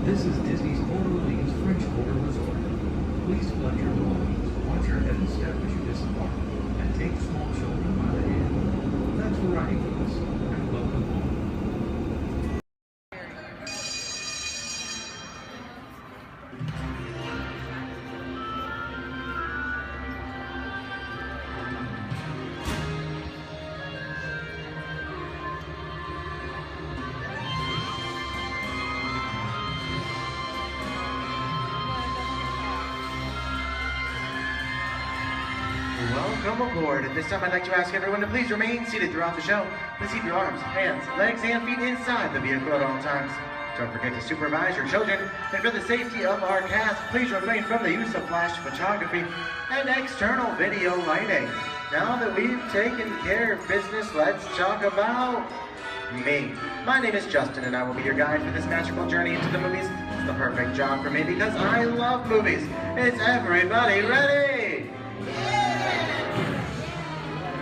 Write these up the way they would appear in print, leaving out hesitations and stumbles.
This is Disney's Orleans French Quarter Resort. Please collect your belongings, watch your head and step as you disembark, and take small children by the hand. That's variety for us, and welcome home. Welcome aboard. At this time, I'd like to ask everyone to please remain seated throughout the show. Please keep your arms, hands, legs, and feet inside the vehicle at all times. Don't forget to supervise your children. And for the safety of our cast, please refrain from the use of flash photography and external video lighting. Now that we've taken care of business, let's talk about me. My name is Justin, and I will be your guide for this magical journey into the movies. It's the perfect job for me because I love movies. Is everybody ready?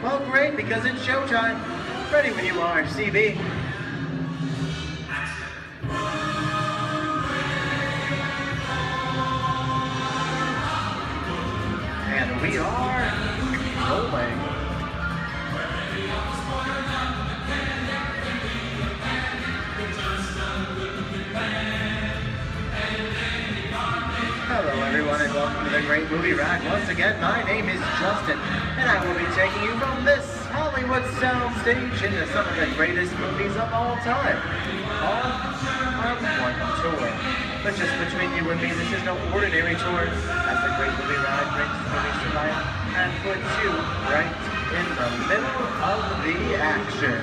Well, great, because it's showtime. Ready when you are, CB. And we are rolling. Hello everyone and welcome to the Great Movie Ride. Once again, my name is Justin and I will be taking you from this Hollywood soundstage into some of the greatest movies of all time. All on one tour. But just between you and me, this is no ordinary tour as the Great Movie Ride brings movies to life and puts you right in the middle of the action.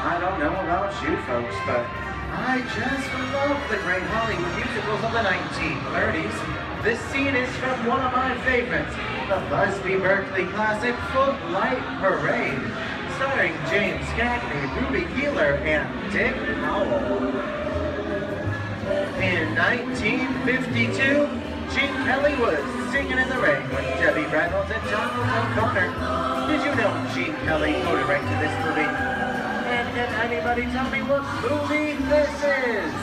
I don't know about you folks, but I just love the great Hollywood musicals of the 1930s. This scene is from one of my favorites, the Busby Berkeley classic Footlight Parade, starring James Cagney, Ruby Keeler, and Dick Powell. In 1952, Gene Kelly was singing in the rain with Debbie Reynolds and Donald O'Connor. Did you know Gene Kelly co-directed this movie? And can anybody tell me what movie this is?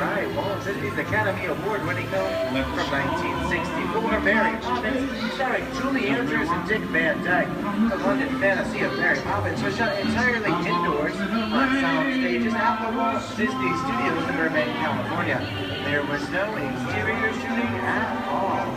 Right, Walt Disney's Academy Award-winning film from 1964, Mary Poppins, starring Julie Andrews and Dick Van Dyke. The London fantasy of Mary Poppins was shot entirely indoors on sound stages at the Walt Disney Studios in Burbank, California. There was no exterior shooting at all.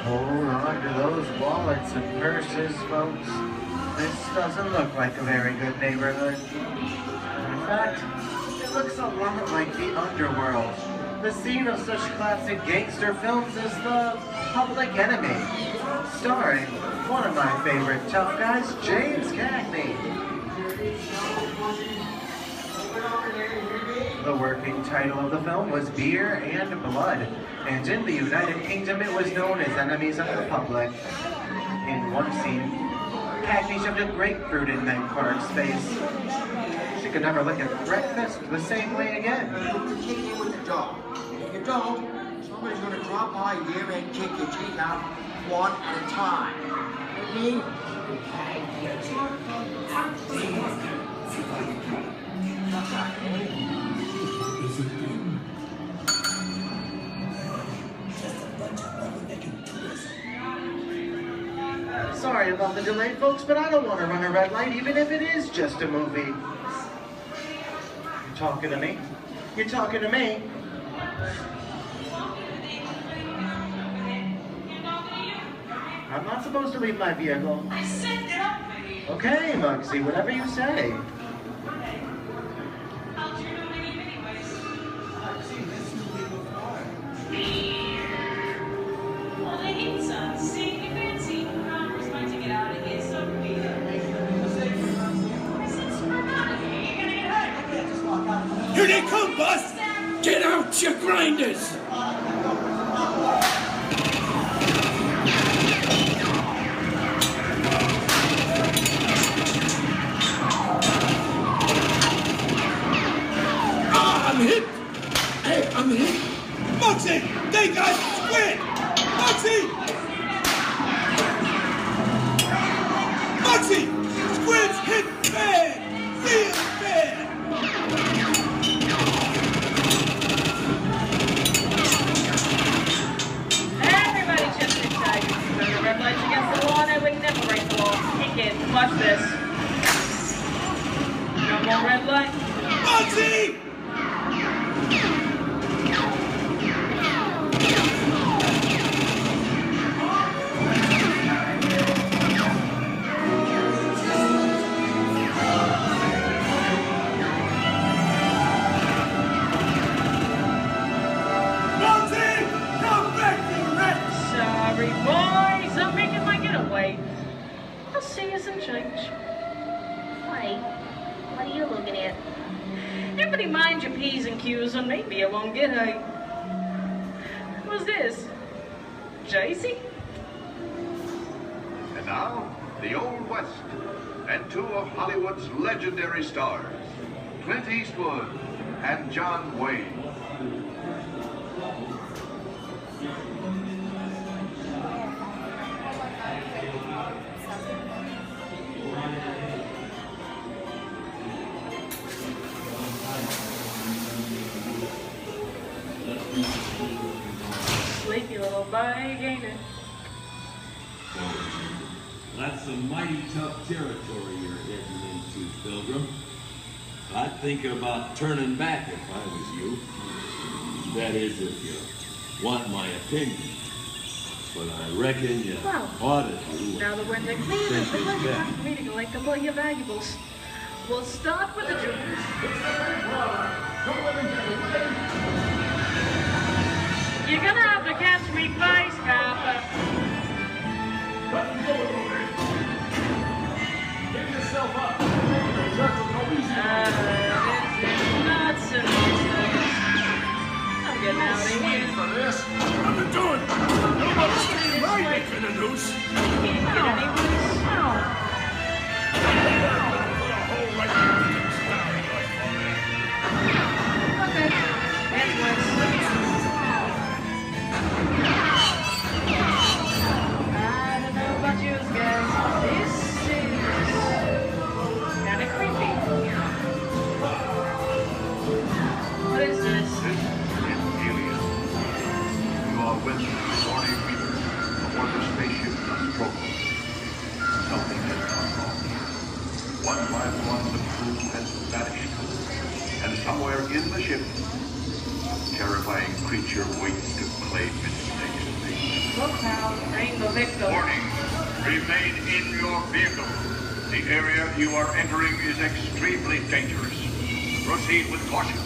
Hold on to those wallets and purses, folks. This doesn't look like a very good neighborhood. In fact, it looks a lot like the underworld, the scene of such classic gangster films as The Public Enemy, starring one of my favorite tough guys, James Cagney. The working title of the film was Beer and Blood, and in the United Kingdom it was known as Enemies of the Public. In one scene, Cagney shoved a grapefruit in Meg Clark's face. She could never look at breakfast the same way again. You kick it with the dog. If you don't, somebody's going to drop by here and kick your teeth out one at a time. With me? Sorry about the delay, folks, but I don't want to run a red light, even if it is just a movie. You talking to me? You talking to me? I'm not supposed to leave my vehicle. I said get up, baby. Okay, Muggsy, whatever you say. How'd you know me anyways? I've seen this movie before. Well, the heat's on. See, you fancy. your grinders! Ah, I'm hit! Hey, I'm hit! Moxie! They got squid! Moxie! Moxie! Squid's hit bad! Real bad! Everybody just inside. Remember, red lights against the law, and I would never break the law. Kick it. Watch this. No more red light. Moxie! Sorry, boys. I'm making my getaway. I'll see you some change. Wait, what are you looking at? Everybody mind your P's and Q's, and maybe I won't get a... What's this? JC? And now, the Old West, and two of Hollywood's legendary stars, Clint Eastwood and John Wayne. Sleepy little bag, ain't it? That's some mighty tough territory you're heading into, Pilgrim. I'd think about turning back if I was you. That is, if you want my opinion. But I reckon you Well, ought to do Now that we're in the clean, it's the pleasure time for me to collect all your valuables. We'll start with the jewels. You're gonna have to catch me face, Copper. Give yourself up. This is nuts and bolts. I'm getting out of here. For this, what are you doing? Nobody's taking my neck in a noose. Can't get any worse. Put a hole right in the stomach. Okay, that's worse. I don't know about you guys. This is kind of creepy. What is this? This is Alien. You are with Morning Reaper aboard the spaceship Nostromo. Something has gone wrong. One by one, the crew has vanished. And somewhere in the ship, a terrifying creature waits to claim its next mate. Look how train the victim. Warning, remain in your vehicle. The area you are entering is extremely dangerous. Proceed with caution.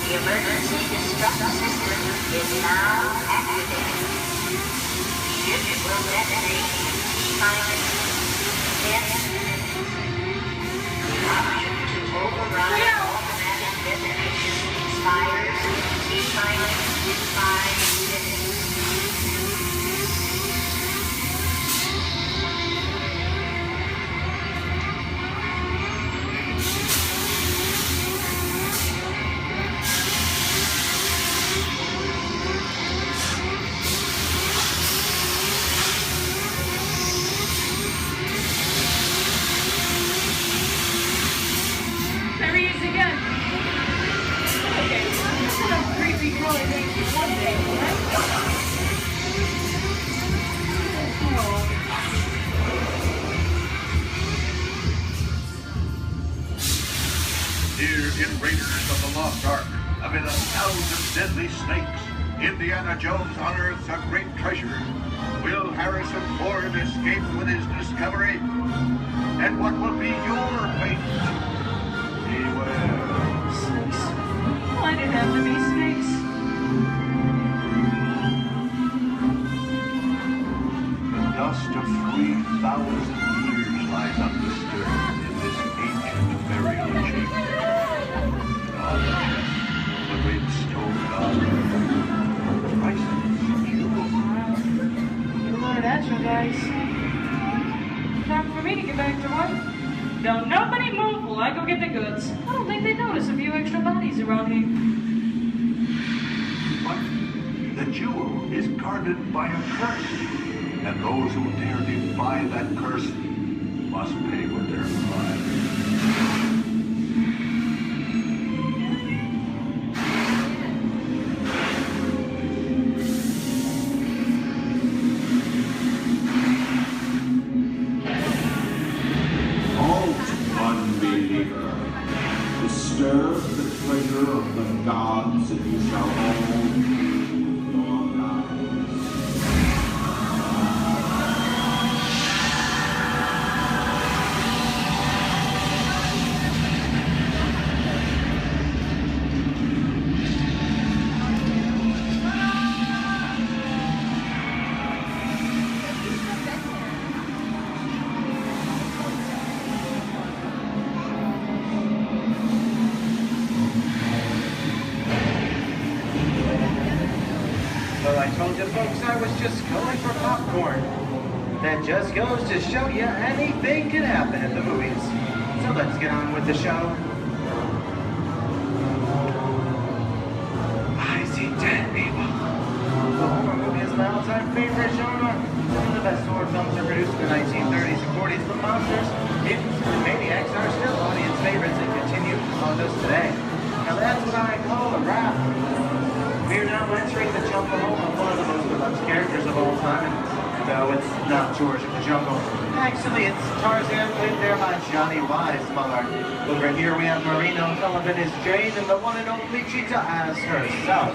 The emergency destruct system is now activated. Ship will detonate timing 10 minutes. Option to override automatic detonation expires T-minus 5 minutes. There he is again. Okay, some creepy crawly things one day, right? Here in Raiders of the Lost Ark, amid 1,000 deadly snakes, Indiana Jones unearths a great treasure. Will Harrison Ford escape with his discovery? And what will be your fate? Beware. Snakes. Why'd it have to be snakes? dust of 3,000 years lies undisturbed in this ancient burial chamber. And on the chest, the red stone god, priceless jewels. Get a load of that, you guys. Time for me to get back to work. Don't nobody move while I go get the goods. I don't think they notice a few extra bodies around here. But the jewel is guarded by a curse, and those who dare defy that curse must pay with their lives. Disturb the treasure of the gods, and you shall all lose your lives. Well, I told you folks I was just going for popcorn. That just goes to show you anything can happen at the movies. So let's get on with the show. I see dead people. The horror movie is my all-time favorite genre. Some of the best horror films are produced in the 1930s and 40s, but monsters, mutants, and maniacs are still audience favorites and continue to haunt us today. Now that's what I call a wrap. We are now entering the jungle home of one of the most beloved characters of all time. And no, it's not George of the Jungle. Actually, it's Tarzan, played there by Johnny Weissmuller. Over here we have Marino Sullivan as Jane, and the one and only Cheetah as herself.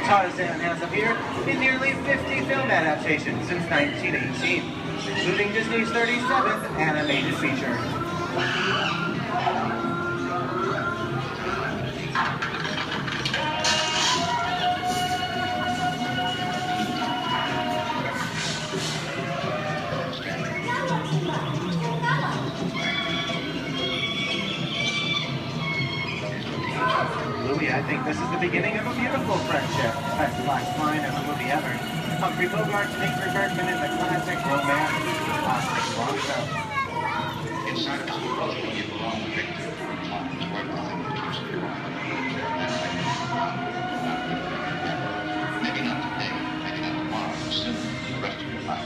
Tarzan has appeared in nearly 50 film adaptations since 1918, including Disney's 37th animated feature. Louis, I think this is the beginning of a beautiful friendship. That's the last line of the movie ever. Humphrey Bogart and Ingrid Bergman in the classic romance, Classic Long Show. Inside of the world, you belong to victory. It's where nothing keeps you alive. Maybe not today, maybe not tomorrow, but soon, the rest of your life.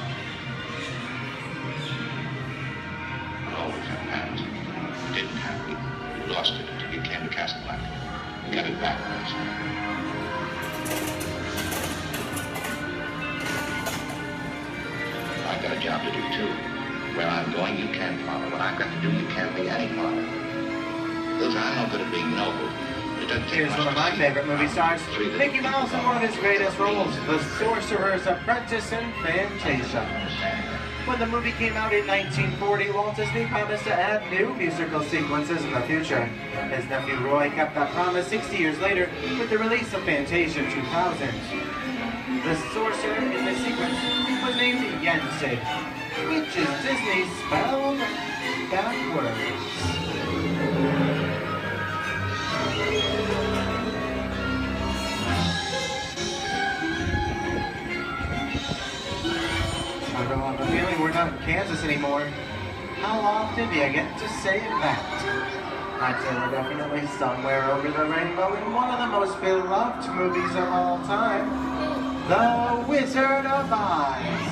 You'll always have past. You didn't have it. You lost it until you came to Casablanca. You got it back first. I've got a job to do too. Where I'm going, you can't follow. What I've got to do, you can't be any part of. Those I'm no good at being noble. It doesn't take Here's much one of to my see favorite movie stars, three Mickey Mouse in one of his greatest roles, The Sorcerer's Apprentice in Fantasia. When the movie came out in 1940, Walt Disney promised to add new musical sequences in the future. His nephew Roy kept that promise 60 years later with the release of Fantasia 2000. The sorcerer in the sequence was named Yensid, which is Disney spelled backwards. I don't have a feeling we're not in Kansas anymore. How often do you get to say that? I'd say we're definitely somewhere over the rainbow in one of the most beloved movies of all time, The Wizard of Oz.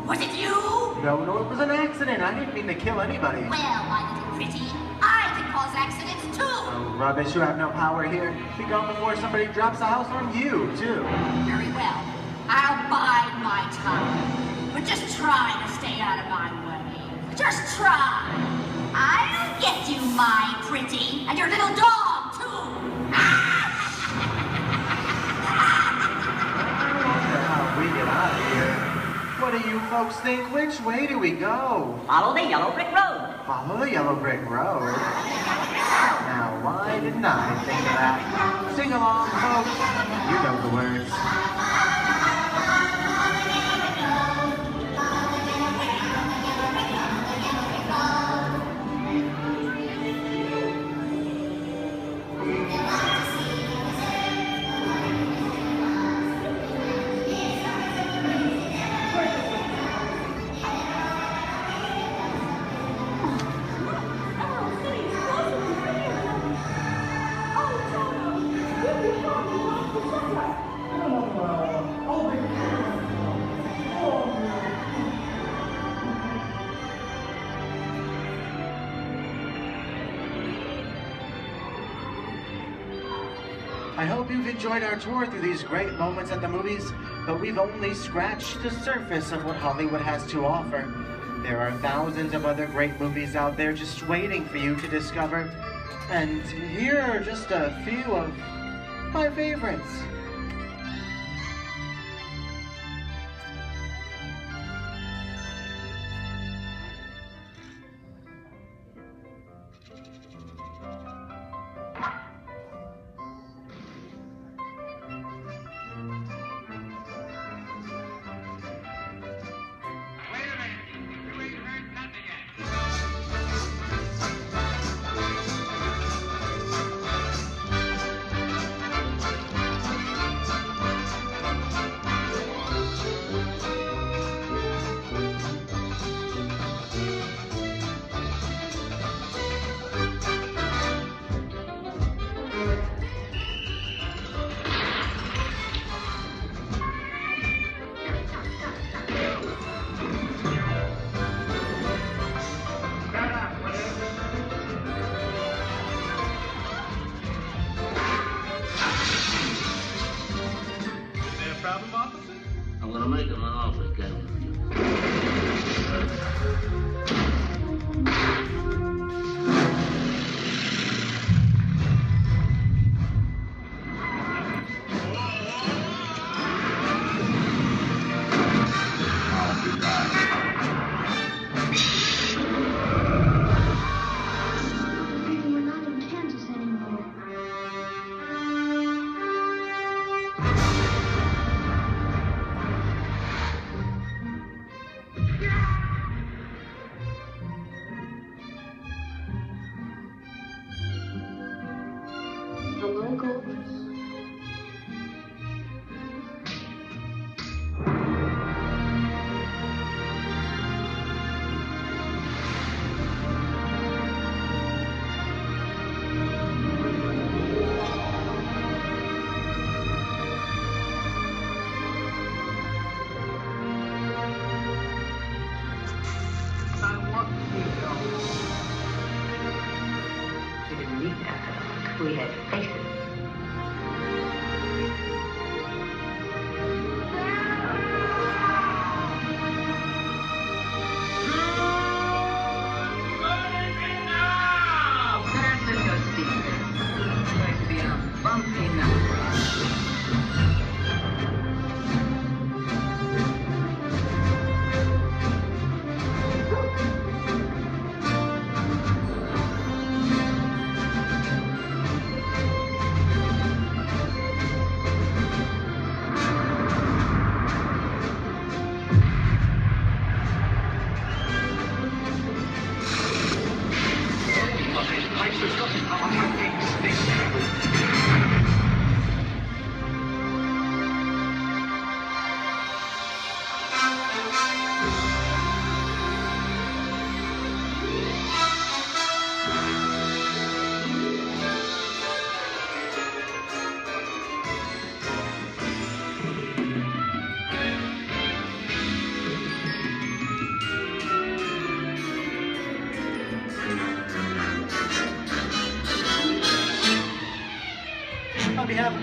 Was it you? No, it was an accident. I didn't mean to kill anybody. Well, my little pretty, I can cause accidents too. Oh, rubbish. You have no power here. Be gone before somebody drops a house on you, too. Very well. I'll bide my time. But just try to stay out of my way. Just try. I'll get you, my pretty, and your little dog, too. How we get out of here? What do you folks think? Which way do we go? Follow the yellow brick road. Follow the yellow brick road? Now, why didn't I think of that? Sing along, folks. You know the words. I hope you've enjoyed our tour through these great moments at the movies, but we've only scratched the surface of what Hollywood has to offer. There are thousands of other great movies out there just waiting for you to discover. And here are just a few of my favorites. I'm gonna make him an offer, Captain. We're not in Kansas anymore. The locals. I want to go. We didn't need that. We had faces. San Francisco Steamer. It's going to be a bumpy night.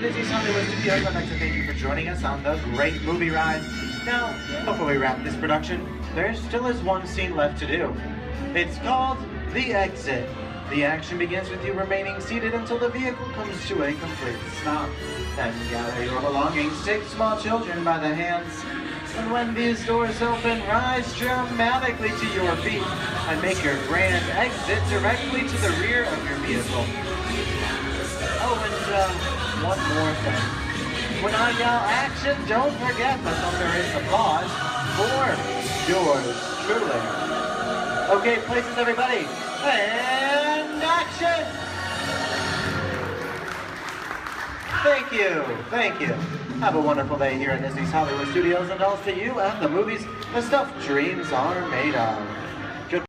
Disney's Hollywood Studios, I'd like to thank you for joining us on the great movie ride. Now, before we wrap this production, there still is one scene left to do. It's called The Exit. The action begins with you remaining seated until the vehicle comes to a complete stop. Then gather your belongings, take small children by the hands, and when these doors open, rise dramatically to your feet and make your grand exit directly to the rear of your vehicle. Oh, and one more thing. When I yell action, don't forget the thunderous applause for yours truly. Okay, places everybody, and action! Thank you. Have a wonderful day here at Disney's Hollywood Studios, and also to you and the movies, the stuff dreams are made of. Good.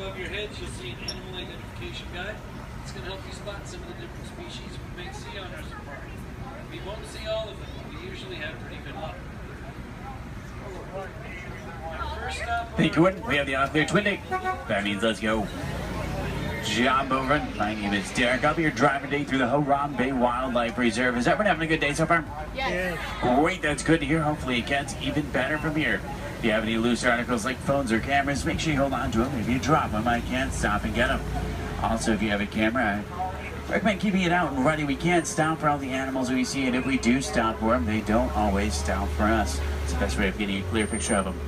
above your heads, you'll see an animal identification guide. It's going to help you spot some of the different species we may see on our safari. We won't see all of them, but we usually have pretty good luck. First stop. Hey, Twin, we have the off there, Twin Day. That means let's go. Job over. My name is Derek. I'll be your driver today through the Harambe Wildlife Reserve. Is everyone having a good day so far? Yes. Great, that's good to hear. Hopefully it gets even better from here. If you have any loose articles like phones or cameras, make sure you hold on to them. If you drop them, I can't stop and get them. Also, if you have a camera, I recommend keeping it out and ready. We can't stop for all the animals we see, and if we do stop for them, they don't always stop for us. It's the best way of getting a clear picture of them.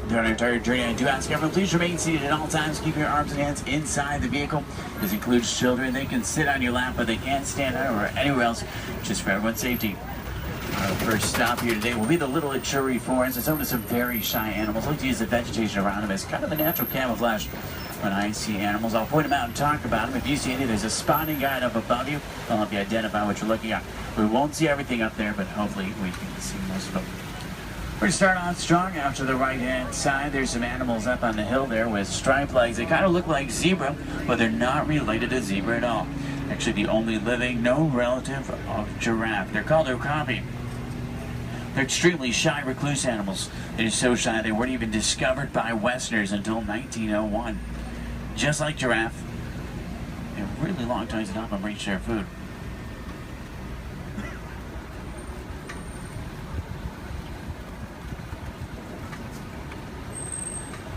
During our entire journey, I do ask everyone, please remain seated at all times. Keep your arms and hands inside the vehicle. This includes children. They can sit on your lap, but they can't stand out or anywhere else, just for everyone's safety. Our first stop here today will be the Little Ituri Forest. It's home to some very shy animals. I like to use the vegetation around them as kind of a natural camouflage. When I see animals, I'll point them out and talk about them. If you see any, there's a spotting guide up above you. I'll help you identify what you're looking at. We won't see everything up there, but hopefully we can see most of them. We're going to start on strong out to the right-hand side. There's some animals up on the hill there with striped legs. They kind of look like zebra, but they're not related to zebra at all. Actually, the only living, no relative of giraffe. They're called okapi. They're extremely shy, recluse animals. They're so shy they weren't even discovered by Westerners until 1901. Just like giraffe, they have really long tongues to help them reach their food.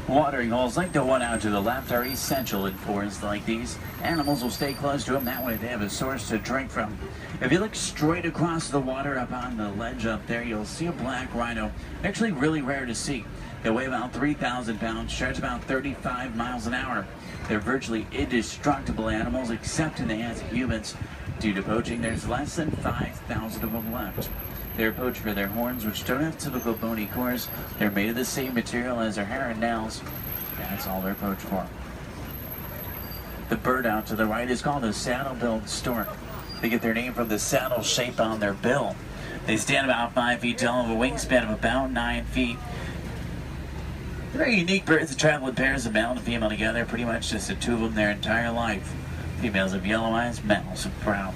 Watering holes like the one out to the left are essential in forests like these. Animals will stay close to them, that way they have a source to drink from. If you look straight across the water up on the ledge up there, you'll see a black rhino. Actually really rare to see. They weigh about 3,000 pounds, charge about 35 miles an hour. They're virtually indestructible animals except in the hands of humans. Due to poaching, there's less than 5,000 of them left. They're poached for their horns, which don't have typical bony cores. They're made of the same material as their hair and nails. That's all they're poached for. The bird out to the right is called a saddle-billed stork. They get their name from the saddle shape on their bill. They stand about 5 feet tall, have a wingspan of about 9 feet. They're very unique birds that travel in pairs of male and female together, pretty much just the two of them their entire life. Females have yellow eyes, males have brown.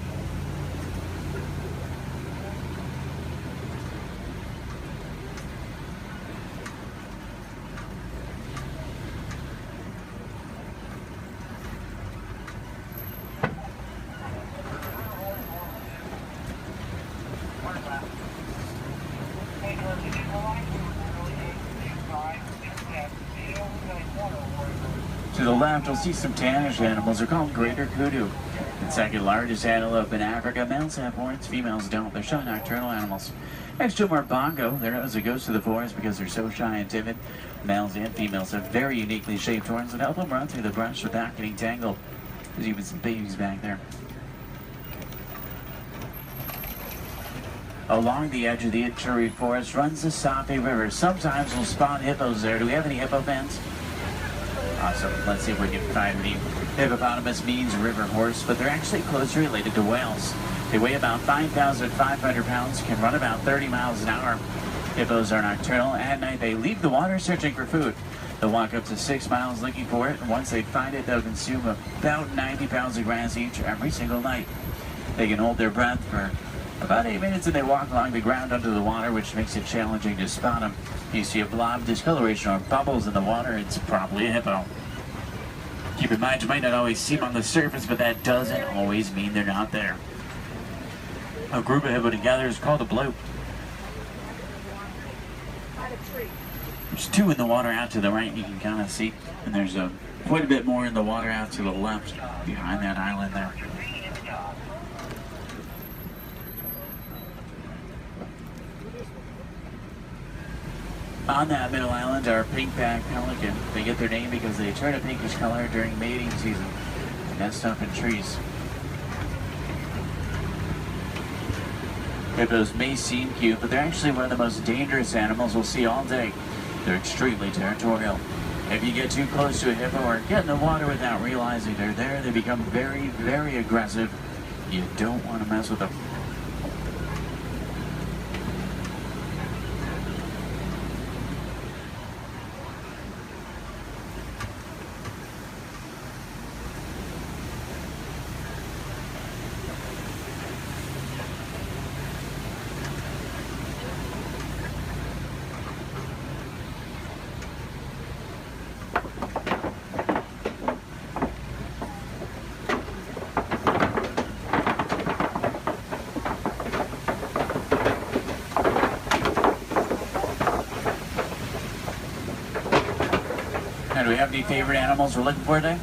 To the left, you'll see some tannish animals. They're called greater kudu. The second largest antelope in Africa. Males have horns, females don't. They're shy nocturnal animals. Next to them are bongo. They're known as the ghosts of the forest because they're so shy and timid. Males and females have very uniquely shaped horns that help them run through the brush without getting tangled. There's even some babies back there. Along the edge of the Ituri Forest runs the Sape River. Sometimes we'll spot hippos there. Do we have any hippo fans? Awesome. Let's see if we can find any. Hippopotamus means river horse, but they're actually closely related to whales. They weigh about 5,500 pounds, can run about 30 miles an hour. Hippos are nocturnal. At night, they leave the water searching for food. They'll walk up to 6 miles looking for it, and once they find it, they'll consume about 90 pounds of grass each every single night. They can hold their breath for about 8 minutes, and they walk along the ground under the water, which makes it challenging to spot them. If you see a blob discoloration or bubbles in the water, it's probably a hippo. Keep in mind, you might not always see them on the surface, but that doesn't always mean they're not there. A group of hippo together is called a bloop. There's 2 in the water out to the right, you can kind of see, and there's quite a bit more in the water out to the left behind that island there. On that middle island are pink-backed pelican. They get their name because they turn a pinkish color during mating season. They nest up in trees. Hippos may seem cute, but they're actually one of the most dangerous animals we'll see all day. They're extremely territorial. If you get too close to a hippo or get in the water without realizing they're there, they become very, very aggressive. You don't want to mess with them. And do we have any favorite animals we're looking for today?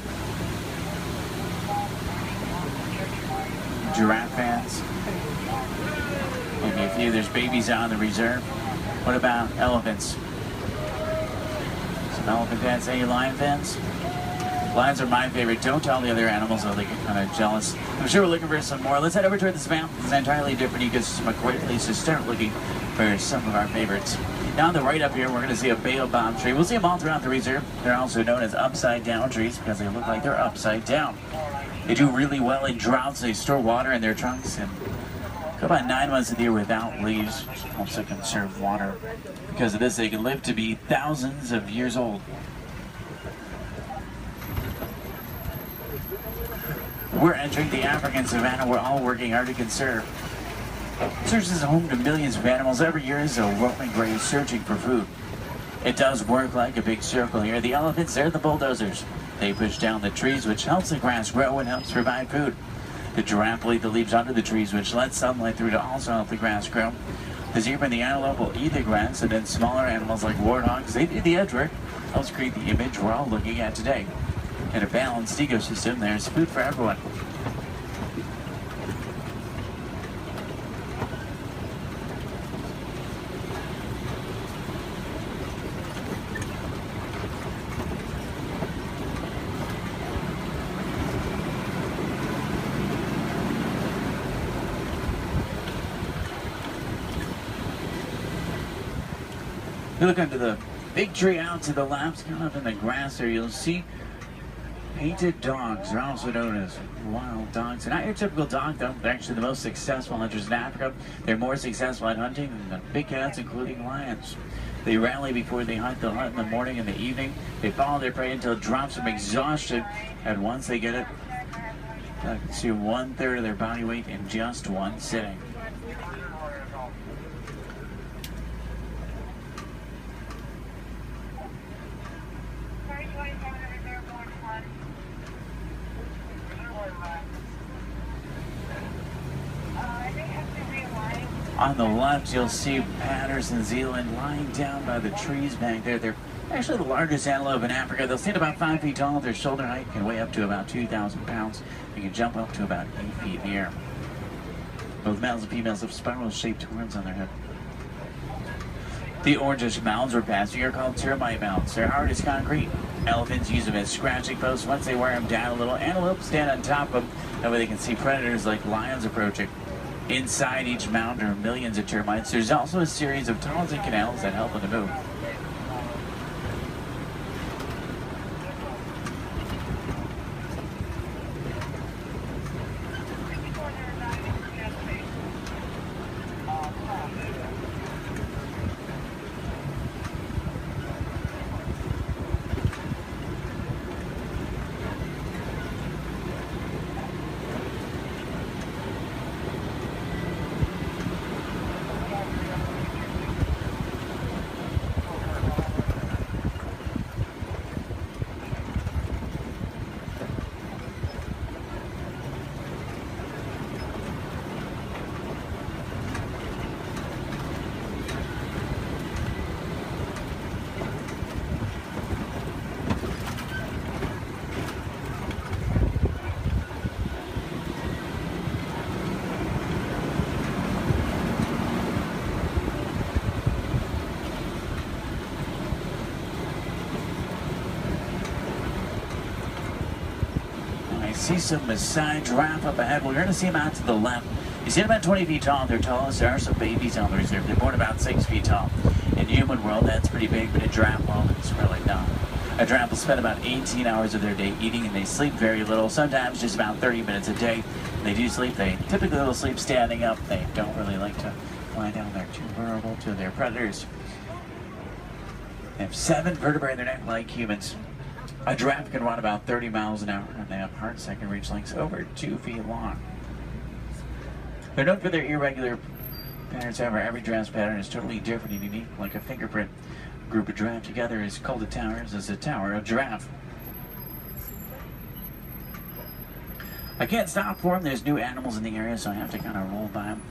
Giraffe fans. Maybe a few. There's babies out in the reserve. What about elephants? Some elephant fans. Any lion fans? Lions are my favorite. Don't tell the other animals, though they get kind of jealous. I'm sure we're looking for some more. Let's head over toward this map. It's an entirely different ecosystem, a great place to start looking for some of our favorites. Now on the right up here, we're going to see a baobab tree. We'll see them all throughout the reserve. They're also known as upside-down trees because they look like they're upside down. They do really well in droughts. They store water in their trunks and go about 9 months of the year without leaves, which helps to conserve water. Because of this, they can live to be thousands of years old. We're entering the African savanna we're all working hard to conserve. It serves as a home to millions of animals. Every year is a roaming grave searching for food. It does work like a big circle here. The elephants, they're the bulldozers. They push down the trees, which helps the grass grow and helps provide food. The giraffe will eat the leaves under the trees, which lets sunlight through to also help the grass grow. The zebra and the antelope will eat the grass, and then smaller animals like warthogs, they do the edge work. Helps create the image we're all looking at today. In a balanced ecosystem, there's food for everyone. You look under the big tree out to the left, kind of in the grass there, you'll see painted dogs. They're also known as wild dogs. They're not your typical dog, though. They're actually the most successful hunters in Africa. They're more successful at hunting than the big cats, including lions. They rally before they hunt. They'll hunt in the morning and the evening. They follow their prey until it drops from exhaustion. And once they get it, they consume 1/3 of their body weight in just one sitting. On the left, you'll see Patterson Zealand lying down by the trees back there. They're actually the largest antelope in Africa. They'll stand about 5 feet tall. Their shoulder height can weigh up to about 2,000 pounds. They can jump up to about 8 feet in the air. Both males and females have spiral-shaped horns on their head. The orangish mounds we're passing are called termite mounds. They're hard as concrete. Elephants use them as scratching posts. Once they wear them down a little, antelopes stand on top of them. That way they can see predators like lions approaching. Inside each mound are millions of termites. There's also a series of tunnels and canals that help them to move. See some Maasai giraffe up ahead. We're going to see them out to the left. You see them about 20 feet tall. They're tallest. There are some babies on the reserve. They're born about 6 feet tall. In human world, that's pretty big, but in giraffe world, it's really not. A giraffe will spend about 18 hours of their day eating, and they sleep very little, sometimes just about 30 minutes a day. When they do sleep, they typically will sleep standing up. They don't really like to lie down. They're too vulnerable to their predators. They have 7 vertebrae in their neck like humans. A giraffe can run about 30 miles an hour, and they have hearts that can reach lengths over 2 feet long. They're known for their irregular patterns. However, every giraffe's pattern is totally different and unique, like a fingerprint. A group of giraffe together is called a tower. This is a tower of giraffe. I can't stop for them. There's new animals in the area, so I have to kind of roll by them.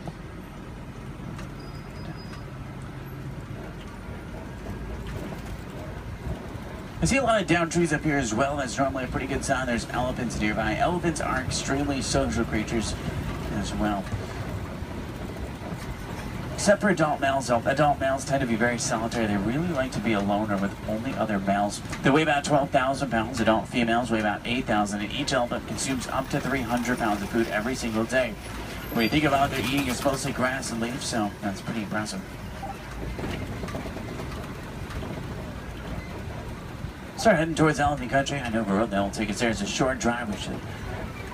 We see a lot of downed trees up here as well. That's normally a pretty good sign. There's elephants nearby. Elephants are extremely social creatures as well. Except for adult males, though. Adult males tend to be very solitary. They really like to be alone or with only other males. They weigh about 12,000 pounds. Adult females weigh about 8,000, and each elephant consumes up to 300 pounds of food every single day. When you think about their eating, it's mostly grass and leaves, so that's pretty impressive. Start heading towards elephant country. I know the road that will take us there. It's a short drive. We should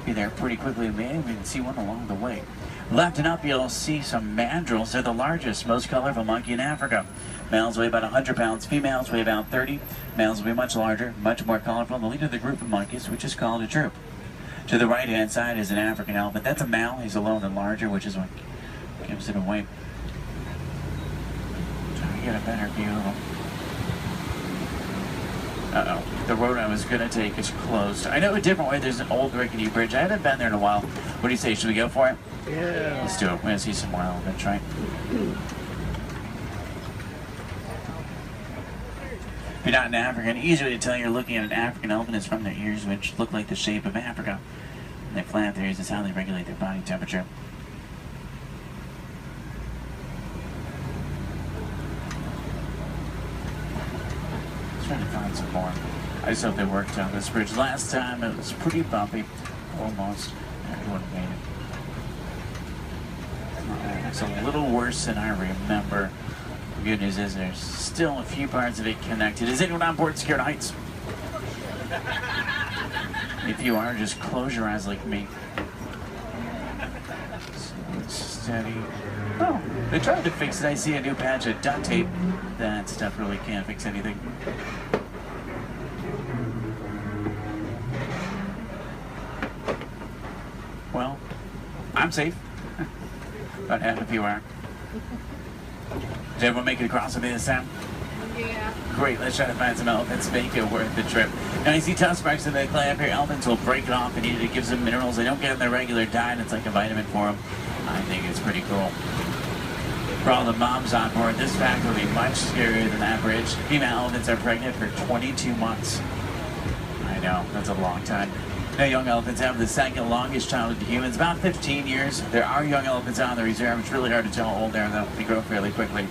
be there pretty quickly. Maybe we can see one along the way. Left and up, you'll see some mandrills. They're the largest, most colorful monkey in Africa. Males weigh about 100 pounds. Females weigh about 30. Males will be much larger, much more colorful. The leader of the group of monkeys, which is called a troop. To the right-hand side is an African elephant. That's a male. He's alone and larger, which is what gives it away. Try to get a better view of him. Uh-oh. The road I was going to take is closed. I know a different way. There's an old rickety bridge. I haven't been there in a while. What do you say? Should we go for it? Yeah. Let's do it. We're going to see some more elephants, right? If you're not an African, easy way to tell you're looking at an African elephant is from their ears, which look like the shape of Africa. And they flap their ears. Is how they regulate their body temperature. Trying to find some more. I just hope they worked on this bridge. Last time it was pretty bumpy. Almost. Everyone made it. It's a little worse than I remember. The good news is there's still a few parts of it connected. Is anyone on board Scared Heights? If you are, just close your eyes like me. Steady. Oh, they tried to fix it. I see a new patch of duct tape. That stuff really can't fix anything. Well, I'm safe. About half of you are. Did everyone make it across with me this time? Yeah. Great, let's try to find some elephants, make it worth the trip. Now you see tusk marks in the clay up here. Elephants will break it off and eat it. It gives them minerals they don't get in their regular diet. It's like a vitamin for them. I think it's pretty cool. For all the moms on board, this fact will be much scarier than that bridge. Female elephants are pregnant for 22 months. I know, that's a long time. Now, young elephants have the second longest childhood to humans, about 15 years. There are young elephants on the reserve. It's really hard to tell how old they are, though. They grow fairly quickly.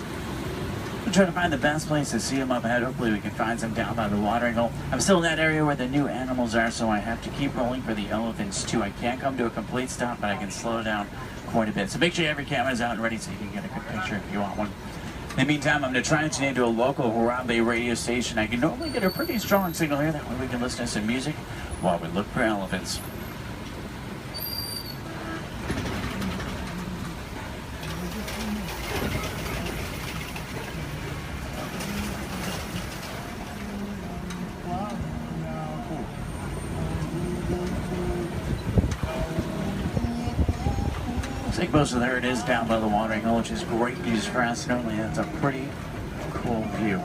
We're trying to find the best place to see them up ahead. Hopefully we can find some down by the watering hole. I'm still in that area where the new animals are, so I have to keep rolling for the elephants, too. I can't come to a complete stop, but I can slow down quite a bit. So make sure you have your cameras out and ready so you can get a good picture if you want one. In the meantime, I'm going to try and tune into a local Harambe radio station. I can normally get a pretty strong signal here. That way we can listen to some music while we look for elephants. Looks like most of the herd is down by the watering hole, which is great news for us. Normally that's a pretty cool view.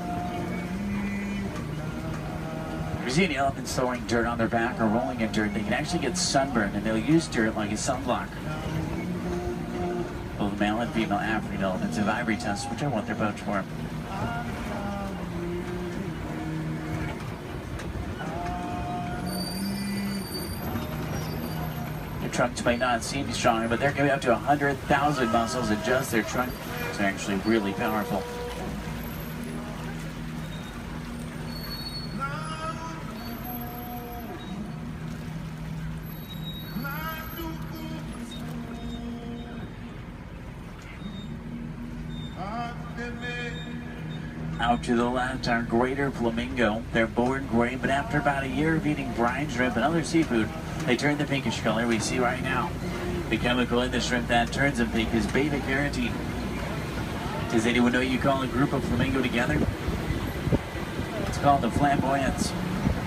If you see any elephants throwing dirt on their back or rolling in dirt, they can actually get sunburned, and they'll use dirt like a sunblock. Both male and female African elephants have ivory tusks, which I want their boats for. Their trunks might not seem strong, but they're going to be up to 100,000 muscles in just their trunk. It's actually really powerful. Out to the left are greater flamingo. They're born gray, but after about a year of eating brine shrimp and other seafood, they turn the pinkish color we see right now. The chemical in the shrimp that turns them pink is beta-carotene. Does anyone know you call a group of flamingo together? It's called the flamboyance.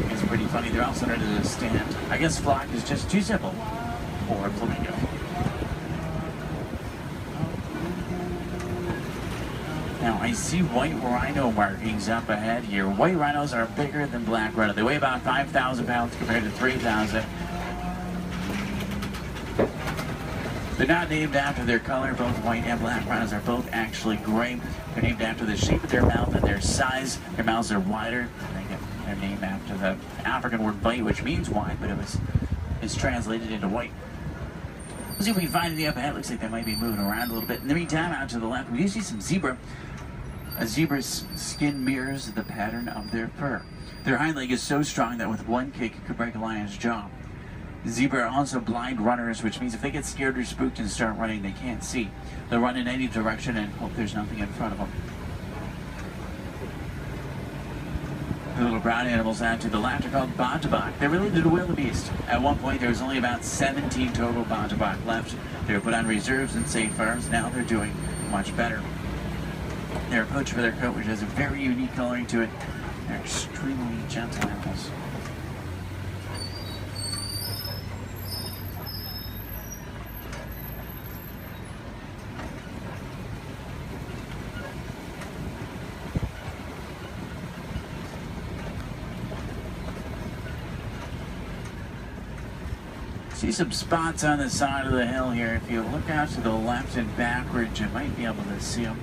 It's pretty funny. They're also under the stand. I guess flock is just too simple for flamingo. Now, I see white rhino markings up ahead here. White rhinos are bigger than black rhino. They weigh about 5,000 pounds compared to 3,000. They're not named after their color. Both white and black rhinos are both actually gray. They're named after the shape of their mouth and their size. Their mouths are wider. They get their name after the African word bite, which means white, but it's translated into white. Let's see if we can find any up ahead. Looks like they might be moving around a little bit. In the meantime, out to the left, we do see some zebra. A zebra's skin mirrors the pattern of their fur. Their hind leg is so strong that with one kick it could break a lion's jaw. Zebra are also blind runners, which means if they get scared or spooked and start running, they can't see. They'll run in any direction and hope there's nothing in front of them. The little brown animals out to the left are called bontebok. They're related to wildebeest. At one point, there was only about 17 total bontebok left. They were put on reserves and safe farms. Now they're doing much better. They're poached for their coat, which has a very unique coloring to it. They're extremely gentle animals. See some spots on the side of the hill here. If you look out to the left and backwards, you might be able to see them.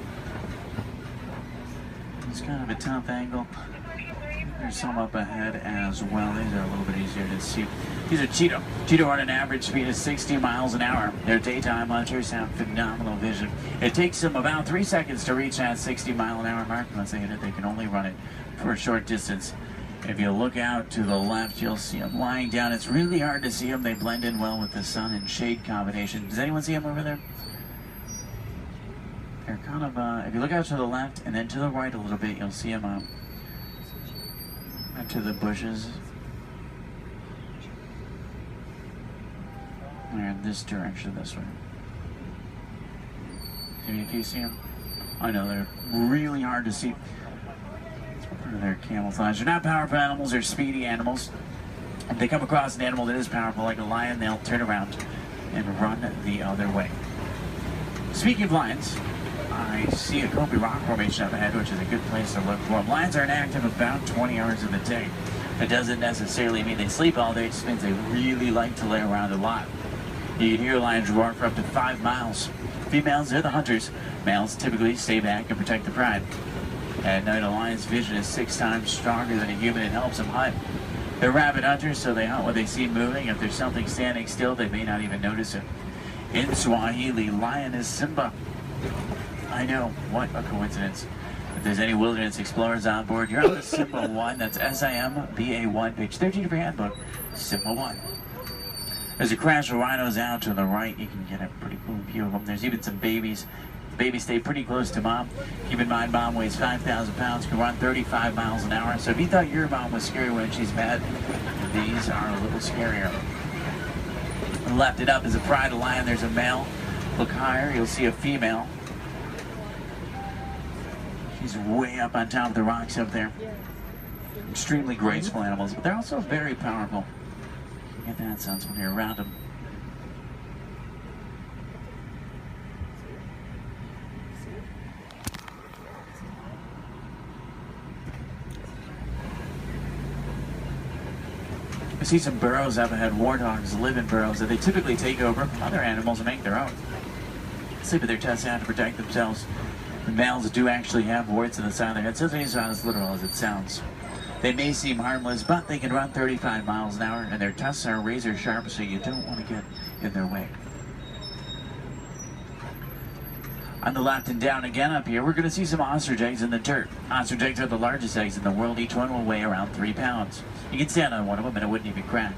It's kind of a tough angle. There's some up ahead as well. These are a little bit easier to see. These are Cheeto. Cheeto run an average speed of 60 miles an hour. Their daytime hunters have phenomenal vision. It takes them about 3 seconds to reach that 60-mile-an-hour mark. Once they hit it, they can only run it for a short distance. If you look out to the left, you'll see them lying down. It's really hard to see them. They blend in well with the sun and shade combination. Does anyone see them over there? They're kind of, if you look out to the left and then to the right a little bit, you'll see them out to the bushes. They're in this direction, this way. Can you see them? I know, they're really hard to see. They're camouflage. They're not powerful animals, they're speedy animals. If they come across an animal that is powerful, like a lion, they'll turn around and run the other way. Speaking of lions, I see a Kobe rock formation up ahead, which is a good place to look for them. Lions are inactive about 20 hours of the day. It doesn't necessarily mean they sleep all day, it just means they really like to lay around a lot. You can hear lions roar for up to 5 miles. Females, they're the hunters. Males typically stay back and protect the pride. At night, a lion's vision is 6 times stronger than a human and helps them hunt. They're rabid hunters, so they hunt what they see moving. If there's something standing still, they may not even notice it. In Swahili, lion is Simba. I know, what a coincidence. If there's any wilderness explorers on board, you're on the Simba 1. That's SIMBA1, page 13 of your handbook, Simba 1. There's a crash of rhinos out to the right. You can get a pretty cool view of them. There's even some babies. Babies stay pretty close to mom. Keep in mind, mom weighs 5,000 pounds, can run 35 miles an hour. So if you thought your mom was scary when she's mad, these are a little scarier. Left it up is a pride of lion. There's a male. Look higher, you'll see a female. She's way up on top of the rocks up there. Extremely graceful animals, but they're also very powerful. You get that sense when you're around them. I see some burrows up ahead. Warthogs live in burrows that they typically take over other animals and make their own. Sleep with their tests out to protect themselves. The males do actually have warts in the side of their head, so it's not as literal as it sounds. They may seem harmless, but they can run 35 miles an hour, and their tusks are razor sharp, so you don't want to get in their way. On the left and down again up here, we're going to see some ostrich eggs in the dirt. Ostrich eggs are the largest eggs in the world. Each one will weigh around 3 pounds. You can stand on one of them and it wouldn't even crack.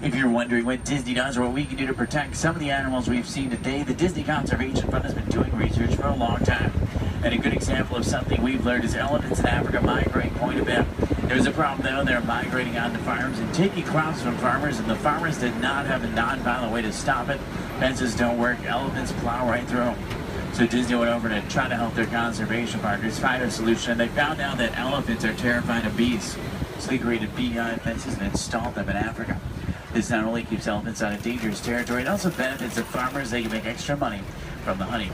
If you're wondering what Disney does or what we can do to protect some of the animals we've seen today, the Disney Conservation Fund has been doing research for a long time. And a good example of something we've learned is elephants in Africa migrate quite a bit. There's a problem though, they're migrating onto farms and taking crops from farmers, and the farmers did not have a non-violent way to stop it. Fences don't work, elephants plow right through them. So Disney went over to try to help their conservation partners find a solution, and they found out that elephants are terrified of bees. So they created bee-guide fences and installed them in Africa. This not only keeps elephants out of dangerous territory, it also benefits the farmers. They can make extra money from the honey.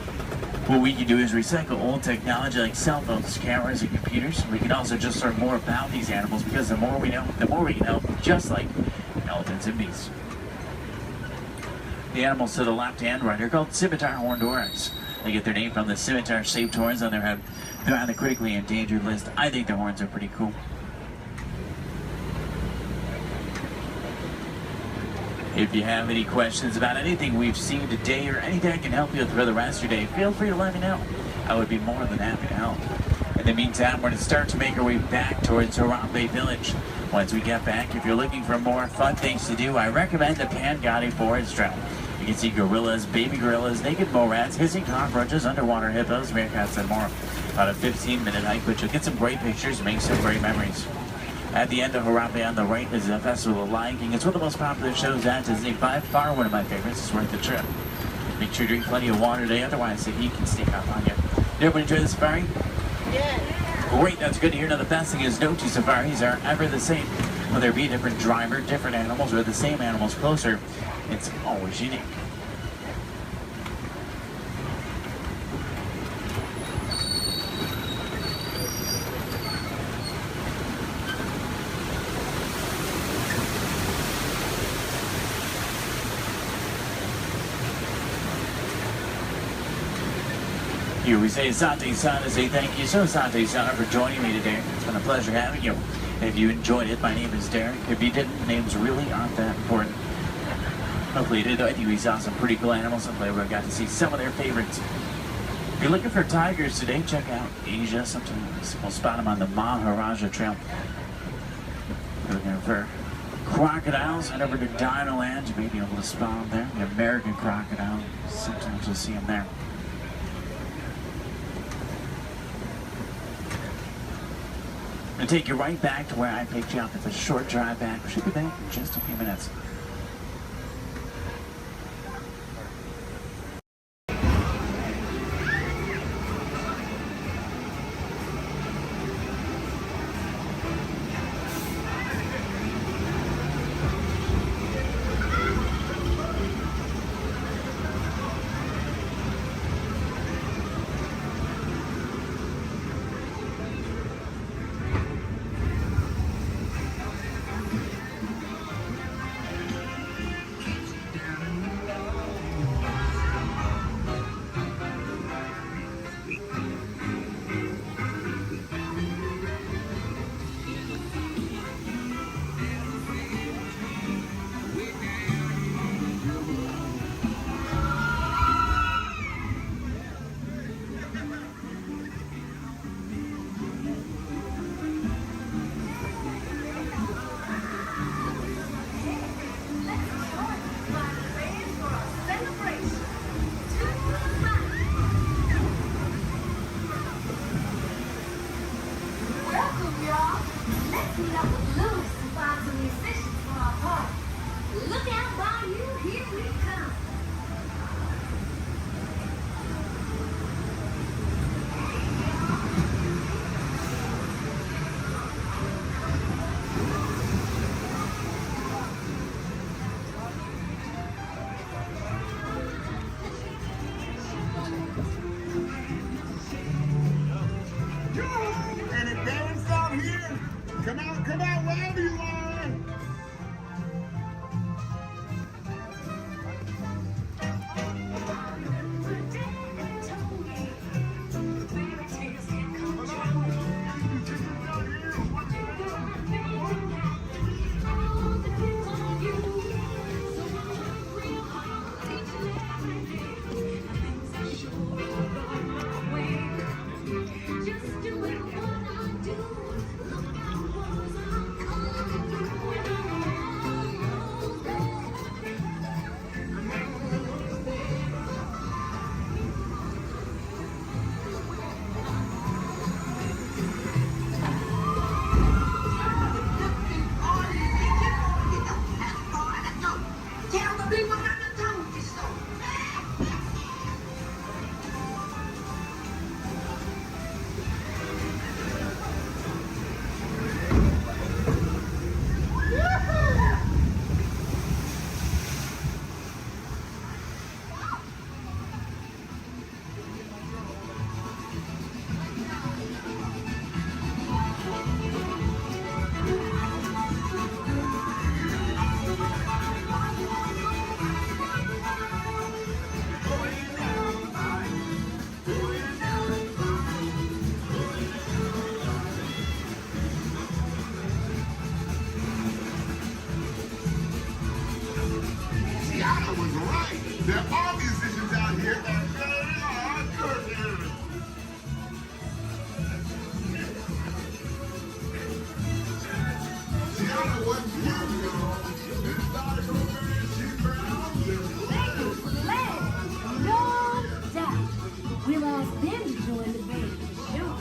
What we can do is recycle old technology like cell phones, cameras, and computers. We can also just learn more about these animals, because the more we know, the more we can help, just like elephants and bees. The animals to the left and right are called scimitar horned oryx. They get their name from the scimitar-shaped horns on their head. They're on the critically endangered list. I think the horns are pretty cool. If you have any questions about anything we've seen today or anything I can help you with for the rest of your day, feel free to let me know. I would be more than happy to help. In the meantime, we're going to start to make our way back towards Harambe Village. Once we get back, if you're looking for more fun things to do, I recommend the Pangati Forest Trail. You can see gorillas, baby gorillas, naked mole rats, hissing cockroaches, underwater hippos, meerkats, and more. About a 15-minute hike, but you'll get some great pictures and make some great memories. At the end of Harambe on the right is the Festival of Lion King. It's one of the most popular shows at Disney. By far one of my favorites. It's worth the trip. Make sure to drink plenty of water today, otherwise the heat can sneak up on you. Did everyone enjoy the safari? Yeah. Great, that's good to hear. Now the best thing is no two safaris are ever the same. Whether it be a different driver, different animals, or the same animals closer, it's always unique. Here we say Asante Sana, say thank you so Asante Sana for joining me today. It's been a pleasure having you. If you enjoyed it, my name is Derek. If you didn't, names really aren't that important. Hopefully you did, though. I think we saw some pretty cool animals. Hopefully we got to see some of their favorites. If you're looking for tigers today, check out Asia sometimes. We'll spot them on the Maharaja Trail. If you're looking for crocodiles, head over to Dinoland. You may be able to spot them there. The American crocodile. Sometimes you'll see them there. I'm going to take you right back to where I picked you up. It's a short drive back. We should be back in just a few minutes. right. There are musicians out here, and they are good. Tiana, what's you, girl? This body over and she brown. No doubt. We'll ask them to join the band. Sure.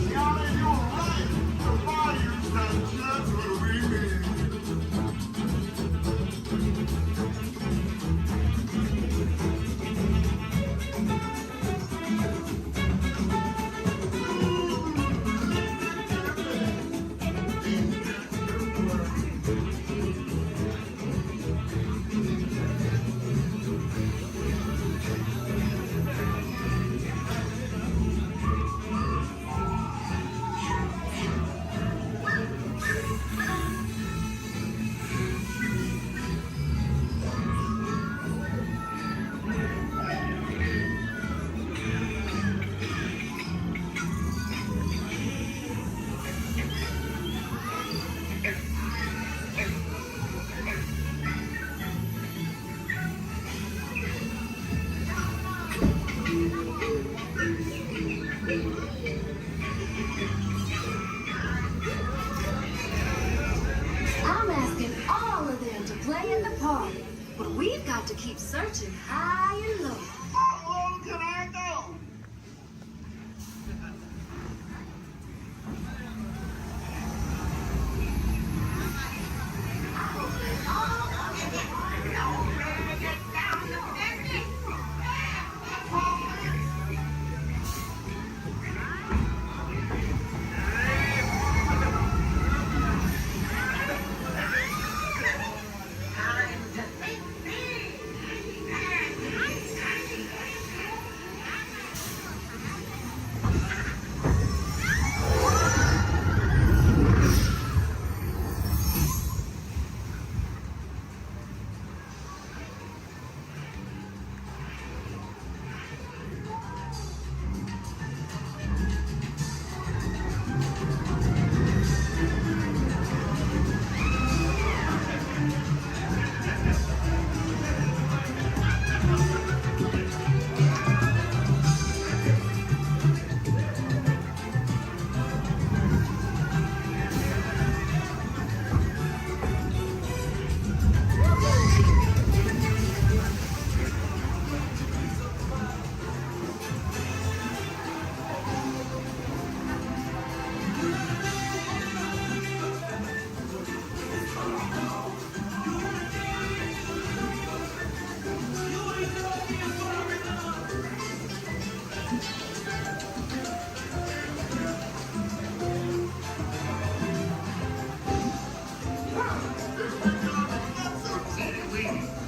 Tiana, you're right. The fire's not just what we mean. I'm asking all of them to play in the party, but we've got to keep searching high and low. How low can I go?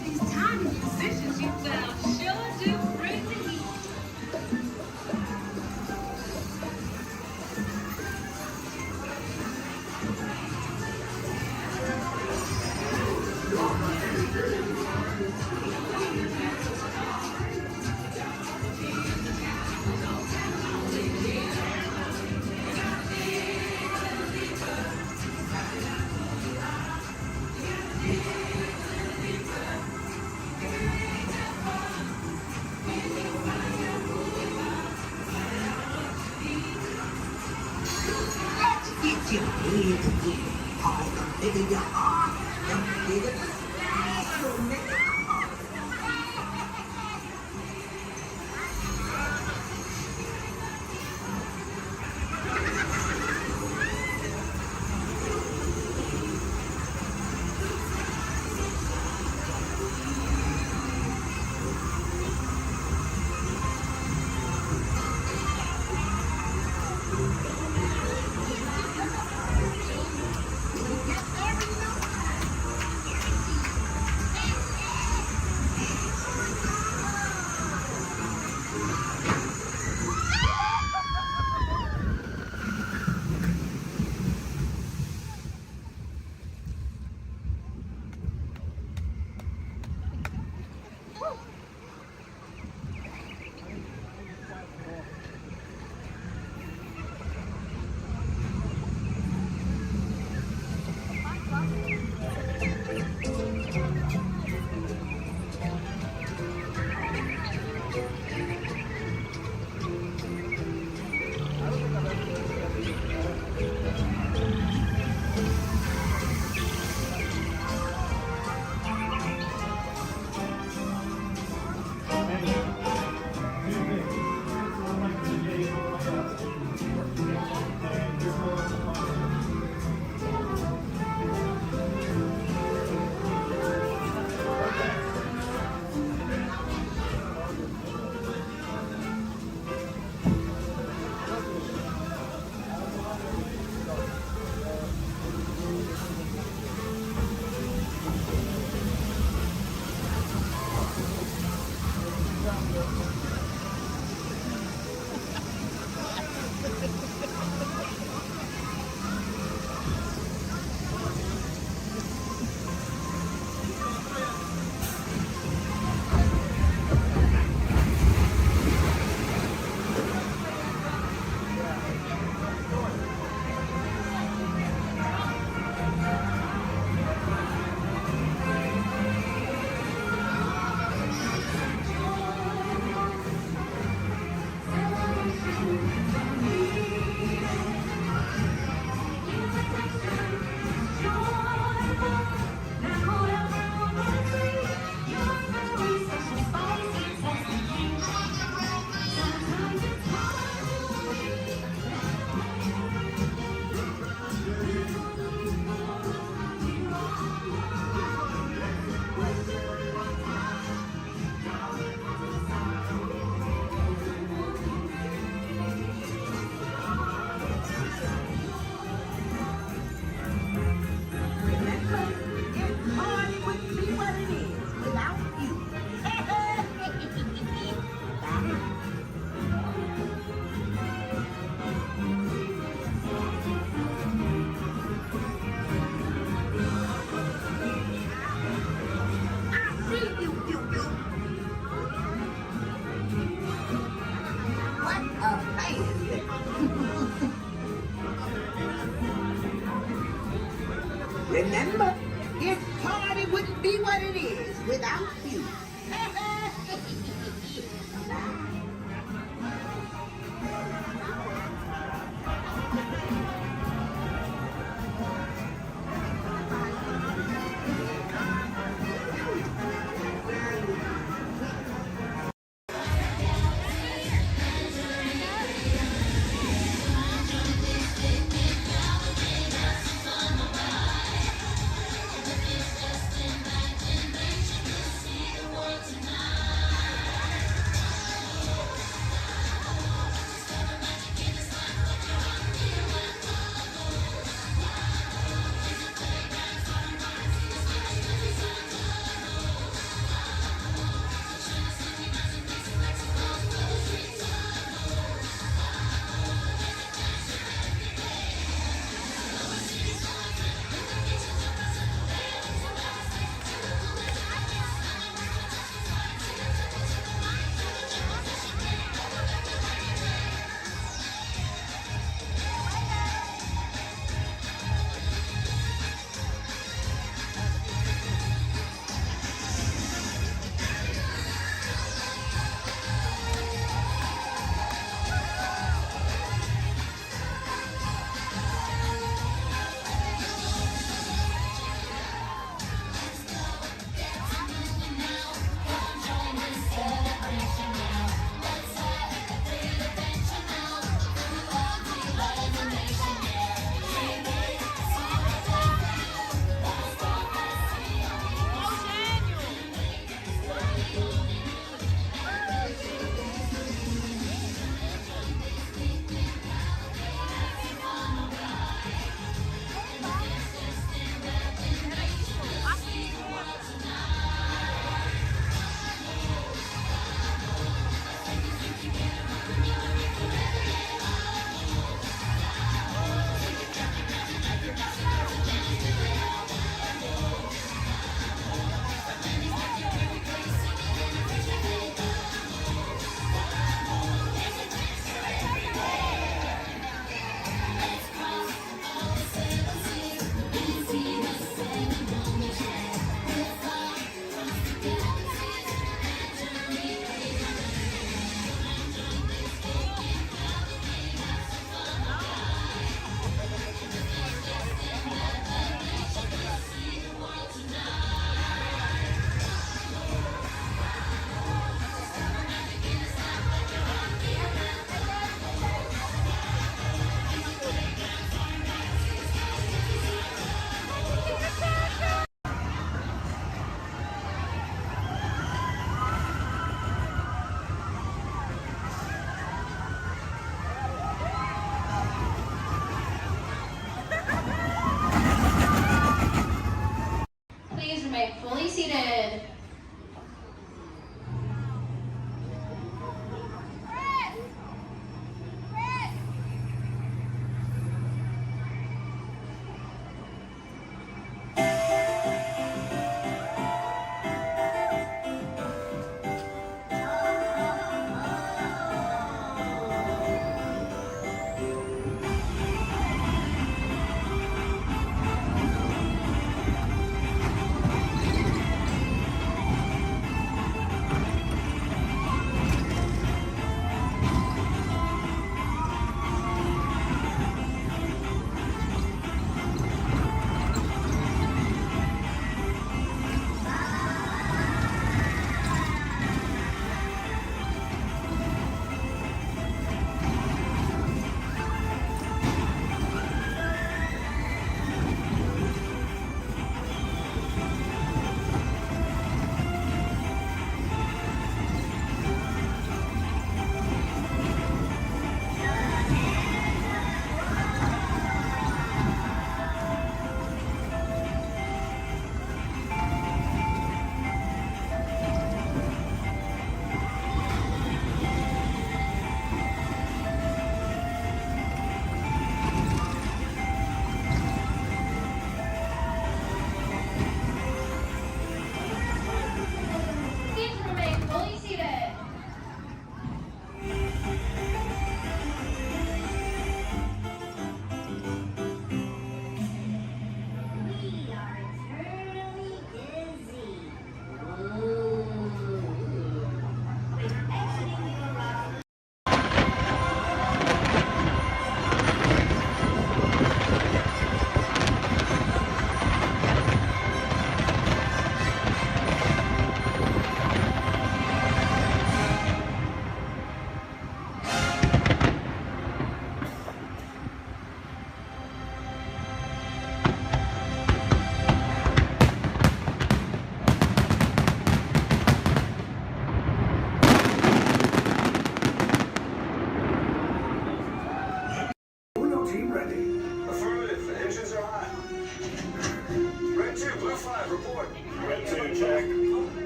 These tiny musicians you found sure do bring the heat. Get your head together. All the bigger you are, the bigger the special, nigga. Remember, this party wouldn't be what it is without you.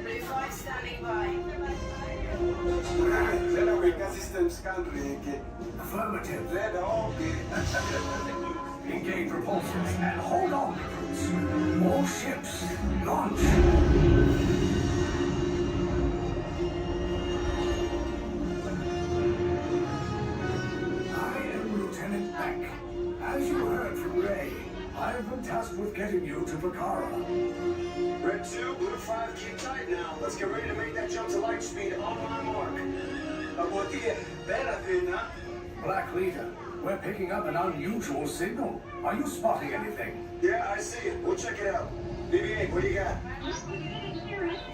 Reflex standing by. Siellä mikä system scan liike. Affirmative. Red onkin. Engage repulsors and hold on, recruits. More ships. Launch. I am Lieutenant Beck. As you heard from Ray, I have been tasked with getting you to Vakara. Red 2, Blue 5, keep tight now. Let's get ready to make that jump to light speed on my mark. Black Leader, we're picking up an unusual signal. Are you spotting anything? Yeah, I see it. We'll check it out. BB-8, what do you got?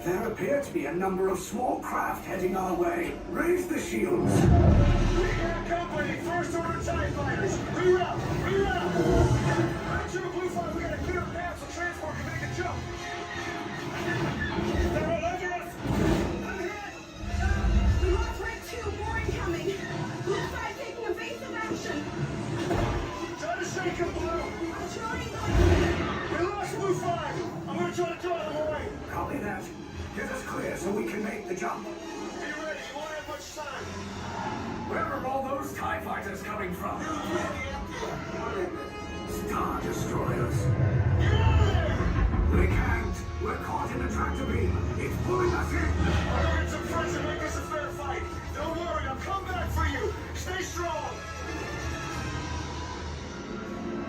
There appear to be a number of small craft heading our way. Raise the shields. We got company. First order TIE fighters. Reroute. Red 2, Blue 5, we got a clear path so transport can make a jump. They're all over us. I'm hit. We lost Red 2, more incoming. Blue 5 taking evasive action. Try to shake him, Blue. I'm trying. We lost Blue 5. I'm going to try to draw them away. Copy that. Get us clear so we can make the jump. Be ready. You won't have much time. Where are all those TIE fighters coming from? Star Destroyers. Get out of there! We can't. We're caught in a tractor beam. It's pulling us in. I'll get some friends and make this a fair fight. Don't worry, I'll come back for you. Stay strong.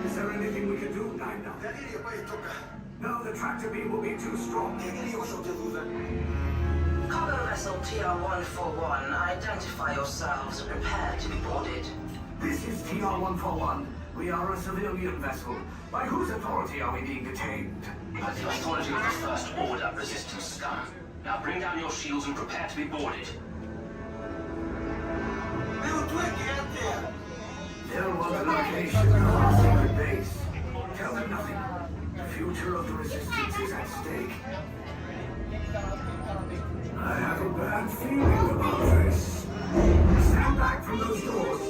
Is there anything we can do, Nina? No, the tractor beam will be too strong. Cargo vessel TR-141, identify yourselves and prepare to be boarded. This is TR-141. We are a civilian vessel. By whose authority are we being detained? By the authority of the First Order Resistance Scum. Now bring down your shields and prepare to be boarded. There was a location of our secret base. Tell them nothing. The future of the Resistance is at stake. I have a bad feeling about this. Stand back from those doors.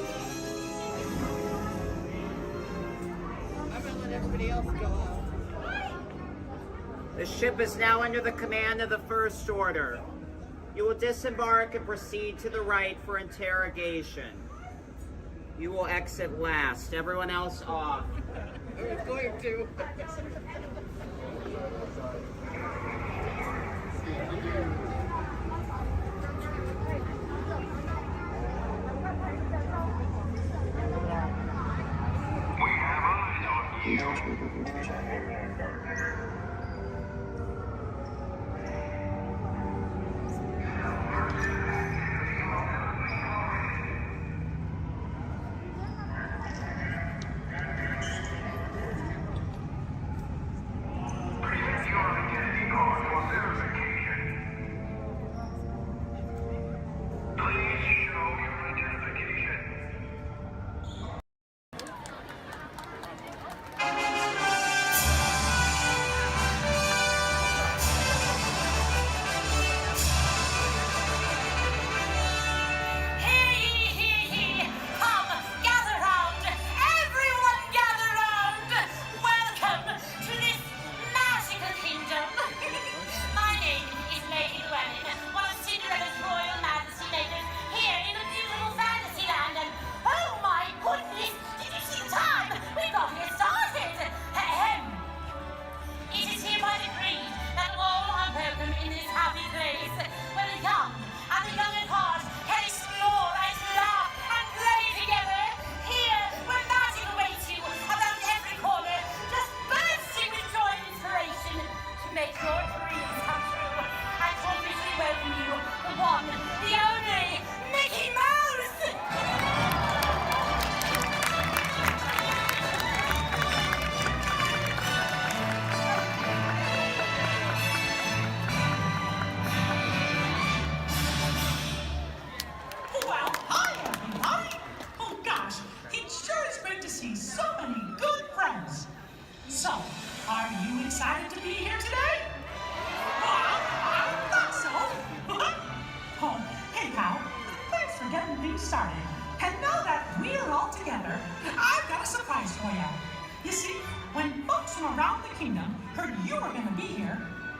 I'm gonna let everybody else go out. The ship is now under the command of the First Order. You will disembark and proceed to the right for interrogation. You will exit last. Everyone else off. I was going to.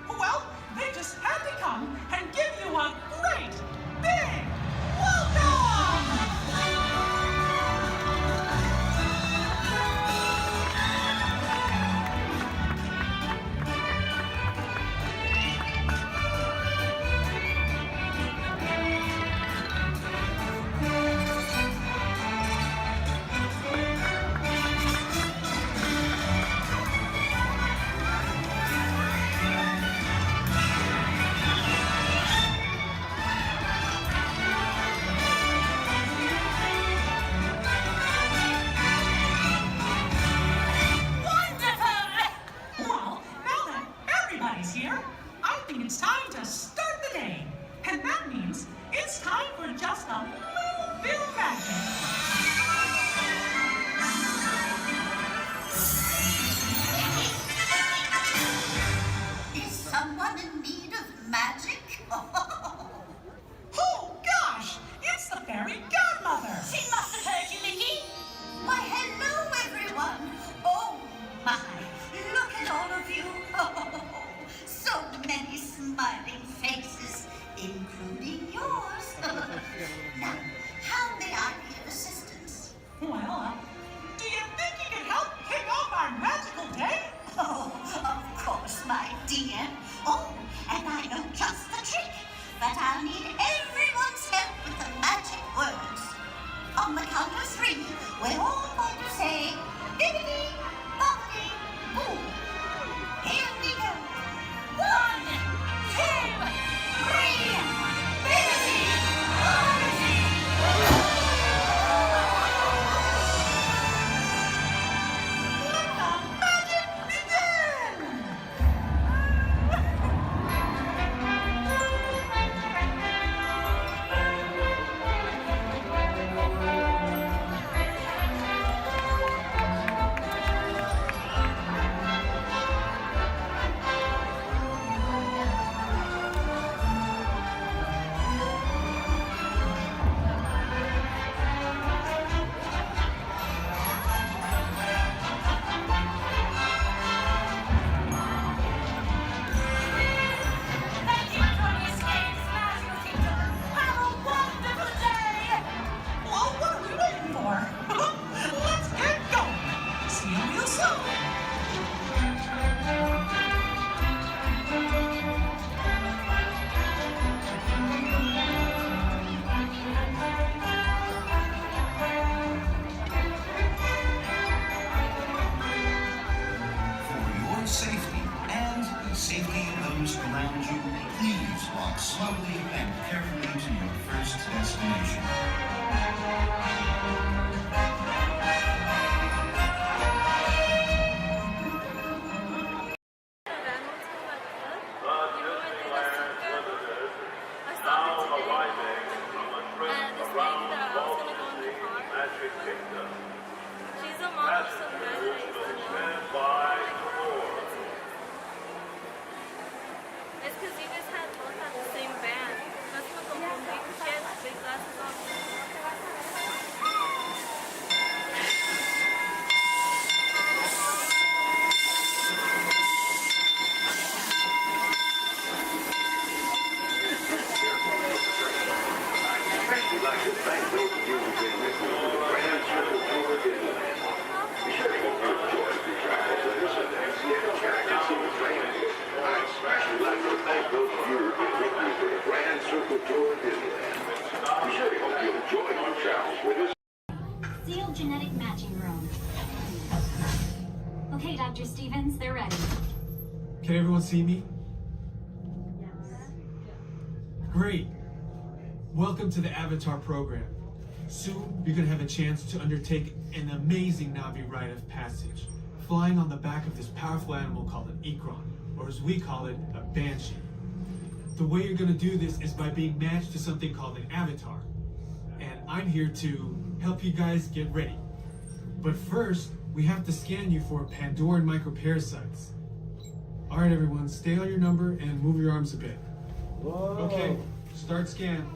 Well, they just had to come and give you a great big welcome! Here, I think it's time to start the day. And that means it's time for just a little bit of magic. Is someone in need of magic? Oh, gosh! It's the fairy godmother! She must have heard you, Mickey. Why, hello, everyone. Oh, my. Look at all of you. So many smiling faces, including yours. Now, how may I be of assistance? Well, do you think you can help kick off our magical day? Oh, of course, my dear. Oh, and I know just the trick. But I'll need everyone's help with the magic words. On the count of 3, we're all going to say, bibbidi, bobbidi, boo. Here we go. 1, 2, 3, bibbidi, bobbidi, boo. Let the magic begin! Well, what are we waiting for? Let's get going. See you real soon. For your safety and the safety of those around you, please walk slowly and carefully to your first destination. Now arriving from a trip around Walt Disney Magic Kingdom. Passengers will stand by the door. It's because you guys had both had the same band. That's what the whole big kids, big glasses on. We'd like to thank those of you who've been with us for the Grand Circle Tour of Disneyland. We sure hope you enjoyed your travels with us and get a chance to see the train. I'd especially like to thank those of you who've been with me for the Grand Circle Tour of Disneyland. We sure hope you enjoyed your travels with us. Sealed genetic matching room. Okay, Dr. Stevens, they're ready. Can everyone see me? Great. Welcome to the Avatar program. Soon, you're going to have a chance to undertake an amazing Navi rite of passage, flying on the back of this powerful animal called an Ikron, or as we call it, a Banshee. The way you're going to do this is by being matched to something called an avatar. And I'm here to help you guys get ready. But first, we have to scan you for Pandoran microparasites. All right, everyone, stay on your number and move your arms a bit. Whoa. Okay, start scan.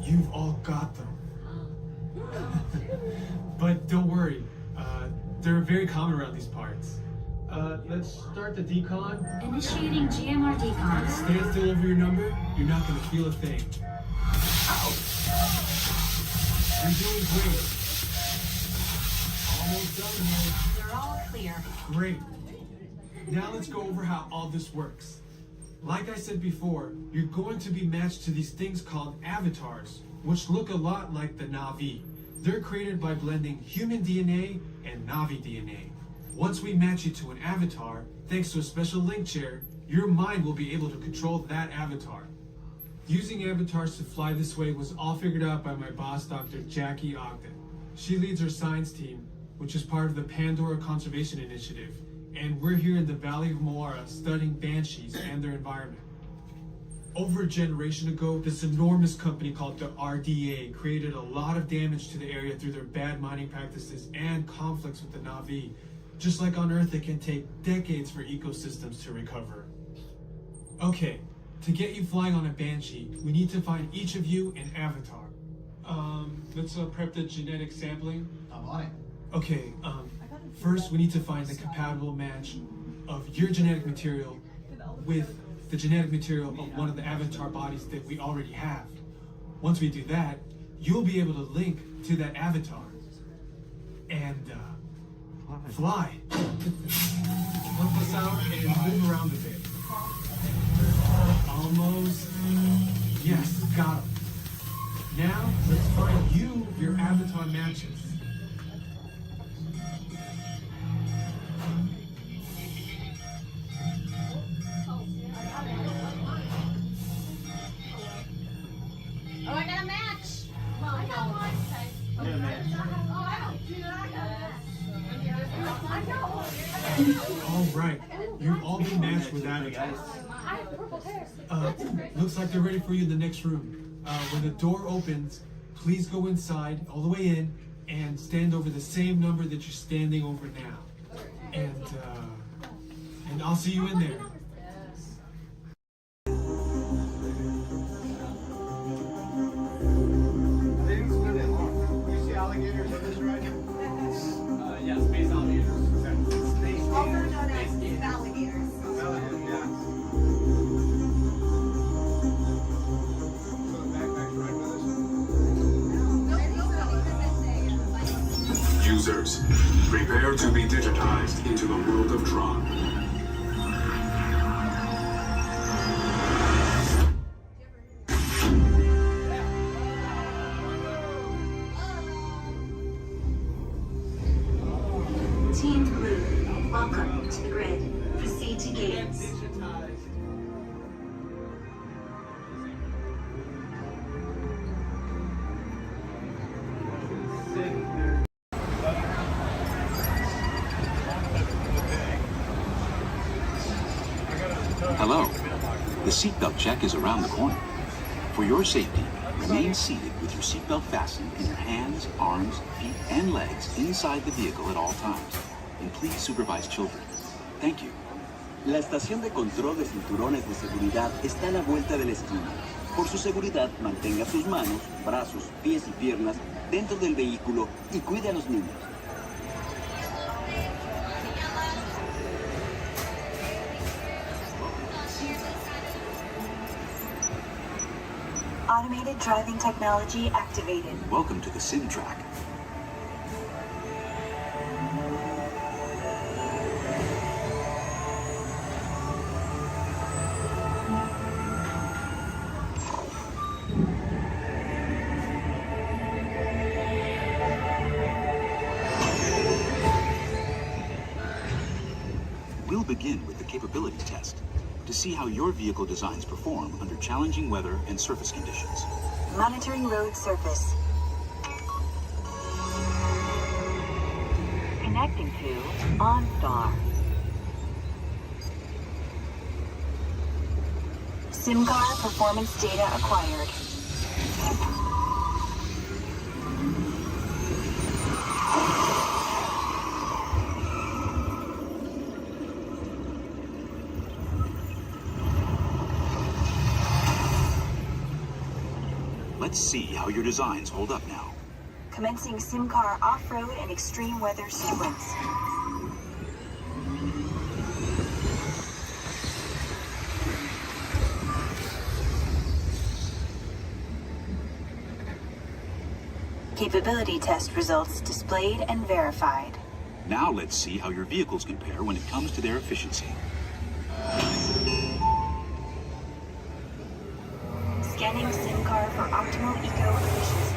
You've all got them. But don't worry, common around these parts. Let's start the decon. Initiating GMR decon. Stand still over your number. You're not going to feel a thing. You're doing great. Almost done, man. You're all clear. Great. Now let's go over how all this works. Like I said before, you're going to be matched to these things called avatars, which look a lot like the Na'vi. They're created by blending human DNA and Na'vi DNA. Once we match you to an avatar, thanks to a special link chair, your mind will be able to control that avatar. Using avatars to fly this way was all figured out by my boss, Dr. Jackie Ogden. She leads our science team, which is part of the Pandora Conservation Initiative, and we're here in the Valley of Moara studying banshees and their environment. Over a generation ago, this enormous company called the RDA created a lot of damage to the area through their bad mining practices and conflicts with the Na'vi. Just like on Earth, it can take decades for ecosystems to recover. Okay, to get you flying on a Banshee, we need to find each of you an avatar. Let's prep the genetic sampling. I'm on it. Okay, first we need to find the compatible match of your genetic material with the genetic material of one of the avatar bodies that we already have. Once we do that, you'll be able to link to that avatar and fly. Help us out and move around a bit. Almost. Yes, got him. Now, let's find you your avatar matches. Oh, I got a match. Well, I got one. Oh, I don't do that. All right, you've all been matched with avatars. Looks like they're ready for you in the next room. When the door opens, please go inside, all the way in, and stand over the same number that you're standing over now. And I'll see you in there. You see alligators on this ride? Yeah, space alligators. Also known as alligators. Users, prepare to be digitized into the world of Tron. Team Blue, welcome to the grid. Proceed to gates. Hello. The seatbelt check is around the corner. For your safety, remain seated with your seatbelt fastened in your hands, arms, feet, and legs inside the vehicle at all times. And please supervise children. Thank you. La estación de control de cinturones de seguridad está a la vuelta de la esquina. Por su seguridad, mantenga sus manos, brazos, pies y piernas dentro del vehículo y cuide a los niños. Automated driving technology activated. Welcome to the sim track. We'll begin with the capability test to see how your vehicle designs perform under challenging weather and surface conditions. Monitoring road surface. Connecting to OnStar. SIMCAR performance data acquired. Let's see how your designs hold up now. Commencing SIMCAR off-road and extreme weather sequence. Capability test results displayed and verified. Now let's see how your vehicles compare when it comes to their efficiency. Scanning SIM car for optimal eco-efficiency.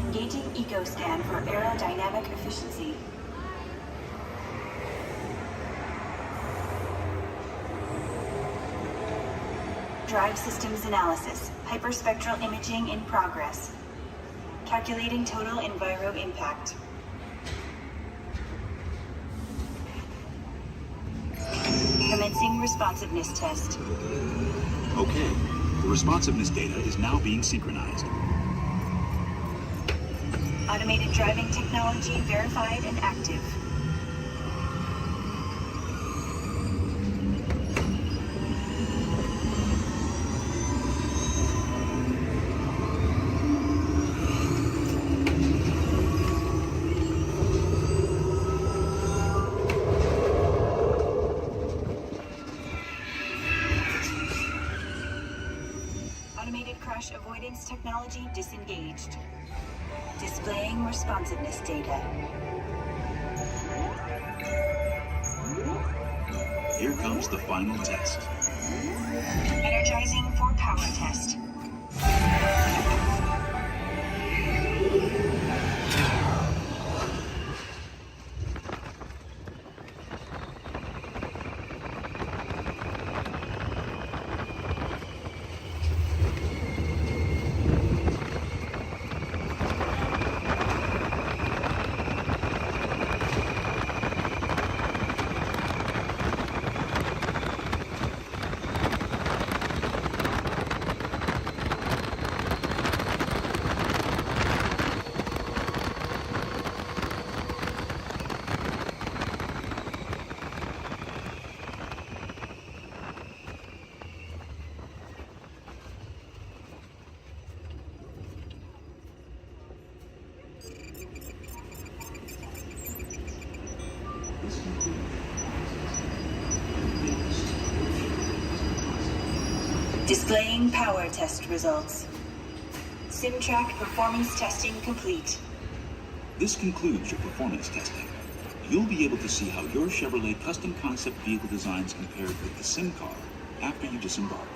Engaging eco-scan for aerodynamic efficiency. Drive systems analysis. Hyperspectral imaging in progress. Calculating total enviro impact. Commencing responsiveness test. Okay, the responsiveness data is now being synchronized. Automated driving technology verified and active. Automated crash avoidance technology disengaged. Displaying responsiveness data. Here comes the final test. Energizing for power test. Displaying power test results. SimTrack performance testing complete. This concludes your performance testing. You'll be able to see how your Chevrolet custom concept vehicle designs compared with the sim car after you disembark.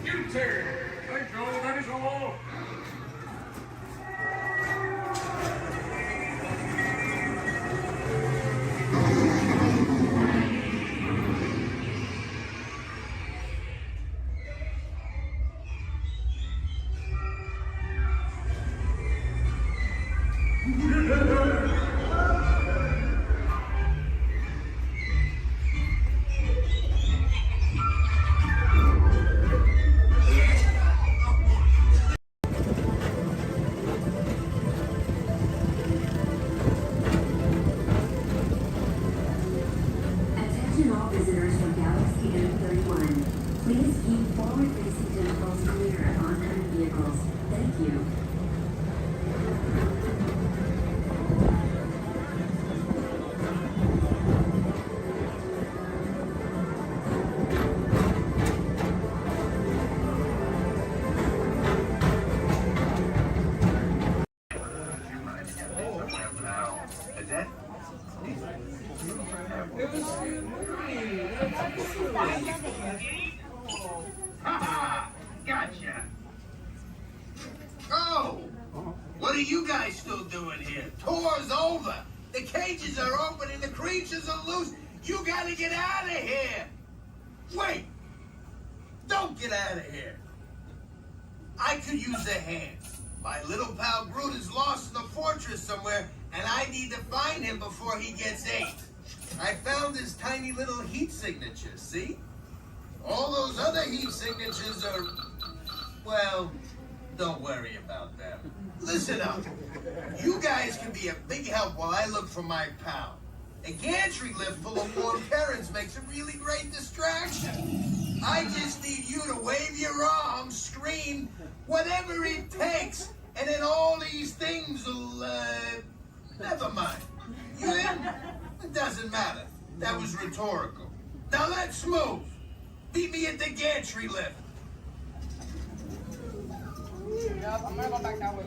You turn. Thank you, that is all. Attention all visitors from Galaxy M31. Please keep forward-facing tentacles clear of oncoming vehicles. Thank you. Gotcha. Oh! What are you guys still doing here? Tour's over. The cages are open and the creatures are loose. You gotta get out of here. Wait! Don't get out of here. I could use a hand. My little pal Groot is lost in the fortress somewhere, and I need to find him before he gets ate. I found his tiny little heat signatures, see? All those other heat signatures are, well, don't worry about them. Listen up. You guys can be a big help while I look for my pal. A gantry lift full of warm parents makes a really great distraction. I just need you to wave your arms, scream, whatever it takes, and then all these things will, never mind. You in? It doesn't matter. That was rhetorical. Now let's move. Meet me at the gantry lift. Yeah, I'm gonna go back that way.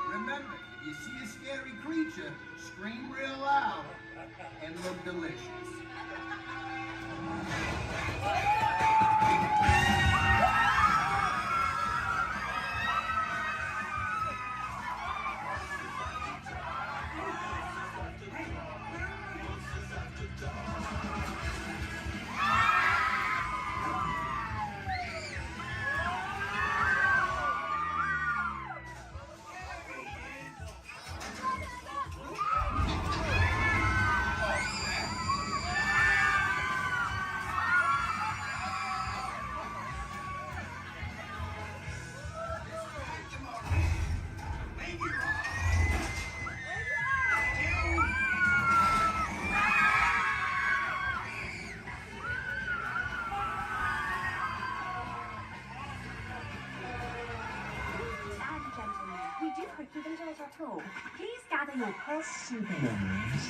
Remember, if you see a scary creature, scream real loud and look delicious. You've enjoyed our tour. Please gather your purse souvenirs.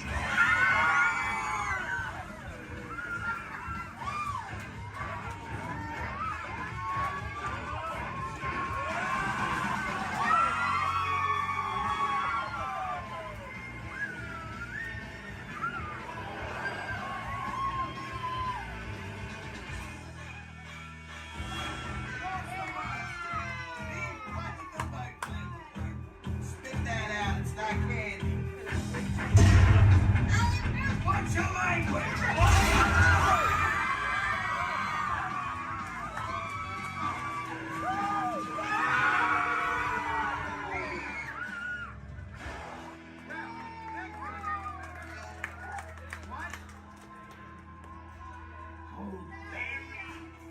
What's your language?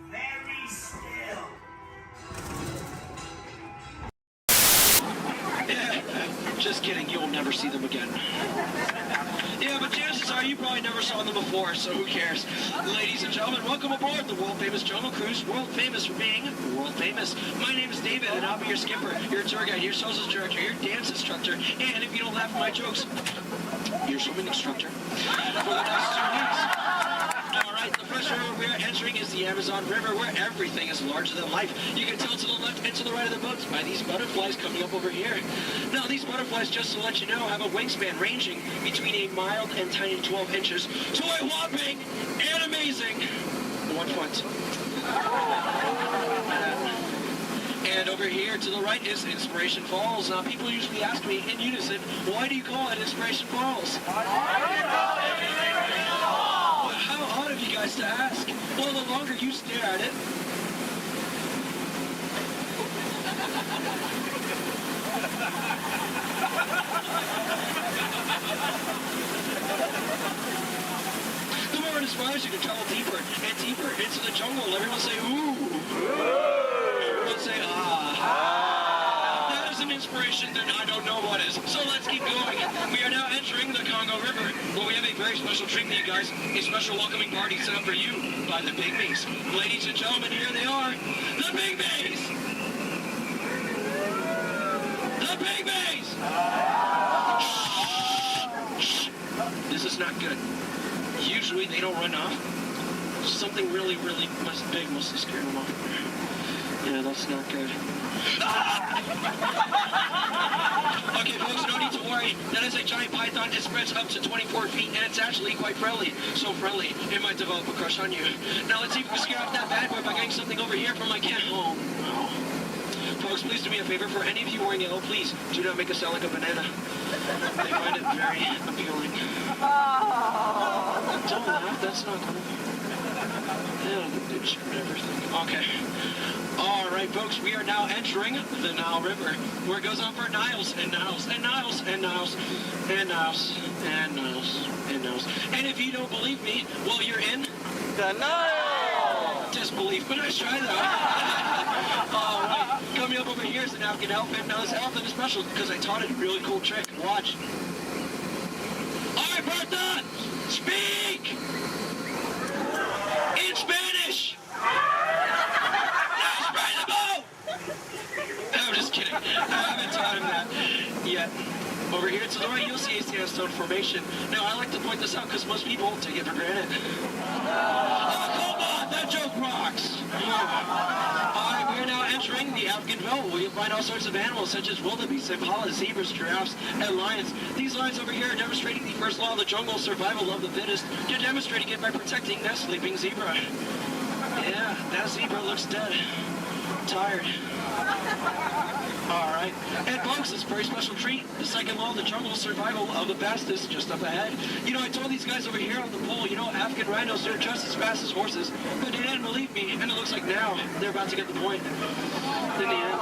Very still. Just kidding, you'll never see them again. Yeah, but chances are you probably never saw them before, so who cares? Ladies and gentlemen, welcome aboard the world-famous Jungle Cruise. World-famous for being world-famous. My name is David, and I'll be your skipper, your tour guide, your social director, your dance instructor, and if you don't laugh at my jokes, your swimming instructor for the next 2 weeks. All right, the first river we are entering is the the Amazon River, where everything is larger than life. You can tell to the left and to the right of the boats by these butterflies coming up over here. Now, these butterflies, just to let you know, have a wingspan ranging between a mild and tiny 12 inches to a whopping and amazing 1 foot. And over here to the right is Inspiration Falls. Now, people usually ask me in unison, why do you call it Inspiration Falls? Well, how odd of you guys to ask. Well, the longer you stare at it, the more it inspires you to travel deeper and deeper into the jungle. Everyone say, ooh. Everyone say, ah. That is an inspiration that I don't know what is. So let's keep going. We are now entering the Congo River, where we have a very special treat for you guys. A special welcoming party set up for you by the Pygmies. Ladies and gentlemen, here they are. The Pygmies! The Pygmies! This is not good. Usually they don't run off. Something really, really big must have scared them off. Yeah, that's not good. Okay, folks, no need to worry. That is a giant python. It spreads up to 24 feet, and it's actually quite friendly. So friendly, it might develop a crush on you. Now, let's see if we can scare off that bad boy by getting something over here from my cat. Oh, no. Folks, please do me a favor. For any of you wearing yellow, please do not make us sound like a banana. They find it very appealing. Don't laugh, that's not cool. Yeah, the bitch and everything. Okay. Alright, folks, we are now entering the Nile River, where it goes on for Niles and Niles and Niles and Niles and Niles and Niles and Niles. And if you don't believe me, well, you're in the Nile! Disbelief, but nice try, though. Alright, coming up over here is an African elephant. Now, this elephant is special because I taught it a really cool trick. Watch. Alright, Bertha! Speak! In Spanish! Now spray the boat! I'm just kidding. I haven't taught him that yet. Over here to the right, you'll see a sandstone formation. Now, I like to point this out because most people take it for granted. Oh, come on! That joke rocks! Alright, we're now entering the African veldt, where you'll find all sorts of animals such as wildebeest, impalas, zebras, giraffes, and lions. These lions over here are demonstrating the first law of the jungle, survival of the fittest. They're demonstrating it by protecting that sleeping zebra. Yeah, that zebra looks dead. Tired. Alright. And folks, this very special treat, the second law of the jungle, survival of the fastest, just up ahead. You know, I told these guys over here on the pole, you know, African rhinos, they're just as fast as horses, but they didn't believe me, and it looks like now they're about to get the point. In the end,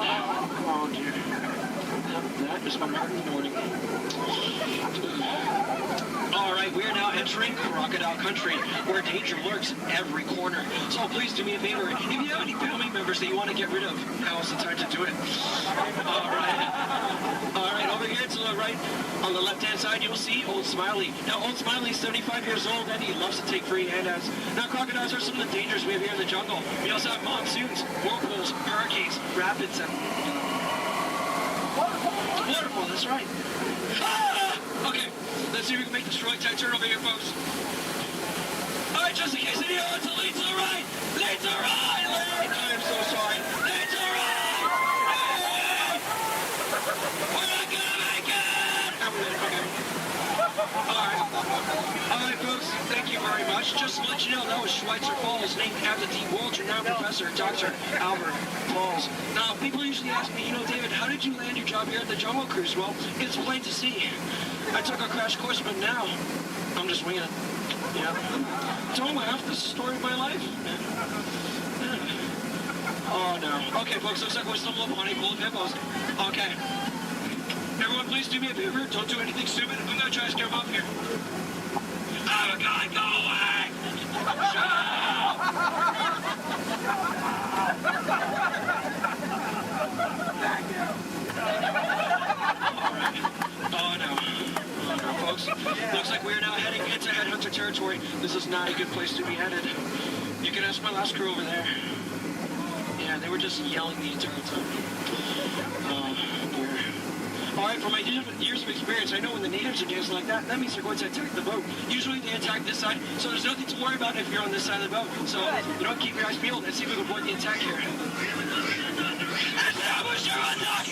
oh dear. That is my heart in the morning. Alright, we are now entering crocodile country, where danger lurks in every corner. So please do me a favor, if you have any family members that you want to get rid of, now is the time to do it. Alright, over here to the right, on the left-hand side, you'll see Old Smiley. Now, Old Smiley is 75 years old, and he loves to take free handouts. Now, crocodiles are some of the dangers we have here in the jungle. We also have monsoons, whirlpools, hurricanes, rapids, and waterfall, that's right. Ah! Okay, let's see if we can make the destroy tech turn over here, folks. Alright, just in case anyone wants to lead to the right! Lead to the right! Lead! I'm so sorry. Lead to the right! Lead! We're not gonna make it! Okay. Alright, folks, thank you very much. Just to let you know, that was Schweitzer Falls, named after the world-renowned professor, Dr. Albert Falls. Now, people usually ask me, you know, David, how did you land your job here at the Jungle Cruise? Well, it's plain to see. I took a crash course, but now I'm just winging it. Yeah. Don't laugh, this is the story of my life. Oh, no. Okay, folks, looks like we're still up on a pool of hippos. Okay. Everyone, please do me a favor. Don't do anything stupid. I'm going to try to scare them off here. Oh, God, go away! Oh, no. Oh, no, folks. Looks like we're now heading into headhunter territory. This is not a good place to be headed. You can ask my last crew over there. Yeah, they were just yelling the entire time. Oh, dear. Alright, from my years of experience, I know when the natives are dancing like that, that means they're going to attack the boat. Usually they attack this side, so there's nothing to worry about if you're on this side of the boat. So, you know, keep your eyes peeled and see if we can avoid the attack here. Establish your attack!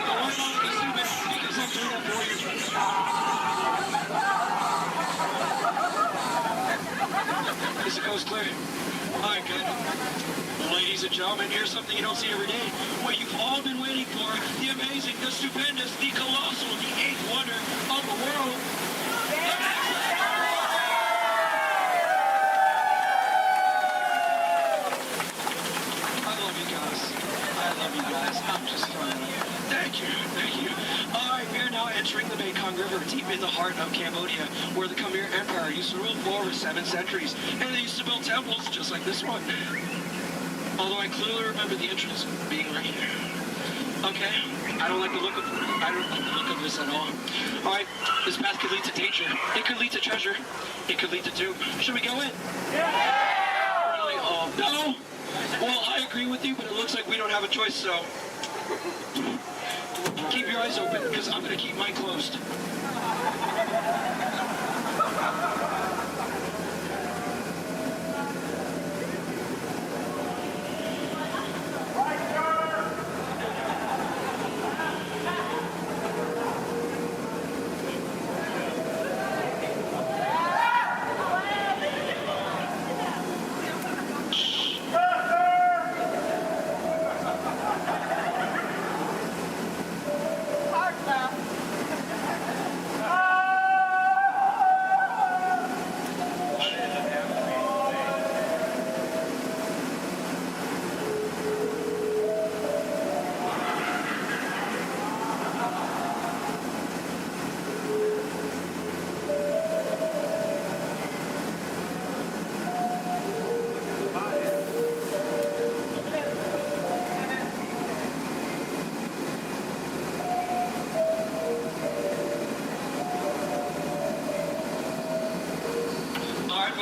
Don't worry about it, stupid, because I'm doing that for you. Is the coast clear? Alright, good. Ladies and gentlemen, here's something you don't see every day. What you've all been waiting for, the amazing, the stupendous, the colossal, the eighth wonder of the world. I love you guys. I love you guys. I'm just trying to... Thank you. Alright, we are now entering the Mekong River, deep in the heart of Cambodia, where the Khmer Empire used to rule for over 7 centuries, and they used to build temples just like this one. Although I clearly remember the entrance being right here. Okay, I don't like the look of this at all. Alright, this path could lead to danger. It could lead to treasure. It could lead to doom. Should we go in? Yeah! Really? Oh, no? Well, I agree with you, but it looks like we don't have a choice, so... Keep your eyes open, because I'm going to keep mine closed.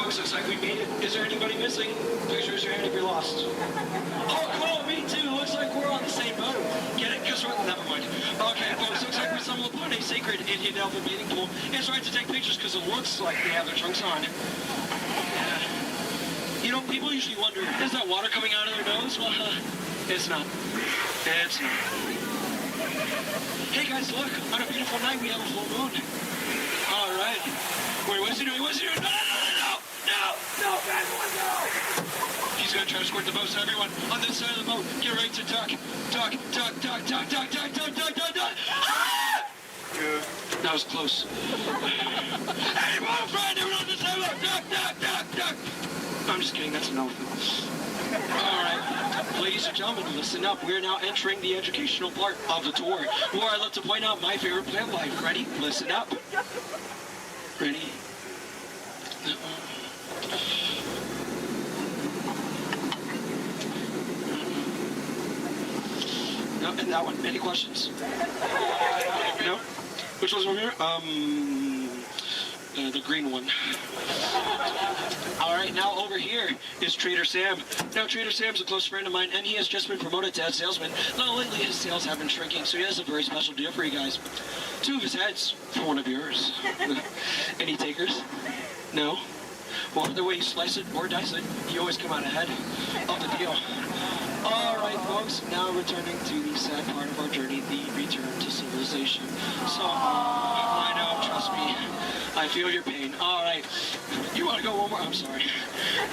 Looks like we made it. Is there anybody missing? Please raise your hand if you're lost. Oh, cool, me too. Looks like we're on the same boat. Get it? Because we're... Never mind. Okay, folks, looks like we stumbled upon a sacred Indian elephant bathing pool. It's right to take pictures because it looks like they have their trunks on. You know, people usually wonder, is that water coming out of their nose? Well, it's not. It's not. Hey guys, look. On a beautiful night, we have a full moon. All right. Wait, what's he doing? What's he doing? No, bad boy, no! He's gonna try to squirt the boat, so everyone on this side of the boat, get ready to duck. Ah! That was close. Hey, move, friend! Everyone on this side of the boat, duck! I'm just kidding, that's an elephant. Alright, ladies and gentlemen, listen up. We're now entering the educational part of the tour, where I love to point out my favorite plant life. Ready? Listen up. Ready? No, and that one. Any questions? No? Which one's over here? The green one. Alright, now over here is Trader Sam. Now, Trader Sam's a close friend of mine, and he has just been promoted to head salesman. Now, lately his sales have been shrinking, so he has a very special deal for you guys. 2 of his heads for one of yours. Any takers? No? Well, either way you slice it or dice it, you always come out ahead of the deal. Alright, folks, now returning to the sad part of our journey, the return to civilization. So, I know, trust me, I feel your pain. Alright, you want to go one more? I'm sorry.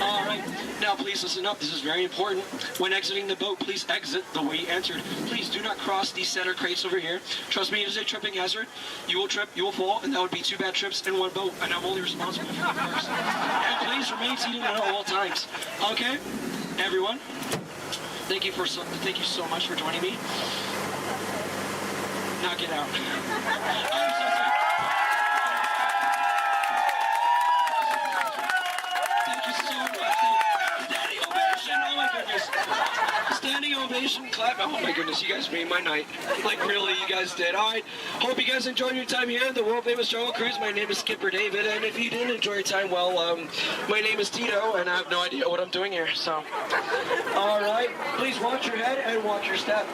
Alright, now please listen up, this is very important. When exiting the boat, please exit the way you entered. Please do not cross these center crates over here. Trust me, it is a tripping hazard. You will trip, you will fall, and that would be 2 bad trips in one boat, and I'm only responsible for the first. And please remain seated at all times. Okay, everyone? Thank you so much for joining me. Now get out. I'm so sorry. Thank you so much. Standing ovation. Oh my goodness. Standing ovation, clap. Oh my goodness, you guys made my night. Like really, you guys did. All right. Hope you guys enjoyed your time here at the world famous Jungle Cruise. My name is Skipper David, and if you didn't enjoy your time, well, my name is Tito, and I have no idea what I'm doing here. So, all right. Please watch your head and watch your step.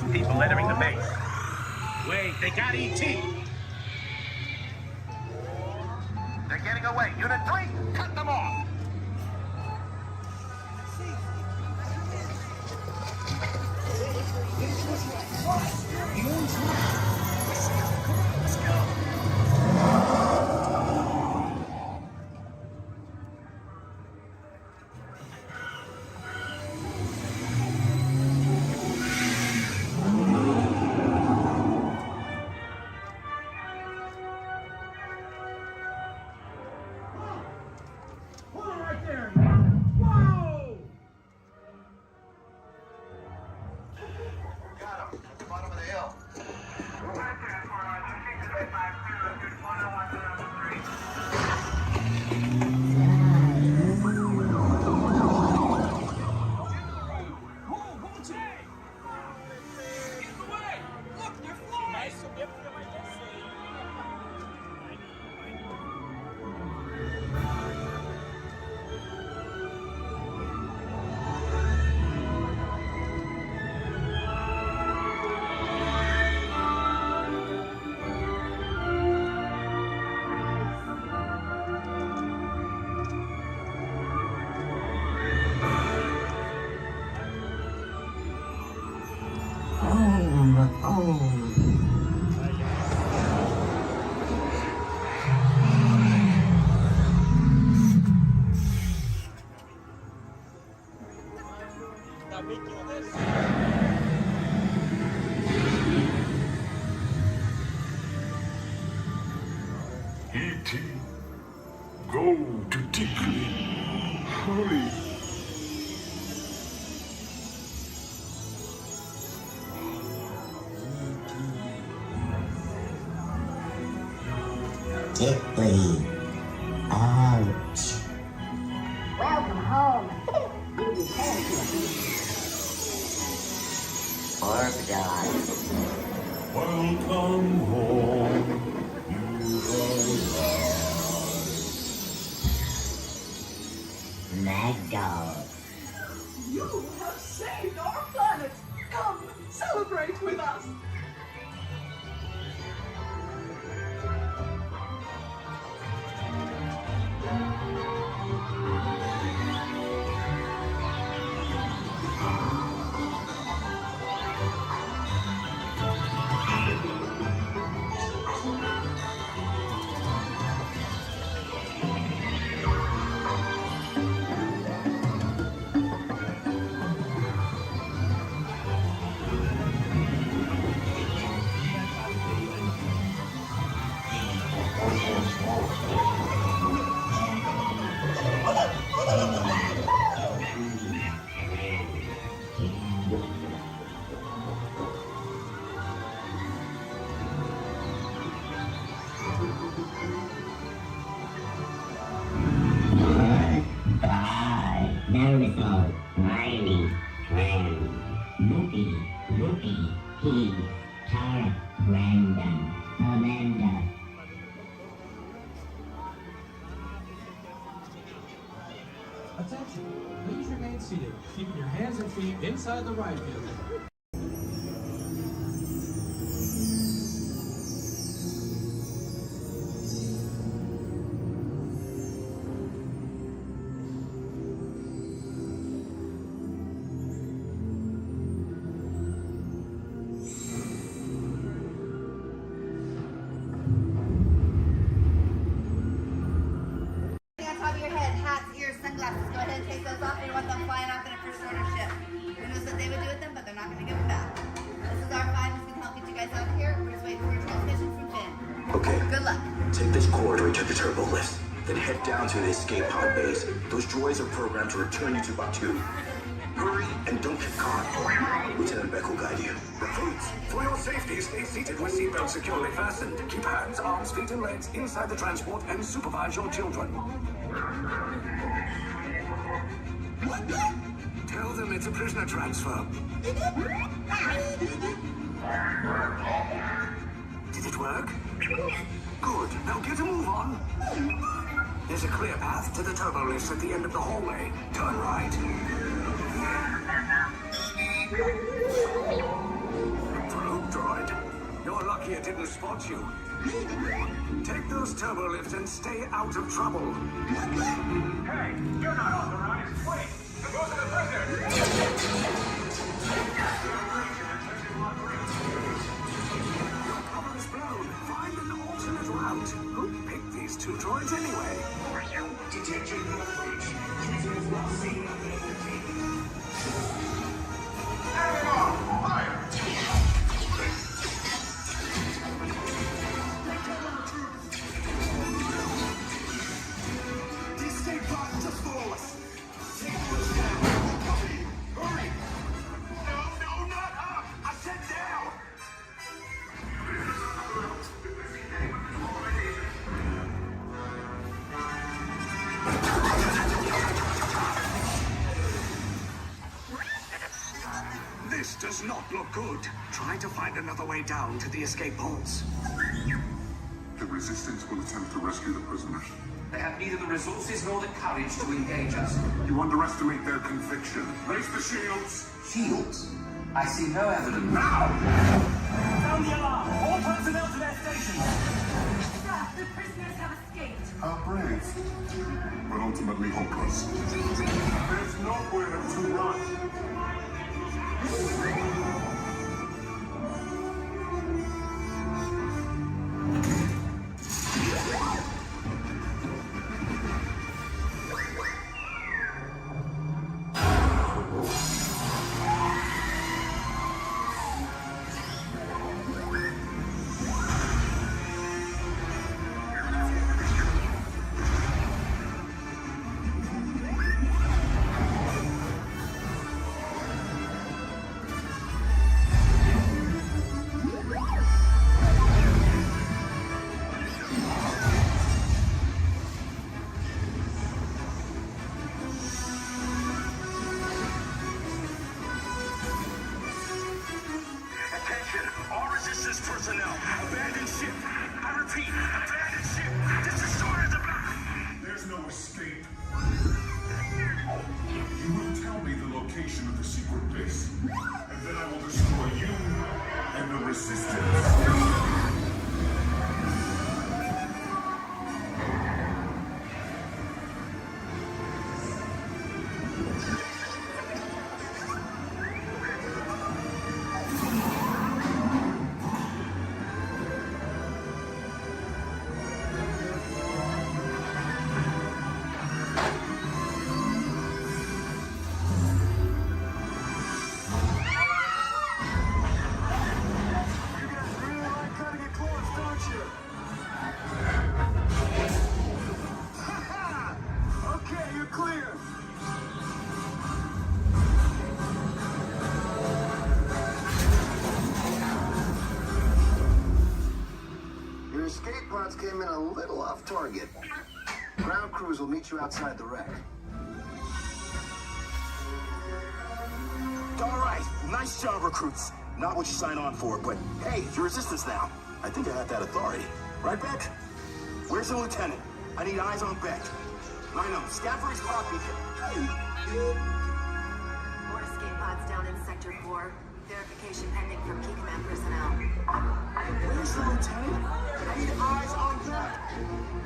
with people entering the base. Wait, they got ET. They're getting away. Unit 3, cut them off. Let's go. E.T. Go to Digley. Hurry. Digley. Ouch. Welcome home. Orb dog. Welcome home. Mad dog. You have saved our planet. Come, celebrate with us. Naruto, Riley, Fran, Loopy, Pete, Tara, Brandon, Amanda. Attention, please remain seated, keeping your hands and feet inside the ride vehicle. On top of your head, hats, ears, sunglasses. Go ahead and take those off. We want them flying off in a first order ship. Who knows what they would do with them, but they're not going to give them back. This is our find. It's going to help get you guys out of here. We're just waiting for a transmission from Finn. Okay. Good luck. Take this corridor to the turbo lift, then head down to the escape pod base. Those droids are programmed to return you to Batu. Hurry and don't get caught. Lieutenant Beck will guide you. Recruits, for your safety, stay seated with seatbelts securely fastened. Keep hands, arms, feet, and legs inside the transport and supervise your children. Tell them it's a prisoner transfer. Did it work? Good. Now get a move on. There's a clear path to the turbo lifts at the end of the hallway. Turn right. lucky it didn't spot you. Take those turbo lifts and stay out of trouble. Hey, you're not authorized. Wait, go to the prison. Your cover is blown. Find an alternate route. Who picked these two droids anyway? Detention approach. Prisoners will see nothing. Fire! The escape pod just below us. Take those down. We'll cover you. Hurry! No, not up! I said down! This does not look good. Try to find another way down to the escape pods. The Resistance will attempt to rescue the prisoners. They have neither the resources nor the courage to engage us. You underestimate their conviction. Raise the shields! Shields? I see no evidence. Now! Sound the alarm! All personnel to their stations! Sir, the prisoners have escaped. How brave, but ultimately hopeless. There's nowhere to run. Attention, all resistance personnel. Abandon ship. I repeat, abandon ship. This destroyer's about. There's no escape. You will tell me the location of the secret base, and then I will destroy you and the Resistance. Okay, you're clear. Your escape pods came in a little off target. Ground crews will meet you outside the wreck. All right, nice job, recruits. Not what you signed on for, but hey, you're Resistance now. I think I have that authority. Right, Beck? Where's the lieutenant? I need eyes on Beck. I know, Stafford's copy. More escape pods down in Sector 4. Verification pending from Key Command personnel. Where's the lieutenant? I need eyes on Beck.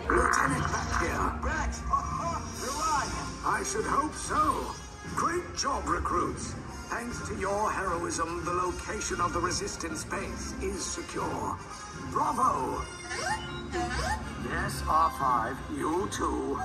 Lieutenant back here. Beck! You're right. I should hope so. Great job, recruits. Thanks to your heroism, the location of the Resistance base is secure. Bravo! Yes, R5, you too.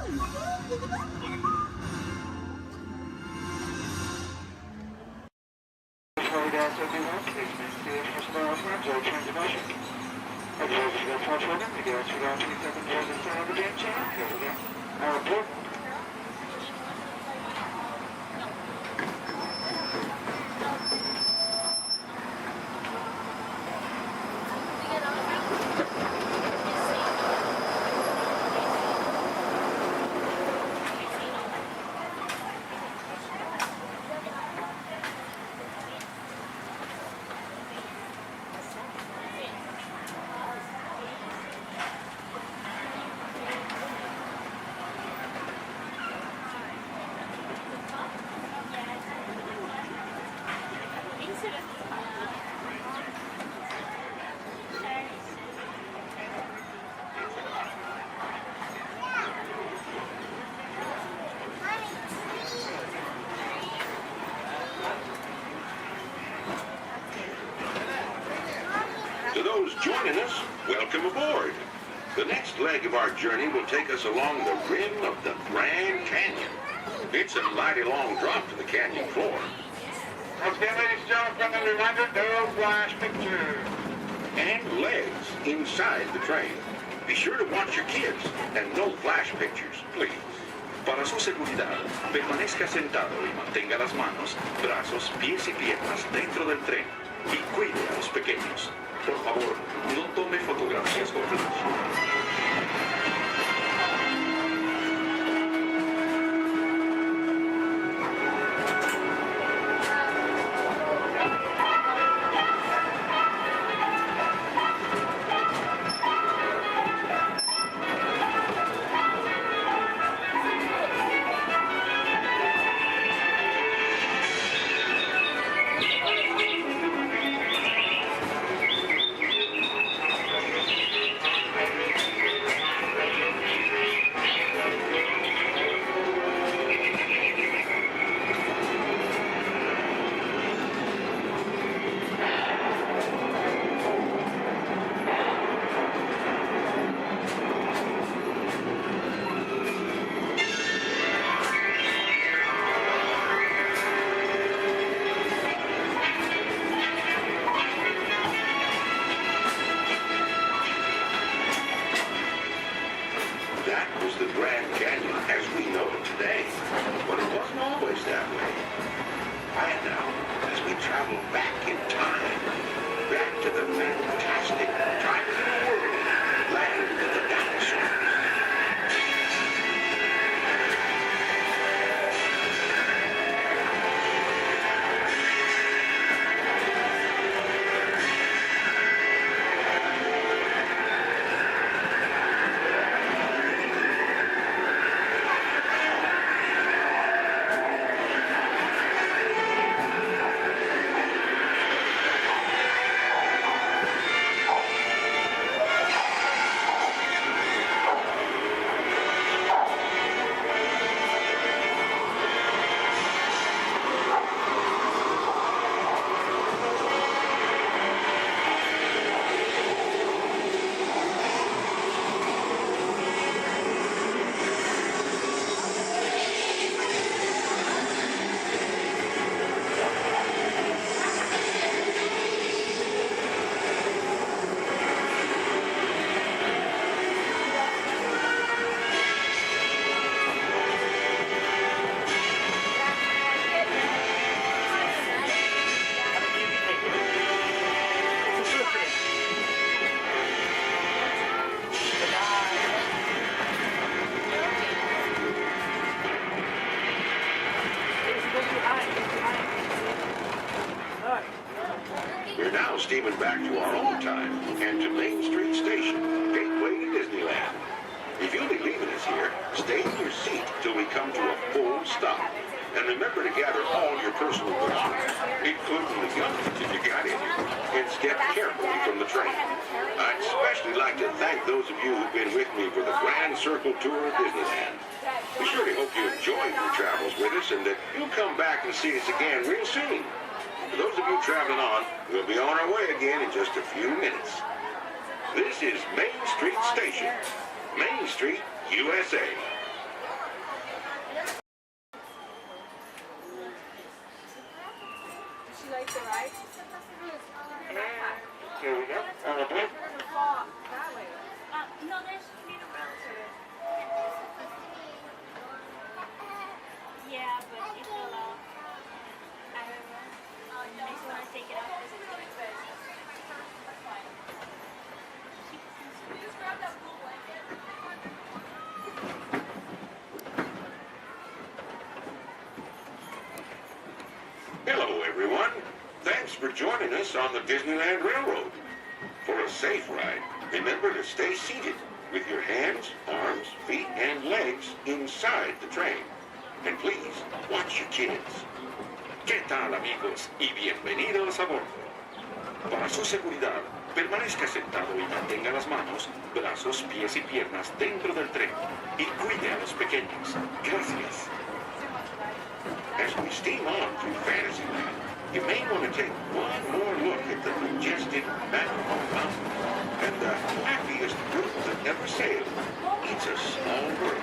those joining us, welcome aboard. The next leg of our journey will take us along the rim of the Grand Canyon. It's a mighty long drop to the canyon floor. Okay, ladies and gentlemen, friendly reminder, no flash pictures. And legs inside the train. Be sure to watch your kids and no flash pictures, please. Para su seguridad, permanezca sentado y mantenga las manos, brazos, pies y piernas dentro del tren y cuide a los pequeños. Por favor, no tome fotografías con flash. We're now steaming back to our own time and to Main Street Station, gateway to Disneyland. If you'll be leaving us here, stay in your seat till we come to a full stop. And remember to gather all your personal belongings, including the guns if you got any, and step carefully from the train. I'd especially like to thank those of you who've been with me for the Grand Circle Tour of Disneyland. We surely hope you enjoyed your travels with us and that you'll come back and see us again real soon. For those of you traveling on, we'll be on our way again in just a few minutes. This is Main Street Station, Main Street, USA. Did she like the ride? Here we go. That way. No, there's need a relative. Yeah, but it's a lot. I don't know. I just want to take it off because it's going to fit. That's fine. Just grab that blue blanket. Hello, everyone. Thanks for joining us on the Disneyland Railroad. For a safe ride, remember to stay seated with your hands, arms, feet, and legs inside the train. And please, watch your kids. ¿Qué tal, amigos? Y bienvenidos a bordo. Para su seguridad, permanezca sentado y mantenga las manos, brazos, pies y piernas dentro del tren. Y cuide a los pequeños. Gracias. As we steam on through Fantasyland, you may want to take one more look at the majestic Matterhorn Mountain and the happiest bird that ever sailed. It's a small bird.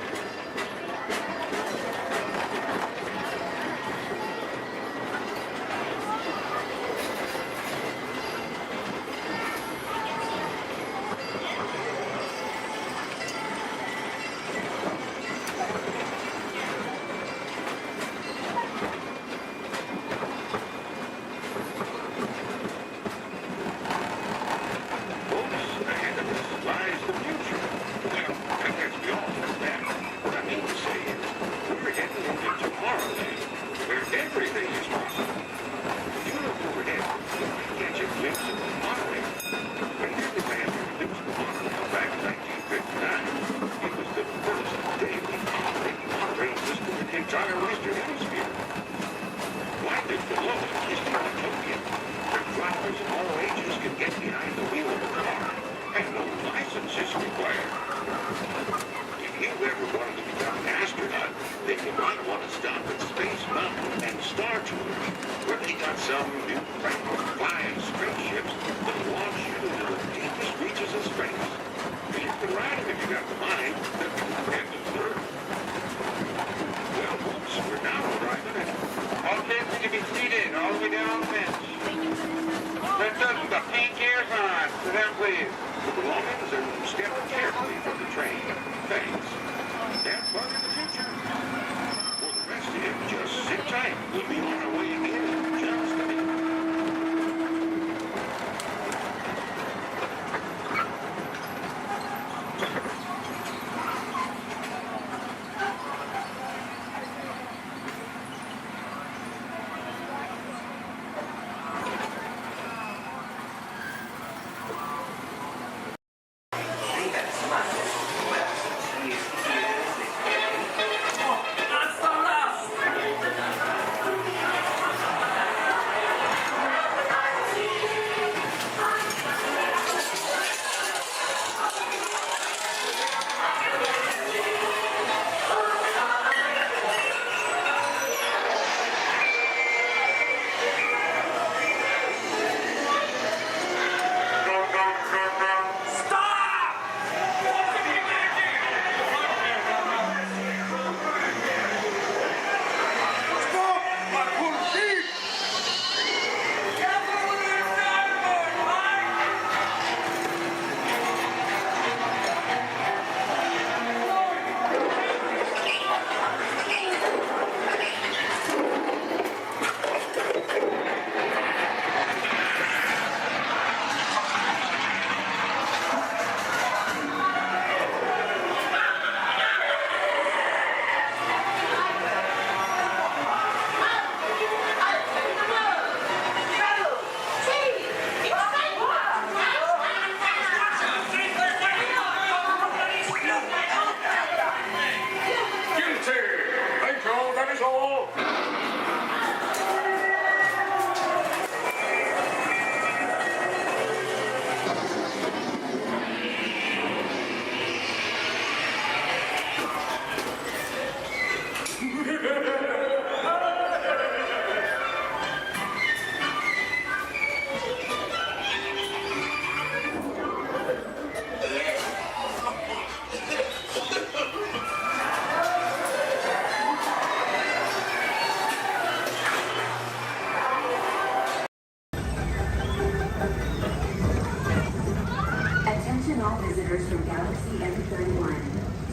Attention all visitors from Galaxy M31.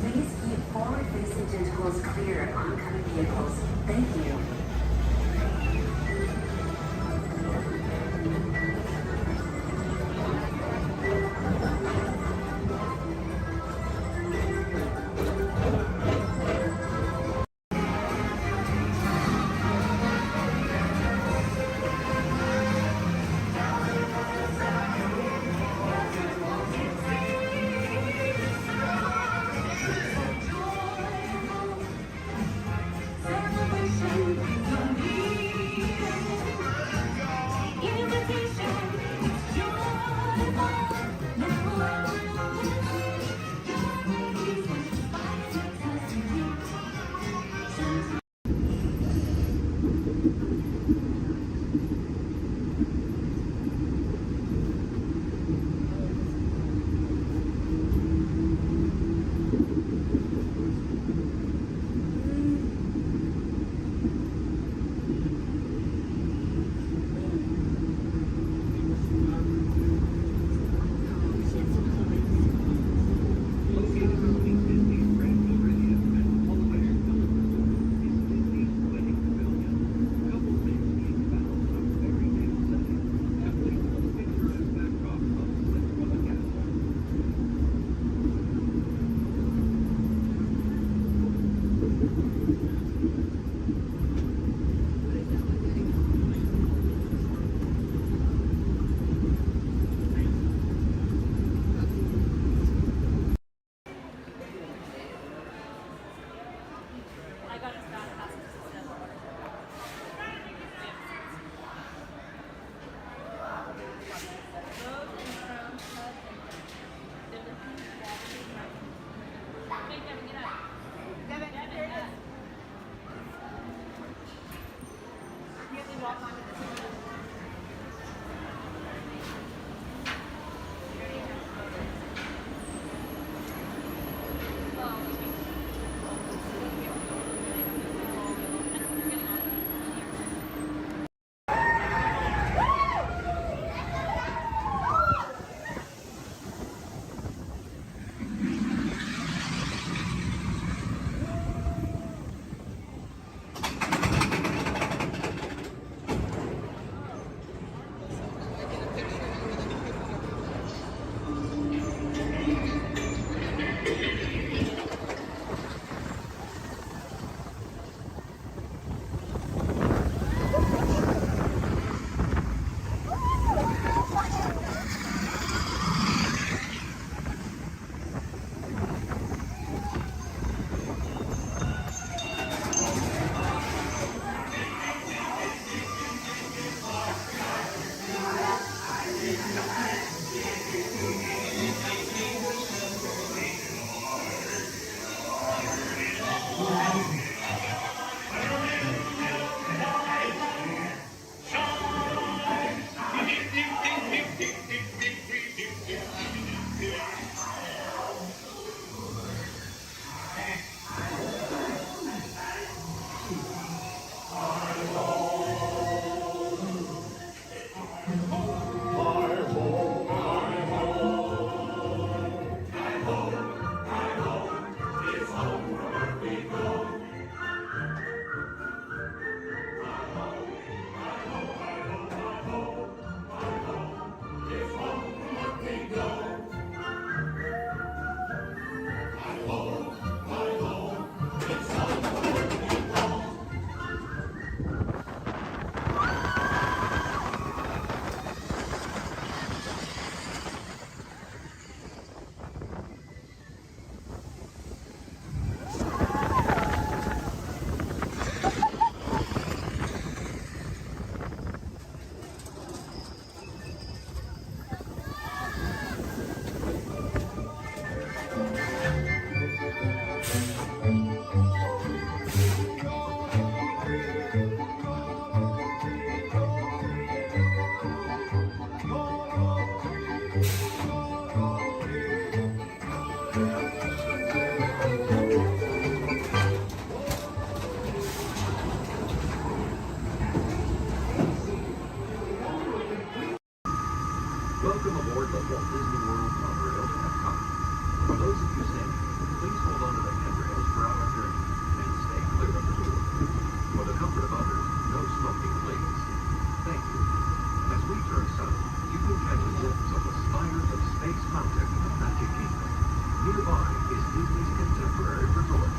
Please keep forward-facing tentacles clear of oncoming vehicles. Thank you. Celebration. Welcome aboard the Walt Disney World monorail to Epcot. For those of you staying, please hold on to the handrails throughout our journey and stay clear of the door. For the comfort of others, no smoking, please. Thank you. As we turn south, you can catch a glimpse of the spires of Space Mountain in the Magic Kingdom. Nearby is Disney's contemporary resort.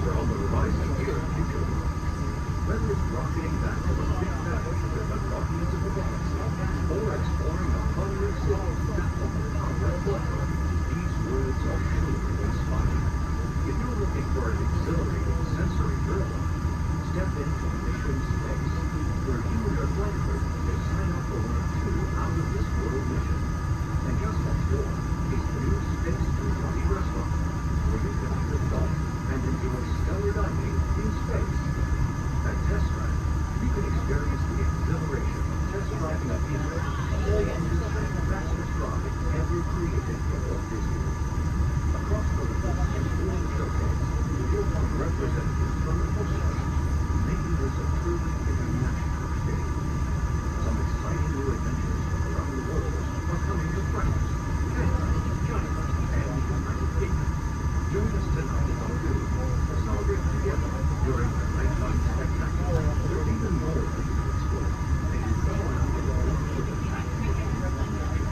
for all the devices here at Future. Whether it's rocketing back to the big battles of the Guardians of the Galaxy, or exploring a hundred cities that hold the power of blood, these worlds are sure to inspire. If you're looking for an exhilarating sensory thrill, step into Mission Space, where you and your flight crew will sign up for one of 2 out-of-this-world missions. And just next door is the new Space 220 restaurant, where you can eat adult and enjoy stellar dining in space. At Test Drive, you can experience the exhilaration of test driving a vehicle all on the fastest ride ever created in Walt Disney World. Across the river is World Showcase, you'll find representatives from the coastline, making this a truly international experience. Some exciting new adventures from around the world are coming to France, Canada, China, and the United Kingdom. Join us tonight at our booth to celebrate together during the nighttime spectacular. There's even more for you to explore, and you come around the world with the package of attractions.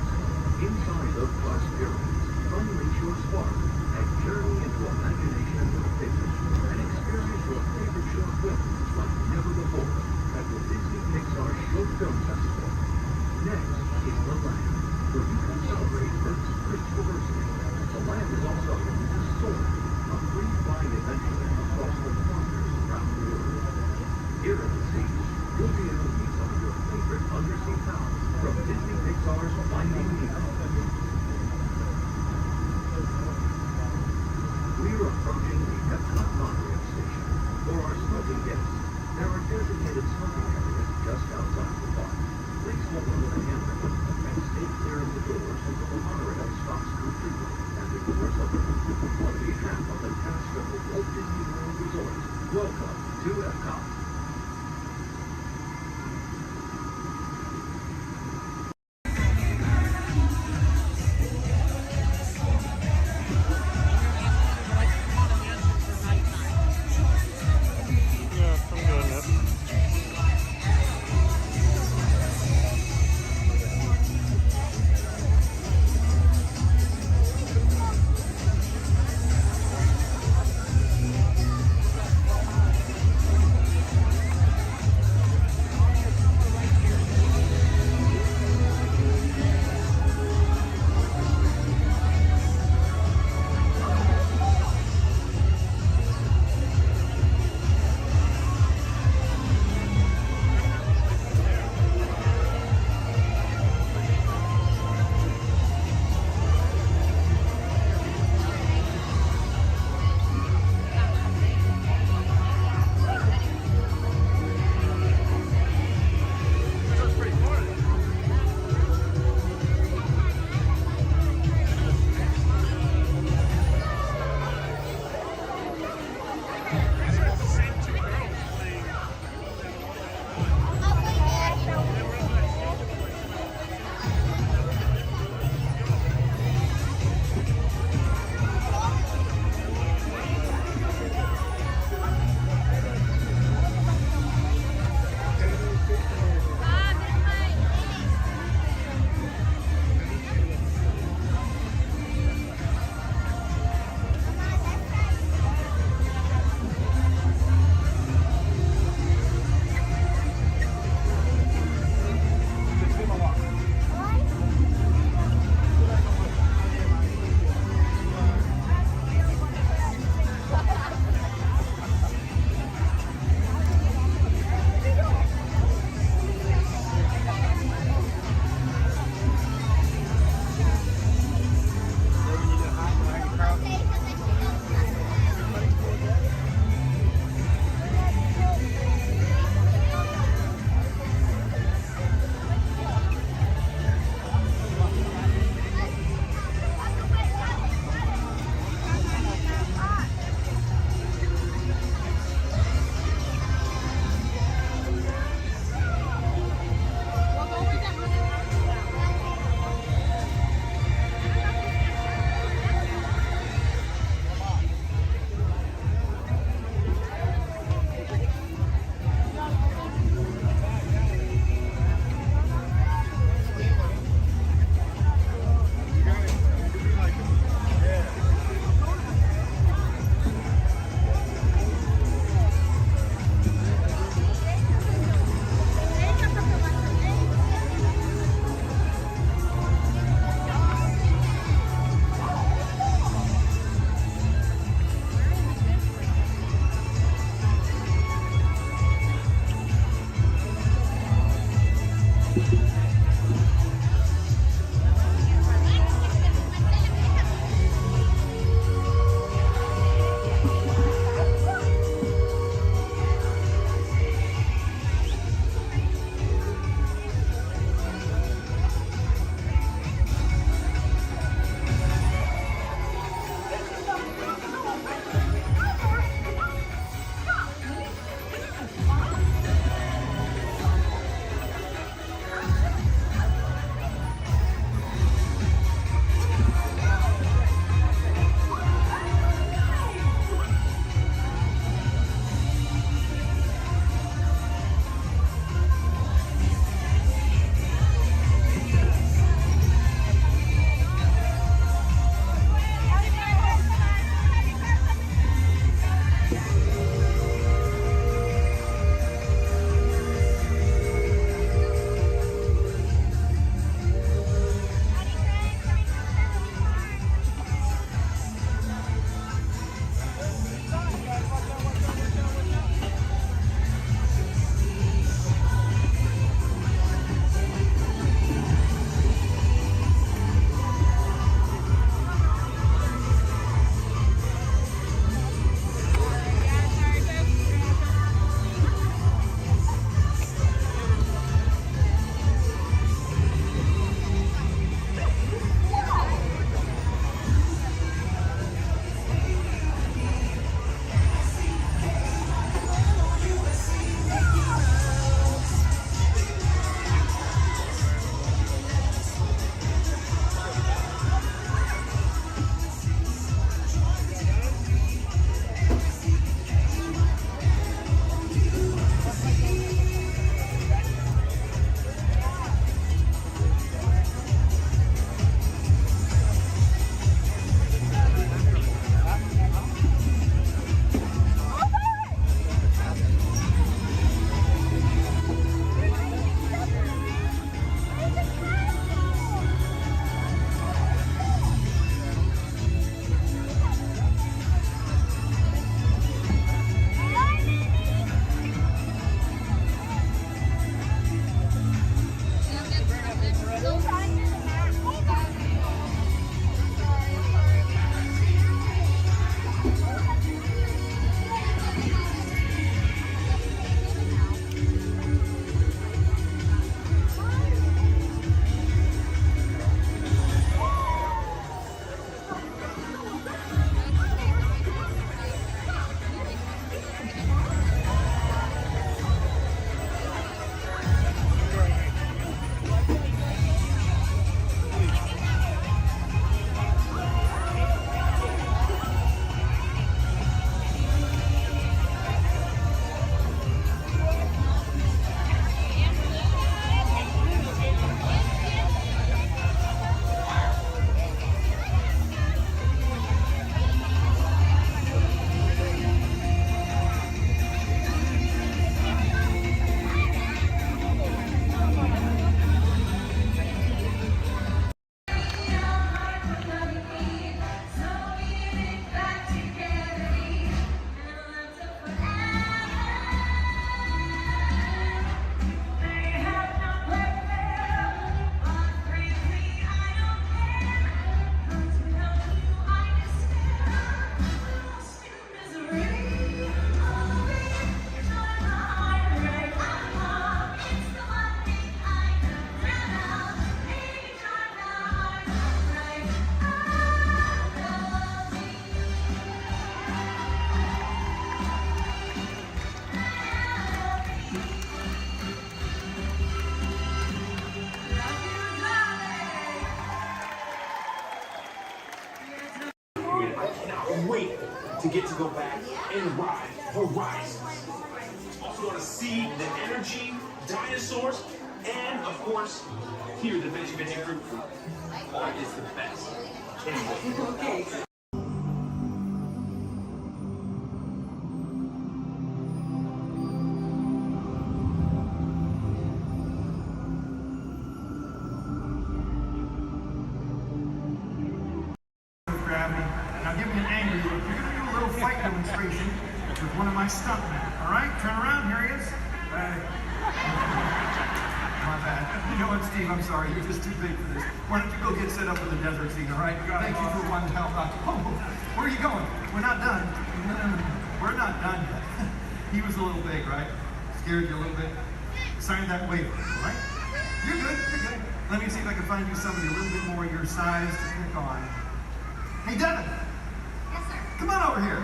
Inside the Glass Pyramids, unleash your spark and journey into imagination with pictures and experience your favorite short films like never before at the Disney Pixar Short Film Festival. Next is the Land, where you can celebrate Earth's rich diversity. The Land is also home to Soarin', a free flying adventure across the wonders around the world. Here at the sea, you'll be able to meet some of your favorite undersea pals from Disney Pixar's Finding Nemo. We're approaching the Epcot monorail station. For our smoking guests, there are designated smoking areas just outside the park. Please hold on to the handrail and stay clear of the doors until the monorail stops completely and the doors open. On behalf of the cast of the Walt Disney World Resort, welcome to Epcot. to go back and ride Horizons. Also want to see the energy, dinosaurs, and of course, hear the Veggie Veggie Fruit Fruit. Oh, it's the best. Anyway. Okay. Now give me an angry look. You're going to do a little fight demonstration with one of my stuntmen. All right? Turn around. Here he is. My bad. You know what, Steve? I'm sorry. You're just too big for this. Why don't you go get set up with the desert scene, all right? Thank you for one help out. Oh, where are you going? We're not done. We're not done yet. He was a little big, right? Scared you a little bit? Sign that waiver, all right? You're good. You're good. Let me see if I can find you somebody a little bit more your size to pick on. Hey, Devin. Yes, sir. Come on over here.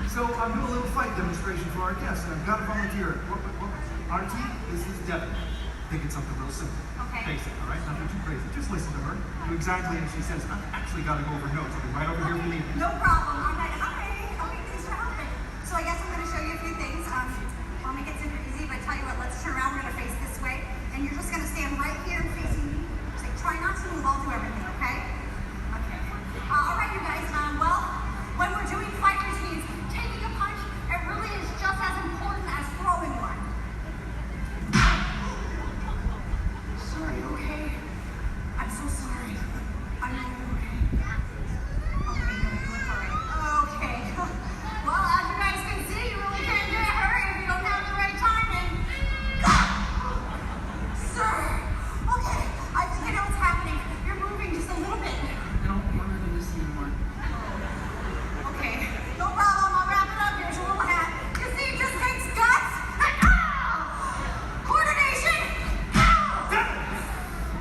So I'm doing a little fight demonstration for our guests, and I've got a volunteer. RT, this is Devin. I think it's something real simple. Okay. Basic, all right? Nothing too crazy. Just listen to her. Do exactly as she says. I've actually got to go over notes. I'll be right over here if you need me. No problem. I'm like, okay, thanks for helping. So I guess I'm going to show you a few things. I'll make it super easy, but I tell you what, let's turn around. We're going to face this way, and you're just going to stand right here and facing me. Just like, try not to move. I'll do everything, okay? Okay. All right, you guys. Well, when we're doing fight routines, taking a punch, it really is just as important as throwing one. Sorry, okay? I'm so sorry. I know you're okay. Okay, no, you look alright. Okay. Well, as you guys can see, you really can't get hurt if you don't have the right timing. Sir! Okay, I think I know what's happening. You're moving just a little bit. I don't want to do this anymore. Okay, no problem. I'll wrap it up. Here's your little hat. You see, it just takes guts and coordination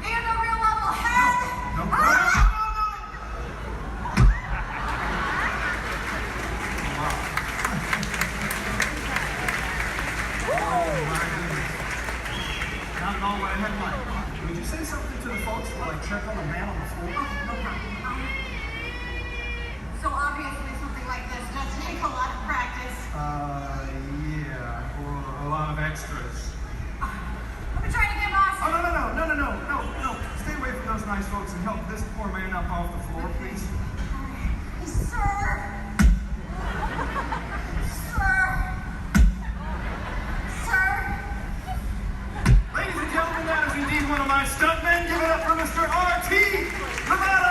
and a real level head. Not at all what I had in mind. Would you say something to the folks while I check on the man on the floor? No problem. So obviously something like this does take a lot of practice. Yeah, or a lot of extras. Let me try to get boss. Oh, no. Stay away from those nice folks and help this poor man up off the floor, please. Sir. Ladies and gentlemen, that is indeed one of my stuntmen. Give it up for Mr. RT. Nevada.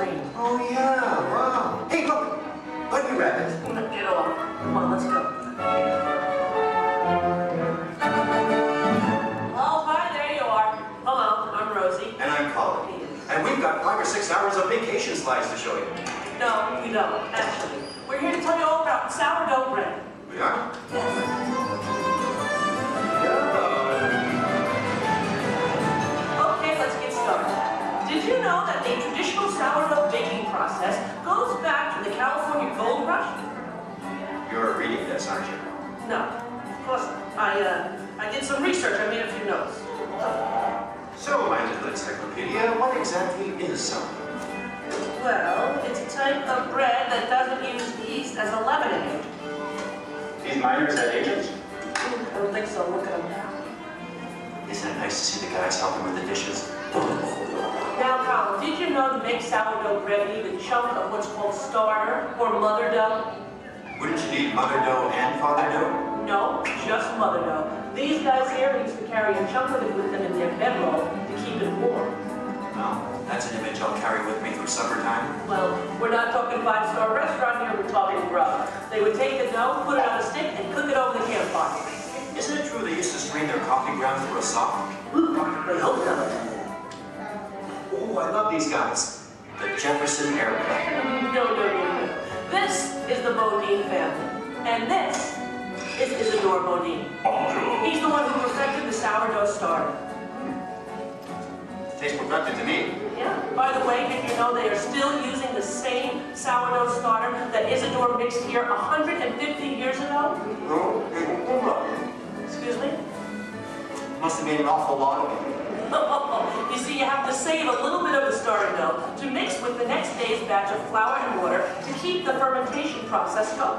screen. Oh, yeah, wow. Hey, look! Bunny Rabbit. Get off. Come on, let's go. Oh, hi, there you are. Hello, I'm Rosie. And I'm Colin. And we've got 5 or 6 hours of vacation slides to show you. No, we don't, actually. We're here to tell you all about sourdough bread. We are? Okay, let's get started. Did you know that a traditional sourdough baking process goes back to the California Gold Rush? You're reading this, aren't you? No, of course not. I did some research. I made a few notes. So, my little encyclopedia, what exactly is sourdough? Well, it's a type of bread that doesn't use yeast as a leavening agent. These miners had agents? I don't think so. Look at them. Isn't it nice to see the guys helping with the dishes? Now, Colin, did you know to make sourdough bread you need a chunk of what's called starter or mother dough? Wouldn't you need mother dough and father dough? No, just mother dough. These guys here used to carry a chunk of it with them in their bedroll to keep it warm. Well, that's an image I'll carry with me through supper time. Well, we're not talking 5-star restaurant here, we're talking grub. They would take the dough, put it on a stick, and cook it over the campfire. Isn't it true they used to strain their coffee grounds through a sock? They hope so. Oh, I love these guys. The Jefferson Airplane. No. This is the Bodine family. And this is Isidore Bodine. He's the one who perfected the sourdough starter. Tastes perfected to me. Yeah. By the way, did you know they are still using the same sourdough starter that Isidore mixed here 150 years ago? Excuse me? Must have made an awful lot of it. You see, you have to save a little bit of the starter dough to mix with the next day's batch of flour and water to keep the fermentation process going.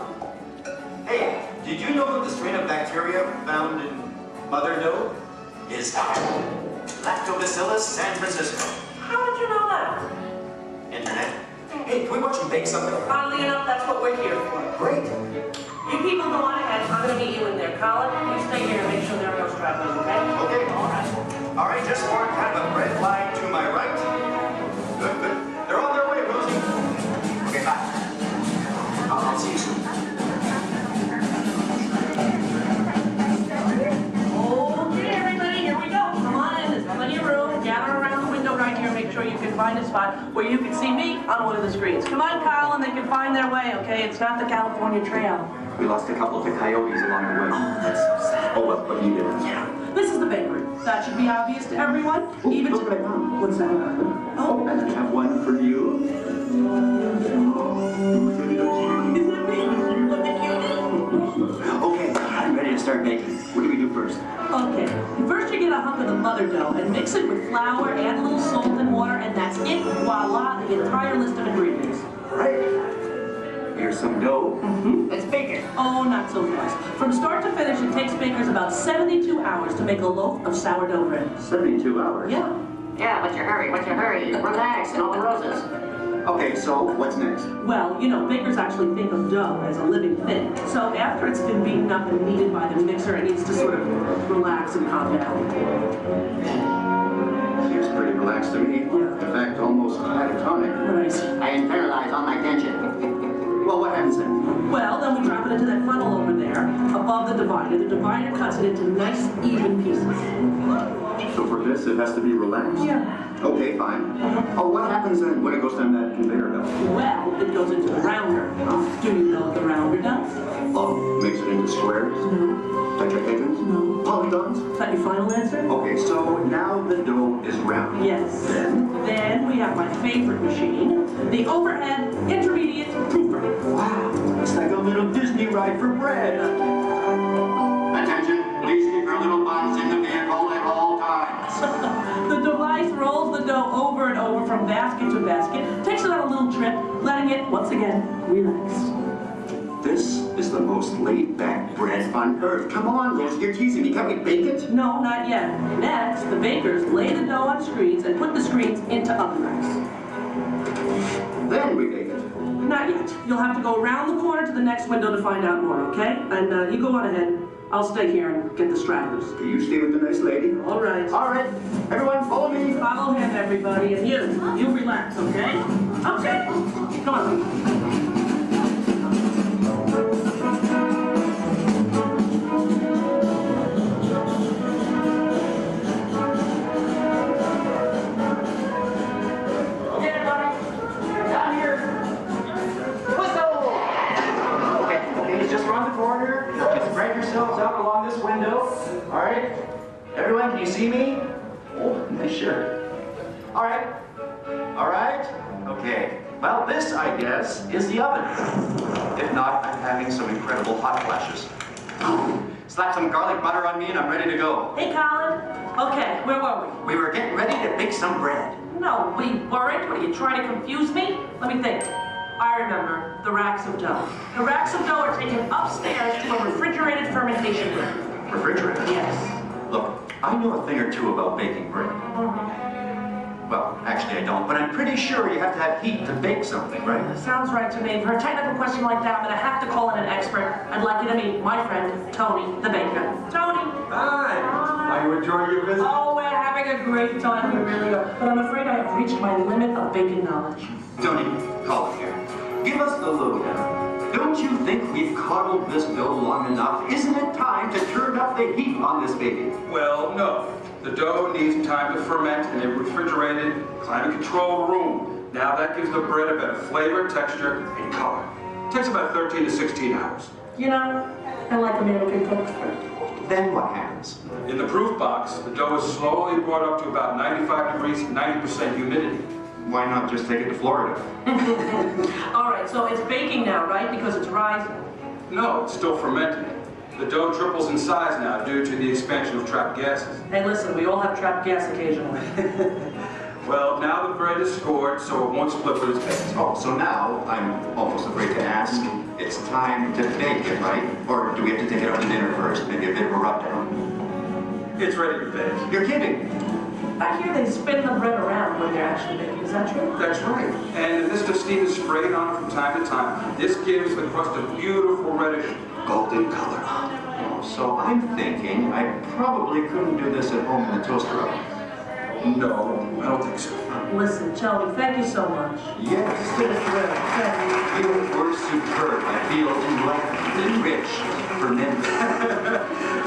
Hey, did you know that the strain of bacteria found in mother dough is Lactobacillus San Francisco? How did you know that? Internet. Hey, can we watch them bake something? Oddly enough, that's what we're here for. Great. You people go on ahead. I'm going to meet you in there. Colin, you stay here and make sure there are no stragglers, okay? Okay. All right, just for kind of a red line to my right. Good. They're on their way, Rosie. Okay, bye. I'll see you soon. Okay, everybody, here we go. Come on in. There's plenty of room. Gather around the window right here. Make sure you can find a spot where you can see me on one of the screens. Come on, Colin. They can find their way, okay? It's not the California Trail. We lost a couple of the coyotes along the way. Oh, that's so sad. Oh, well, but you did. Yeah. This is the bakery. That should be obvious to everyone. Even to... What's that? Oh, and I have one for you. Is it me? Look at you. Okay, I'm ready to start baking. What do we do first? Okay. First you get a hunk of the mother dough and mix it with flour, add a little salt and water, and that's it. Voila, the entire list of ingredients. Right. Here's some dough. Let's bake it. Oh, not so fast. From start to finish, it takes bakers about 72 hours to make a loaf of sourdough bread. 72 hours? Yeah. Yeah, what's your hurry? Relax, and all the roses. Okay, so what's next? Well, you know, bakers actually think of dough as a living thing. So after it's been beaten up and kneaded by the mixer, it needs to sort of relax and calm down. Seems pretty relaxed to me. In fact, almost catatonic. Right. I internalize all my tension. Well, what happens then? Well, then we drop it into that funnel over there, above the divider. The divider cuts it into nice, even pieces. So for this, it has to be relaxed? Yeah. Okay, fine. Oh, what happens then when it goes down that conveyor belt? Well, it goes into the rounder. Do you know what the rounder does? Oh, makes it into squares? No. Tetrahedrons? No. Polygons? Is that your final answer? Okay, so now the dough is round. Yes. Then we have my favorite machine, the overhead intermediate proofer. Wow, it's like a little Disney ride for bread. Attention, please keep your little buns in the vehicle at all times. The device rolls the dough over and over from basket to basket, takes it on a little trip, letting it, once again, relax. This is the most laid-back bread on earth. Come on, Rosie, you're teasing me. Can't we bake it? No, not yet. Next, the bakers lay the dough on screens and put the screens into oven racks. Then we bake it. Not yet. You'll have to go around the corner to the next window to find out more, okay? And you go on ahead. I'll stay here and get the stragglers. You stay with the nice lady. All right. All right. Everyone, follow me. Follow him, everybody. And you relax, okay? Okay. Come on. Out along this window. All right. Everyone, can you see me? Oh, nice shirt. All right. All right. Okay. Well, this, I guess, is the oven. If not, I'm having some incredible hot flashes. Slap some garlic butter on me and I'm ready to go. Hey, Colin. Okay, where were we? We were getting ready to bake some bread. No, we weren't. What, are you trying to confuse me? Let me think. I remember the racks of dough. The racks of dough are taken upstairs to a refrigerated fermentation room. Refrigerator? Yes. Look, I know a thing or two about baking bread. Well, actually I don't, but I'm pretty sure you have to have heat to bake something, right? Sounds right to me. For a technical question like that, I'm going to have to call in an expert. I'd like you to meet my friend, Tony, the baker. Tony! Hi! Are you enjoying your visit? Oh, we're having a great time. We really are. But I'm afraid I have reached my limit of baking knowledge. Tony, call it here. Give us the lowdown. Don't you think we've coddled this dough long enough? Isn't it time to turn up the heat on this baby? Well, no. The dough needs time to ferment in a refrigerated, climate-controlled room. Now that gives the bread a better flavor, texture, and color. It takes about 13 to 16 hours. You know, I like a man who can cook. Then what happens? In the proof box, the dough is slowly brought up to about 95 degrees, 90% humidity. Why not just take it to Florida? All right, so it's baking now, right? Because it's rising? No, it's still fermenting. The dough triples in size now due to the expansion of trapped gases. Hey, listen, we all have trapped gas occasionally. Well, now the bread is scored, so it won't split with its base. Oh, so now I'm almost afraid to ask. It's time to bake it, right? Or do we have to take it out to dinner first? Maybe a bit of a rub-down? It's ready to bake. You're kidding. I hear they spin the bread around when they're actually baking. Is that true? That's right. And this steam is sprayed on it from time to time. This gives the crust a beautiful reddish golden color. Oh, so I'm thinking I probably couldn't do this at home in the toaster oven. No, I don't think so. Listen, Tony, thank you so much. Yes. It's been a thrill. You were superb. I feel enlightened and rich for men.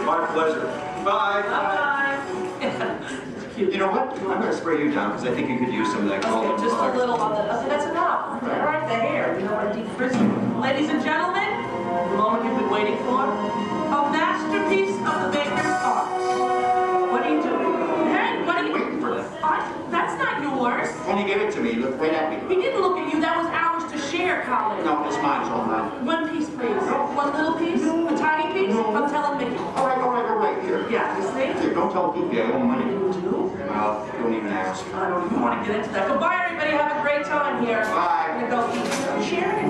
My pleasure. Bye. Bye-bye. You know what? I'm going to spray you down because I think you could use some of that golden Okay, just color. a little on the... Okay, that's enough. All right, the hair. You know what I deep frizzy. Ladies and gentlemen, the moment you've been waiting for. A masterpiece of the baker's art. What are you doing? Hey, what are you... Waiting for that. That's not yours. Tony gave it to me. Look right at me. He didn't look at you. That was ours to share, Colin. No, it's mine. It's all mine. One piece, please. One little piece? A tiny piece? I'm telling Mickey. All right. Here. Yeah, you see? Here, don't tell Goofy I owe money. You do? Well, don't even ask. I don't even want to get into that. Goodbye, everybody. Have a great time here. Bye. I'm going to go eat. Sharon?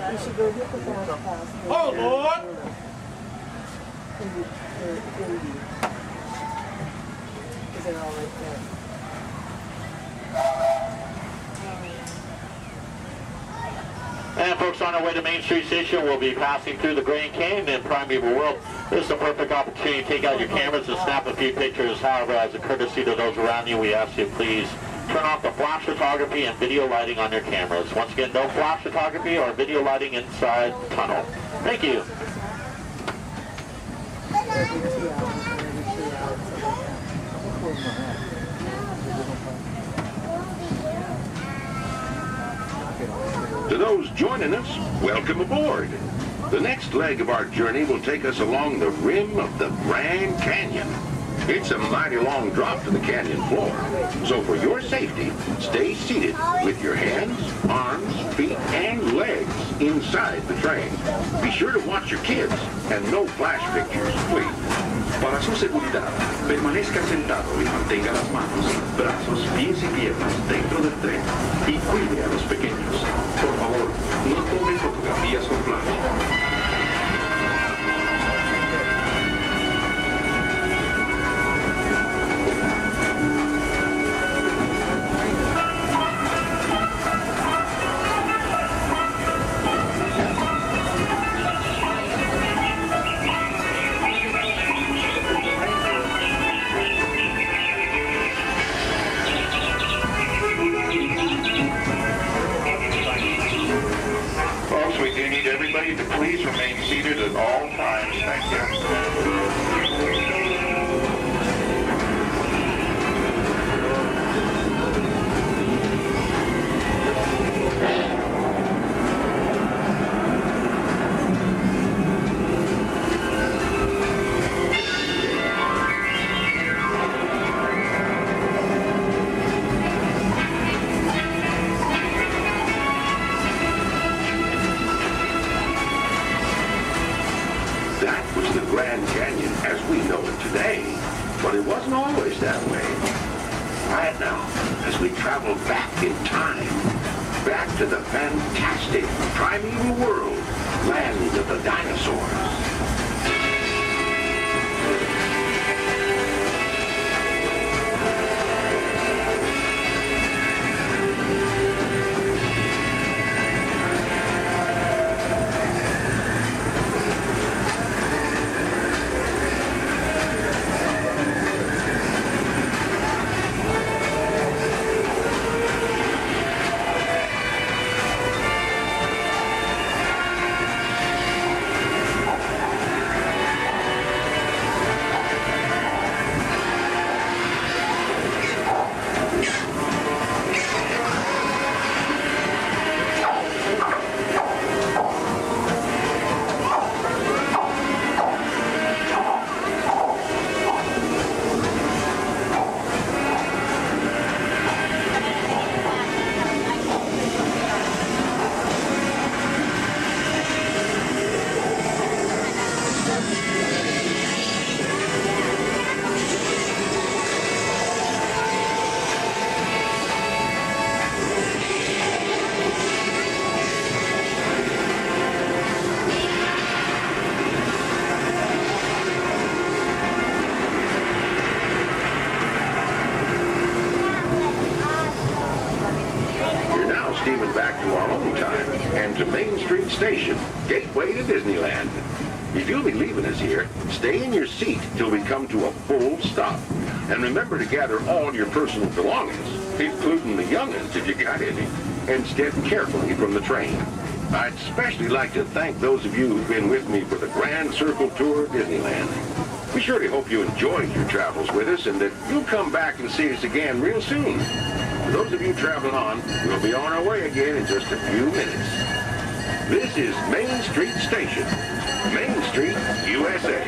We should go hit the fast pass. Oh, Lord! Because they're all right there. And folks, on our way to Main Street Station, we'll be passing through the Grand Canyon and Primeval World. This is the perfect opportunity to take out your cameras and snap a few pictures. However, as a courtesy to those around you, we ask you please turn off the flash photography and video lighting on your cameras. Once again, no flash photography or video lighting inside the tunnel. Thank you. To those joining us, welcome aboard. The next leg of our journey will take us along the rim of the Grand Canyon. It's a mighty long drop to the canyon floor. So for your safety, stay seated with your hands, arms, feet, and legs inside the train. Be sure to watch your kids and no flash pictures, please. Para su seguridad, permanezca sentado y mantenga las manos, brazos, pies y piernas dentro del tren y cuide a los pequeños. Por favor, no tome fotografías con flash. Everybody to please remain seated at all times. Thank you. Grand Canyon as we know it today, but it wasn't always that way. Right now, as we travel back in time, back to the fantastic primeval world, land of the dinosaurs. Steaming back to our own time and to Main Street Station, gateway to Disneyland. If you'll be leaving us here, stay in your seat till we come to a full stop. And remember to gather all your personal belongings, including the young'uns if you got any, and step carefully from the train. I'd especially like to thank those of you who've been with me for the Grand Circle Tour of Disneyland. We surely hope you enjoyed your travels with us and that you'll come back and see us again real soon. For those of you traveling on, we'll be on our way again in just a few minutes. This is Main Street Station, Main Street, USA.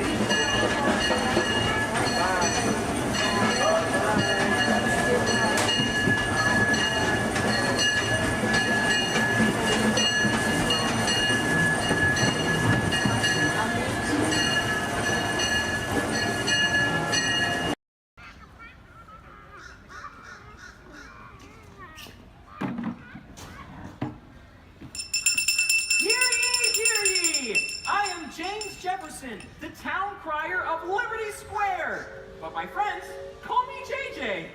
The town crier of Liberty Square. But my friends, call me JJ.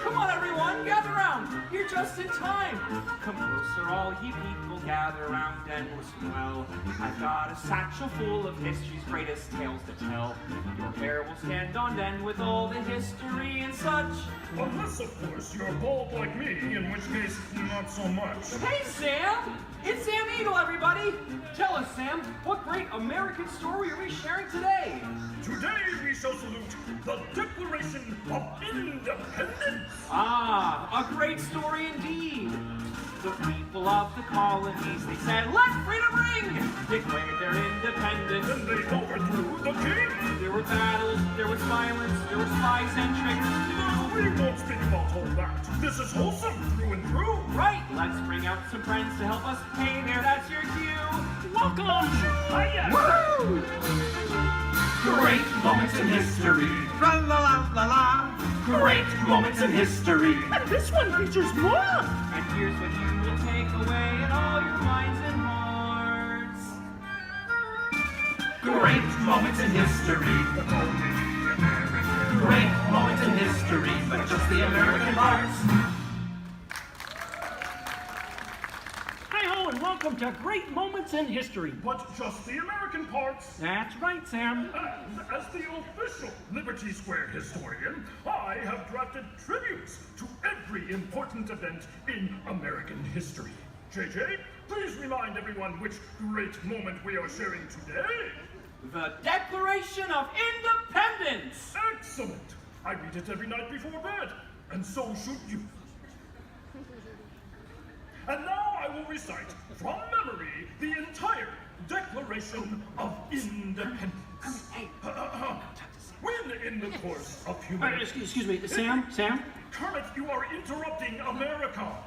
Come on, everyone, gather round. You're just in time. Come closer, all ye people, gather round and listen well. I've got a satchel full of history's greatest tales to tell. Your hair will stand on end with all the history and such. Unless, of course, you're bald like me, in which case, not so much. Hey, Sam! It's Sam Eagle, everybody! Tell us, Sam, what great American story are we sharing today? Today we shall salute the Declaration of Independence! Ah, a great story indeed! The people of the colonies, they said, let freedom ring! Declared their independence. Then they overthrew the king! There were battles, there was violence, there were spies and traitors too. We won't speak about all that. This is wholesome through and through. Right, let's bring out some friends to help us. Hey there, that's your cue. Welcome! Hiya! Woo! Great moments in history. Tra la la la la. Great moments in history. And this one features more. And here's what you will take away in all your minds and hearts. Great moments in history. Great moments in history, but just the American parts. Hi-ho, and welcome to Great Moments in History. But just the American parts. That's right, Sam. And as the official Liberty Square historian, I have drafted tributes to every important event in American history. JJ, please remind everyone which great moment we are sharing today. The Declaration of Independence! Excellent! I read it every night before bed, and so should you. And now I will recite from memory the entire Declaration of Independence. When in the course of human... Excuse me, Sam? Kermit, you are interrupting America.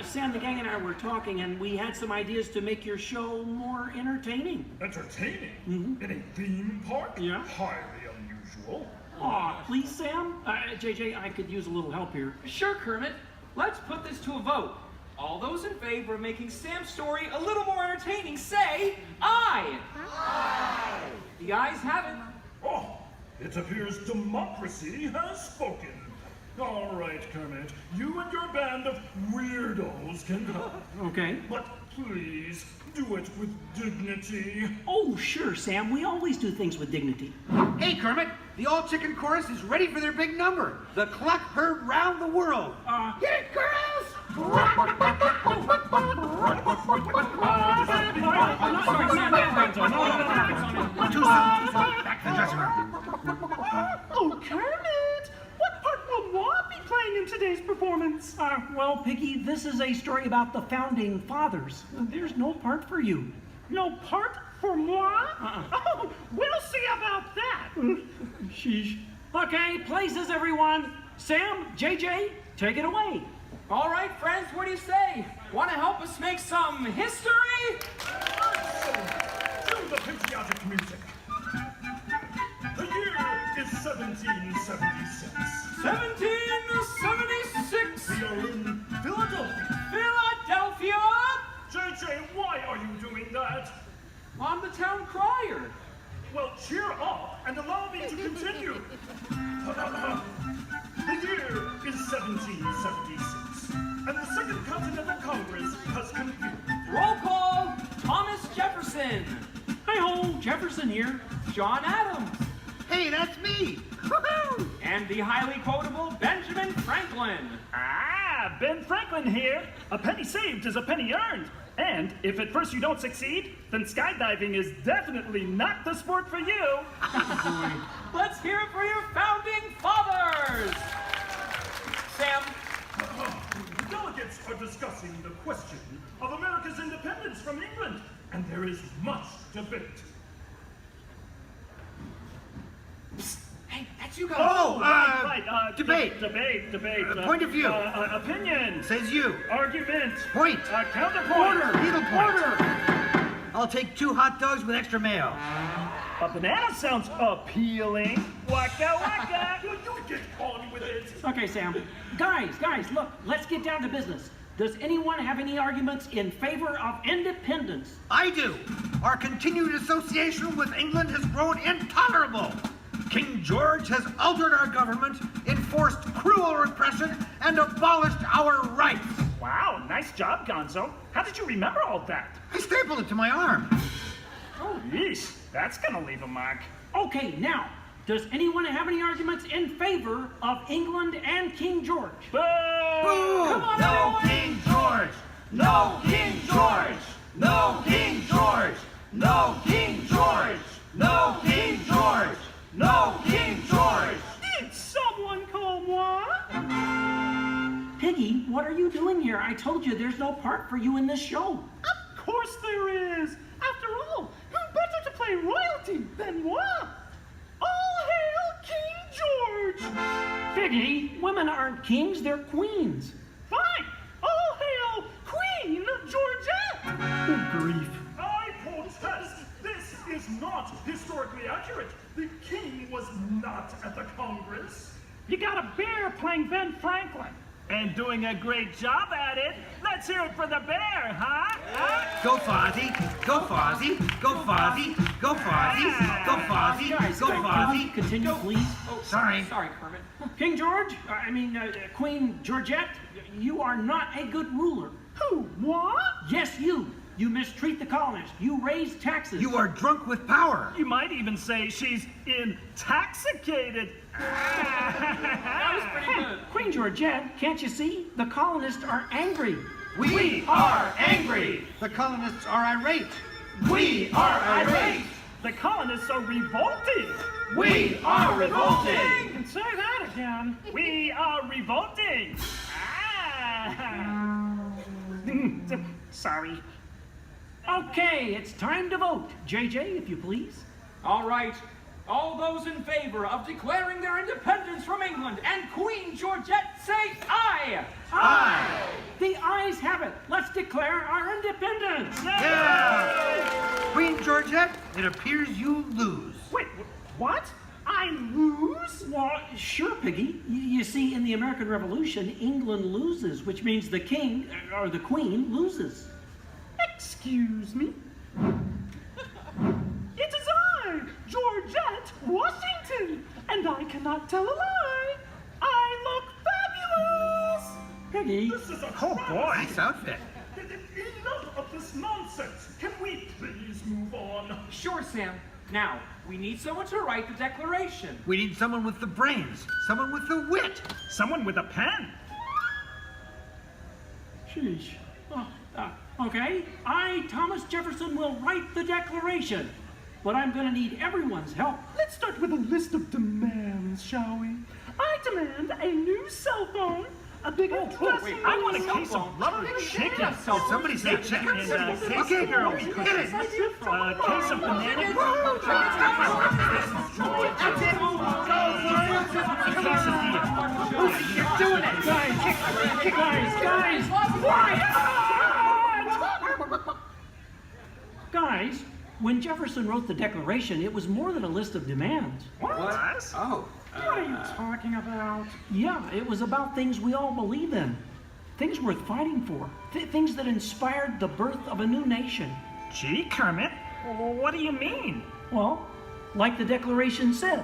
Sam, the gang and I were talking, and we had some ideas to make your show more entertaining. Entertaining? Mm-hmm. In a theme park? Yeah. Highly unusual. Aw, please, Sam? JJ, I could use a little help here. Sure, Kermit. Let's put this to a vote. All those in favor of making Sam's story a little more entertaining, say aye! Aye! The ayes have it. Oh, it appears democracy has spoken. All right, Kermit, you and your band of weirdos can go. Okay. But please, do it with dignity. Oh, sure, Sam. We always do things with dignity. Hey, Kermit, the all-chicken chorus is ready for their big number. The cluck heard round the world. Get it, girls! Too soon. Back to the dressing room. Oh, Kermit! What part will Walt be playing in today's performance? Well, Piggy, this is a story about the Founding Fathers. There's no part for you. No part for moi? Oh, we'll see about that. Sheesh. Okay, places, everyone. Sam, JJ, take it away. All right, friends, what do you say? Want to help us make some history? Cue the patriotic music. The year is 1776. 1776! We are in Philadelphia. Philadelphia! JJ, why are you doing that? I'm the town crier. Well, cheer up and allow me to continue. The year is 1776, and the Second Continental Congress has convened. Roll call, Thomas Jefferson. Hi-ho, Jefferson here. John Adams. Hey, that's me. And the highly quotable Benjamin Franklin. Ah, Ben Franklin here. A penny saved is a penny earned. And if at first you don't succeed, then skydiving is definitely not the sport for you. Let's hear it for your founding fathers. Sam. The delegates are discussing the question of America's independence from England, and there is much debate. Psst. Hey, that's you guys. Oh, right. Debate. Debate. Point of view. Opinion. Says you. Argument. Point. Counterpoint. Order. Needlepoint. I'll take 2 hot dogs with extra mayo. A banana sounds appealing. Waka waka. You get on with it. Okay, Sam. Guys, look, let's get down to business. Does anyone have any arguments in favor of independence? I do. Our continued association with England has grown intolerable. King George has altered our government, enforced cruel repression, and abolished our rights. Wow, nice job, Gonzo. How did you remember all that? I stapled it to my arm. Oh, yeesh. That's gonna leave a mark. Okay, now, does anyone have any arguments in favor of England and King George? Boo! Boo! Come on, No everyone. King George! No King George! No King George! No King George! No King George! No King George! Did someone call moi? Piggy, what are you doing here? I told you there's no part for you in this show. Of course there is. After all, who better to play royalty than moi? All Piggy, women aren't kings, they're queens. Fine! All hail Queen Georgette! Good grief. I protest! This is not historically accurate. The king was not at the Congress. You got a bear playing Ben Franklin. And doing a great job at it. Let's hear it for the bear, huh? Go Fozzie, go Fozzie, go Fozzie, go Fozzie, go Fozzie, go Fozzie. Continue, please. Oh, Sorry. Sorry, Kermit. King George, Queen Georgette, you are not a good ruler. Who? What? Yes, you. You mistreat the colonists. You raise taxes. You are drunk with power. You might even say she's intoxicated. That was pretty good. Queen Georgette, can't you see? The colonists are angry. We are angry. The colonists are irate. We are irate. The colonists are revolted. We are revolting. You can say that again. We are revolting. Sorry. Okay, it's time to vote. JJ, if you please. All right. All those in favor of declaring their independence from England and Queen Georgette say aye! Aye! The ayes have it. Let's declare our independence. Yeah! Queen Georgette, it appears you lose. Wait, what? I lose? Well, sure, Piggy. You see, in the American Revolution, England loses, which means the king, or the queen, loses. Excuse me? It is I, Georgette Washington, and I cannot tell a lie. I look fabulous! Piggy. This is a Oh boy, nice outfit. Enough of this nonsense. Can we please move on? Sure, Sam. Now, we need someone to write the declaration. We need someone with the brains, someone with the wit. Someone with a pen. Sheesh. Okay, I, Thomas Jefferson, will write the declaration. But I'm going to need everyone's help. Let's start with a list of demands, shall we? I demand a new cell phone, a bigger dressing room. I want a case of rubber chicken. Somebody say chicken. Okay, girls, hit it. A case of banana. You're doing it! Guys! Guys, when Jefferson wrote the Declaration, it was more than a list of demands. What? Oh. What are you talking about? Yeah, it was about things we all believe in. Things worth fighting for. Things that inspired the birth of a new nation. Gee, Kermit, what do you mean? Well, like the Declaration says,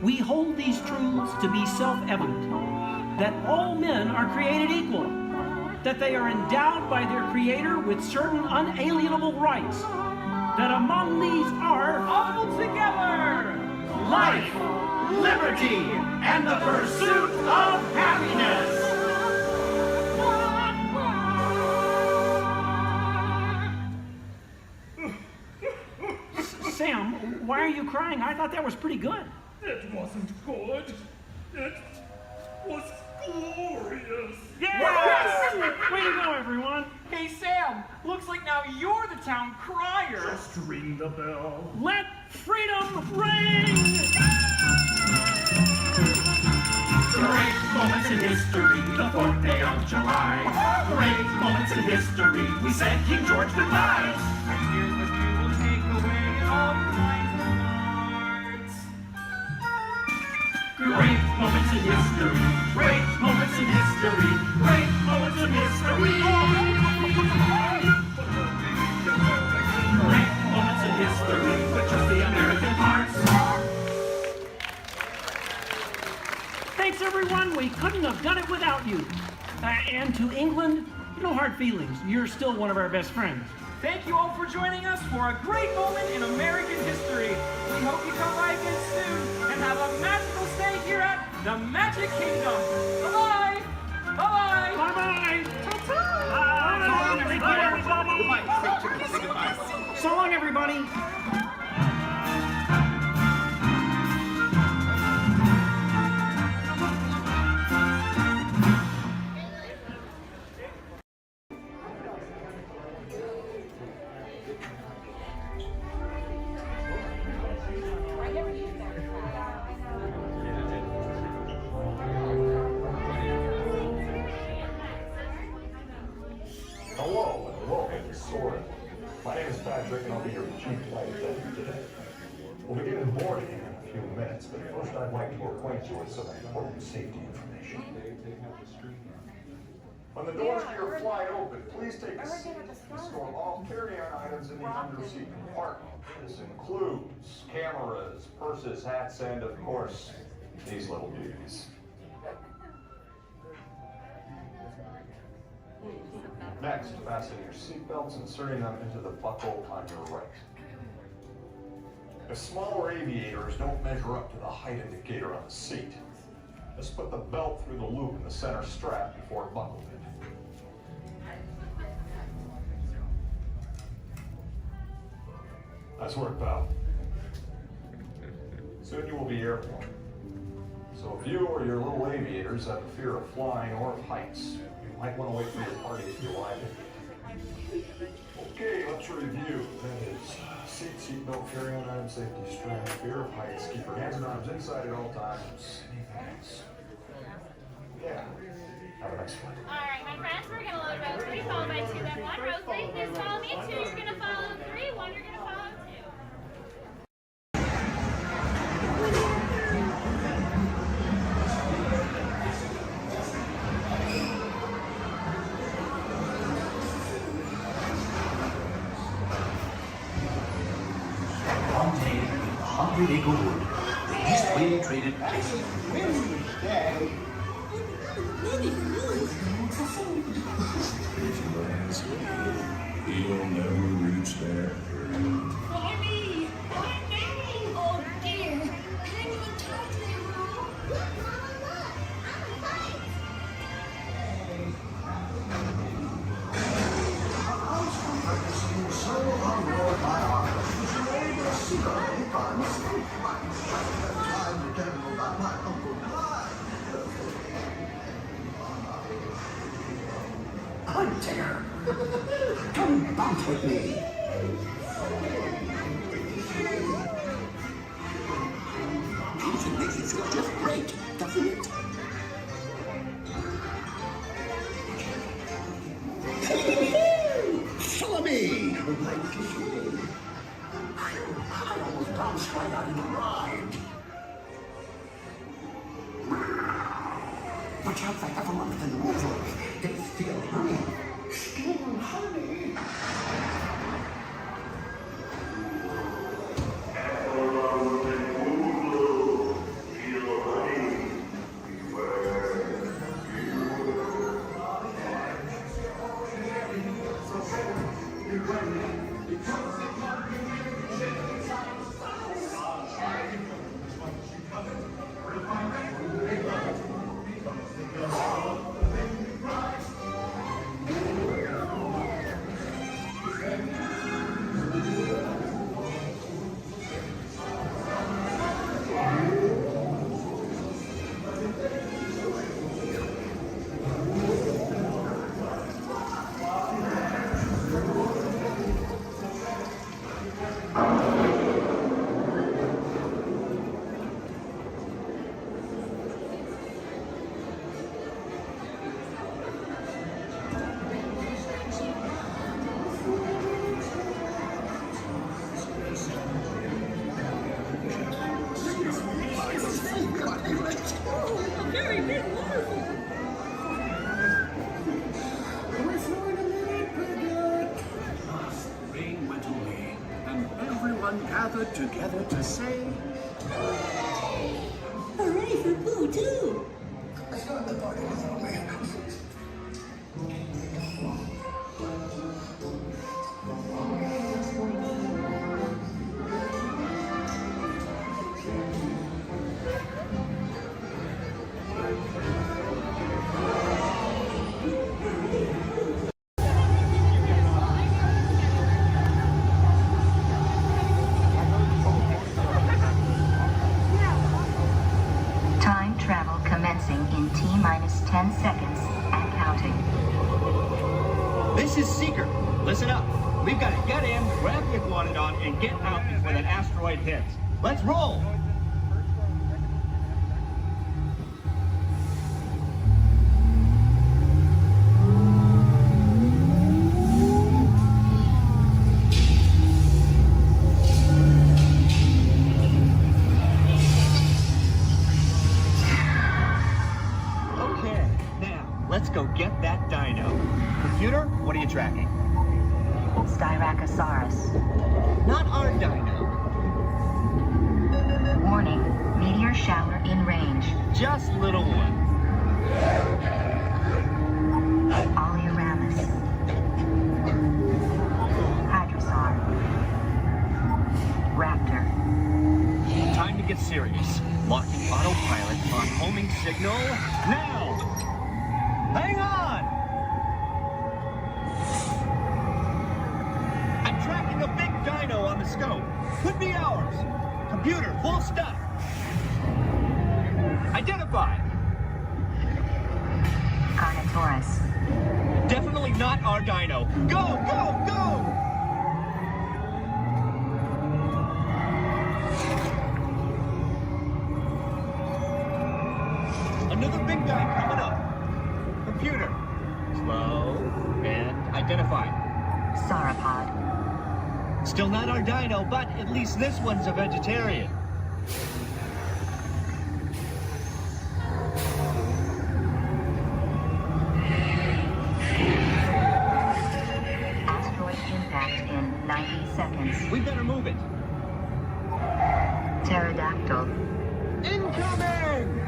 we hold these truths to be self-evident, that all men are created equal, that they are endowed by their Creator with certain unalienable rights, that among these are all together life, liberty, and the pursuit of happiness. Sam, why are you crying? I thought that was pretty good. It wasn't good. It was glorious. Yes! Way to go, everyone. Hey, Sam, looks like now you're the town crier. Just ring the bell. Let freedom ring! Great moments in history, the 4th day of July. Great moments in history, we said King George goodbye. And here's what you will take away in all your minds and hearts. Great moments in history, great moments in history, great moments in history. Great moments in history, but just the American hearts. Thanks, everyone. We couldn't have done it without you. And to England, no hard feelings. You're still one of our best friends. Thank you all for joining us for a great moment in American history. We hope you come by again soon and have a magical stay here at the Magic Kingdom. Bye-bye. Bye-bye. Bye-bye. Ta-ta. So long, everybody. begin boarding in a few minutes, but first I'd like to acquaint you with some important safety information. When the doors to your flight open, please take a seat and store all carry-on items in the under-seat compartment. This includes cameras, purses, hats, and of course, these little beauties. Next, fasten your seatbelts, inserting them into the buckle on your right. If smaller aviators don't measure up to the height indicator on the seat, just put the belt through the loop in the center strap before buckling it. Nice work, pal. Soon you will be airborne. So if you or your little aviators have a fear of flying or of heights, you might want to wait for your party if you like. Okay, let's review. That is seatbelt, carry-on item, safety strap, fear of heights, keep your hands and arms inside at all times. Anything else? Yeah. Have a nice flight. All right, my friends, we're going to load row 3, followed by 2, then 1. Row 3, please follow me. 2, you're going to follow 3. 1, you're going to follow 2. One day, 100 acre wood, the East Wind traded places. He'll never reach there. Why me? Why me? Oh dear. Can you talk to me, Hunter, come bounce with me. Music makes you feel just great, doesn't it? Follow me! I almost bounced right out of the ride. Watch out for Evermonth and Woodrow. They steal honey. Steal honey. Rain went away, and everyone gathered together to say, hooray for Boo, too! I saw the party without me. Time travel commencing in T-minus 10 seconds and counting. This is Seeker. Listen up. We've got to get in, grab the Iguanodon, and get out before that asteroid hits. Let's roll! Let's go get that dino. Computer, what are you tracking? Styracosaurus. Not our dino. Warning, meteor shower in range. Just little one. Oleoramus. Hadrosaur. Raptor. Time to get serious. Locking autopilot on homing signal now. Hang on! I'm tracking a big dino on the scope. Could be ours. Computer, full stop. Identify. Carnotaurus. Definitely not our dino. Go, go, go! Another big guy coming up. Computer. Slow and identify. Sauropod. Still not our dino, but at least this one's a vegetarian. Asteroid impact in 90 seconds. We better move it. Pterodactyl. Incoming!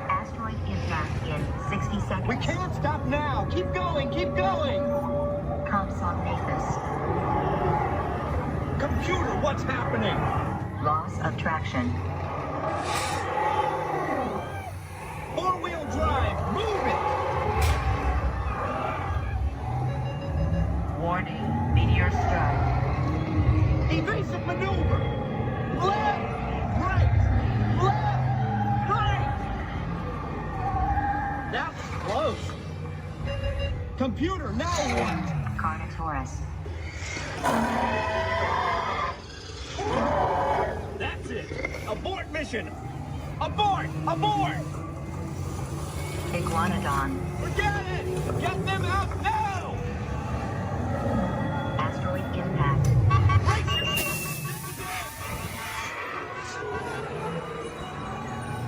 Asteroid impact in 60 seconds. We can't stop now. Keep going, keep going. Compsognathus. Computer, what's happening? Loss of traction. Four-wheel drive, move it! Warning, meteor strike. Evasive maneuver! Left, right, left, right! That was close. Computer, now what? Carnotaurus. That's it! Abort mission! Abort! Abort! Iguanodon. Forget it! Get them out now! Asteroid impact.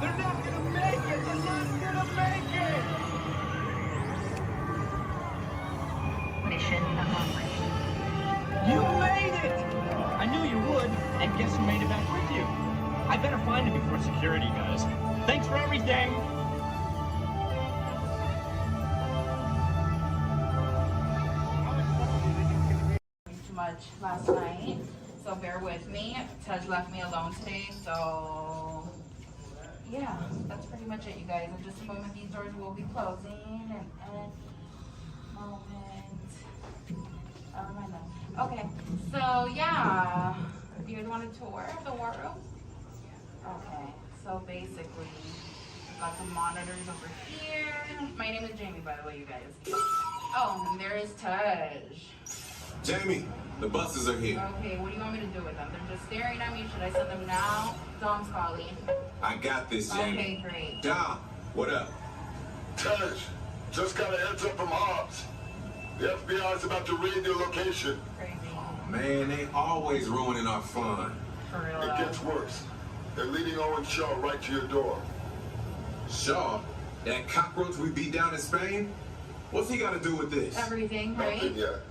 They're not gonna make it! They're not gonna make it! Mission accomplished. You made it! I knew you would, and guess who made it back with you? I better find it before security does. Thanks for everything! Too much last night, so bear with me. Tej left me alone today, so yeah, that's pretty much it, you guys. In just a moment, these doors will be closing, and okay, so yeah, you guys want a tour of the war room? Okay, so basically, we've got some monitors over here. My name is Jamie, by the way, you guys. Oh, and there is Tej. Jamie, the buses are here. Okay, what do you want me to do with them? They're just staring at me. Should I send them now? Dom's calling. I got this, Jamie. Okay, great. Dom, what up? Tej, just got a heads up from Hobbs. The FBI's about to raid your location. Crazy. Man, they always ruining our fun. For real. It gets worse. They're leading Owen Shaw right to your door. Shaw? That cockroach we beat down in Spain? What's he got to do with this? Everything, right? Nothing yet.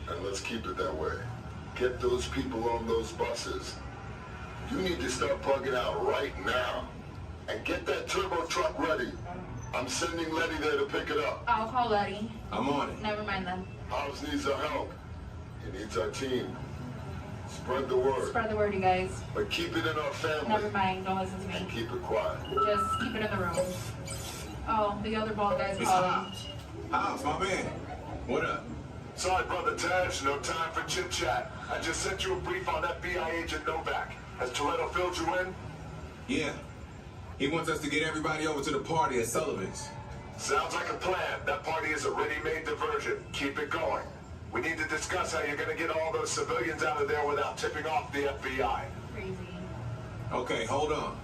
And let's keep it that way. Get those people on those buses. You need to start plugging out right now. And get that turbo truck ready. I'm sending Letty there to pick it up. I'll call Letty. I'm on it. Never mind then. Hobbs needs our help. He needs our team. Spread the word. Spread the word, you guys. But keep it in our family. Never mind. Don't listen to me. And keep it quiet. Just keep it in the room. Oh, the other bald guy's It's calling. Hobbs, my man. What up? Sorry, Brother Tej, no time for chit-chat. I just sent you a brief on FBI agent Novak. Has Toretto filled you in? Yeah. He wants us to get everybody over to the party at Sullivan's. Sounds like a plan. That party is a ready-made diversion. Keep it going. We need to discuss how you're going to get all those civilians out of there without tipping off the FBI. Crazy. Okay, hold on.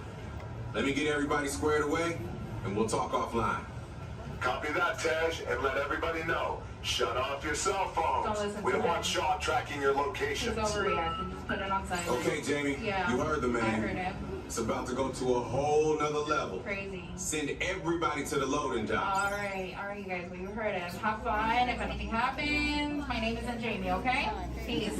Let me get everybody squared away, and we'll talk offline. Copy that, Tej, and let everybody know. Shut off your cell Don't phones. listen We to don't want him. Shaw tracking your locations. He's overreacting. Just put it on silent. Okay, Jamie. Yeah. You heard the man. I heard him. It's about to go to a whole nother level. Crazy. Send everybody to the loading dock. All right, you guys. Well, you heard him. Have fun. If anything happens, my name isn't Jamie. Okay? Peace.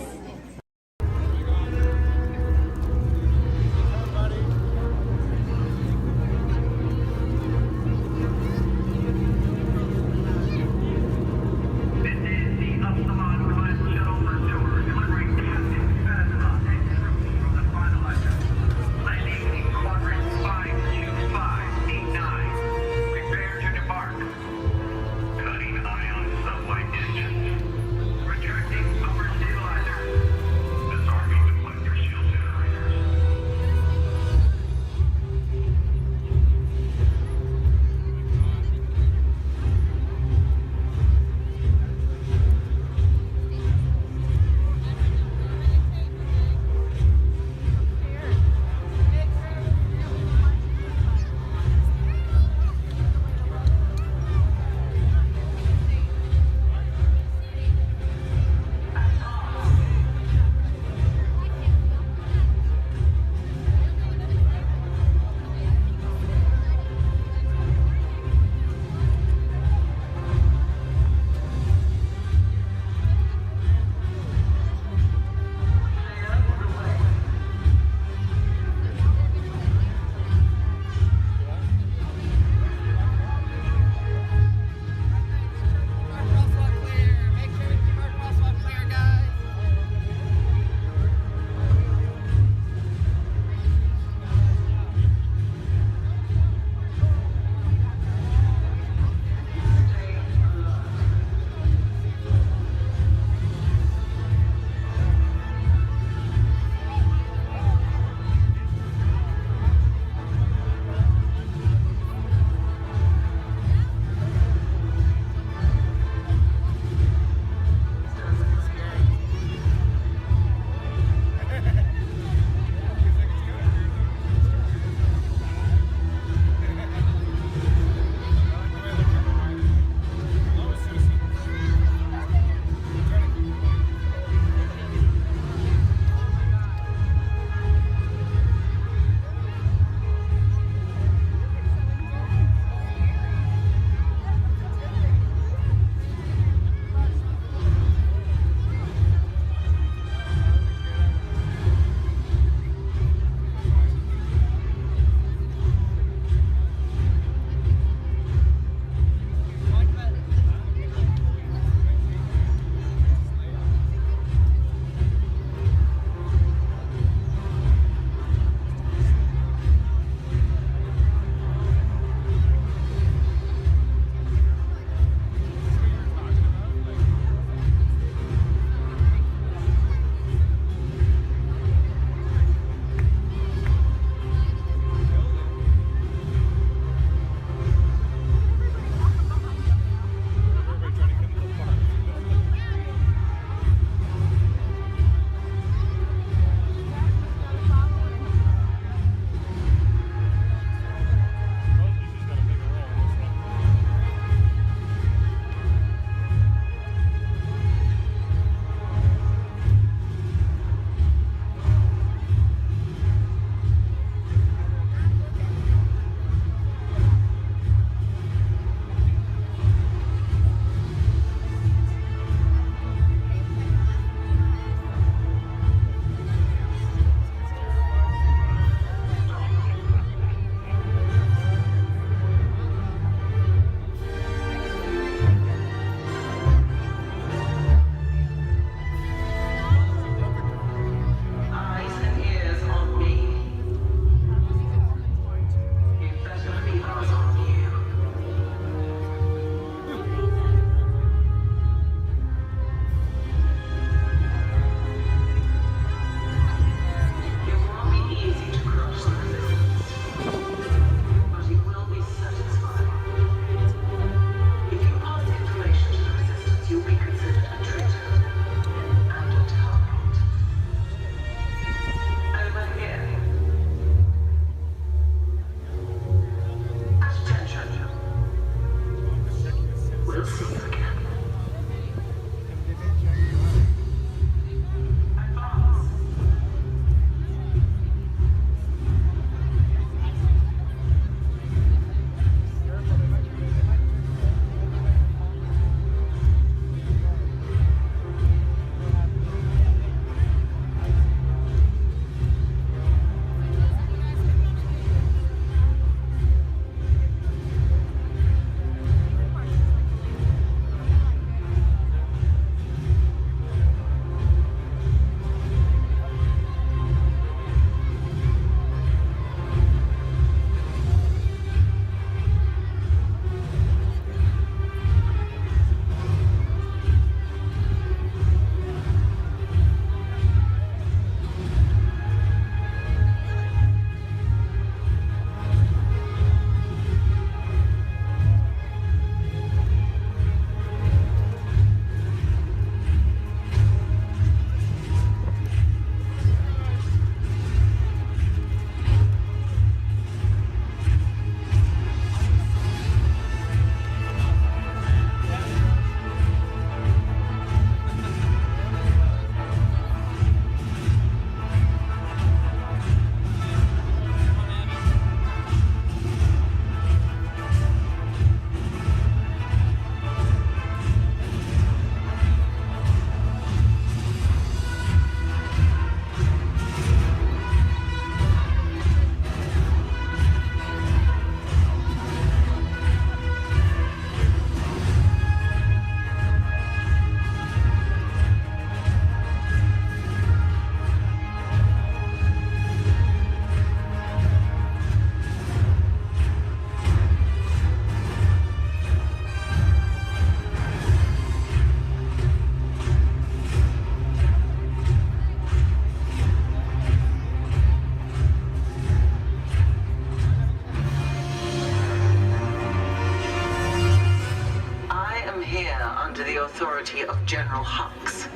General Hux.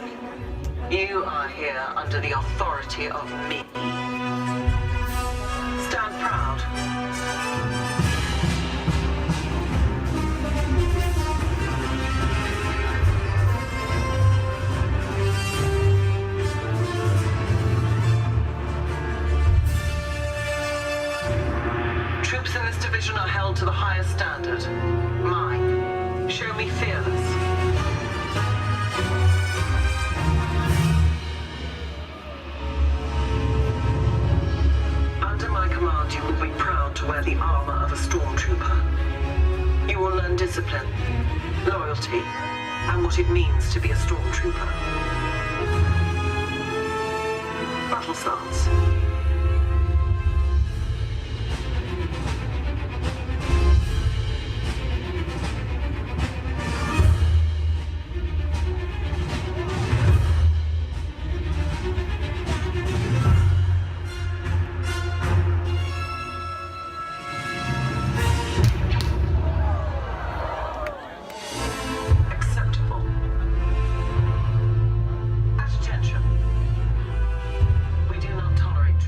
You are here under the authority of me. Stand proud. Troops in this division are held to the highest standard. Mine. Show me fearless. Under my command, you will be proud to wear the armor of a stormtrooper. You will learn discipline, loyalty, and what it means to be a stormtrooper. Battle starts. At attention. We do not tolerate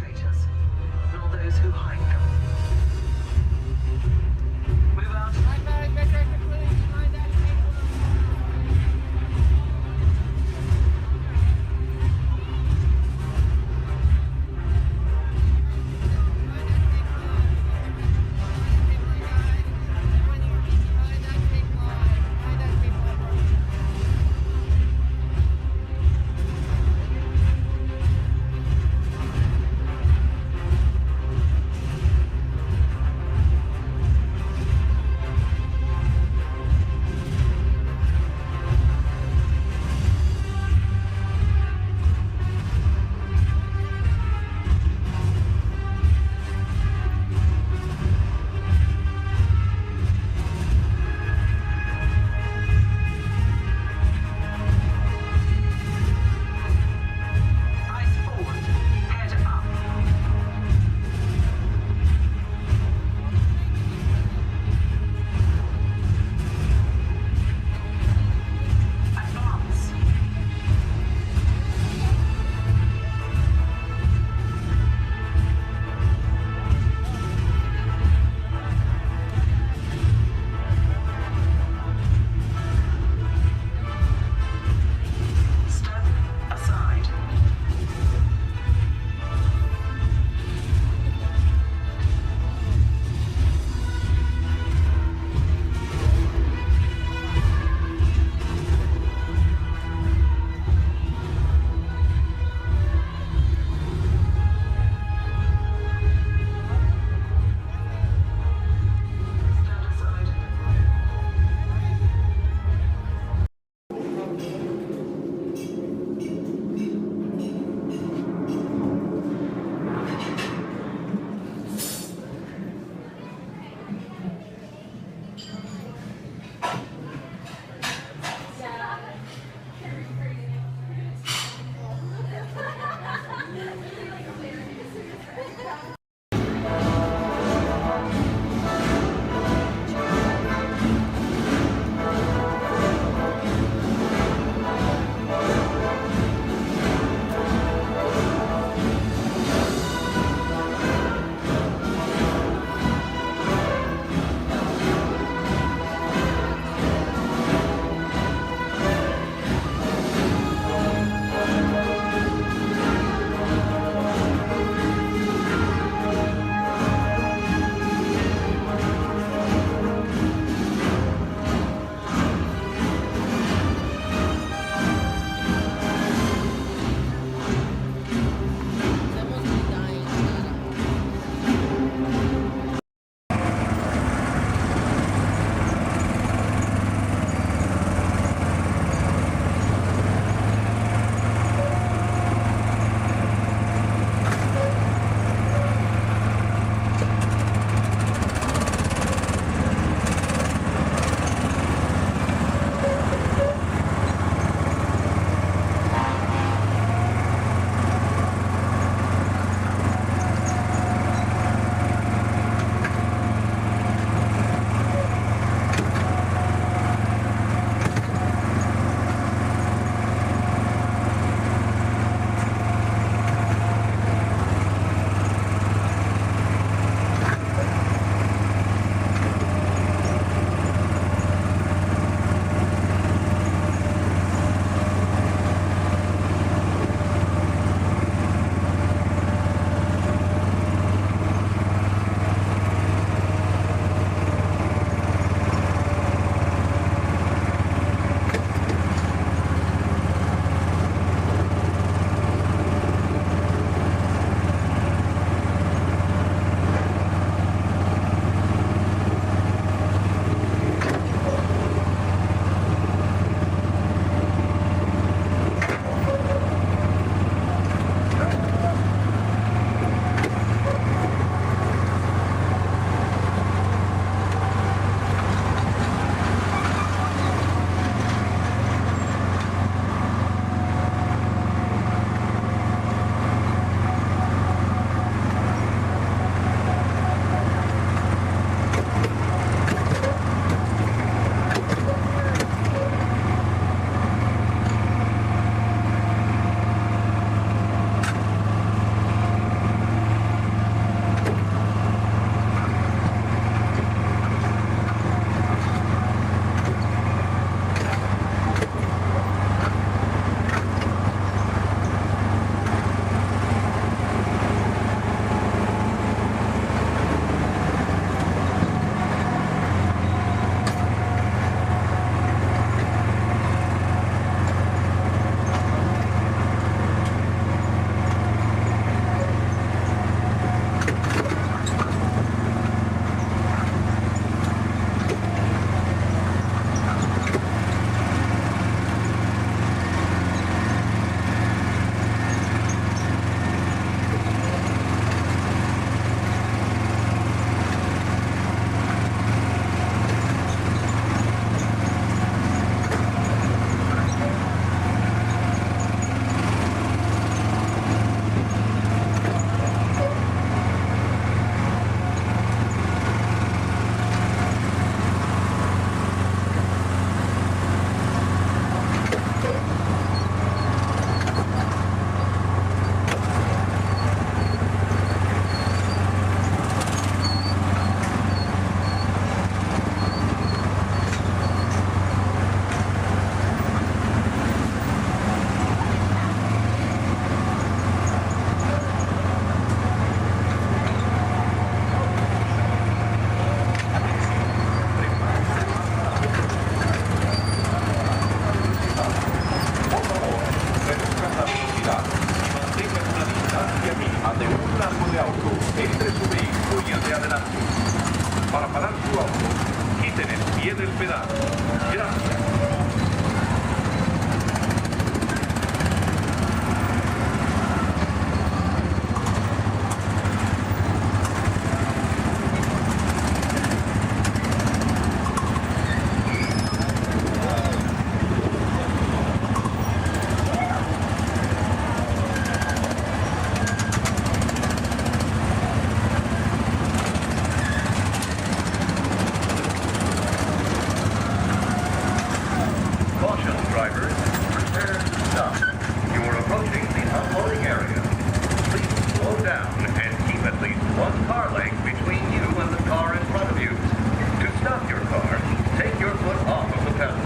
one car length between you and the car in front of you. To stop your car, take your foot off of the pedal.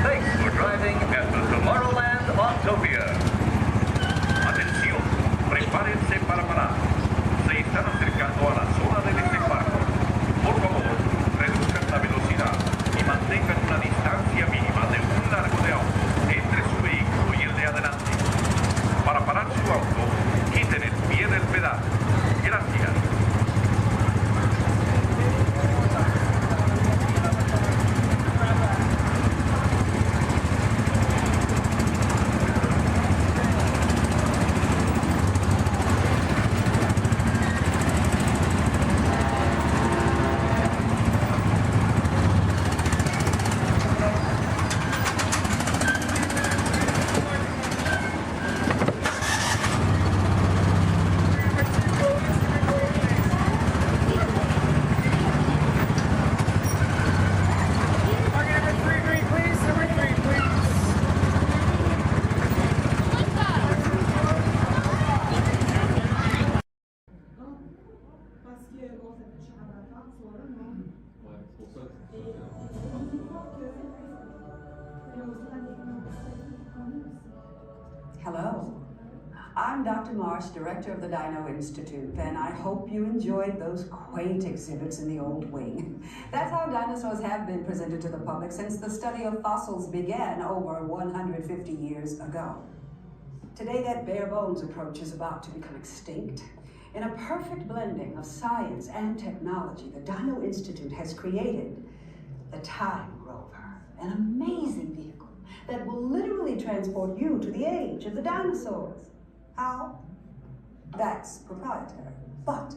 Thanks for driving at the Tomorrowland Autopia. Atención, prepárense para parar. Se están acercando a la zona de desembarco. Por favor, reduzcan la velocidad y mantengan una distancia mínima de un largo de auto entre su vehículo y el de adelante. Para parar su auto, quiten el pie del pedal. Gracias. Hello. I'm Dr. Marsh, director of the Dino Institute, and I hope you enjoyed those quaint exhibits in the old wing. That's how dinosaurs have been presented to the public since the study of fossils began over 150 years ago. Today, that bare bones approach is about to become extinct. In a perfect blending of science and technology, the Dino Institute has created the Time Rover, an amazing vehicle that will literally transport you to the age of the dinosaurs. How? That's proprietary. But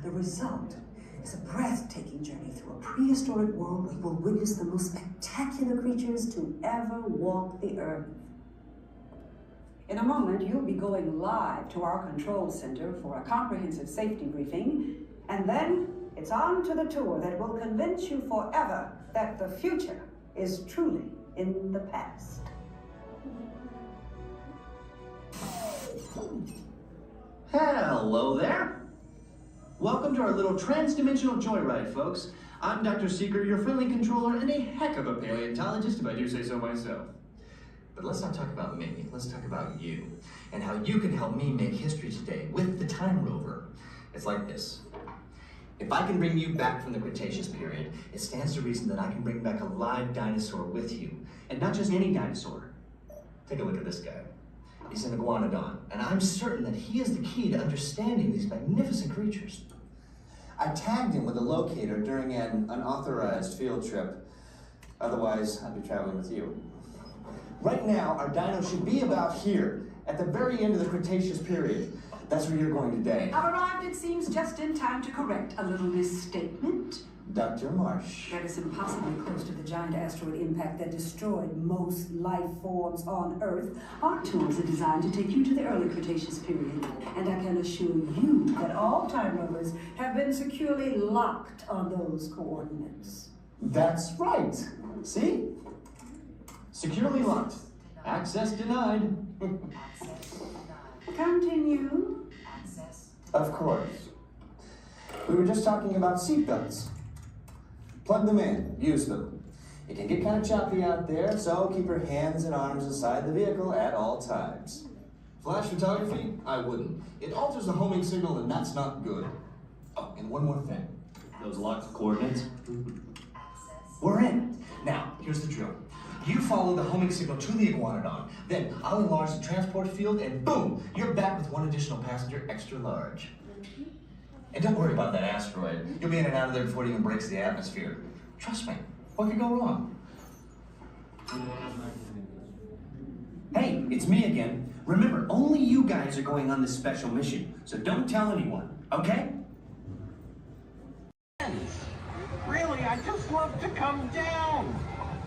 the result is a breathtaking journey through a prehistoric world where you will witness the most spectacular creatures to ever walk the earth. In a moment, you'll be going live to our control center for a comprehensive safety briefing, and then it's on to the tour that will convince you forever that the future is truly in the past. Hello there. Welcome to our little trans-dimensional joyride, folks. I'm Dr. Seeker, your friendly controller and a heck of a paleontologist, if I do say so myself. But let's not talk about me, let's talk about you, and how you can help me make history today with the Time Rover. It's like this. If I can bring you back from the Cretaceous period, it stands to reason that I can bring back a live dinosaur with you. And not just any dinosaur. Take a look at this guy. He's an iguanodon, and I'm certain that he is the key to understanding these magnificent creatures. I tagged him with a locator during an unauthorized field trip. Otherwise, I'd be traveling with you. Right now, our dino should be about here, at the very end of the Cretaceous period. That's where you're going today. I've arrived, it seems, just in time to correct a little misstatement. Dr. Marsh. That is impossibly close to the giant asteroid impact that destroyed most life forms on Earth. Our tours are designed to take you to the early Cretaceous period, and I can assure you that all time rovers have been securely locked on those coordinates. That's right. See? Securely locked. Access denied. Continue. Of course. We were just talking about seatbelts. Plug them in, use them. It can get kind of choppy out there, so keep your hands and arms inside the vehicle at all times. Flash photography? I wouldn't. It alters the homing signal, and that's not good. Oh, and one more thing. Those locked coordinates? We're in. Now, here's the drill. You follow the homing signal to the iguanodon, then I'll enlarge the transport field, and boom, you're back with one additional passenger extra large. And don't worry about that asteroid. You'll be in and out of there before it even breaks the atmosphere. Trust me, what could go wrong? Hey, it's me again. Remember, only you guys are going on this special mission, so don't tell anyone, okay? Really, I just love to come down.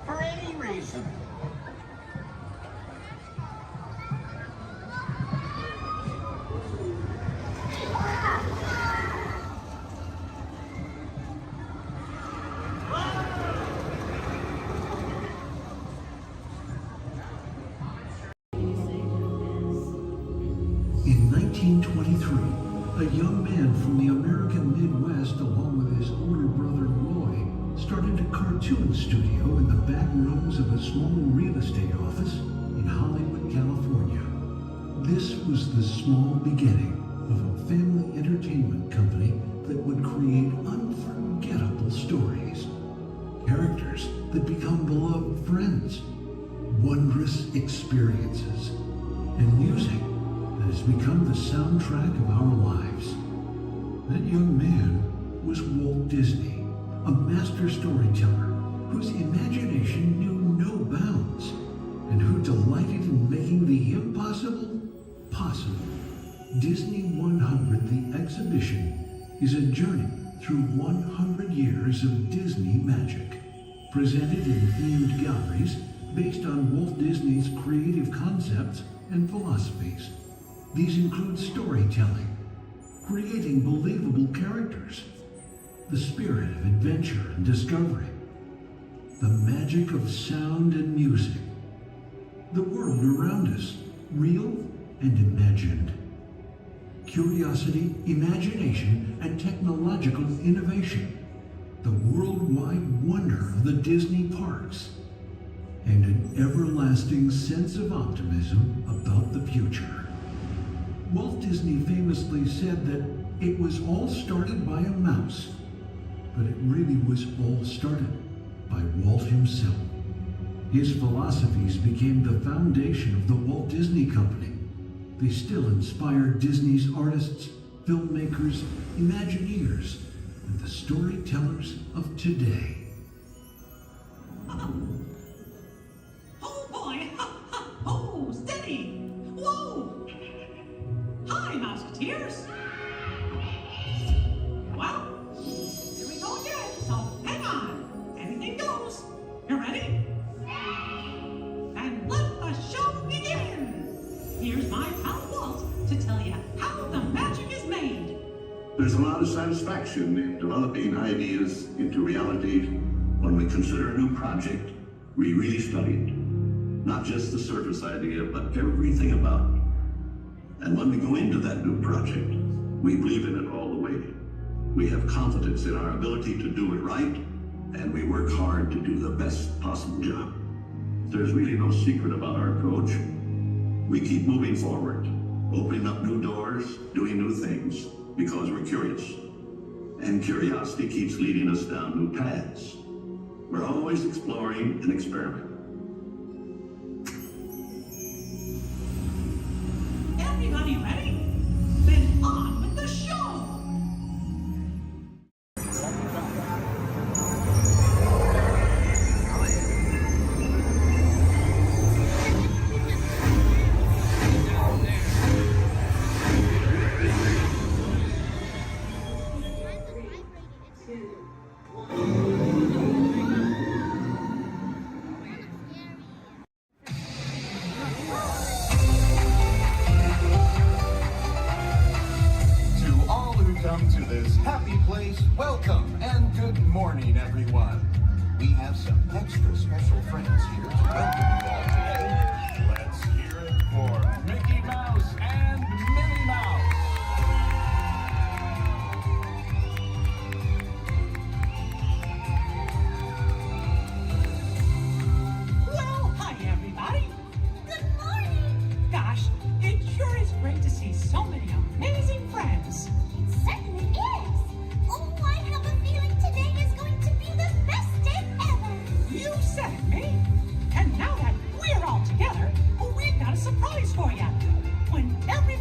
For any reason. In 1923, a young young man from the American Midwest, along with his older brother Roy, started a cartoon studio in the back rooms of a small real estate office in Hollywood, California. This was the small beginning of a family entertainment company that would create unforgettable stories, characters that become beloved friends, wondrous experiences, and music that has become the soundtrack of our lives. That young man was Walt Disney, a master storyteller whose imagination knew no bounds and who delighted in making the impossible possible. Disney 100, the exhibition, is a journey through 100 years of Disney magic, presented in themed galleries based on Walt Disney's creative concepts and philosophies. These include storytelling, creating believable characters, the spirit of adventure and discovery, the magic of sound and music, the world around us, real and imagined, curiosity, imagination, and technological innovation, the worldwide wonder of the Disney parks, and an everlasting sense of optimism about the future. Walt Disney famously said that it was all started by a mouse, but it really was all started by Walt himself. His philosophies became the foundation of the Walt Disney Company. They still inspire Disney's artists, filmmakers, Imagineers, and the storytellers of today. Oh boy! Oh, steady! Whoa! Hi, Mouseketeers! Well, here we go again, so hang on. Anything goes. You ready? And let the show begin! Here's my pal Walt to tell you how the magic is made. There's a lot of satisfaction in developing ideas into reality when we consider a new project we really studied. Not just the surface idea, but everything about it. And when we go into that new project, we believe in it all the way. We have confidence in our ability to do it right, and we work hard to do the best possible job. There's really no secret about our approach. We keep moving forward, opening up new doors, doing new things, because we're curious. And curiosity keeps leading us down new paths. We're always exploring and experimenting. Everybody ready? Then on with the show! To this happy place, welcome and good morning, everyone. We have some extra special friends here to welcome you all today. Let's hear it for Mickey Mouse and Minnie Mouse. Well, hi, everybody. Good morning. Gosh, it sure is great to see so many amazing friends. Certainly is. Oh, I have a feeling today is going to be the best day ever. You said it, Minnie. And now that we're all together, we've got a surprise for you. When every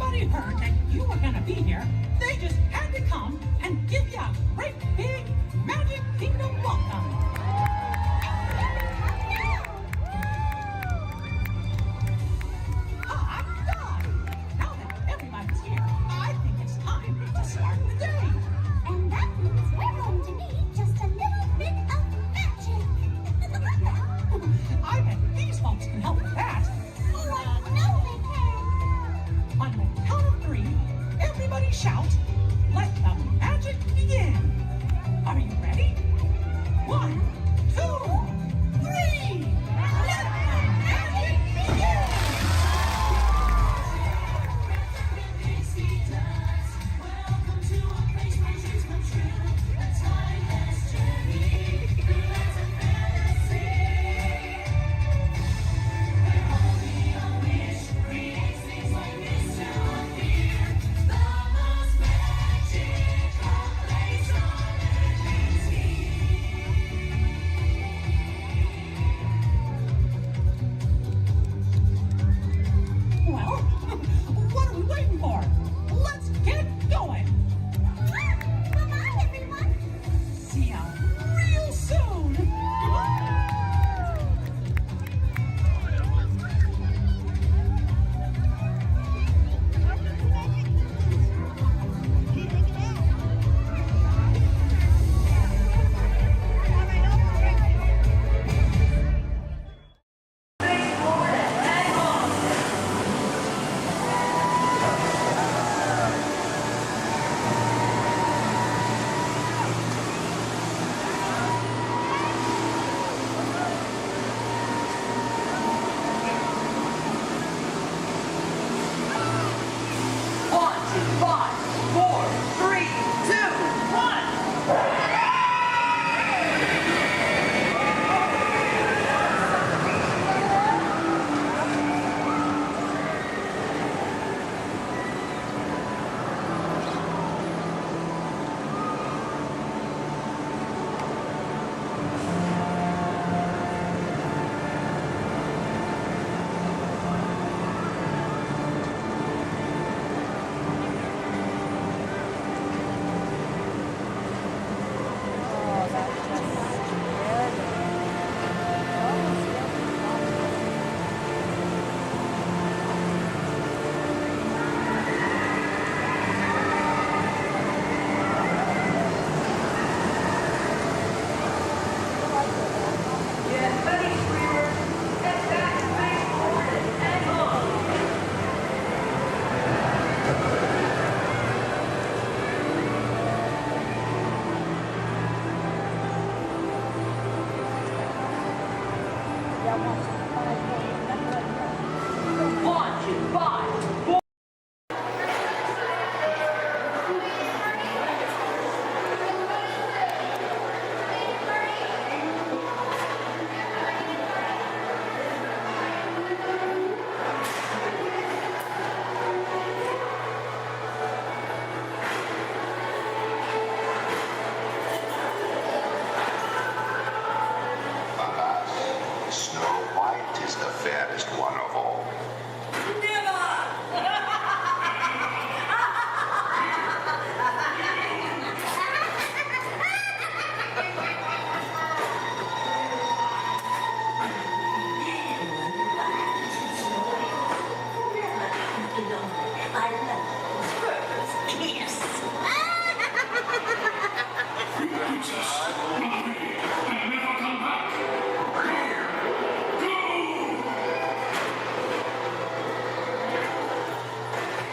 Snow White is the fairest one of all.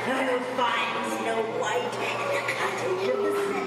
You'll find Snow White in the cottage of the sun.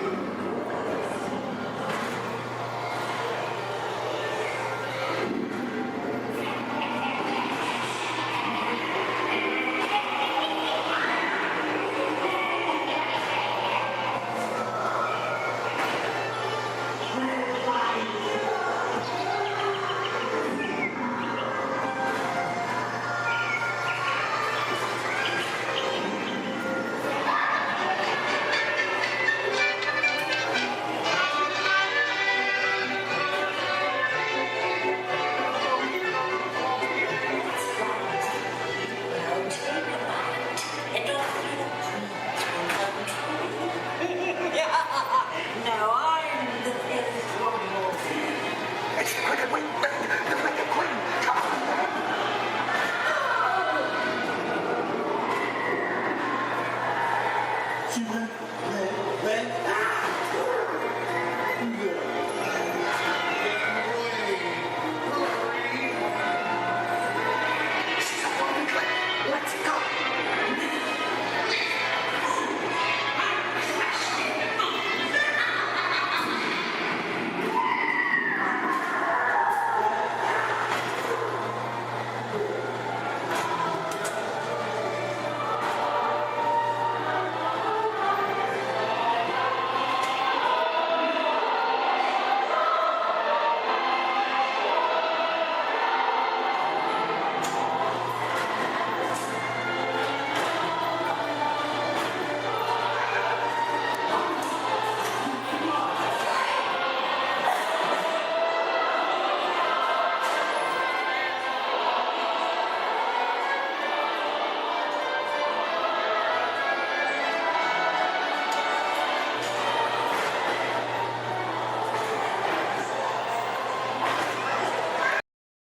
Now I'm the fifth one. It's the Cricket Queen! The Cricket Queen! Let's go!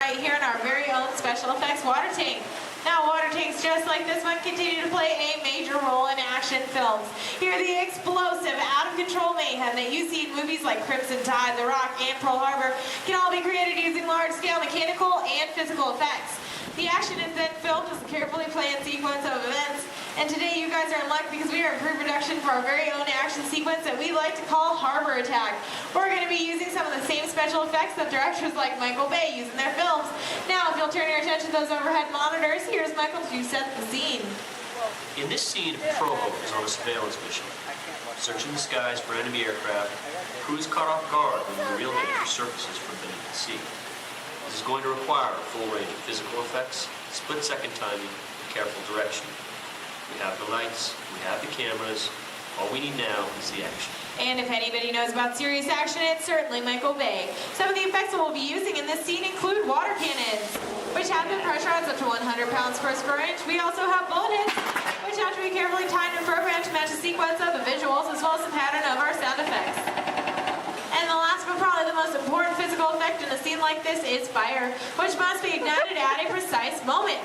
Right here in our very own special effects water tank. Now, water tanks just like this one continue to play a major role in action films. Here, the explosive, out-of-control mayhem that you see in movies like Crimson Tide, The Rock, and Pearl Harbor can all be created using large-scale mechanical and physical effects. The action is then filmed as a carefully planned sequence of events. And today you guys are in luck because we are in pre-production for our very own action sequence that we like to call Harbor Attack. We're going to be using some of the same special effects that directors like Michael Bay use in their films. Now, if you'll turn your attention to those overhead monitors, here's Michael to set the scene. In this scene, a patrol boat is on a surveillance mission. Searching the skies for enemy aircraft, the crew is caught off guard when the real danger surfaces from beneath the sea. This is going to require a full range of physical effects, split-second timing, and careful direction. We have the lights, we have the cameras, all we need now is the action. And if anybody knows about serious action, it's certainly Michael Bay. Some of the effects that we'll be using in this scene include water cannons, which have been pressurized up to 100 pounds per square inch. We also have bullet hits, which have to be carefully timed and programmed to match the sequence of the visuals as well as the pattern of our sound effects. And the last but probably the most important physical effect in a scene like this is fire, which must be ignited at a precise moment,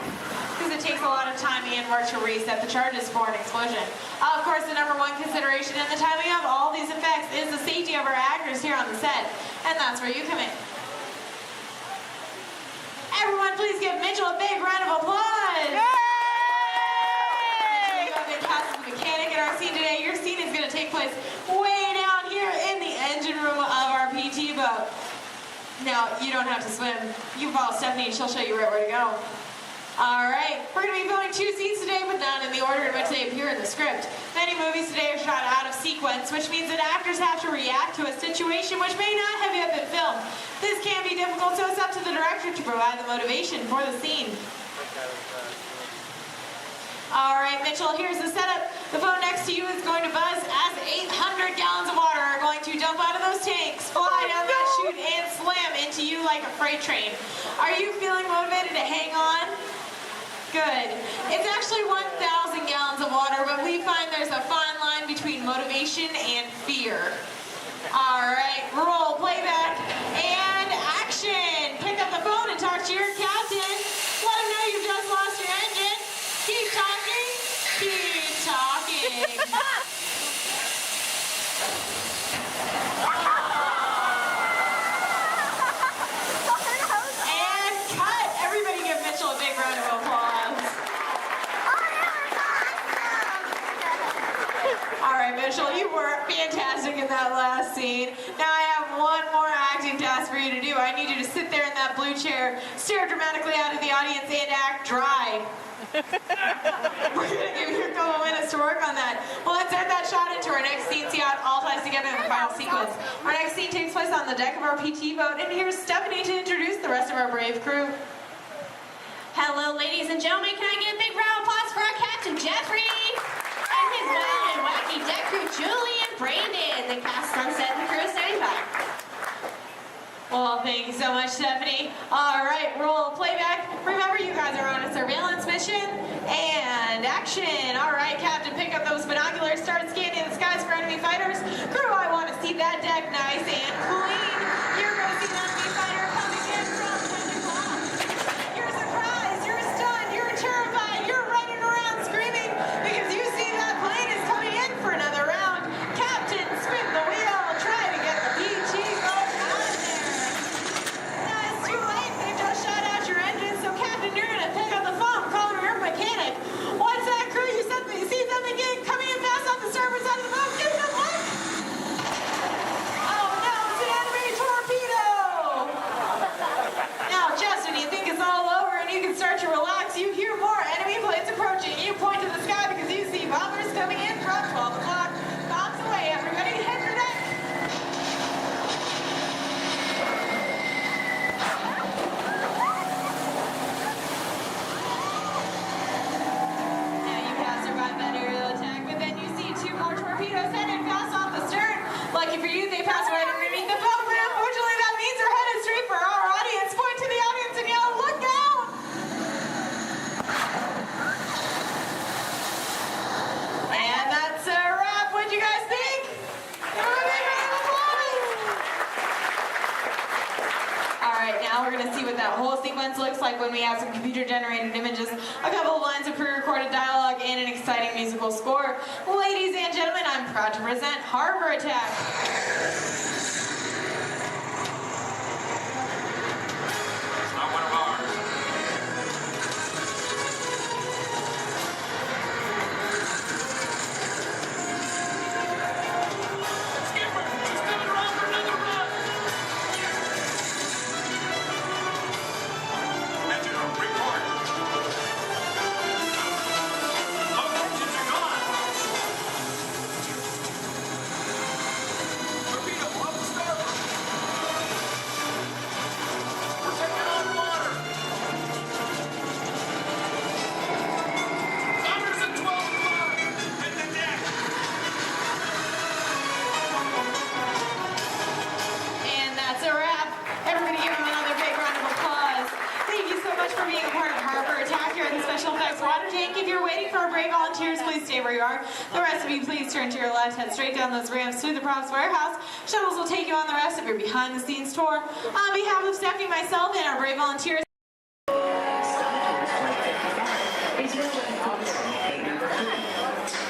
because it takes a lot of time and work to reset the charges for an explosion. Of course, the number one consideration in the timing of all these effects is the safety of our actors here on the set, and that's where you come in. Everyone, please give Mitchell a big round of applause! Yay! We have been cast as a mechanic in our scene today. Your scene is going to take place way down here in the engine room of our PT boat. Now, you don't have to swim. You can follow Stephanie and she'll show you right where to go. All right, we're going to be filming 2 scenes today, but not in the order in which they appear in the script. Many movies today are shot out of sequence, which means that actors have to react to a situation which may not have yet been filmed. This can be difficult, so it's up to the director to provide the motivation for the scene. All right, Mitchell, here's the setup. The phone next to you is going to buzz as 800 gallons of water are going to dump out of those tanks, fly down that chute, and slam into you like a freight train. Are you feeling motivated to hang on? Good. It's actually 1,000 gallons of water, but we find there's a fine line between motivation and fear. All right, roll, playback, and action. Pick up the phone and talk to your captain. Let him know you've just lost your engine. Keep talking. Keep talking. And cut. Everybody give Mitchell a big round of applause. All right, Mitchell, you were fantastic in that last scene. Now I have one more acting task for you to do. I need you to sit there in that blue chair, stare dramatically out at the audience, and act dry. We're going to give you a couple minutes to work on that. We'll insert that shot into our next scene, see how it all ties together in the final sequence. Our next scene takes place on the deck of our PT boat, and here's Stephanie to introduce the rest of our brave crew. Hello, ladies and gentlemen. Can I get a big round of applause for our Captain Jeffrey and his wild and wacky deck crew, Julie and Brandon, the cast Sunset and the crew is standing by. Well, thank you so much, Stephanie. All right, roll playback. Remember, you guys are on a surveillance mission. And action. All right, Captain, pick up those binoculars. Start scanning the skies for enemy fighters. Crew, I want to see that deck nice and clean. You're going to see an enemy fighter coming in from the cloud. You're surprised. You're stunned. You're terrified. You're running around screaming because you see that plane is coming in for another round. Captain, spin the wheel. Try to get the PG boat out of there. Now it's too late. They just shut out your engine. So, Captain, you're going to pick up the phone, call your mechanic. What's that, crew? You see something coming in fast off the starboard side of the boat? Give it a look. Oh no, it's an enemy torpedo. Now, Justin, you think it's all over and you can start to relax. You hear more enemy planes approaching. You point to the sky because you see bombers coming in from 12 o'clock. Bombs away, everybody. Head your deck. Now you have survived that aerial attack, but then you see 2 more torpedoes headed fast off the stern. Lucky for you, they pass right underneath the boat, but unfortunately that means they're headed straight for our audience. Point to the audience and yell, "Look out!" And that's a wrap. What'd you guys think? Give them a big round of applause. All right, now we're gonna see what that whole sequence looks like when we have some computer-generated images, a couple of lines of pre-recorded dialogue, and an exciting musical score. Ladies and gentlemen, I'm proud to present Harbor Attack. It's not one of ours. Skipper, he's coming around for another run. Engineer, report. Both engines are gone. Torpedo, up the starboard. We're taking on water. Thunder's at 12 o'clock. Hit the deck. And that's a wrap. Everybody give him another big round of applause. Thank you so much for being a part of Harbor Attack here at the Special Effects Water Tank. If you're waiting for our brave volunteers, please stay where you are. The rest of you, please turn to your left, head straight down those ramps to the props warehouse. Shuttles will take you on the rest of your behind-the-scenes tour. On behalf of Stephanie, myself, and our brave volunteers,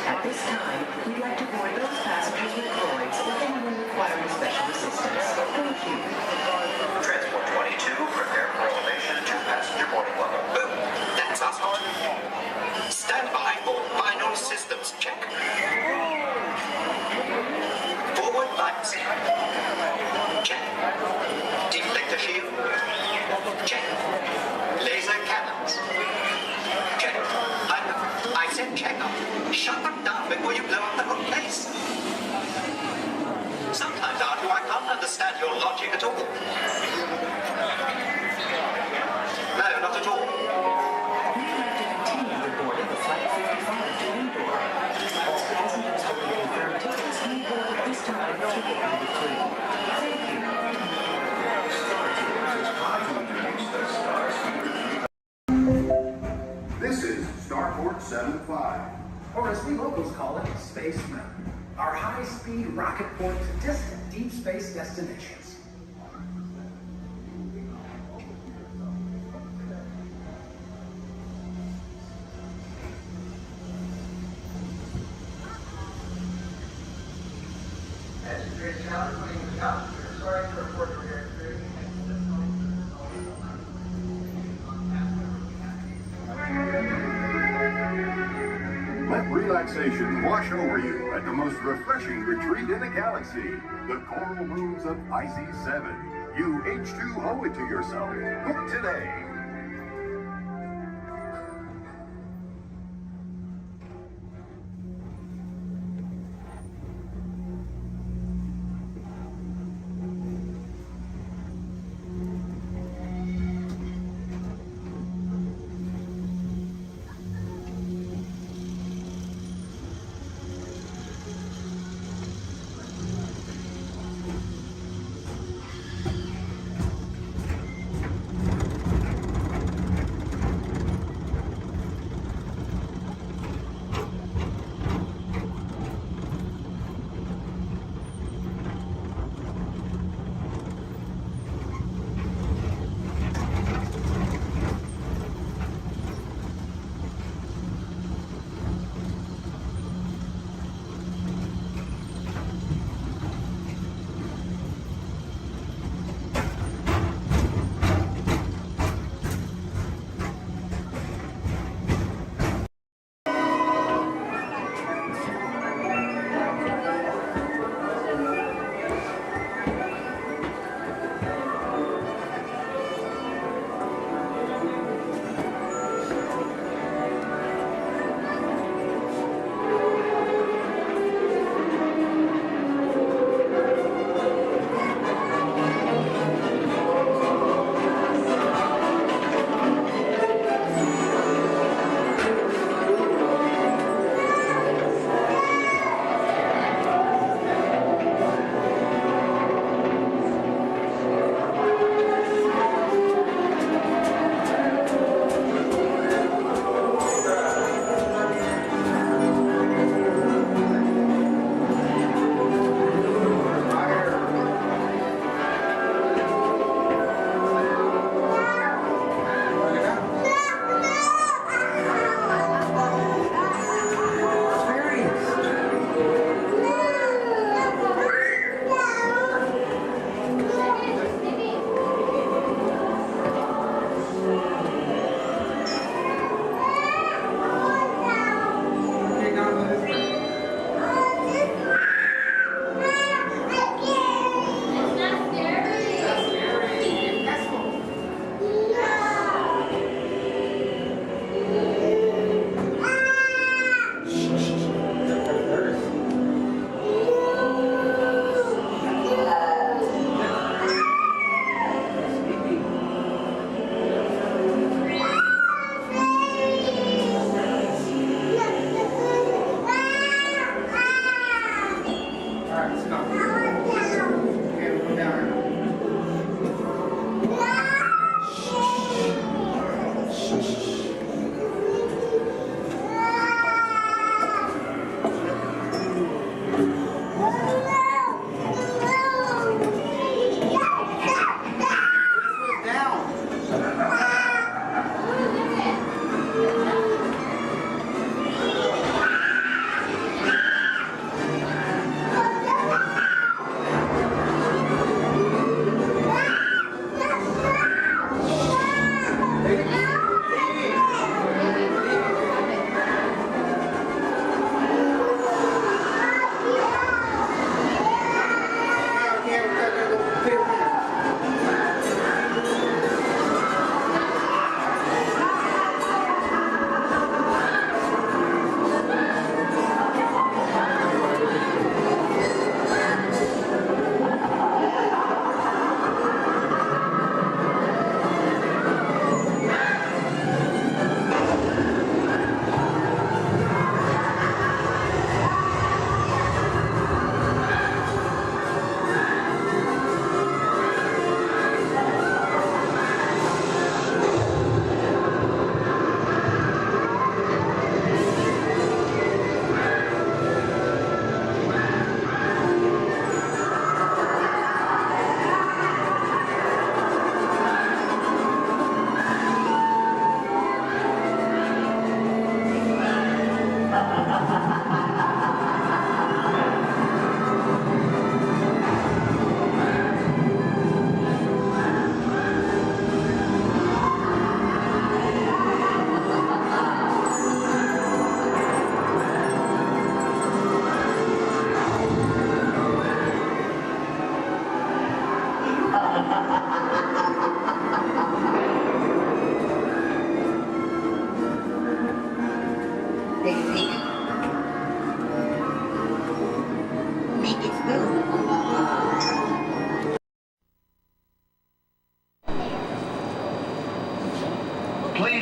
At this time, we'd like to board those passengers with Floyd's or anyone requiring special assistance. Thank you. Transport 22, prepare for elevation to passenger boarding level. Boom! That's us, Hart. Stand by for final systems check. Forward lights. Check. Deflector Laser shield? Check. Laser cannons? Check. I said check. Shut them down before you blow up the whole place. Sometimes, Arthur, I can't understand your logic at all. No, not at all. We would like to continue the boarding of Flight 55 to Endor. All passengers holding confirmed tickets may board at this time ticket number 3. Thank you. This is Starport 75, or as we locals call it, Space Mountain. Our high-speed rocket port to distant deep space destinations. Let relaxation wash over you at the most refreshing retreat in the galaxy, the coral rooms of Pisces 7. You H2 owe it to yourself. Book today.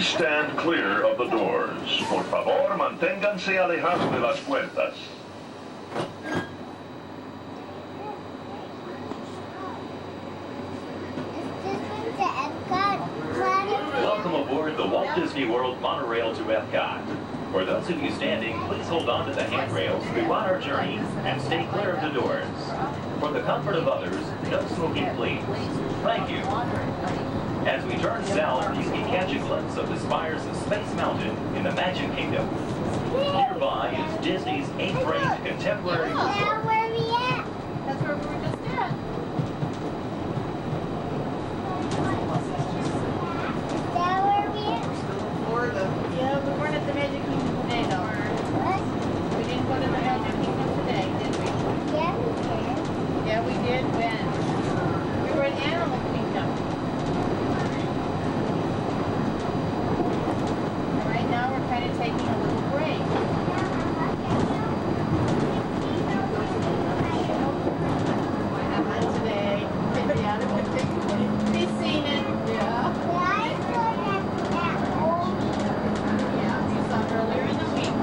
Please stand clear of the doors. Por favor, manténganse alejados de las puertas. Welcome aboard the Walt Disney World monorail to Epcot. For those of you standing, please hold on to the handrails throughout our journey and stay clear of the doors. For the comfort of others, no smoking, please. Thank you. As we turn south, you can catch a glimpse of the spires of Space Mountain in the Magic Kingdom. Nearby is Disney's 8th-ranked contemporary resort. Where are we at? That's where we were just at. That where we at? Florida. Yeah, we weren't at the Magic Kingdom today, though. What? We didn't go to the Magic Kingdom today, did we? Yeah, we did. Yeah, we did. When? We were at Animal Kingdom. And right now, we're kind of taking a little break. What happened today? Yeah, we've seen it. Yeah. Yeah, we saw it earlier in the week.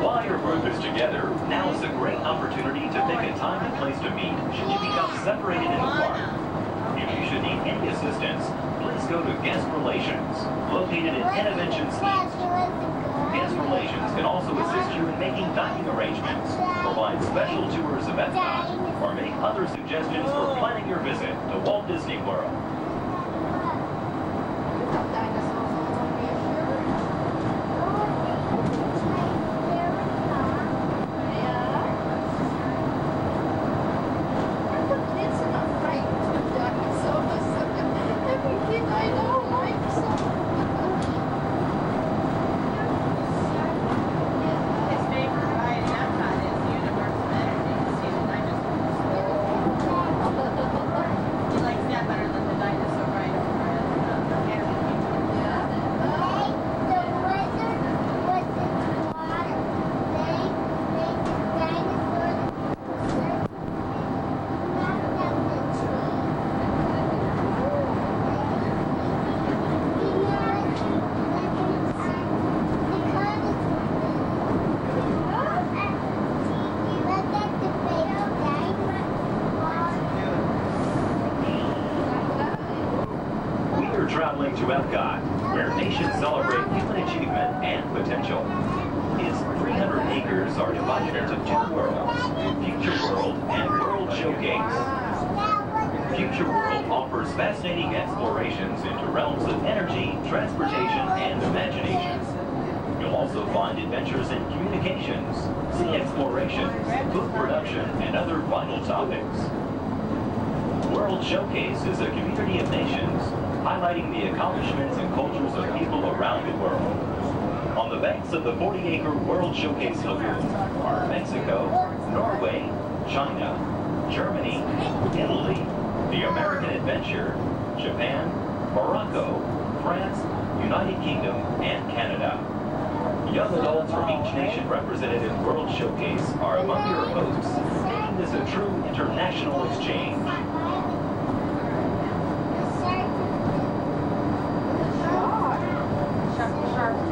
While your group is together, now is a great opportunity to pick a time and place to meet should you become separated in the park. If you should need any assistance, please go to Guest Relations, located in Interventions East. Guest Relations can also assist you in making dining arrangements, provide special tours of Epcot, or make other suggestions for planning your visit to Walt Disney World. Traveling to Epcot, where nations celebrate human achievement and potential. Its 300 acres are divided into two worlds, Future World and World Showcase. Future World offers fascinating explorations into realms of energy, transportation, and imagination. You'll also find adventures in communications, sea exploration, food production, and other vital topics. World Showcase is a community of nations, highlighting the accomplishments and cultures of people around the world. On the banks of the 40-acre World Showcase Lagoon are Mexico, Norway, China, Germany, Italy, the American Adventure, Japan, Morocco, France, United Kingdom, and Canada. Young adults from each nation represented in World Showcase are among your hosts, making this a true international exchange. Sharp.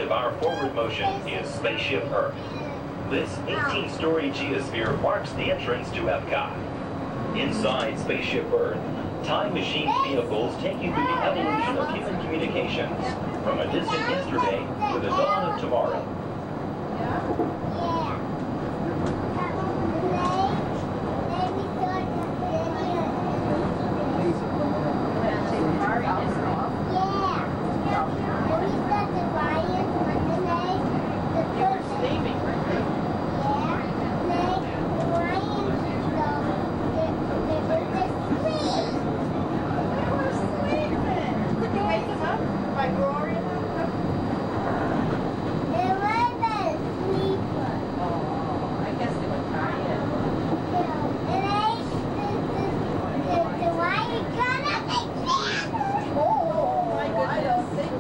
side of our forward motion is Spaceship Earth. This 18-story geosphere marks the entrance to Epcot. Inside Spaceship Earth, time machine vehicles take you through the evolution of human communications, from a distant yesterday to the dawn of tomorrow.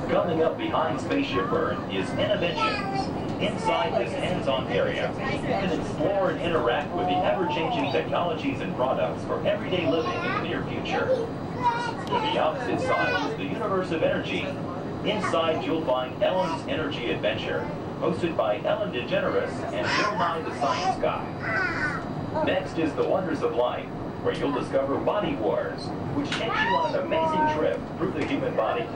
Coming up behind Spaceship Earth is Innovention. Inside this hands-on area, you can explore and interact with the ever-changing technologies and products for everyday living in the near future. To the opposite side is the universe of energy. Inside, you'll find Ellen's Energy Adventure, hosted by Ellen DeGeneres and Bill Nye the Science Guy. Next is The Wonders of Life, where you'll discover Body Wars, which takes you on an amazing trip through the human body.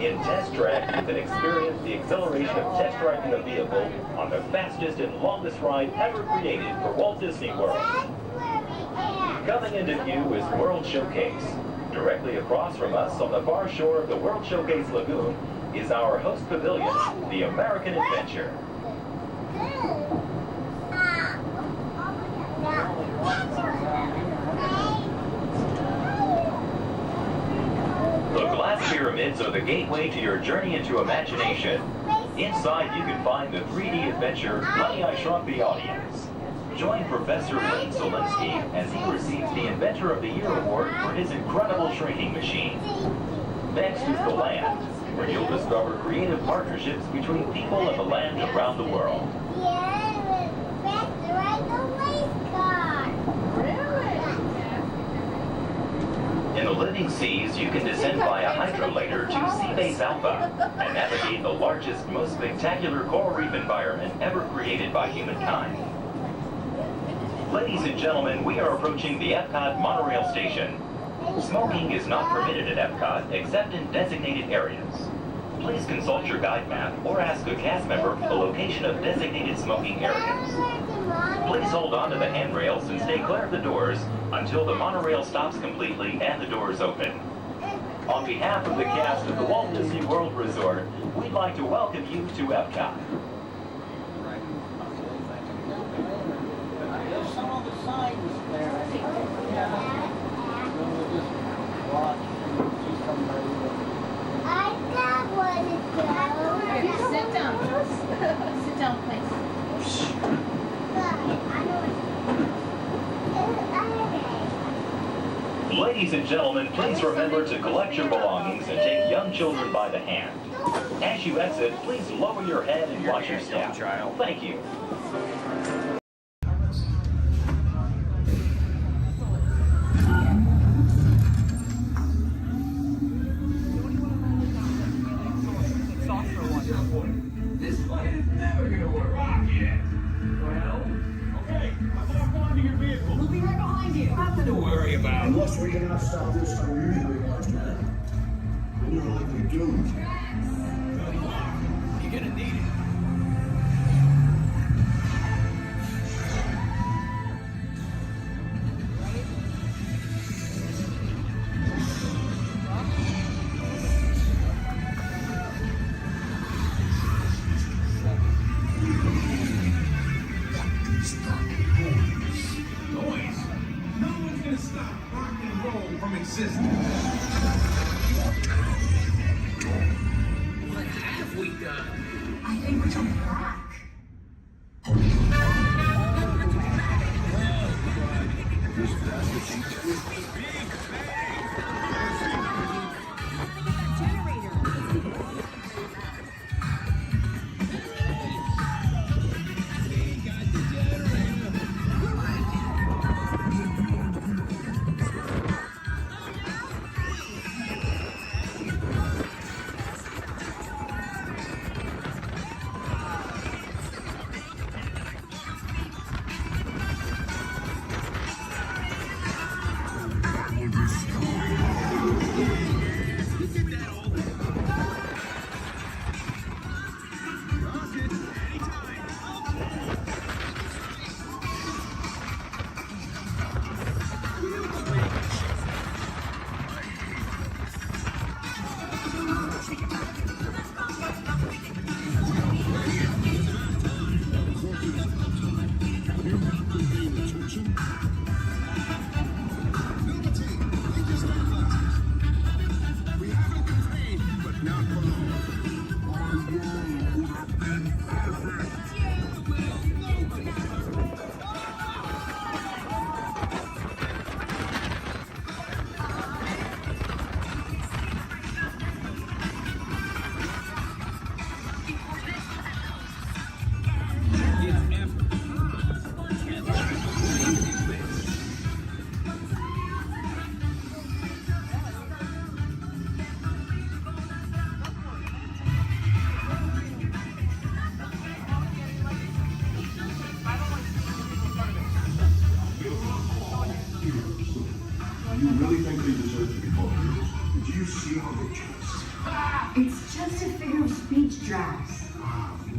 In Test Track, you can experience the exhilaration of test driving a vehicle on the fastest and longest ride ever created for Walt Disney World. Coming into view is World Showcase. Directly across from us on the far shore of the World Showcase Lagoon is our host pavilion, the American Adventure. The glass pyramids are the gateway to your journey into imagination. Inside, you can find the 3D adventure, Honey, I Shrunk the Audience. Join Professor Wayne Zielinski as he receives the Inventor of the Year award for his incredible shrinking machine. Next is The Land, where you'll discover creative partnerships between people and the land around the world. In the living seas, you can descend via hydrolator to Seabase Alpha and navigate the largest, most spectacular coral reef environment ever created by humankind. Ladies and gentlemen, we are approaching the Epcot monorail station. Smoking is not permitted at Epcot except in designated areas. Please consult your guide map or ask a cast member for the location of designated smoking areas. Please hold on to the handrails and stay clear of the doors until the monorail stops completely and the doors open. On behalf of the cast of the Walt Disney World Resort, we'd like to welcome you to Epcot. There's some of the signs there. I think we'll just watch and see somebody. I got one to go. Okay, sit down. Sit down, please. Ladies and gentlemen, please remember to collect your belongings and take young children by the hand. As you exit, please lower your head and watch your step. Thank you. This flight is never gonna work out yet. Well, okay, I'm locked onto your vehicle. We'll be right behind you. Nothing to worry about. Unless we cannot stop this unusually large man. We're likely doomed. You're gonna need it. Noise. No one's gonna stop rock and roll from existing. What have we done? I think we're coming back. This bastard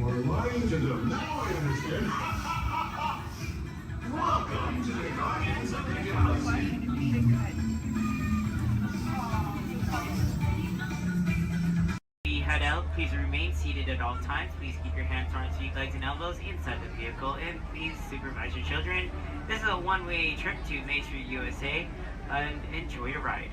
You are lying to them. Now I understand. Welcome to the Guardians of the Galaxy. We head out. Please remain seated at all times. Please keep your hands, arms, feet, legs, and elbows inside the vehicle. And please supervise your children. This is a one-way trip to Main Street, USA. And enjoy your ride.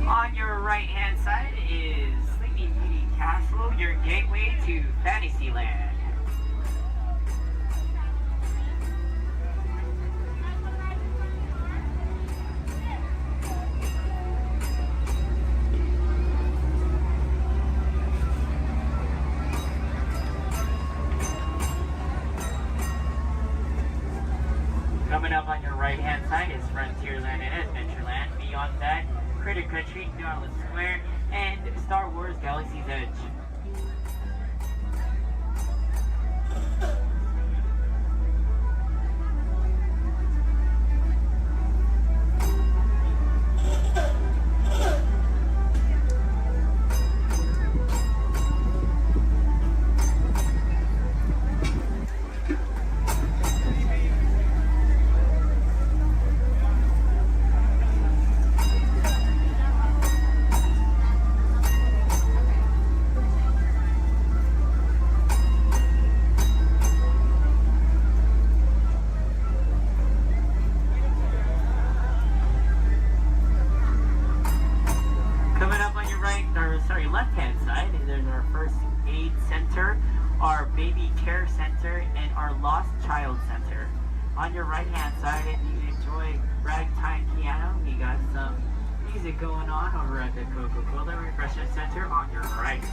On your right-hand side is Sleeping Beauty Castle, your gateway to Fantasyland. Coming up on your right-hand side is Frontierland and Adventureland. Beyond that, Critter Country, Garland Square, and Star Wars Galaxy's Edge. Left-hand side, there's our first aid center, our baby care center, and our lost child center. On your right-hand side, if you enjoy ragtime piano, we got some music going on over at the Coca-Cola Refreshment Center on your right.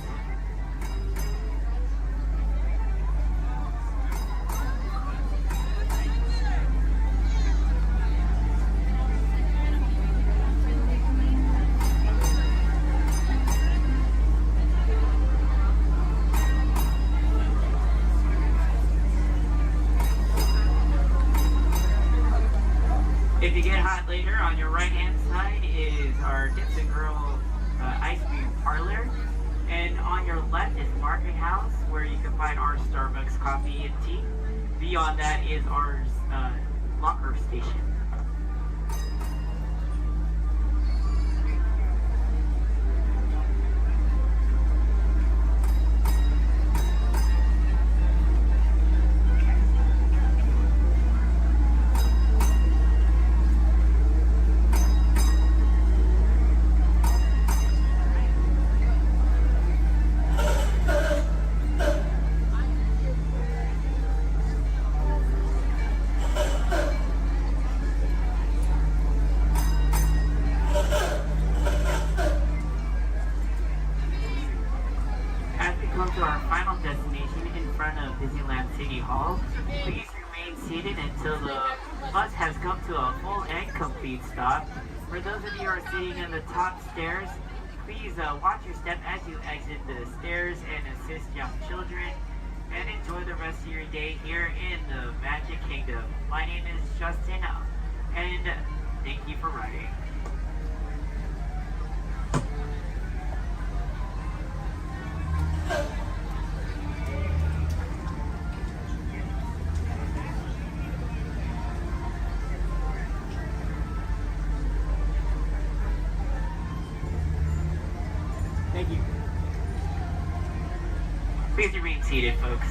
If you get hot later, on your right-hand side is our Dips and Grill ice cream parlor. And on your left is Market House, where you can find our Starbucks coffee and tea. Beyond that is our locker station. To our final destination in front of Disneyland City Hall. Please remain seated until the bus has come to a full and complete stop. For those of you who are sitting in the top stairs, please watch your step as you exit the stairs and assist young children. And enjoy the rest of your day here in the Magic Kingdom. My name is Justin, and thank you for riding. Thank you. Please remain seated, folks.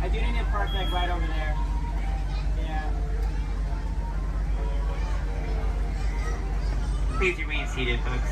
I do need a park deck right over there. Yeah. Please remain seated, folks.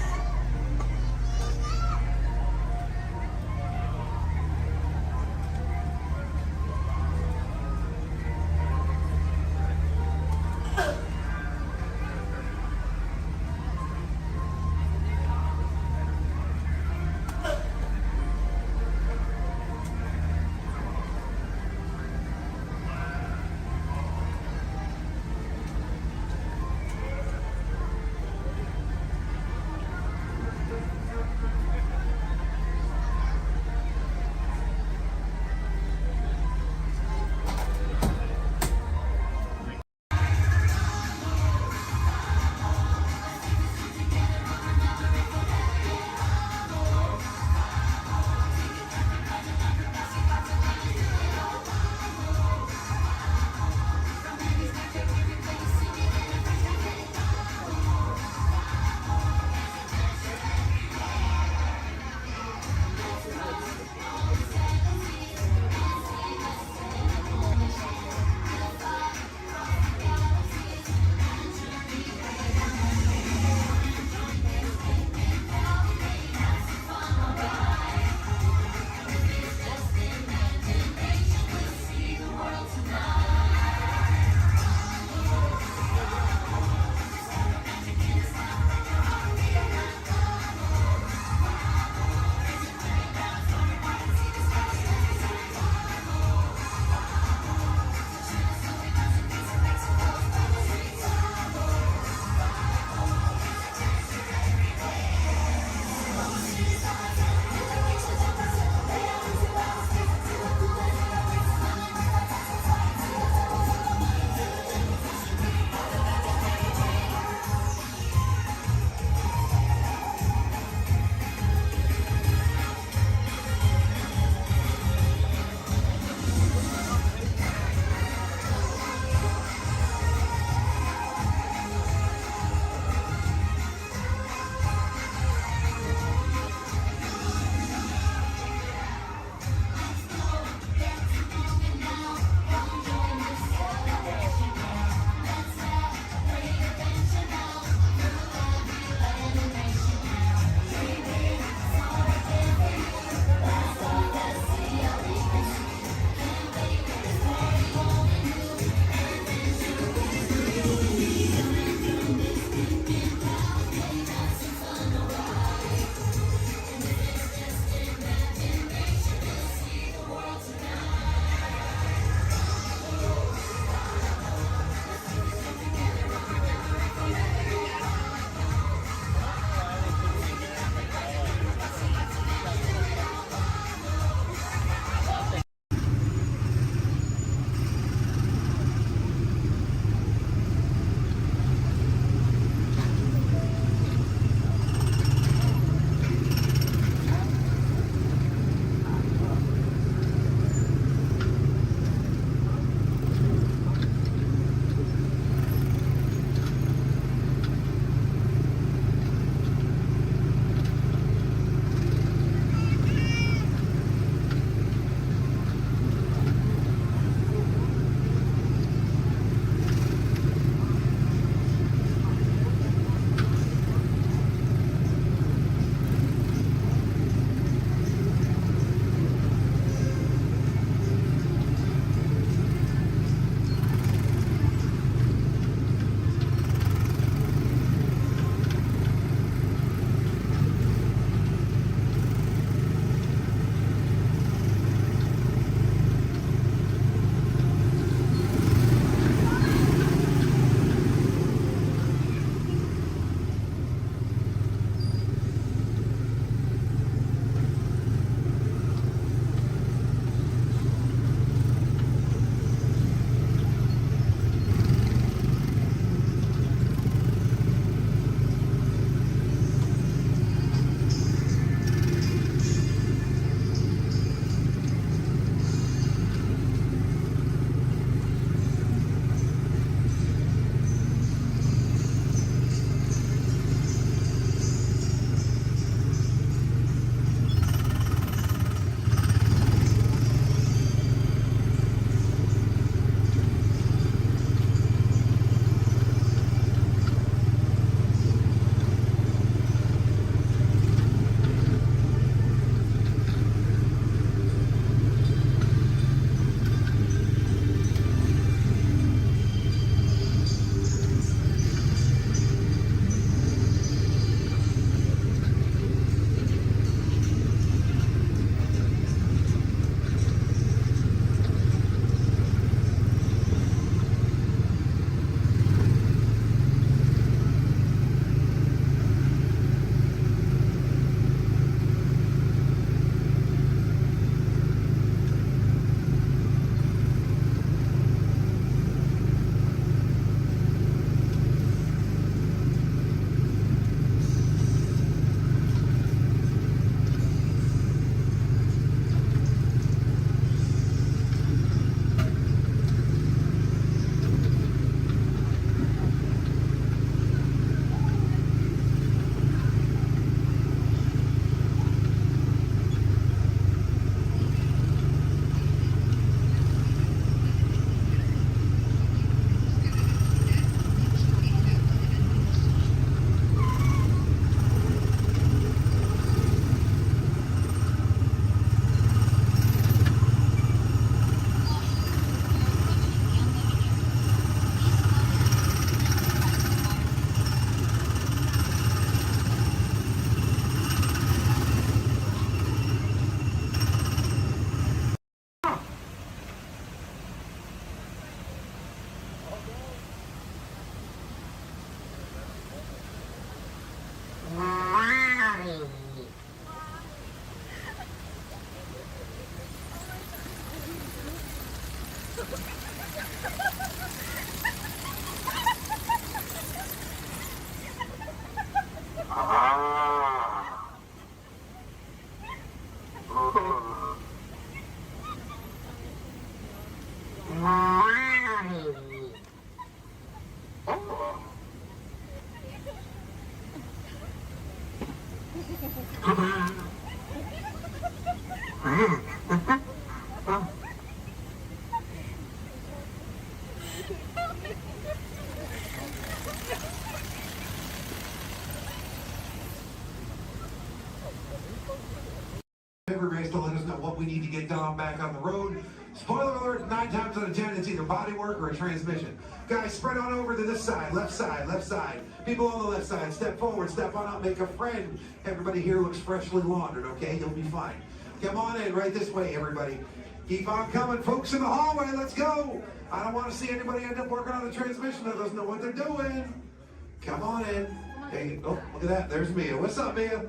Every race to let us know what we need to get done back on the road. Spoiler alert, 9 times out of 10, it's either bodywork or a transmission. Guys, spread on over to this side, left side, left side. People on the left side, step forward, step on up, make a friend. Everybody here looks freshly laundered, okay? You'll be fine. Come on in, right this way, everybody. Keep on coming, folks in the hallway, let's go. I don't want to see anybody end up working on the transmission that doesn't know what they're doing. Come on in. Hey, oh, look at that, there's Mia. What's up, Mia?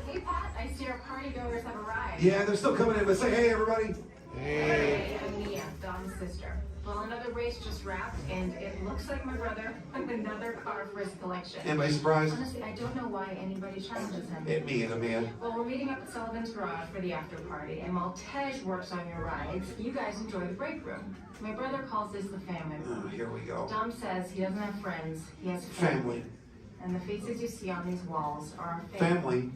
Hey Pat, I see our party goers have arrived. Yeah, they're still coming in, but say hey, everybody. Hey, I'm Mia, Dom's sister. Well, another race just wrapped, and it looks like my brother has another car for his collection. Anybody surprised? Honestly, I don't know why anybody challenges him. Hit me in a man. Well, we're meeting up at Sullivan's Garage for the after party, and while Tej works on your rides, you guys enjoy the break room. My brother calls this the family room. Oh, here we go. Dom says he doesn't have friends, he has Family. And the faces you see on these walls are our Family.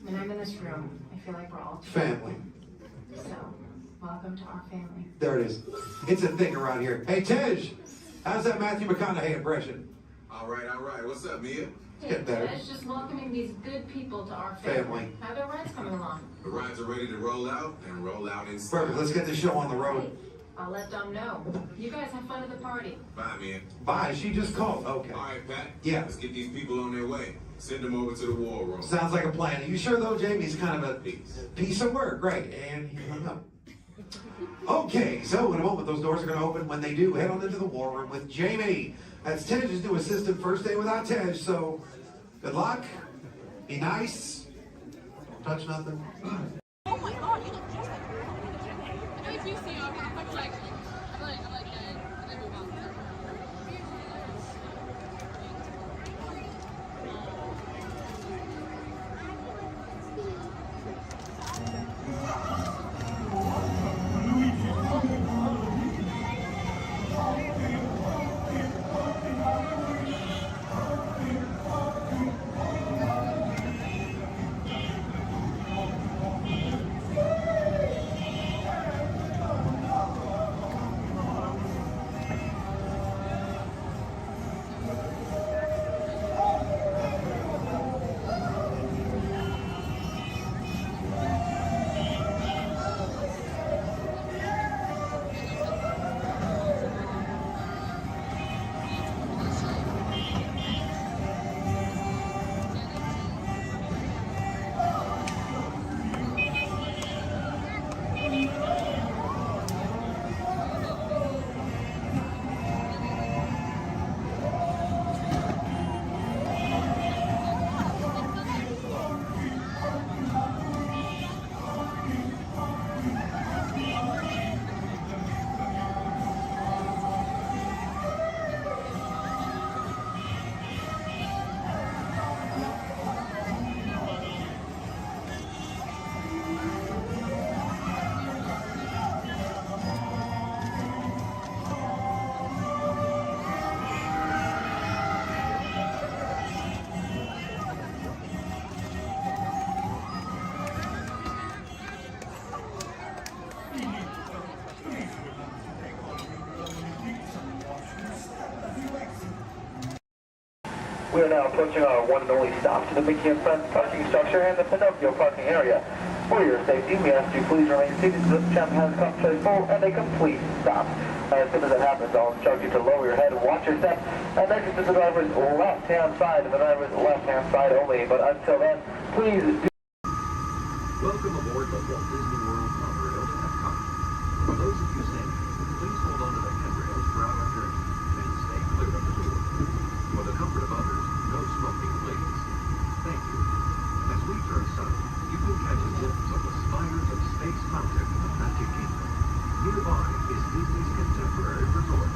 When I'm in this room, I feel like we're all Family. So, welcome to our family. There it is. It's a thing around here. Hey, Tej, how's that Matthew McConaughey impression? All right, all right. What's up, Mia? Get better. Tej, just welcoming these good people to our family. How are their rides coming along? The rides are ready to roll out and roll out in style. Perfect. Let's get the show on the road. I'll let Dom know. You guys have fun at the party. Bye, Mia. Bye. She just called. Okay. All right, Pat. Yeah. Let's get these people on their way. Send them over to the war room. Sounds like a plan. Are you sure, though, Jamie? He's kind of a piece of work. Right. And he hung up. Okay, so in a moment, those doors are going to open. When they do, head on into the war room with Jamie. That's Tej's new assistant. First day without Tej, so good luck. Be nice. Don't touch nothing. Oh my god, you look just like I know if you see I'm like and then move on. We are now approaching our one and only stop to the Mickey and Friends parking structure and the Pinocchio parking area. For your safety, we ask you please remain seated until this tram has come to a full and a complete stop. As soon as that happens, I'll instruct you to lower your head, watch your step, and exit to the driver's left-hand side and the driver's left-hand side only. But until then, please do... Welcome aboard the Walt Disney World monorail to Epcot. For those of you staying, please hold on to the handrails throughout our journey and stay clear of the door. For the comfort of others, no smoking, please. Thank you. As we turn south, you can catch a glimpse of the spires of Space Mountain in the Magic Kingdom. Nearby is Disney's contemporary resort.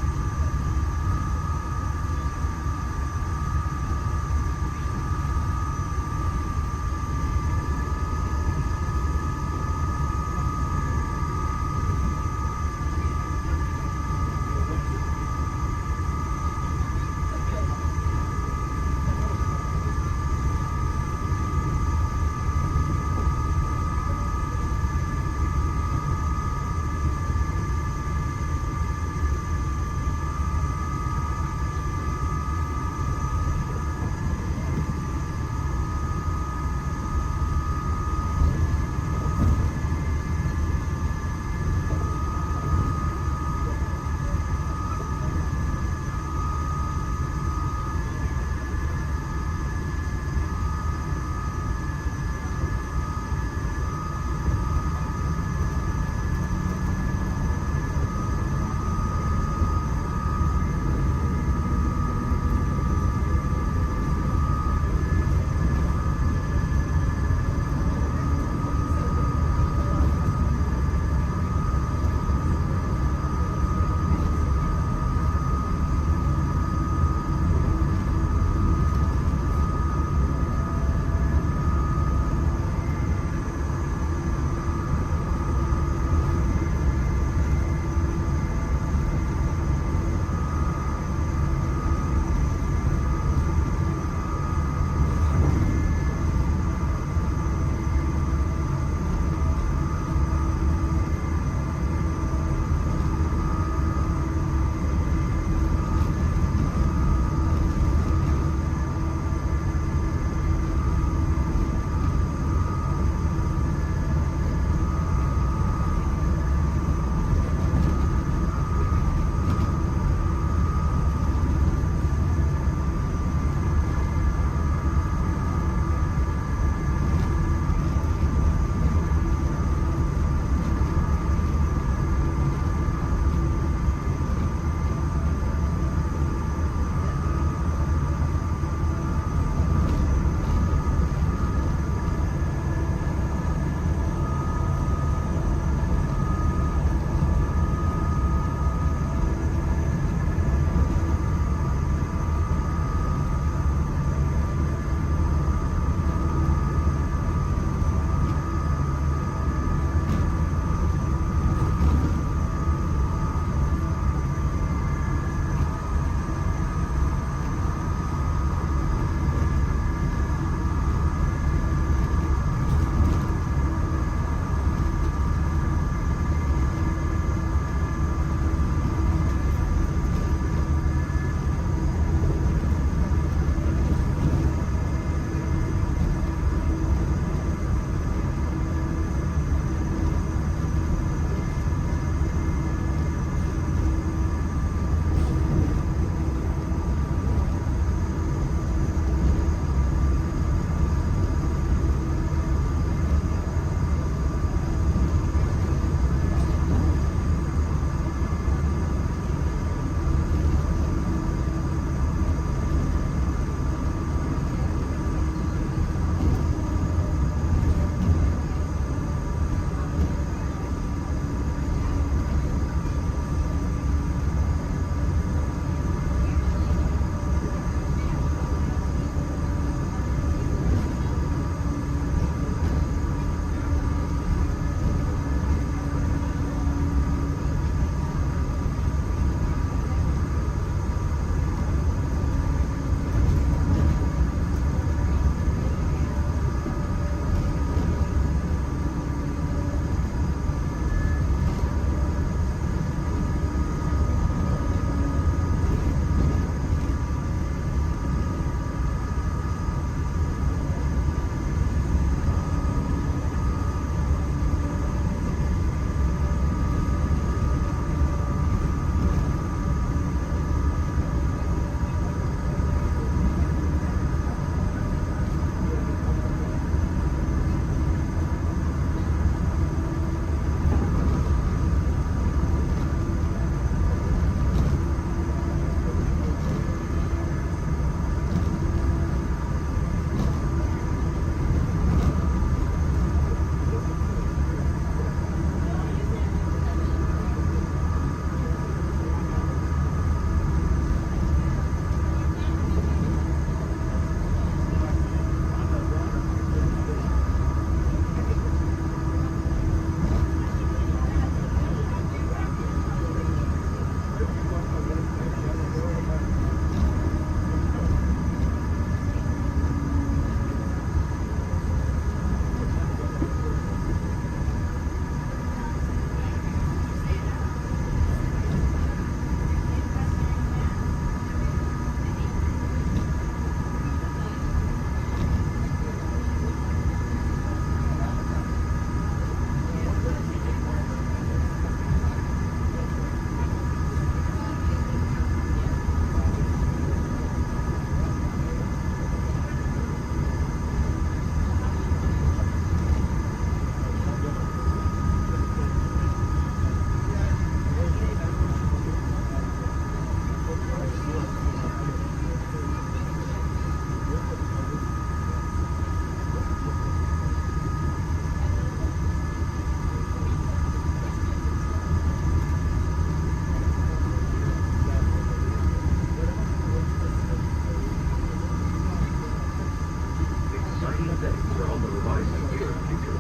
15 days for all the revised gear and future.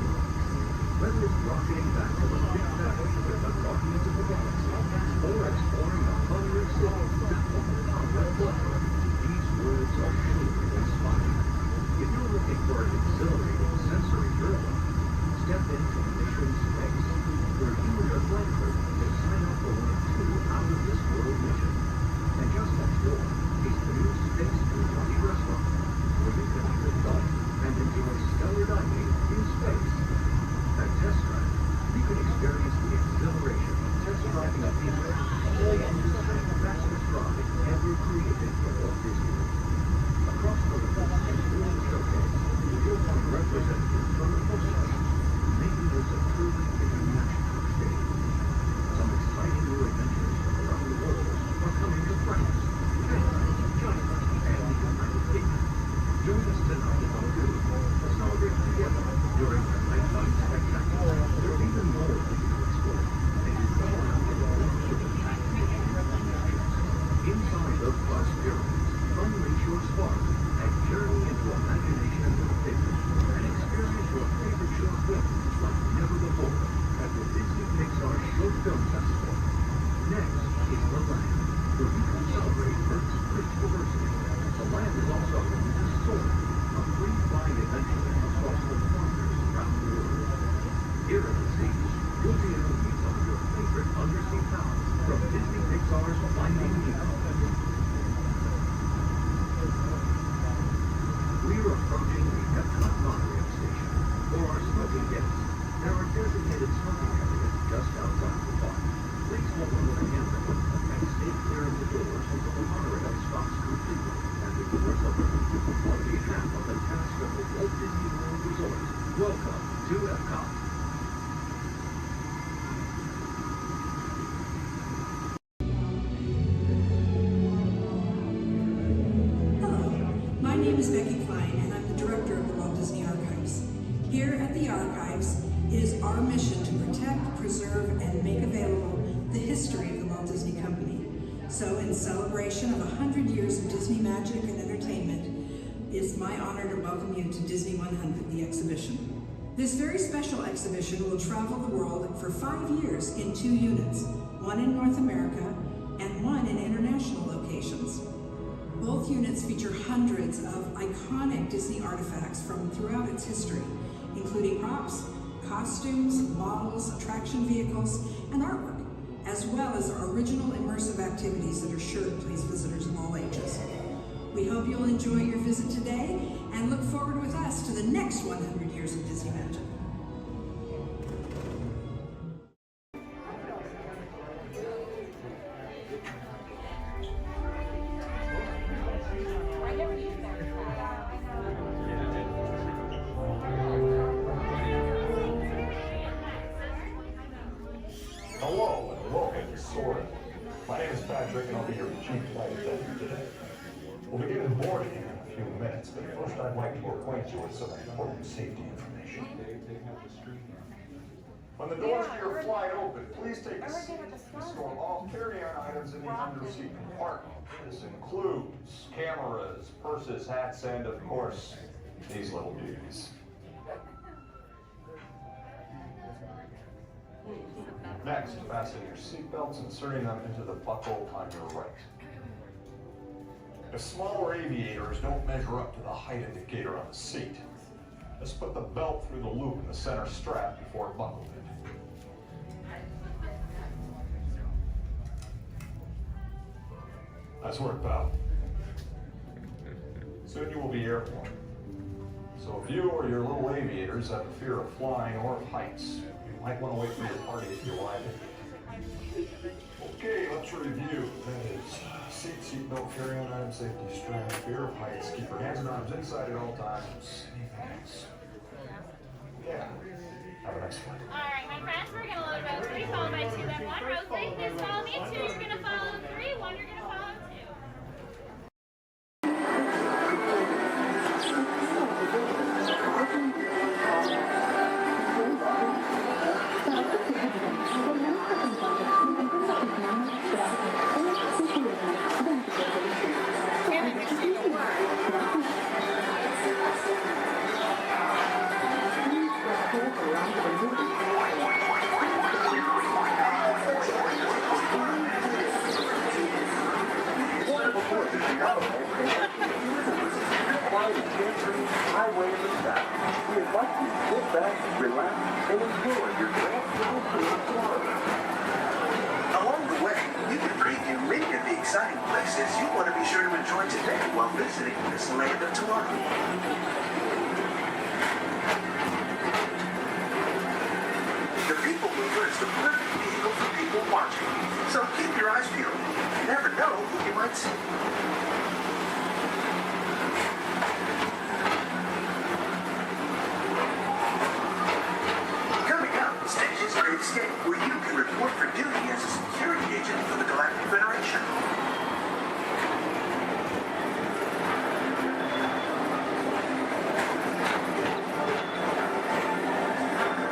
Whether it's rocketing back to the big battle with the Guardians of the Galaxy, or exploring the hungry city battling the combat blood, these words are sure to inspire. If you're looking for an exhilarating sensory thrill, step into Mission Space, where you and your flight crew can sign up for one of 2 out-of-this-world missions. And just next door is the new Space Kentucky restaurant, where you can eat with fun and enjoy stellar dining in space. At Test Drive, you can experience the exhilaration of test driving a vehicle all on the fastest ride ever created for Walt Disney. Across the river and through the showcase, you'll find representatives from the Post Office, making this a truly international experience. Some exciting new adventures from around the world are coming to France, Canada, China, and the United Kingdom. Join us tonight at our booth to celebrate together during the nighttime spectacular. There's even more for you to explore, and you come around with all the inside those glass pyramids, unleash your spark and journey into imagination with pictures and experience your favorite short films like never before at the Disney Pixar Short Film Festival. Next is the Land, where you can celebrate Earth's rich diversity. The Land is also home to Soar, a free flying adventure across the wonders around the world. Here at the Seas, you'll be able to meet some of your favorite undersea pals from Disney Pixar's Finding Nemo. We're approaching the Epcot monorail station. For our smoking guests, there are designated smoking areas just outside the park. Please hold on to the handrail and stay clear of the doors until the monorail stops completely and the doors open. On behalf of the cast of the Walt Disney World Resort, welcome to Epcot. My name is Becky Klein, and I'm the director of the Walt Disney Archives. Here at the Archives, it is our mission to protect, preserve, and make available the history of the Walt Disney Company. So in celebration of 100 years of Disney magic and entertainment, it is my honor to welcome you to Disney 100, the exhibition. This very special exhibition will travel the world for 5 years in 2 units, one in North America and one in international locations. Both units feature hundreds of iconic Disney artifacts from throughout its history, including props, costumes, models, attraction vehicles, and artwork, as well as our original immersive activities that are sure to please visitors of all ages. We hope you'll enjoy your visit today and look forward with us to the next 100 years of Disney magic. Hello and welcome to Soarin'. My name is Patrick and I'll be your chief flight attendant today. We'll begin boarding in a few minutes, but first I'd like to acquaint you with some important safety information. When the doors to your flight open, please take a seat and store all carry-on items in the underseat compartment. This includes cameras, purses, hats, and of course, these little beauties. Next, fasten your seatbelts, inserting them into the buckle on your right. If smaller aviators don't measure up to the height indicator on the seat, just put the belt through the loop in the center strap before buckling it. Nice work, pal. Soon you will be airborne. So if you or your little aviators have a fear of flying or of heights, you might want to wait for your party if you arrive. Okay, let's review. That is seatbelt, carry-on item, safety strap, fear of heights, keep your hands and arms inside at all times. Anything else? Yeah. Have a nice flight. Alright, my friends, we're gonna load row 3, followed by 2, then 1. Row 3, please follow me. 2, you're gonna follow 3. 1, you're gonna follow 2. like to sit back, relax, and enjoy your grand little tour of Florida. Along the way, you can preview many of the exciting places you want to be sure to enjoy today while visiting this land of tomorrow. The People Mover is the perfect vehicle for people watching, so keep your eyes peeled. You never know who you might see. Coming up, Station's Great Escape, where you can report for duty as a security agent for the Galactic Federation.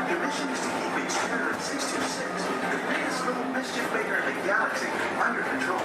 Your mission is to keep Experiment 626, the biggest little mischief maker in the galaxy, under control.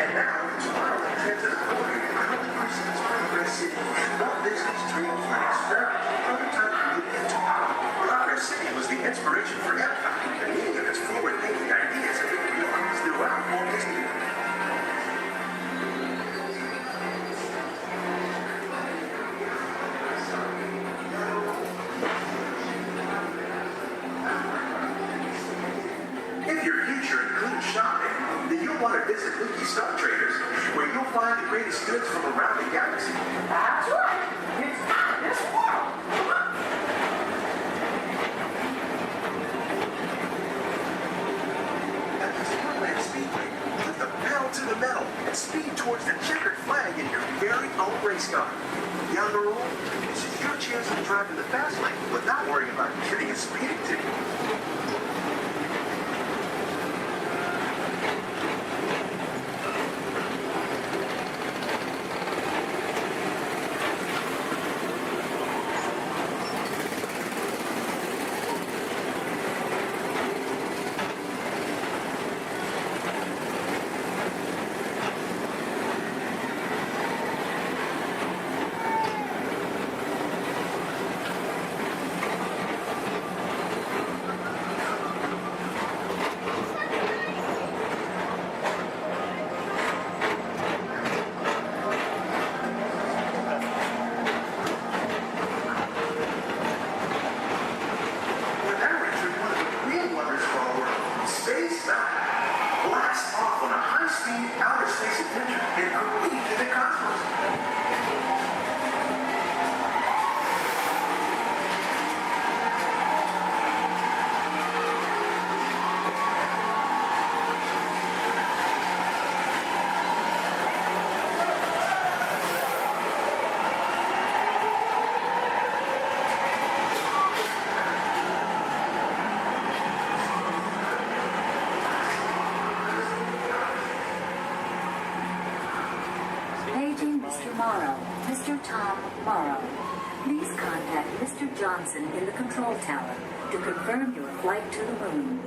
And now, Tomorrowland Transit Authority proudly presents Progress City, Walt Disney's dream for an experimental prototype movie into power. Progress City was the inspiration for Epcot, and many of its forward-thinking ideas have been realized throughout Walt Disney. If your future includes shopping, then you'll want to visit Lucky Star Traders, where you'll find the greatest goods from around the galaxy. That's right. It's not this world. At the Disneyland Speedway, put the pedal to the metal and speed towards the checkered flag in your very own race car. Young or old, this is your chance to drive in the fast lane without worrying about getting a speeding ticket. We're now entering one of the real wonders of our world, space time. Blast off on a high-speed outer space adventure and complete in the cosmos. Paging Mr. Morrow, Mr. Tom Morrow. Please contact Mr. Johnson in the control tower to confirm your flight to the moon.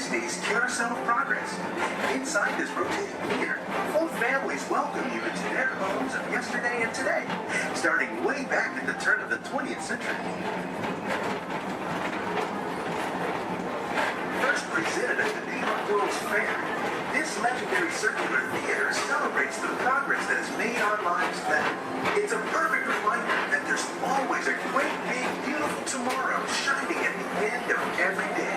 Disney's Carousel of Progress. Inside this rotating theater, whole families welcome you into their homes of yesterday and today, starting way back at the turn of the 20th century. First presented at the New York World's Fair, this legendary circular theater celebrates the progress that is made on lives then. It's a perfect reminder that there's always a great, big, beautiful tomorrow shining at the end of every day.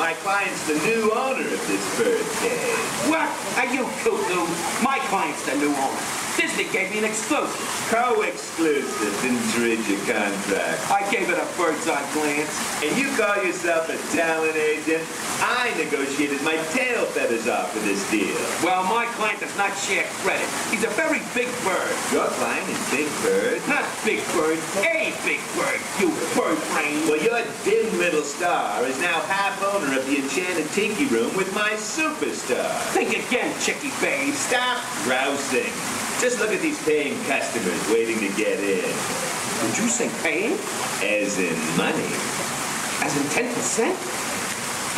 My client's the new owner of this birdcage. What? Are you cuckoo? My client's the new owner. Disney gave me an exclusive. Co-exclusive. Didn't read your contract. I gave it a bird's-eye glance. And you call yourself a talent agent? I negotiated my tail feathers off for this deal. Well, my client does not share credit. He's a very big bird. Your client is Big Bird? Not Big Bird, a big bird, you bird brain. Well, your dim little star is now half owner of the Enchanted Tiki Room with my superstar. Think again, chickie babe. Stop grousing. Just look at these paying customers waiting to get in. Did you say paying? As in money. As in 10%?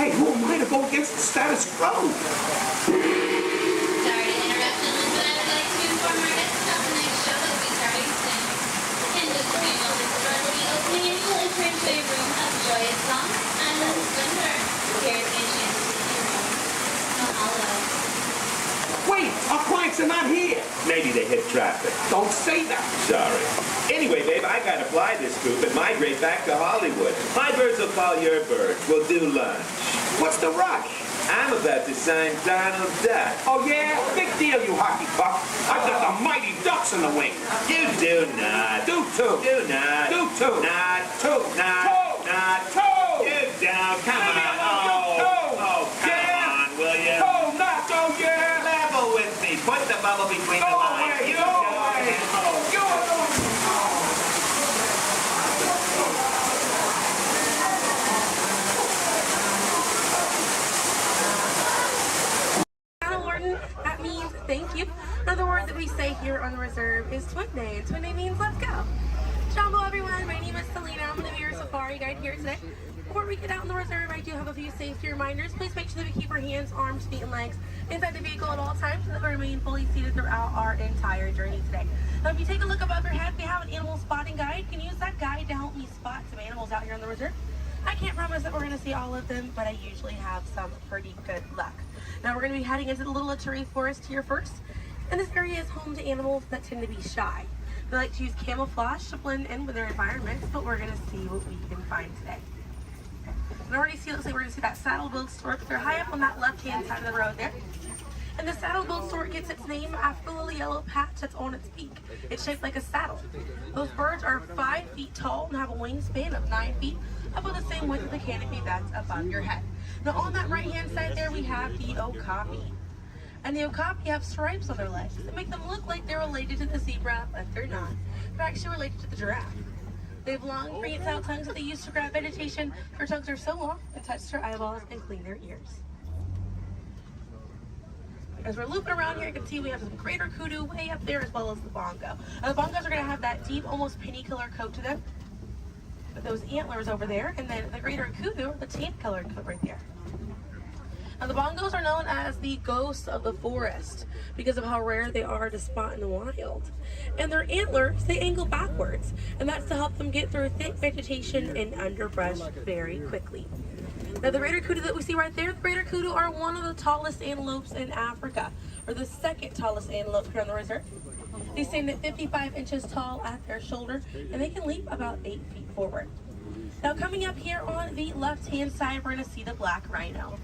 Hey, who am I to go against the status quo? Sorry to interrupt, Elizabeth. I would like to inform our guests about the next show that will be starting soon. In this panel, this store will be opening and you will enter into a room of joyous songs and splendor. Here's the Enchanted Tiki Room. Mahalo. Wait, our clients are not here. Maybe they hit traffic. Don't say that. Sorry. Anyway, babe, I gotta fly this coop and migrate back to Hollywood. My birds will call your birds. We'll do lunch. What's the rush? I'm about to sign Donald Duck. Oh, yeah? Big deal, you hockey puck. I've got the mighty ducks in the wing. You do not. Do too. Do not. Do too. Not. Two. Not. Two. Not. Two. You down. Come on. Put the bubble between the lines. You That means thank you. and Twin means let's go. Jumbo everyone, my name is Selena. I'm going to be your safari guide here today. Before we get out in the reserve, I do have a few safety reminders. Please make sure that we keep our hands, arms, feet, and legs inside the vehicle at all times so that we remain fully seated throughout our entire journey today. Now, if you take a look above your head, we have an animal spotting guide. You can use that guide to help me spot some animals out here in the reserve. I can't promise that we're going to see all of them, but I usually have some pretty good luck. Now, we're going to be heading into the Little Aturi Forest here first. And this area is home to animals that tend to be shy. They like to use camouflage to blend in with their environments, but we're going to see what we can find today. And already see, looks like we're going to see that saddle-billed stork. They're high up on that left-hand side of the road there. And the saddle-billed stork gets its name after the little yellow patch that's on its beak. It's shaped like a saddle. Those birds are 5 feet tall and have a wingspan of 9 feet, above the same width of the canopy that's above your head. Now on that right-hand side there, we have the okapi. And the okapi have stripes on their legs that make them look like they're related to the zebra, but they're not. They're actually related to the giraffe. They have long, prehensile tongues that they use to grab vegetation. Their tongues are so long, they touch their eyeballs and clean their ears. As we're looping around here, you can see we have some greater kudu way up there, as well as the bongo. Now, the bongos are going to have that deep, almost penny-colored coat to them, with those antlers over there, and then the greater kudu, the tan-colored coat right there. Now, the bongos are known as the ghosts of the forest because of how rare they are to spot in the wild. And their antlers, they angle backwards, and that's to help them get through thick vegetation and underbrush very quickly. Now, the greater kudu that we see right there, the greater kudu are one of the tallest antelopes in Africa, or the second tallest antelope here on the reserve. They stand at 55 inches tall at their shoulder, and they can leap about 8 feet forward. Now, coming up here on the left-hand side, we're going to see the black rhino.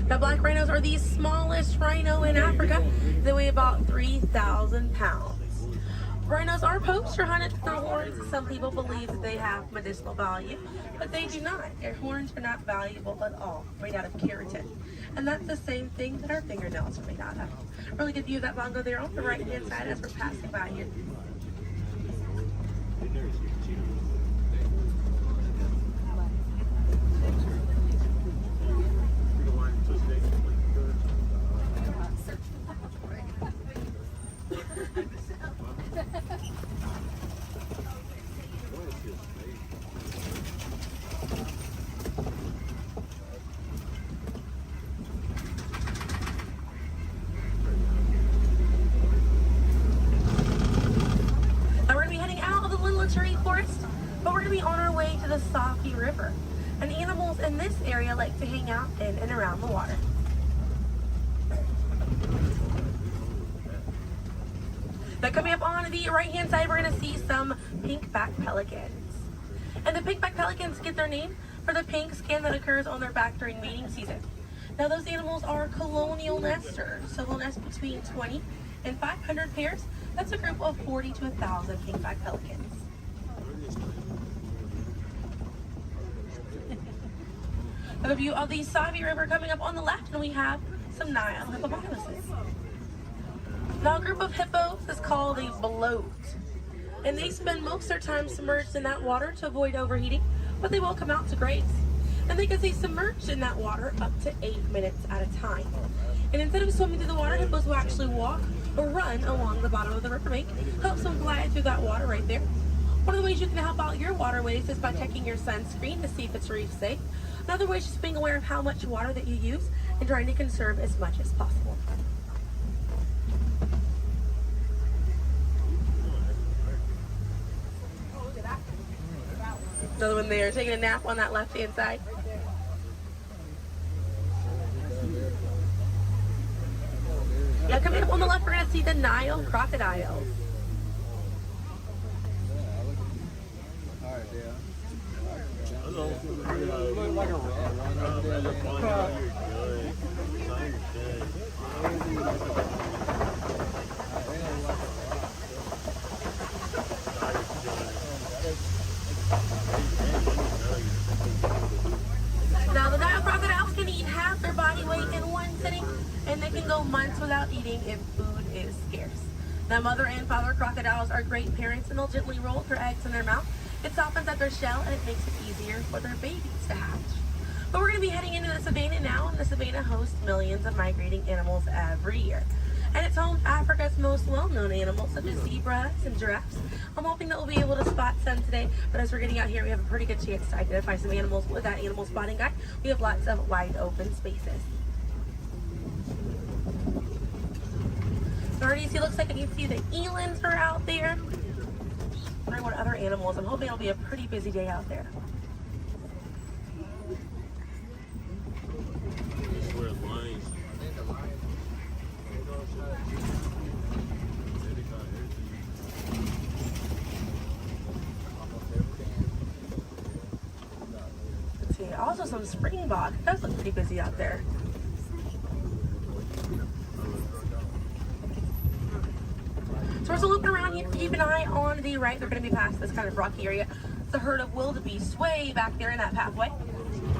Now, black rhinos are the smallest rhino in Africa. They weigh about 3,000 pounds. Rhinos are poached or hunted for their horns. Some people believe that they have medicinal value, but they do not. Their horns are not valuable at all, made out of keratin. And that's the same thing that our fingernails are made out of. Really good view of that bongo there on the right-hand side as we're passing by here. And animals in this area like to hang out in and around the water. Now, coming up on the right-hand side, we're going to see some pink-back pelicans. And the pink-back pelicans get their name for the pink skin that occurs on their back during mating season. Now, those animals are colonial nesters, so they'll nest between 20 and 500 pairs. That's a group of 40 to 1,000 pink-back pelicans. A view of the Savi River coming up on the left, and we have some Nile hippopotamuses. Now, a group of hippos is called a bloat, and they spend most of their time submerged in that water to avoid overheating, but they will come out to graze. And they can stay submerged in that water up to 8 minutes at a time. And instead of swimming through the water, hippos will actually walk or run along the bottom of the riverbank, helps them glide through that water right there. One of the ways you can help out your waterways is by checking your sunscreen to see if it's reef safe. Another way is just being aware of how much water that you use and trying to conserve as much as possible. Another one there, taking a nap on that left-hand side. Now, coming up on the left, we're going to see the Nile crocodiles. Now, the Nile crocodiles can eat half their body weight in one sitting, and they can go months without eating if food is scarce. Now, mother and father crocodiles are great parents, and they'll gently roll their eggs in their mouth It softens up their shell and it makes it easier for their babies to hatch. But we're going to be heading into the savannah now, and the savannah hosts millions of migrating animals every year. And it's home to Africa's most well-known animals, such as zebras and giraffes. I'm hoping that we'll be able to spot some today, but as we're getting out here, we have a pretty good chance to identify some animals with that animal spotting guide. We have lots of wide open spaces. Already see, looks like I can see the elands are out there. Wondering what other animals. I'm hoping it'll be a pretty busy day out there. Let's see, also some springbok. It does look pretty busy out there. So we're still looking around here. Keep an eye on the right. They're going to be past this kind of rocky area. It's a herd of wildebeest way back there in that pathway.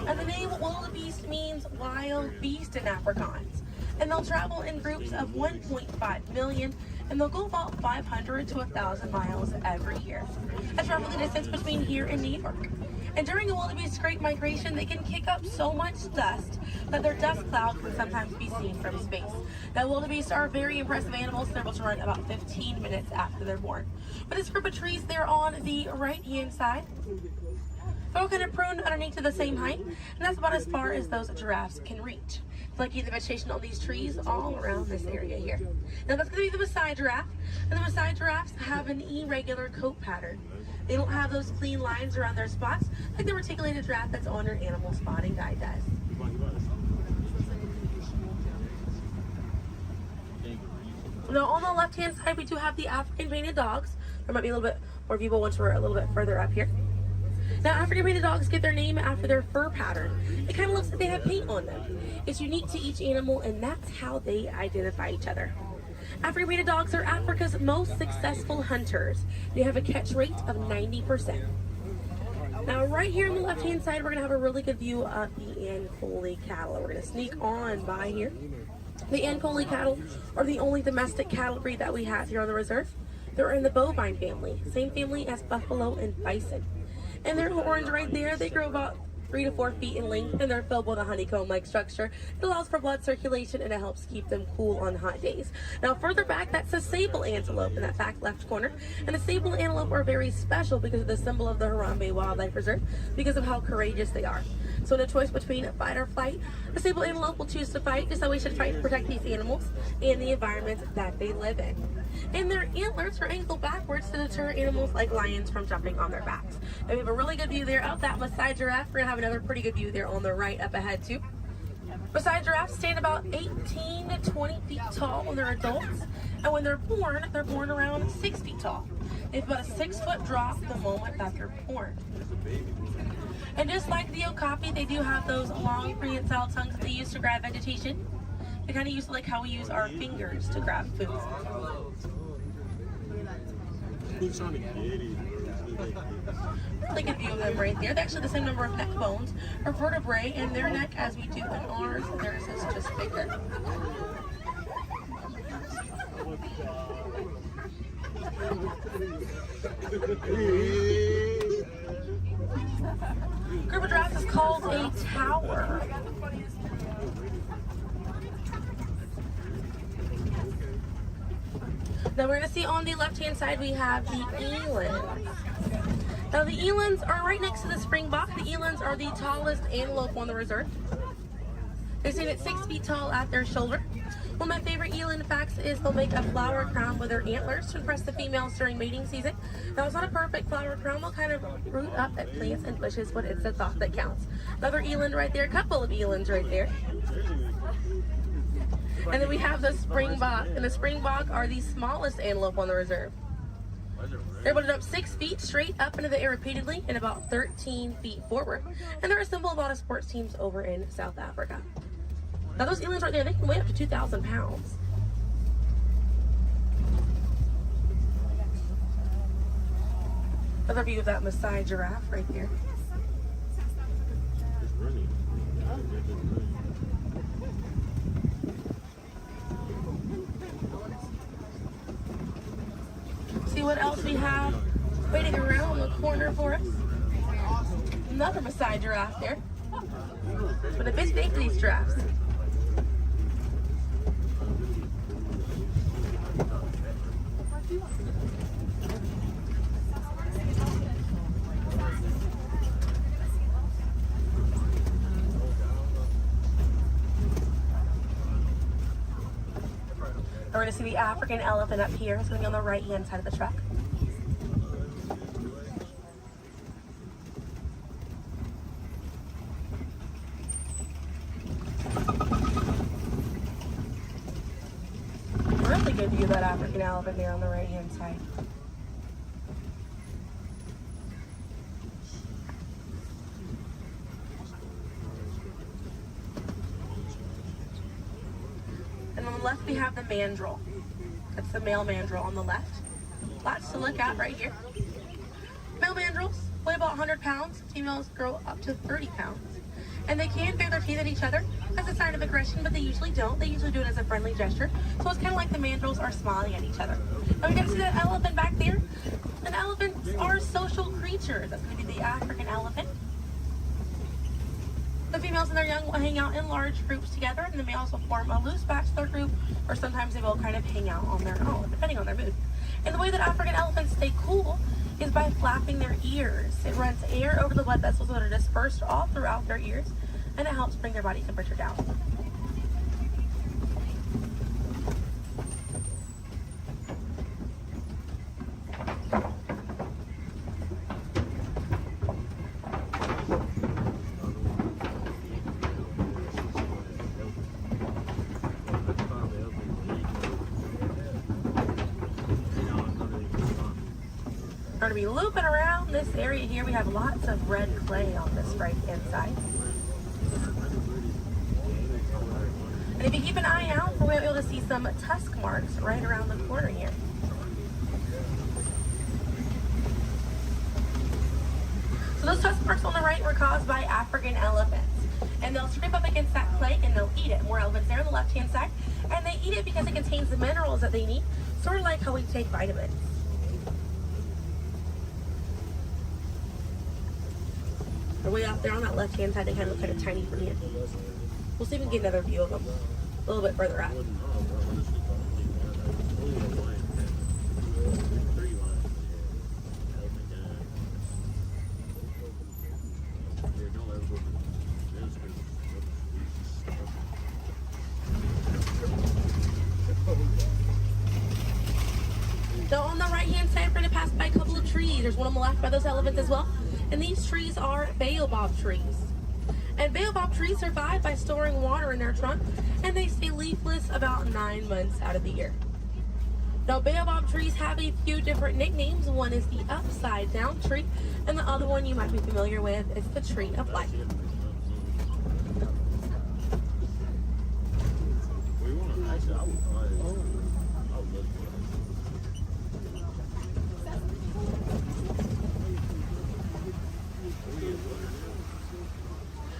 And the name wildebeest means wild beast in Afrikaans. And they'll travel in groups of 1.5 million, and they'll go about 500 to 1,000 miles every year. That's roughly the distance between here and New York. And during a wildebeest's great migration, they can kick up so much dust that their dust cloud can sometimes be seen from space. Now, wildebeest are very impressive animals. They're able to run about 15 minutes after they're born. But this group of trees there on the right-hand side, they're all kind of pruned underneath to the same height, and that's about as far as those giraffes can reach. Like the vegetation on these trees all around this area here. Now that's going to be the Maasai giraffe, and the Maasai giraffes have an irregular coat pattern. They don't have those clean lines around their spots like the reticulated giraffe that's on your animal spotting guide does. Now on the left-hand side, we do have the African painted dogs. There might be a little bit more people once we're a little bit further up here. Now, African painted dogs get their name after their fur pattern. It kind of looks like they have paint on them. It's unique to each animal, and that's how they identify each other. African painted dogs are Africa's most successful hunters. They have a catch rate of 90%. Now, right here on the left-hand side, we're going to have a really good view of the Ankole cattle. We're going to sneak on by here. The Ankole cattle are the only domestic cattle breed that we have here on the reserve. They're in the bovine family, same family as buffalo and bison. And their horns right there, they grow about 3 to 4 feet in length, and they're filled with a honeycomb-like structure. It allows for blood circulation, and it helps keep them cool on hot days. Now, further back, that's a sable antelope in that back left corner. And the sable antelope are very special because of the symbol of the Harambe Wildlife Reserve, because of how courageous they are. So in a choice between fight or flight, the sable antelope will choose to fight, just how we should fight to protect these animals and the environment that they live in. And their antlers are angled backwards to deter animals like lions from jumping on their backs. And we have a really good view there of that Maasai giraffe. We're going to have another pretty good view there on the right up ahead too. Maasai giraffes stand about 18 to 20 feet tall when they're adults. And when they're born around 6 feet tall. They have about a 6-foot drop the moment that they're born. And just like the okapi, they do have those long prehensile tongues that they use to grab vegetation. They kind of use like how we use our fingers to grab food. Really good view of them right there. They're actually the same number of neck bones or vertebrae in their neck as we do in ours. Theirs is just bigger. Group of giraffes is called a tower. Now we're going to see on the left-hand side we have the elands. Now the elands are right next to the springbok. The elands are the tallest antelope on the reserve. They stand at 6 feet tall at their shoulder. One of my favorite eland facts is they'll make a flower crown with their antlers to impress the females during mating season. Now it's not a perfect flower crown, they'll kind of root up at plants and bushes, but it's the thought that counts. Another eland right there, a couple of elands right there. And then we have the springbok, and the springbok are the smallest antelope on the reserve. They're able to jump 6 feet straight up into the air repeatedly and about 13 feet forward. And they're a symbol of a lot of sports teams over in South Africa. Now those elands right there, they can weigh up to 2,000 pounds. Another view of that Maasai giraffe right there. See what else we have Waiting around the corner for us. Another Maasai giraffe there. But a busy day for these giraffes. We're going to see the African elephant up here. It's going to be on the right-hand side of the truck. Really good view of that African elephant there on the right-hand side. And on the left we have the mandrill. That's the male mandrill on the left. Lots to look at right here. Male mandrills weigh about 100 pounds. Females grow up to 30 pounds. And they can bare their teeth at each other as a sign of aggression, but they usually don't. They usually do it as a friendly gesture. So it's kind of like the mandrills are smiling at each other. Now we got to see that elephant back there. And elephants are social creatures. That's going to be the African elephant. The females and their young will hang out in large groups together, and the males will form a loose bachelor group, or sometimes they will kind of hang out on their own, depending on their mood. And the way that African elephants stay cool is by flapping their ears. It runs air over the blood vessels that are dispersed all throughout their ears, and it helps bring their body temperature down. We're going to be looping around this area here. We have lots of red clay on this right-hand side. And if you keep an eye out, we're going to be able to see some tusk marks right around the corner here. So those tusk marks on the right were caused by African elephants. And they'll scrape up against that clay and they'll eat it. More elephants there on the left-hand side. And they eat it because it contains the minerals that they need, sort of like how we take vitamins. They're way out there on that left-hand side. They kind of look kind of tiny from here. We'll see if we can get another view of them a little bit further out. So on the right-hand side, we're going to pass by a couple of trees. There's one on the left by those elephants as well. And these trees are baobab trees. And baobab trees survive by storing water in their trunk, and they stay leafless about 9 months out of the year. Now, baobab trees have a few different nicknames. One is the upside down tree, and the other one you might be familiar with is the tree of life.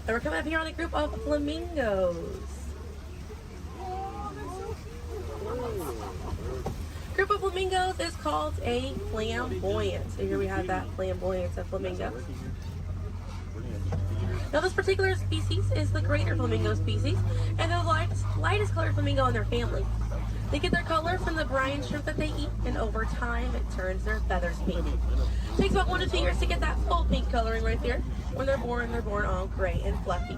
And we're coming up here on a group of flamingos. Group of flamingos is called a flamboyant. So here we have that flamboyance of flamingos. Now this particular species is the greater flamingo species, and they're the lightest colored flamingo in their family. They get their color from the brine shrimp that they eat, and over time it turns their feathers pink. It takes about 1 to 2 years to get that full pink coloring right there. When they're born all gray and fluffy.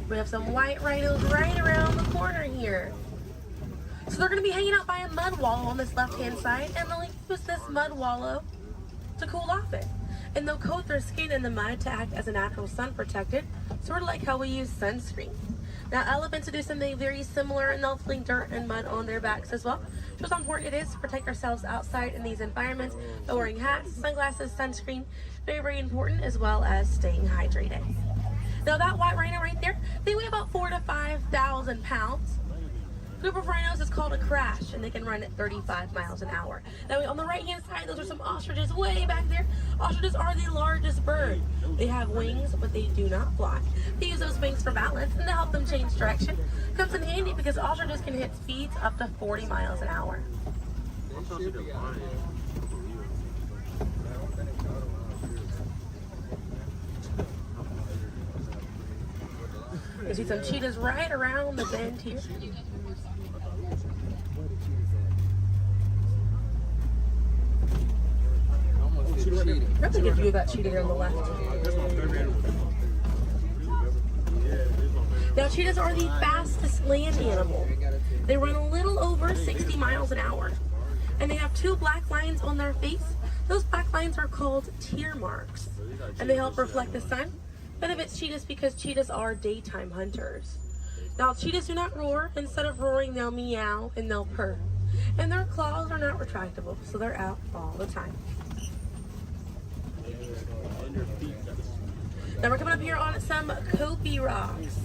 We have some white rhinos right around the corner here. So they're going to be hanging out by a mud wallow on this left-hand side, and they'll use this mud wallow to cool off it. And they'll coat their skin in the mud to act as a natural sun protectant, sort of like how we use sunscreen. Now elephants do something very similar, and they'll fling dirt and mud on their backs as well. Just how important it is to protect ourselves outside in these environments by wearing hats, sunglasses, sunscreen. Very, very important, as well as staying hydrated. Now that white rhino right there, they weigh about 4,000 to 5,000 pounds. Group of rhinos is called a crash, and they can run at 35 miles an hour. Now on the right-hand side, those are some ostriches way back there. Ostriches are the largest bird. They have wings, but they do not fly. They use those wings for balance and to help them change direction. Comes in handy because ostriches can hit speeds up to 40 miles an hour. You see some cheetahs right around the bend here. That's a good view of that cheetah there on the left. Now cheetahs are the fastest land animal. They run a little over 60 miles an hour. And they have 2 black lines on their face. Those black lines are called tear marks. And they help reflect the sun. Benefits cheetahs because cheetahs are daytime hunters. Now cheetahs do not roar. Instead of roaring, they'll meow and they'll purr. And their claws are not retractable, so they're out all the time. Now we're coming up here on some Kopi rocks.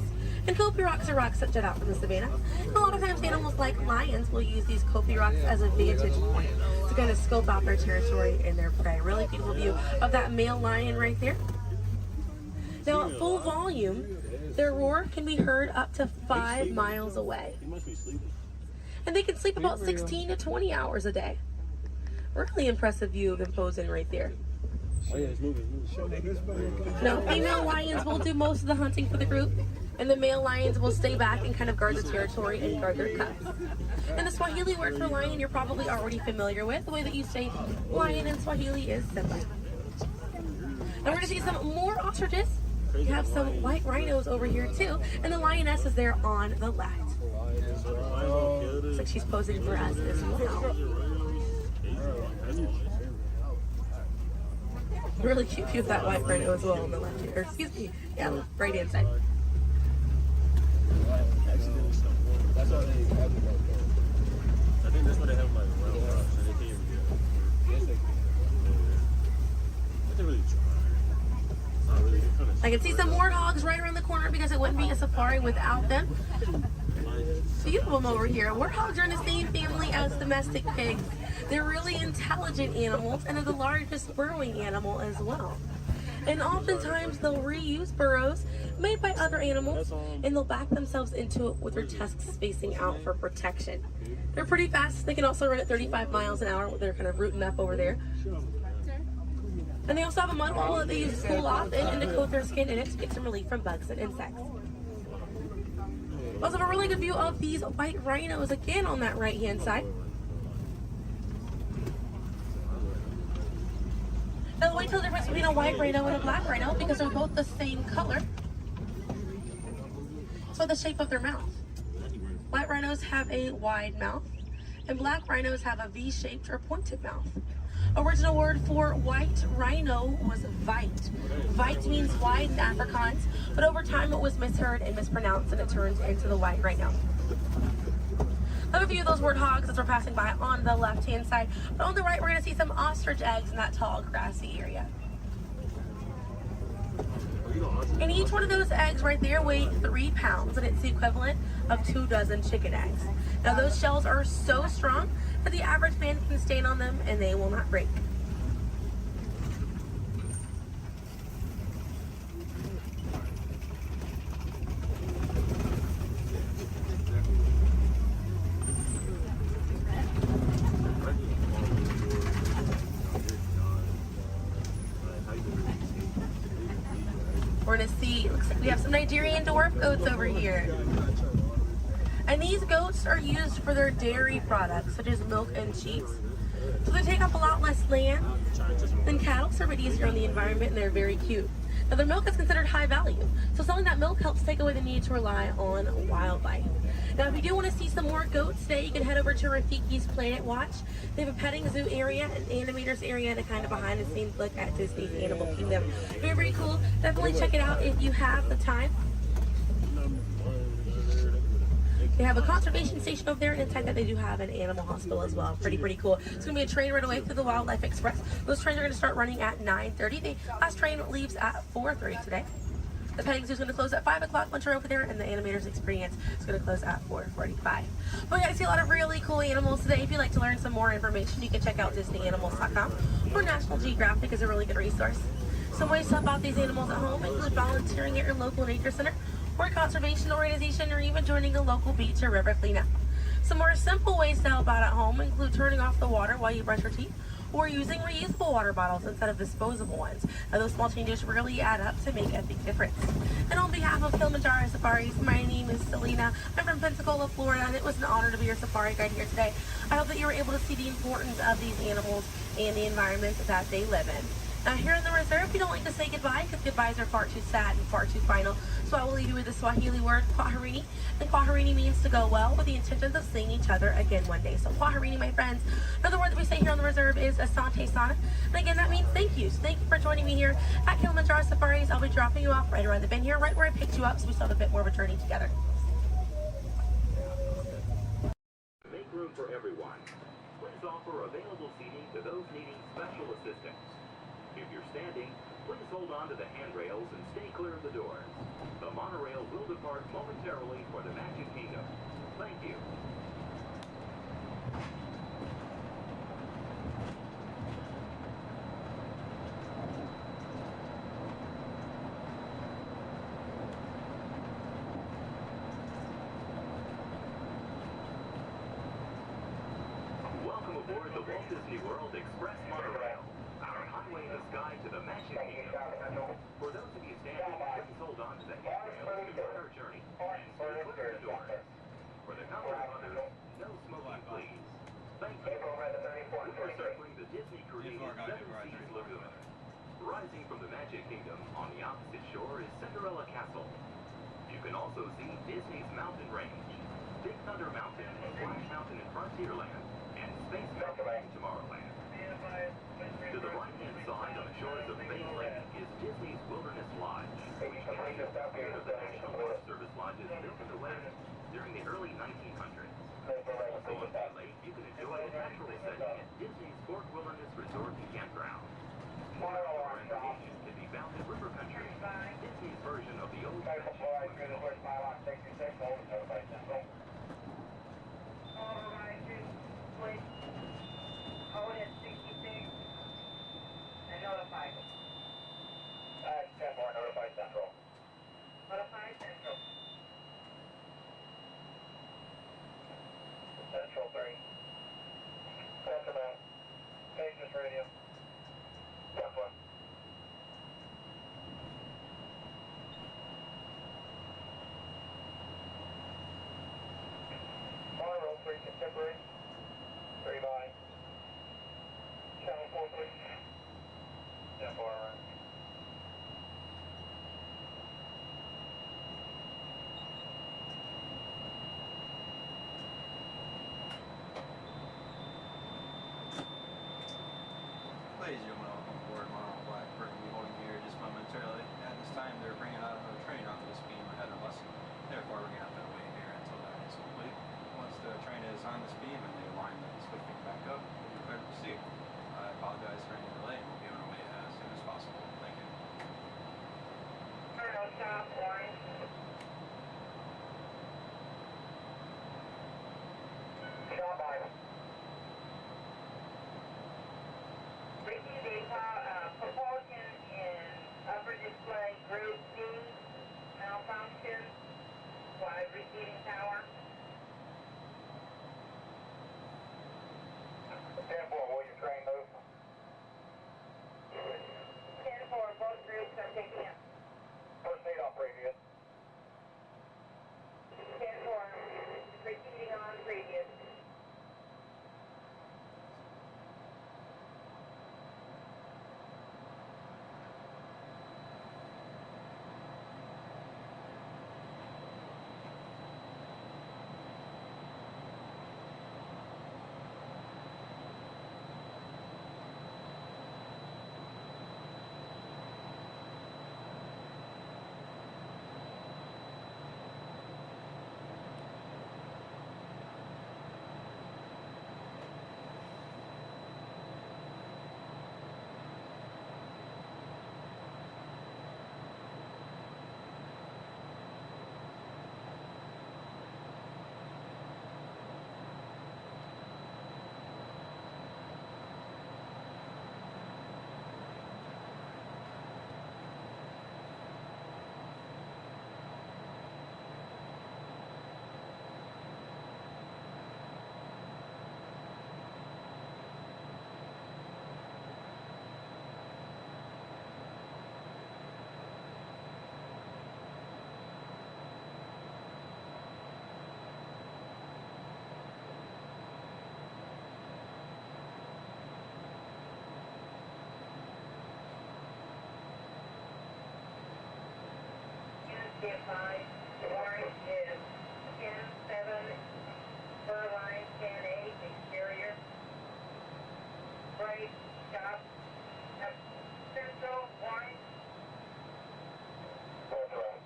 And Kopi rocks are rocks that jut out from the savannah. And a lot of times animals like lions will use these Kopi rocks as a vantage point to kind of scope out their territory and their prey. Really beautiful view of that male lion right there. Now at full volume, their roar can be heard up to 5 miles away. And they can sleep about 16 to 20 hours a day. Really impressive view of them posing right there. Now, female lions will do most of the hunting for the group, and the male lions will stay back and kind of guard the territory and guard their cubs. And the Swahili word for lion you're probably already familiar with. The way that you say lion in Swahili is simba. Now we're going to see some more ostriches. You have some white rhinos over here too, and the lioness is there on the left. Looks like she's posing for us as well. Really cute view of that white rhino as well on the left here. Or excuse me, yeah, right hand side. I can see some warthogs right around the corner because it wouldn't be a safari without them. Few of them over here. Warthogs are in the same family as domestic pigs. They're really intelligent animals and are the largest burrowing animal as well. And oftentimes they'll reuse burrows made by other animals and they'll back themselves into it with their tusks facing out for protection. They're pretty fast. They can also run at 35 miles an hour. They're kind of rooting up over there. And they also have a mud wall that they use to cool off and to coat their skin in it to get some relief from bugs and insects. We also have a really good view of these white rhinos again on that right hand side. Now the white tail difference between a white rhino and a black rhino because they're both the same color. So the shape of their mouth. White rhinos have a wide mouth and black rhinos have a V-shaped or pointed mouth. Original word for white rhino was vite. Vite means wide in Afrikaans, but over time it was misheard and mispronounced and it turns into the white rhino. I have a few of those warthogs as we're passing by on the left-hand side, but on the right we're going to see some ostrich eggs in that tall grassy area. And each one of those eggs right there weigh 3 pounds, and it's the equivalent of 2 dozen chicken eggs. Now those shells are so strong that the average man can stand on them and they will not break. We're gonna see, looks like we have some Nigerian dwarf goats over here. And these goats are used for their dairy products, such as milk and cheese. So they take up a lot less land than cattle, so they're easier on the environment, and they're very cute. Now their milk is considered high value, so selling that milk helps take away the need to rely on wildlife. Now if you do want to see some more goats today, you can head over to Rafiki's Planet Watch. They have a petting zoo area, an animators area, and a kind of behind the scenes look at Disney's Animal Kingdom. Very, very cool. Definitely check it out if you have the time. They have a conservation station over there, and inside that they do have an animal hospital as well. Pretty cool. It's going to be a train right away through the Wildlife Express. Those trains are going to start running at 9:30. The last train leaves at 4:30 today. The petting zoo is going to close at 5 o'clock once you're over there, and the animators experience is going to close at 4:45. But we got to see a lot of really cool animals today. If you'd like to learn some more information, you can check out DisneyAnimals.com, or National Geographic is a really good resource. Some ways to help out these animals at home include volunteering at your local nature center, or a conservation organization, or even joining a local beach or river cleanup. Some more simple ways to help out at home include turning off the water while you brush your teeth, or using reusable water bottles instead of disposable ones. Now, those small changes really add up to make a big difference. And on behalf of Kilimanjaro Safaris, my name is Selena. I'm from Pensacola, Florida, and it was an honor to be your safari guide here today. I hope that you were able to see the importance of these animals and the environment that they live in. Now, here in the reserve, we don't like to say goodbye because goodbyes are far too sad and far too final. So I will leave you with the Swahili word, kwaherini. And kwaherini means to go well, with the intentions of seeing each other again one day. So kwaherini, my friends. Another word that we say here on the reserve is asante sana. And again, that means thank you. So thank you for joining me here at Kilimanjaro Safaris. I'll be dropping you off right around the bend here, right where I picked you up, so we still have a bit more of a journey together. Make room for everyone. Please offer available seating to those needing special assistance. If you're standing, please hold on to the handrails and stay clear of the doors. The monorail will depart momentarily for the Magic Kingdom. Thank you. Welcome aboard the Walt Disney World Express Monorail. Our highway in the sky to the Magic Kingdom. For those of you standing, please hold on to the handrails to start our journey and stay clear of the doors. For the comfort of others, no smoking, please. Thank you. We are circling the Disney-created Seven Seas Lagoon. Rising from the Magic Kingdom on the opposite shore is Cinderella Castle. You can also see Disney's Mountain Range, Big Thunder Mountain, Splash Mountain in Frontierland, and Space Mountain in Tomorrowland. To the right-hand side on the shores of Bay Lake is Disney's Wilderness Lodge, which captures the spirit of the National Park Service lodges built in the West during the early 1900s. Also on Bay Lake, you can enjoy a natural setting at Disney's Fort Wilderness Resort and Campground. More outdoor recreation can be found in River Country, Disney's version of the old Central 3. Sacramento. Pages Radio. Step 1. Monorail 3 Contemporary. 3 by. Channel 4, please. Step 4, right. Ladies and gentlemen, welcome aboard Monorail Blackbird. We'll be holding here just momentarily. At this time, they're bringing out another train onto this beam ahead of us. Therefore, we're going to have to wait here until that is complete. Once the train is on this beam and the alignment is lifting back up, we'll be clear to proceed. I apologize for any delay, and we'll be on our way as soon as possible. Thank you. Turn stop, line. Stop by. Propulsion in upper display group D, malfunction, wide receiving tower. 10-4, will your train move? advised, orange is 10-7, fur line 10-8, exterior. Right, stop. Central, orange. That's right.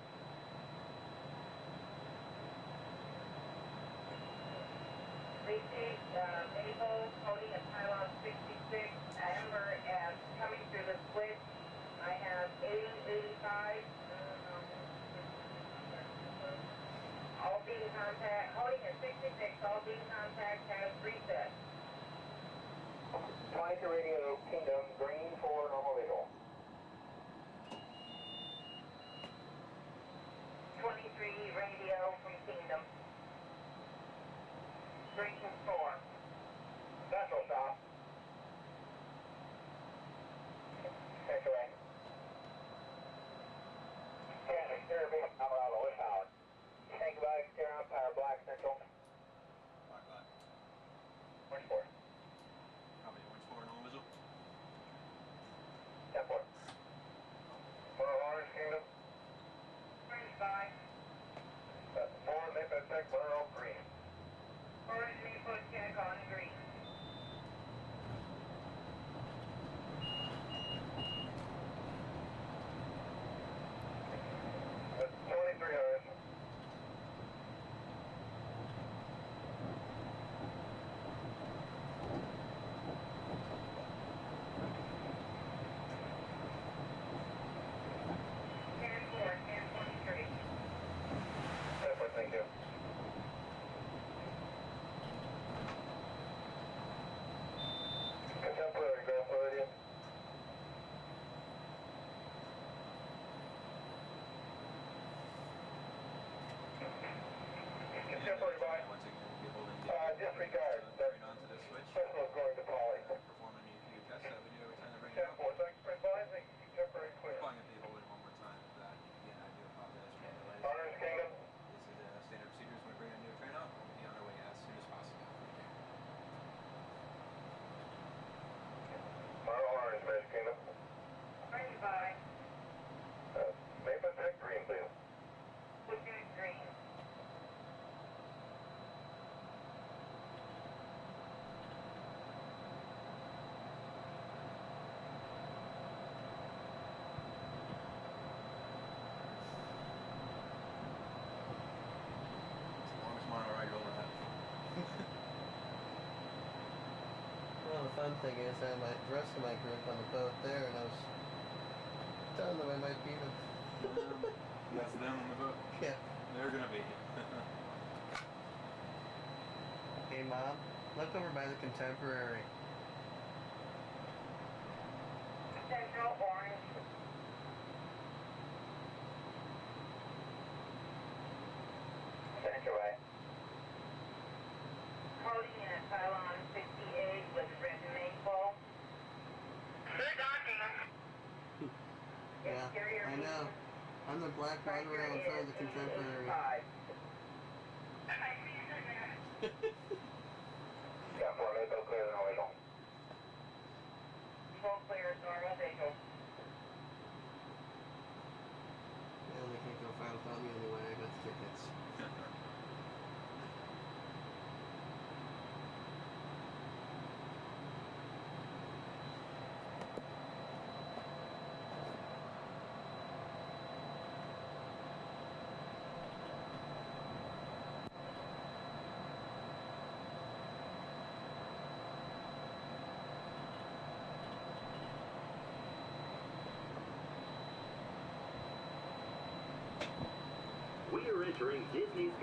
Received Maple holding a pylon 66, Amber as coming through the switch. I have 80-85. All being contact, holding a 66, all being contact has reset. 22 radio, Kingdom, green for normal visual. 23 radio from Kingdom. Green 4. Central stop. Take away. And exterior beam, Colorado, with power. Think about exterior on power, black, central. Black. Orange 4. Probably orange 4 normal visual. 10-4. Orange Kingdom. Orange 5. 4, Maple Tech, Monroe, green. Orange Maple check on green. That's 23 hours. Thank you. Contemporary ground meridian. Contemporary by. Disregard. Bring on to the switch. Sentinel's going to Polly. Perform a new few tests that we do every time they bring it up. 10-4, thanks for advising. Contemporary clear. Probably gonna be holding one more time for that. Again, I do apologize for the delays. Orange Kingdom. This is standard procedures when we bring a new train up. We'll be on our way as soon as possible. Orange, Magic Kingdom. Orange 5. Maple Tech, green, please. Lieutenant green. Well, the fun thing is I had the rest of my group on the boat there, and I was telling them I might beat them. That's them on the boat? Yeah. They're gonna be. Hey, Mom, look over by the Contemporary. Central, orange. Central, right? Holding in a pylon 68 with red maple. Good docking. Yeah, I know. I'm the black right around in front of the Contemporary. Yeah, 4 Maple clear, no wiggle. Full clear, normal visual. Yeah, they can't go fly without me anyway. I got the tickets. We are entering Disney's.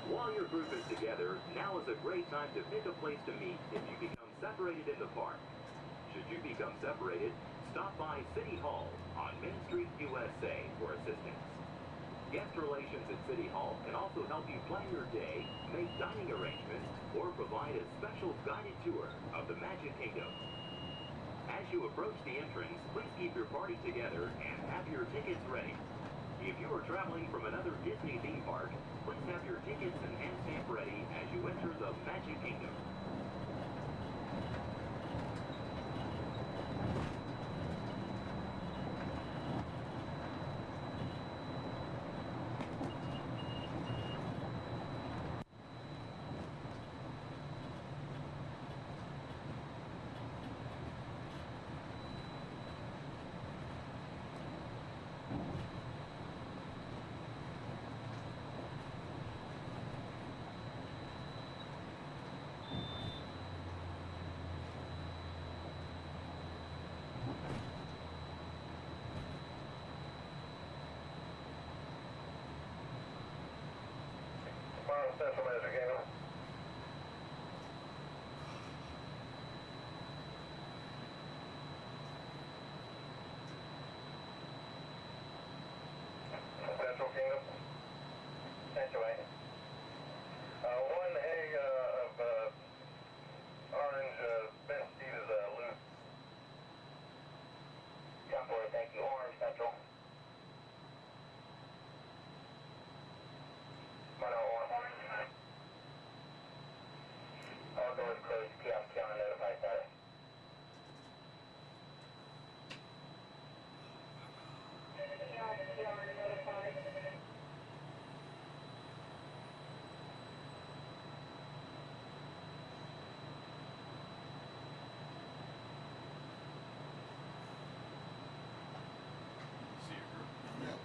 While your group is together, now is a great time to pick a place to meet if you become separated in the park. Should you become separated, stop by City Hall on Main Street, USA for assistance. Guest relations at City Hall can also help you plan your day, make dining arrangements, or provide a special guided tour of the Magic Kingdom. As you approach the entrance, please keep your party together and have your tickets ready. If you are traveling from another Disney theme park, please have your tickets and hand stamp ready as you enter the Magic Kingdom. Central Magic Kingdom. Central Kingdom. Sanctuary. One egg of orange Ben Steve is loose. Temporary, thank you. Orange Central. All doors closed. Kiosk on notify status. See your group? Yeah.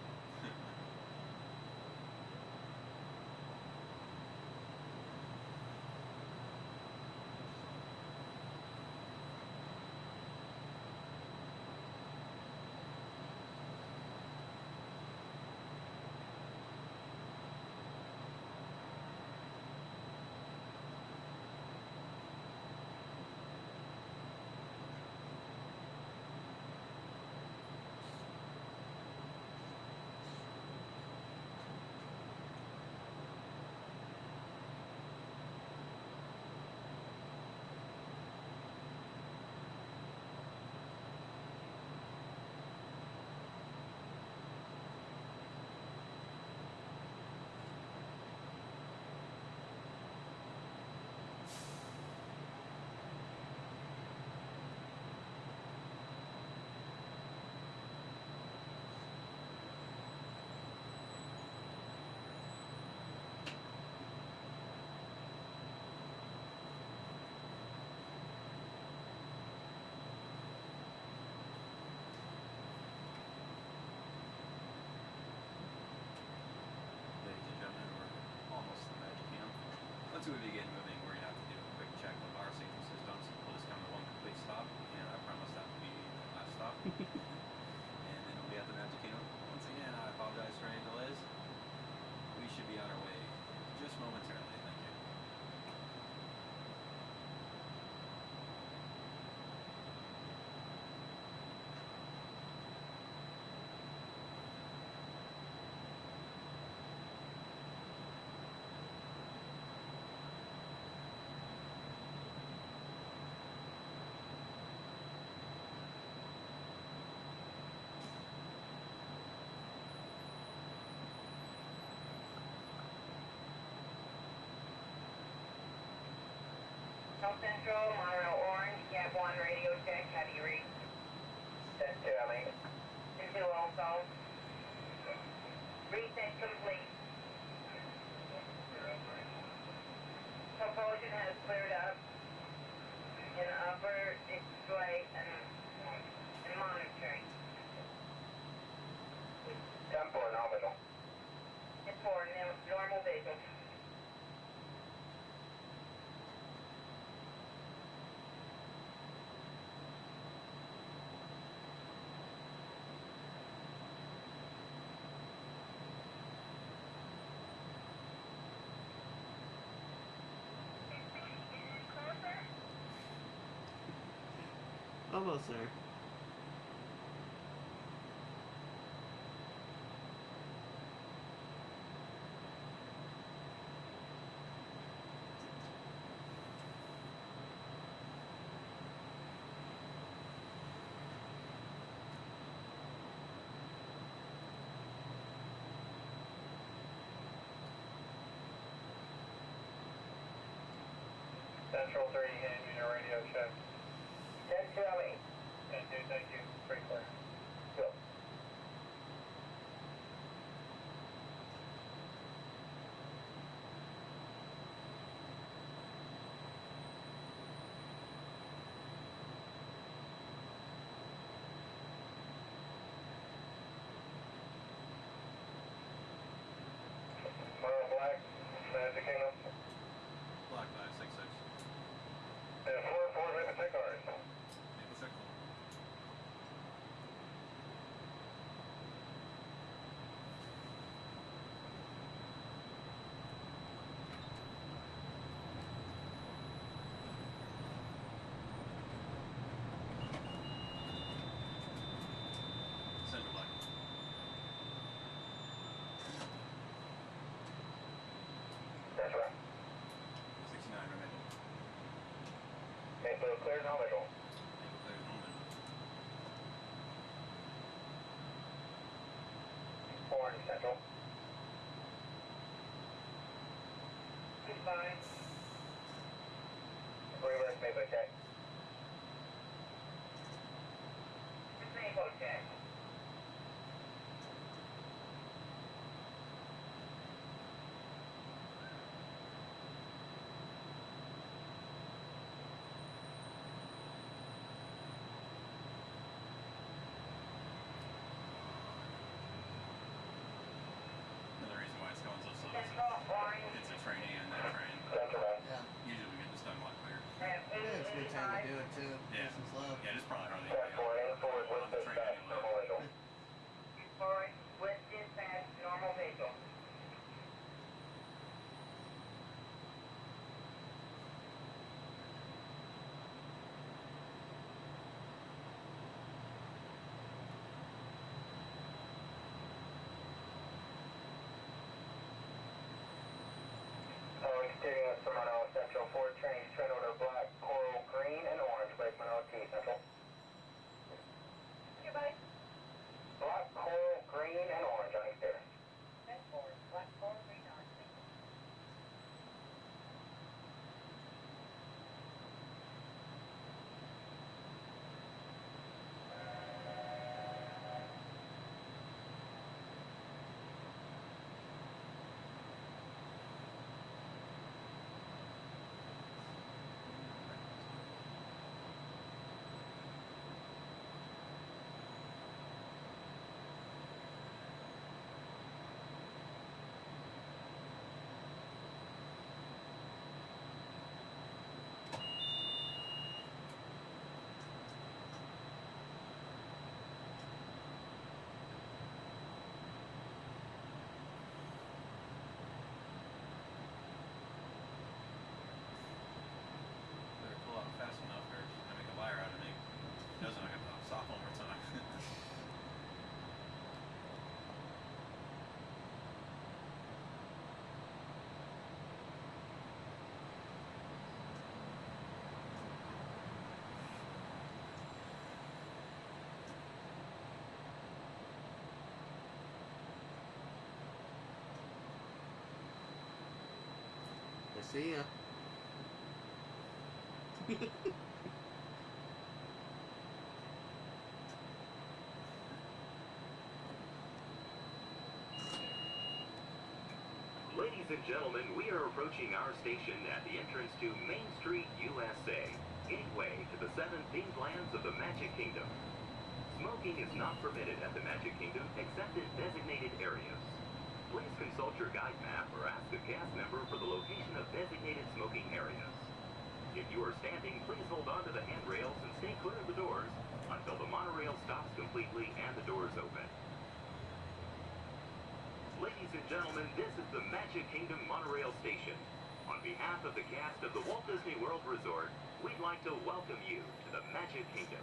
Ladies and gentlemen, we're almost to the Magic Kingdom. Once we begin moving, we're going to have to do a quick check of our safety systems. We'll just come to one complete stop, and I promise that will be the last stop. And then we'll be at the Magic Kingdom. Once again, I apologize for any delays. We should be on our way just momentarily. Thank you. South Central, Monorail Orange, Cat 1 radio check, how do you read? That's two, I mean. 2 also. Reset complete. Propulsion has cleared up in upper display and monitoring. Temporary nominal. It's for normal visual. Almost there. Central 3, hand unit radio check. 10 Charlie. Thank you. Pretty clear. Go. Black, Magic Kingdom. Black 566. And 4 Maple Check cars. Maple Check. Tango clear, no visual. Orange Central. Goodbye. Reverse Maple check. Disable check. Another reason why it's going so slow is it's a training and that train. Yeah. Usually we get this done a lot quicker. Yeah, it's a good time to do it too. Yeah. Nice and slow. Yeah, it's probably hardly on the train anyway. Forward, with dispatch, normal visual. Exterior Toronto Central 4 trains, train order black, coral, green, and orange, brakeman OT Central. Goodbye. Black, coral, green, and orange on exterior. That's forward, black, forward, green, orange. Better pull out fast enough or I make a liar out of me. If it doesn't, I gotta stop one more time. I see ya. Ladies and gentlemen, we are approaching our station at the entrance to Main Street, USA, gateway to the 7 themed lands of the Magic Kingdom. Smoking is not permitted at the Magic Kingdom except in designated areas. Please consult your guide map or ask a cast member for the location of designated smoking areas. If you are standing, please hold on to the handrails and stay clear of the doors until the monorail stops completely and the doors open. Ladies and gentlemen, this is the Magic Kingdom Monorail Station. On behalf of the cast of the Walt Disney World Resort, we'd like to welcome you to the Magic Kingdom.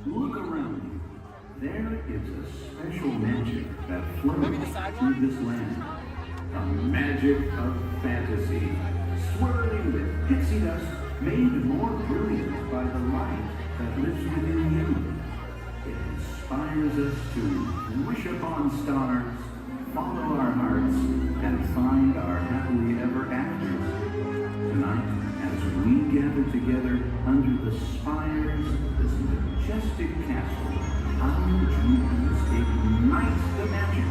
Look around you. There is a special magic that flows through this land. A magic of fantasy, swirling with pixie dust, made more brilliant by the light that lives within you. It inspires us to wish upon stars, follow our hearts, and find our happily ever afters. Tonight, as we gather together under the spires of this majestic castle, our dreams ignite the magic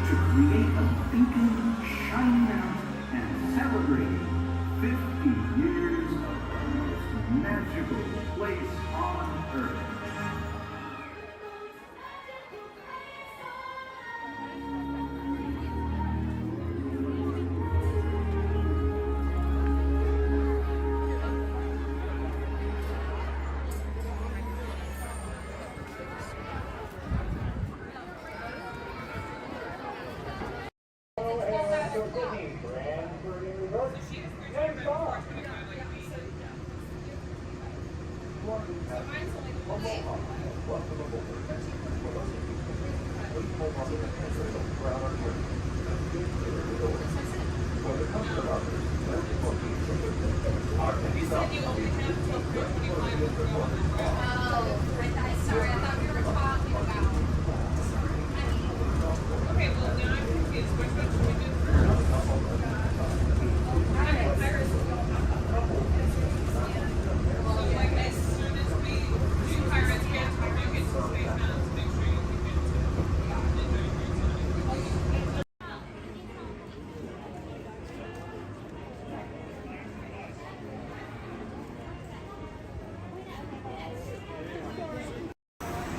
to create a beacon shining out and celebrating 50 years of the most magical place on earth.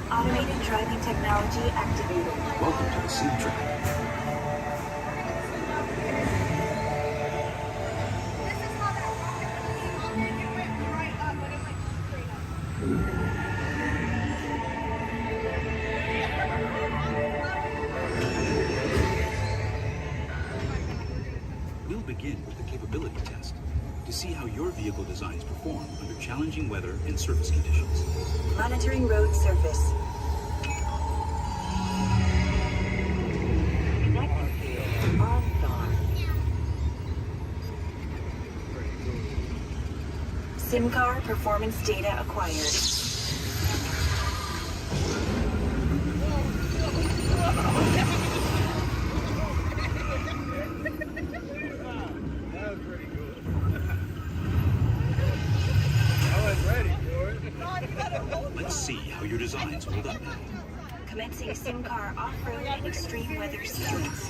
Automated driving technology activated. Welcome to the sim track. We'll begin with the capability test to see how your vehicle designs perform under challenging weather and surface conditions. Monitoring road surface. SIM car performance data acquired. Let's see how your designs hold up now. Commencing SIM car off-road and extreme weather stunts.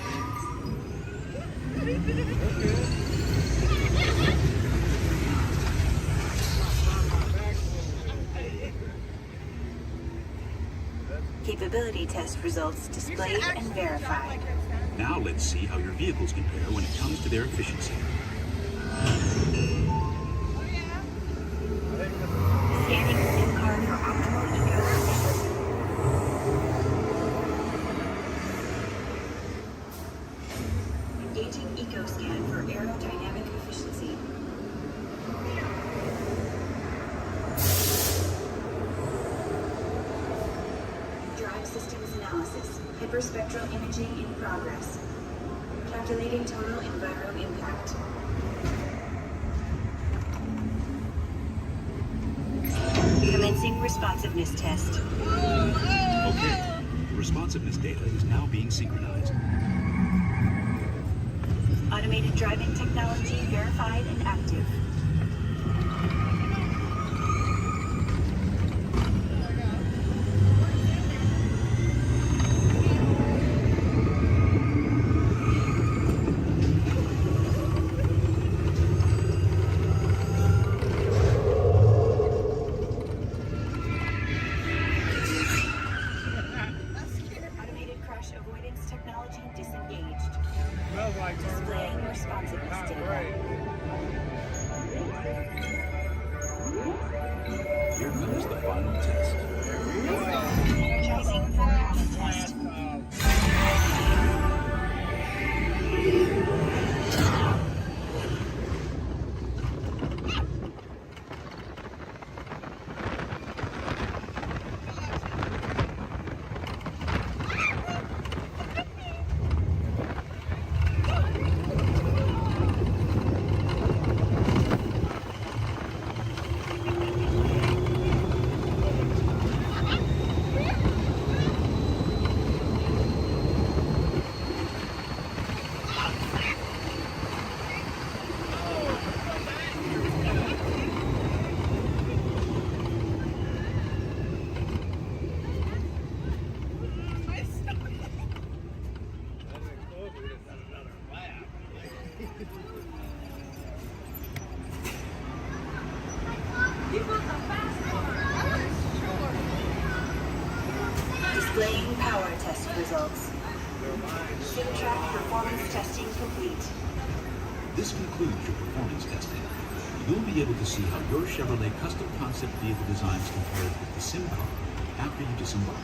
Capability test results displayed and verified. Now let's see how your vehicles compare when it comes to their efficiency. Scanning SIM card for optimal eco efficiency. Engaging eco scan for aerodynamic efficiency. Drive systems analysis. Hyperspectral imaging in progress. Calculating total enviro impact. Commencing responsiveness test. Okay, the responsiveness data is now being synchronized. Automated driving technology verified and active. Automated crash avoidance technology disengaged. Displaying responsiveness data. Displaying power test results. SimTrack performance testing complete. This concludes your performance testing. You'll be able to see how your Chevrolet custom concept vehicle designs compare with the sim car after you disembark.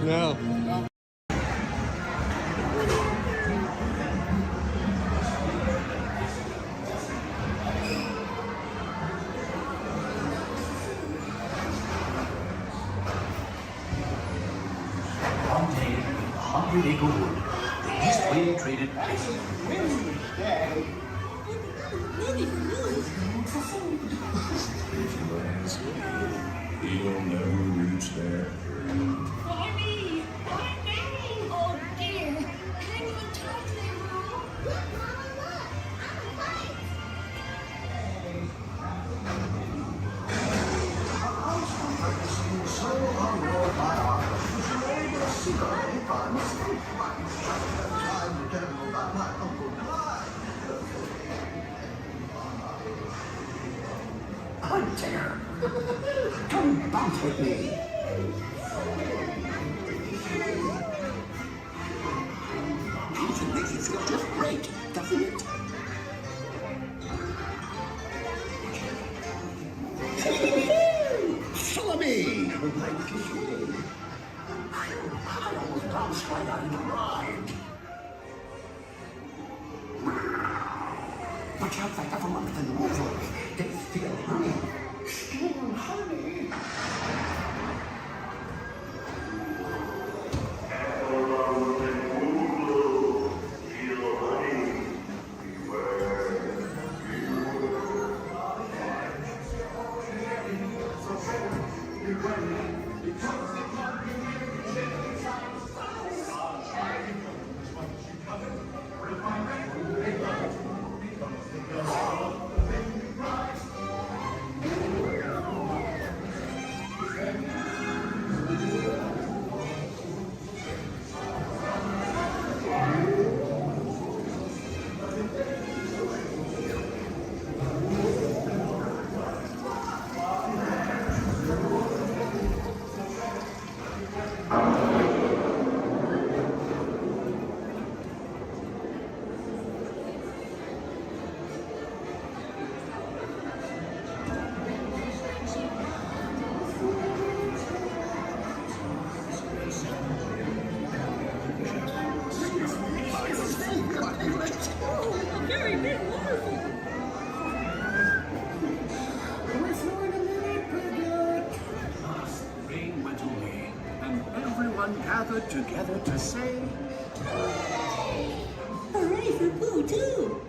No. One day, 100-acre wood, the East Wind traded He'll never reach there. Mommy! Oh dear! Can't even talk to them, Hunter, come bounce with me. Music makes you feel just great, doesn't it? Follow me! Like to see. I almost bounced right out of the ride. Watch out, I have a month in the water. They feel honey. Still honey. very big waterfall. Rain went away, and everyone gathered together to say, Hooray for Pooh, too.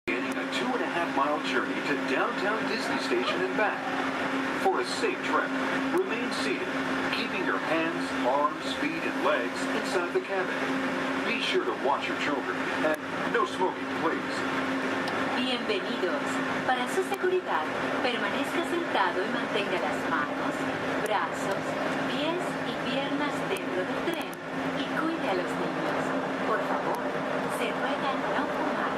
Beginning a 2.5-mile journey to downtown Disney Station and back. For a safe trek, remain seated, keeping your hands, arms, feet, and legs inside the cabin. Be sure to watch your children, and no smoking, please. Bienvenidos. Para su seguridad, permanezca sentado y mantenga las manos, brazos, pies y piernas dentro del tren y cuide a los niños. Por favor, se ruega no fumar.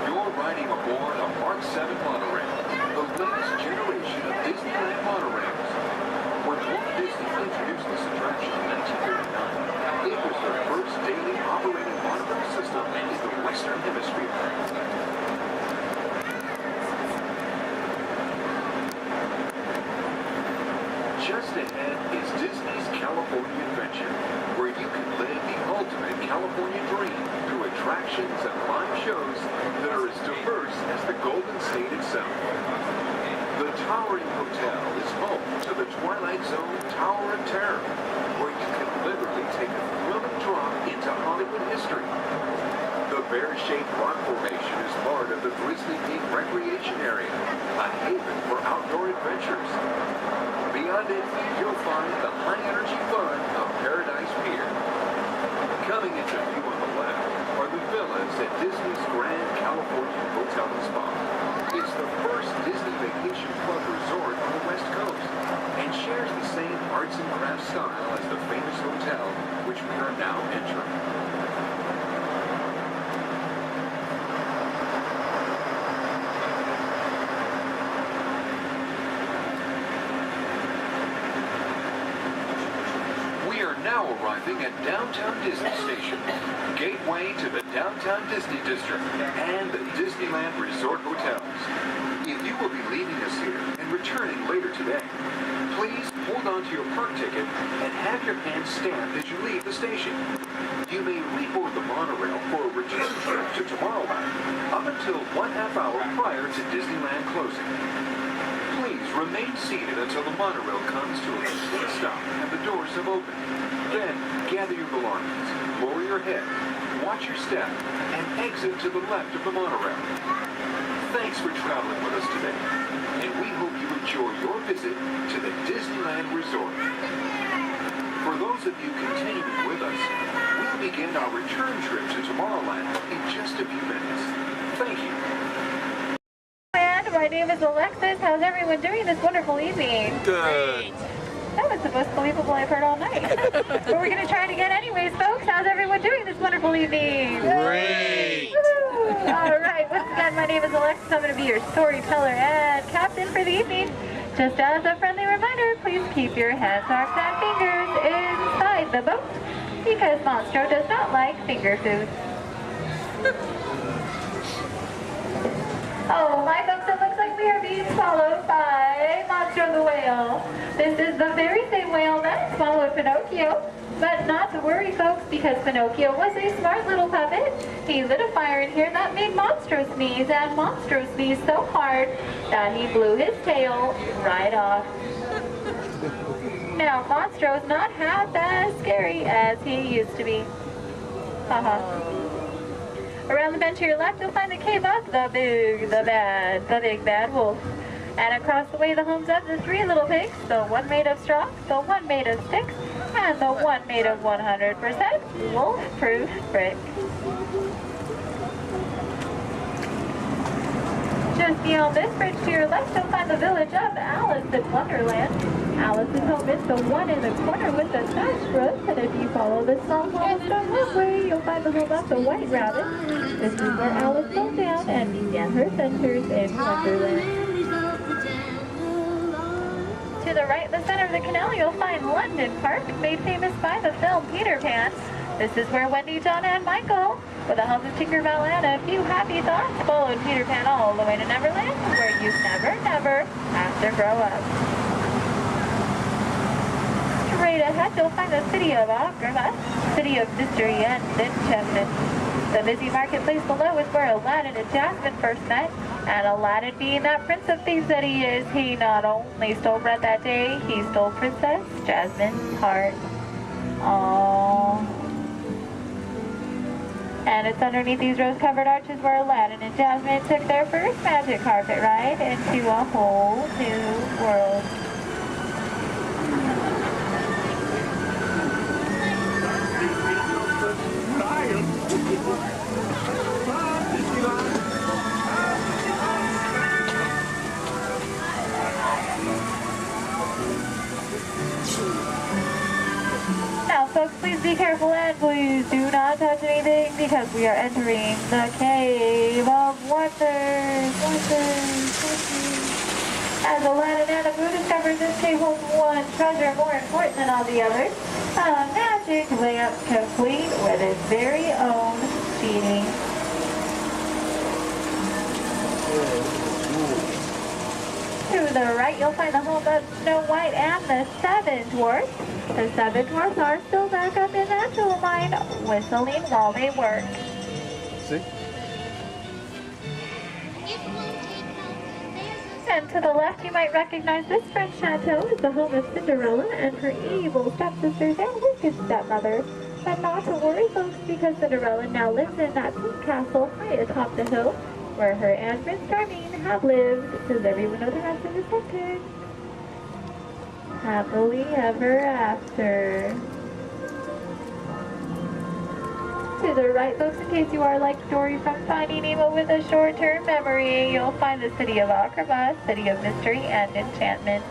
You're riding aboard a Mark 7 monorail, the latest generation of Disneyland monorails. When Walt Disney introduced this attraction in 1939, it was the first daily operating monorail system in the Western Hemisphere. Just ahead is Disney's California Adventure, where you can live the ultimate California dream through attractions and live shows that are as diverse as the Golden State itself. The Towering Hotel is home to the Twilight Zone Tower of Terror, where you can literally take a thrilling drop into Hollywood history. The bear-shaped rock formation is part of the Grizzly Peak Recreation Area, a haven for outdoor adventures. Beyond it, you'll find the high-energy fun of Paradise Pier. Coming into view on the left are the villas at Disney's Grand California Hotel and Spa. It's the first Disney Vacation Club resort on the West Coast and shares the same arts and crafts style as the famous hotel, which we are now entering. now arriving at Downtown Disney Station, gateway to the Downtown Disney District and the Disneyland Resort Hotels. If you will be leaving us here and returning later today, please hold on to your park ticket and have your hand stamped as you leave the station. You may reboard the monorail for a return trip to Tomorrowland up until 1/2 hour prior to Disneyland closing. Please remain seated until the monorail comes to a complete stop and the doors have opened. Then gather your belongings, lower your head, watch your step, and exit to the left of the monorail. Thanks for traveling with us today, and we hope you enjoy your visit to the Disneyland Resort. For those of you continuing with us, we'll begin our return trip to Tomorrowland in just a few minutes. Thank you. My name is Alexis. How's everyone doing this wonderful evening? Good. That was the most believable I've heard all night. But we're going to try it again anyways, folks. How's everyone doing this wonderful evening? Great. Woo! All right. Once again, my name is Alexis. I'm going to be your storyteller and captain for the evening. Just as a friendly reminder, please keep your hands, arms, and fingers inside the boat because Monstro does not like finger food. Oh, my folks, it looks like we are being swallowed by Monstro the whale. This is the very same whale that swallowed Pinocchio. But not to worry, folks, because Pinocchio was a smart little puppet. He lit a fire in here that made Monstro sneeze, and Monstro sneezed so hard that he blew his tail right off. Now, Monstro's not half as scary as he used to be. Haha. Around the bend to your left, you'll find the cave of the big bad wolf. And across the way, the homes of the 3 little pigs, the one made of straw, the one made of sticks, and the one made of 100% wolf-proof brick. Just beyond this bridge to your left, you'll find the village of Alice in Wonderland. Alice's home is the one in the corner with the thatched roof, and if you follow the small cobblestone walkway, you'll find the home of the White Rabbit. This is where Alice fell down and began her adventures in Wonderland. To the right, in the center of the canal, you'll find London Park, made famous by the film Peter Pan. This is where Wendy, Donna, and Michael, with the help of Tinkerbell and a few happy thoughts, followed Peter Pan all the way to Neverland, where you never have to grow up. Straight ahead, you'll find the city of Agrabah, city of mystery and enchantment. The busy marketplace below is where Aladdin and Jasmine first met, and Aladdin, being that prince of thieves that he is, he not only stole bread that day, he stole Princess Jasmine's heart. Aww. And it's underneath these rose-covered arches where Aladdin and Jasmine took their first magic carpet ride into a whole new world. Now, folks, please be careful and please do not touch anything because we are entering the Cave of Wonders. As Aladdin and Abu discovered, this cave holds one treasure more important than all the others. A magic lamp complete with its very own genie. To the right, you'll find the home of Snow White and the 7 dwarfs. The 7 dwarfs are still back up in that jewel mine, whistling while they work. See? And to the left, you might recognize this French chateau is the home of Cinderella and her evil stepsisters and wicked stepmother. But not to worry, folks, because Cinderella now lives in that pink castle high atop the hill, where her and Prince Charming have lived. Does everyone know the rest of the sentence? Happily ever after. To the right, folks, in case you are like Dory from Finding Nemo with a short-term memory, you'll find the city of Agrabah, city of mystery and enchantment.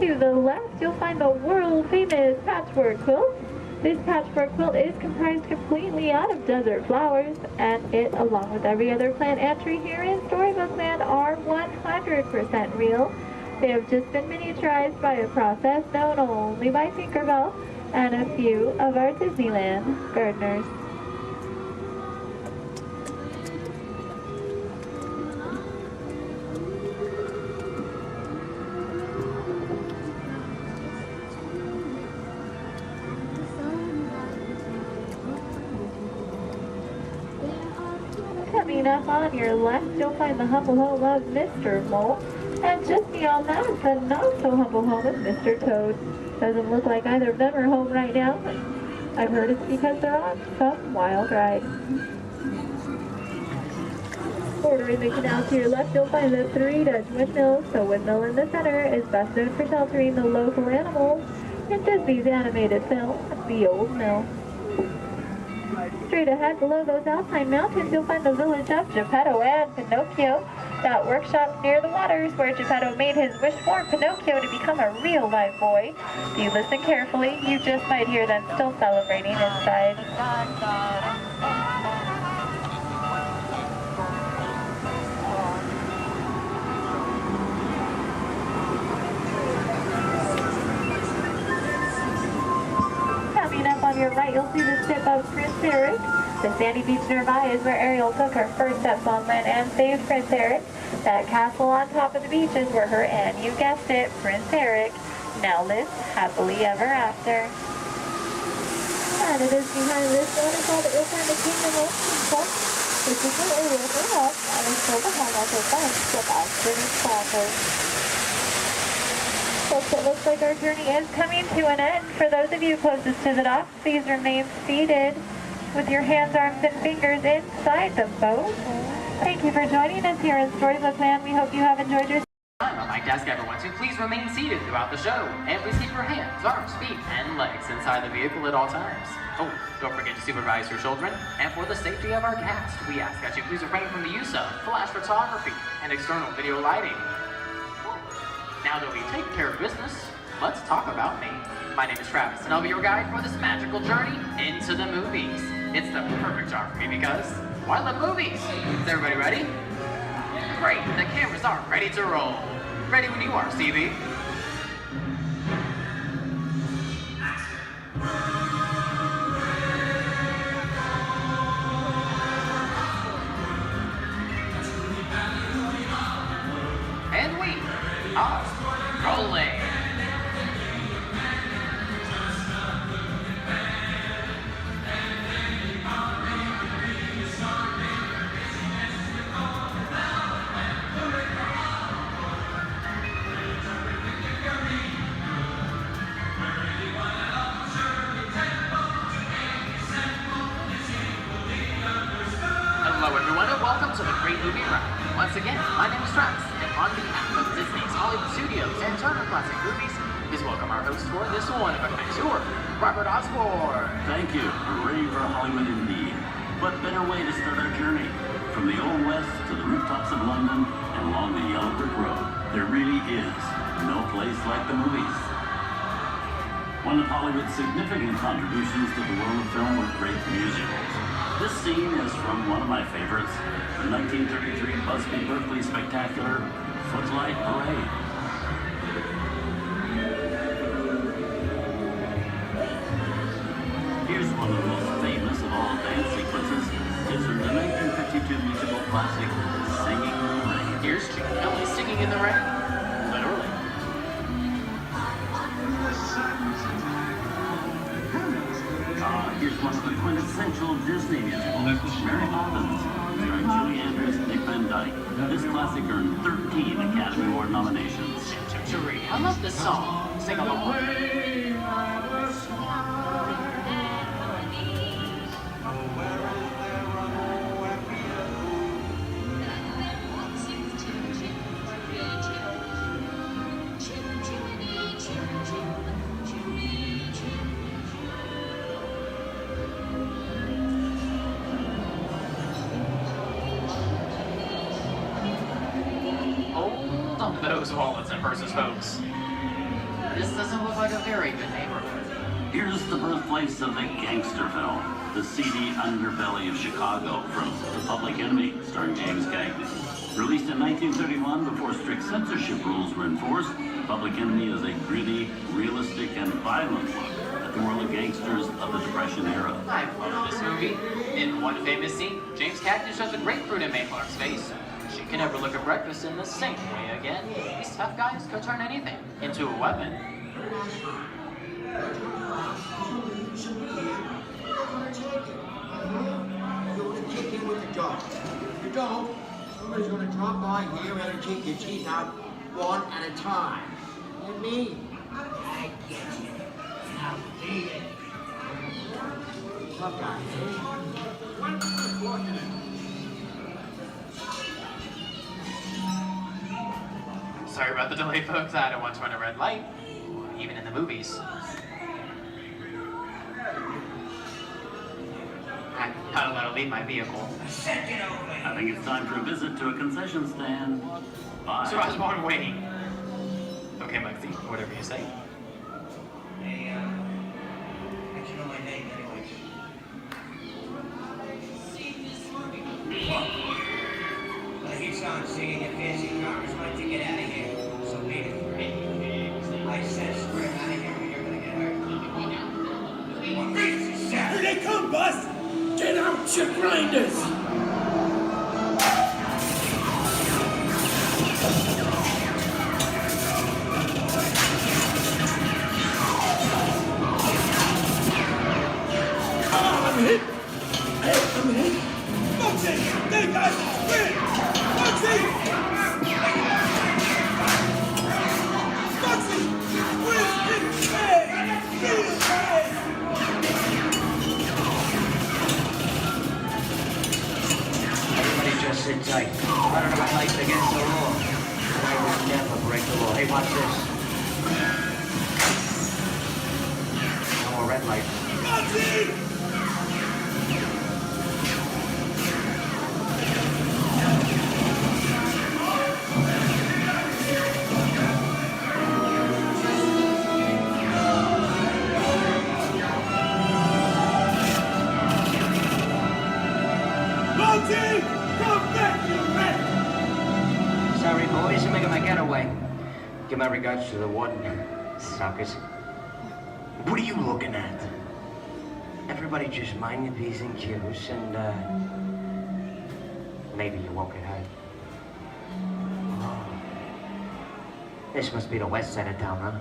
To the left, you'll find the world-famous patchwork quilt. This patchwork quilt is comprised completely out of desert flowers, and it, along with every other plant and tree here in Storybook Land, are 100% real. They have just been miniaturized by a process known only by Tinkerbell and a few of our Disneyland gardeners. Coming up on your left, you'll find the humble home of Mr. Walt, and just beyond that is the not-so-humble home of Mr. Toad. Doesn't look like either of them are home right now, but I've heard it's because they're on some wild ride. Bordering the canal to your left, you'll find the 3 Dutch windmills. The windmill in the center is best known for sheltering the local animals in Disney's animated film, The Old Mill. Straight ahead, below those Alpine mountains, you'll find the village of Geppetto and Pinocchio. That workshop near the waters where Geppetto made his wish for Pinocchio to become a real live boy. If you listen carefully, you just might hear them still celebrating inside. Coming up on your right, you'll see the ship of Prince Eric. The sandy beach nearby is where Ariel took her first steps on land and saved Prince Eric. That castle on top of the beach is where her and, you guessed it, Prince Eric, now lives happily ever after. And it is behind this waterfall that you'll find the Kingdom of Princess. This is where Ariel grew up and is still the home of her bunch of Ashton sponsors. Folks, it looks like our journey is coming to an end. For those of you closest to the dock, please remain seated with your hands, arms, and fingers inside the boat. Thank you for joining us here in Storybook Land. We hope you have enjoyed your I'd like to ask everyone to please remain seated throughout the show, and please keep your hands, arms, feet, and legs inside the vehicle at all times. Oh, don't forget to supervise your children, and for the safety of our cast, we ask that you please refrain from the use of flash photography and external video lighting. Now that we've taken care of business, let's talk about me. My name is Travis, and I'll be your guide for this magical journey into the movies. It's the perfect job for me because, well, I love movies. Is everybody ready? Great, the cameras are ready to roll. Ready when you are, Stevie. And we are rolling. Hello everyone and welcome to the Great Movie Ride. Once again, my name is Travis, and on behalf of Disney's Hollywood Studios and Turner Classic Movies, please welcome our host for this one of a kind tour, Robert Osborne. Thank you. We're ready for Hollywood indeed. What better way to start our journey? From the Old West to the rooftops of London and along the Yellow Brick Road, there really is no place like the movies. One of Hollywood's significant contributions to the world of film were great musicals. This scene is from one of my favorites, the 1933 Busby Berkeley spectacular, Footlight Parade. Here's one of the most famous of all dance sequences. It's from the 1952 musical classic, Singing in the Rain. Here's Chick Kelly singing in the rain. Literally. Here's one of the quintessential Disney musicals, Mary Poppins, starring Julie Andrews and Dick Van Dyke. This classic earned 13 Academy Award nominations. I love this song. Sing along. Those wallets and purses, folks. This doesn't look like a very good neighborhood. Here's the birthplace of the gangster film, the seedy underbelly of Chicago, from The Public Enemy, starring James Cagney. Released in 1931 before strict censorship rules were enforced, Public Enemy is a gritty, realistic, and violent look at the world of gangsters of the Depression era. I love this movie. In one famous scene, James Cagney shoves a grapefruit in Mae Clark's face. She can never look at breakfast in the same way again. These tough guys could turn anything into a weapon. Kick in with the dog. If you don't, somebody's going to drop by here and kick your teeth out one at a time. And me, I get you. Now beat it. Tough guy, Sorry about the delay, folks. I don't want to run a red light, even in the movies. I don't let her leave my vehicle. I think it's time for a visit to a concession stand. Bye. So I was born waiting. Okay, Lexi, whatever you say. Hey, I you know my name anyways. I keep on singing your fancy cars like to get out of here. So wait for it. I said spread out of here or you're gonna get hurt. Here they come, Bus! Get out your grinders! I'm hit! Hey, I'm hit! Foxy! There, guys! Win! Foxy! Foxy! Win! Hey! Hey! Everybody just sit tight. Running red lights against the law. I will never break the law. Hey, watch this. No more red lights. Foxy! Sorry, boys, I'm making my getaway. Give my regards to the warden. Suckers. What are you looking at? Everybody just mind your P's and Q's and, maybe you won't get hurt. Oh. This must be the west side of town, huh?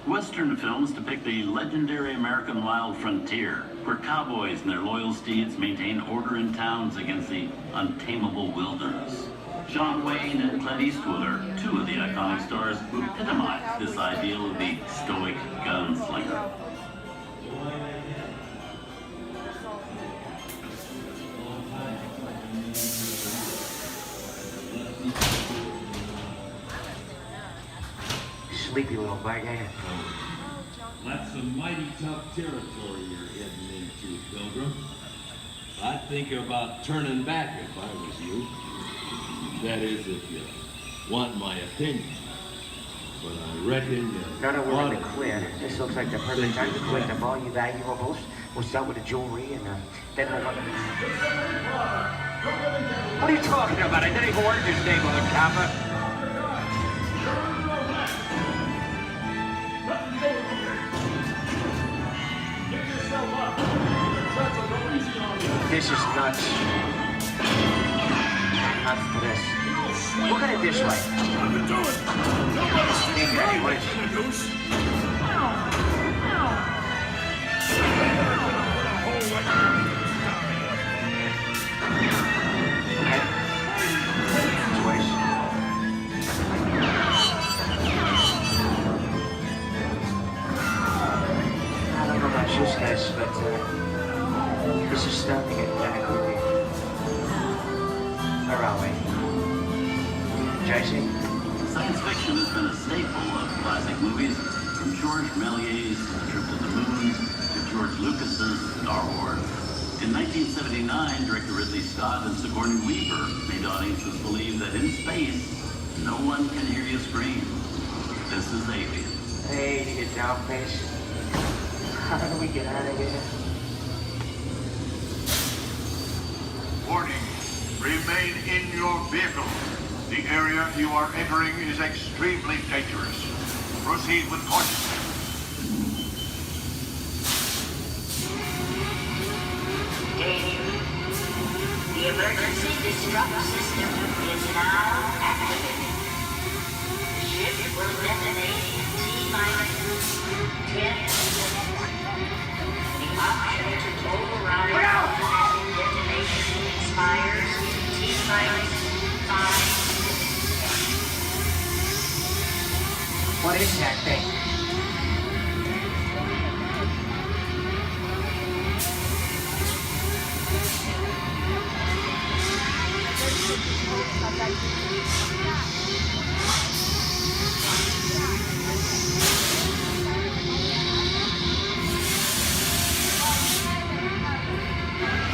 Western films depict the legendary American wild frontier, where cowboys and their loyal steeds maintain order in towns against the untamable wilderness. John Wayne and Clint Eastwood are two of the iconic stars who epitomize this ideal of the stoic gunslinger. Sleepy little bug, eh? That's some mighty tough territory you're heading into, Pilgrim. I'd think about turning back if I was you. That is, if you want my opinion. But I reckon you... No, we're in the clear. This looks like the perfect time to collect the all you valuables. We'll start with the jewelry and then we'll... What are you talking about? I didn't even order this neighborhood, copper. This is nuts. Nuts to this. Look at it this way. Hey, Daddy, what is it? Okay. Twice. I don't know about you guys, but this is starting to get kind of creepy. Where are we? JC? Science fiction has been a staple of classic movies, from George Méliès's Trip to the Moon to George Lucas's Star Wars. In 1979, director Ridley Scott and Sigourney Weaver made audiences believe that in space, no one can hear you scream. This is Alien. Hey, you down face. How do we get out of here? Warning. Remain in your vehicle. The area you are entering is extremely dangerous. Proceed with caution. Danger. The emergency disrupt system is now activated. The ship will detonate in T-minus 10 seconds. The option to override detonation expires T-minus 5 seconds. What is that thing?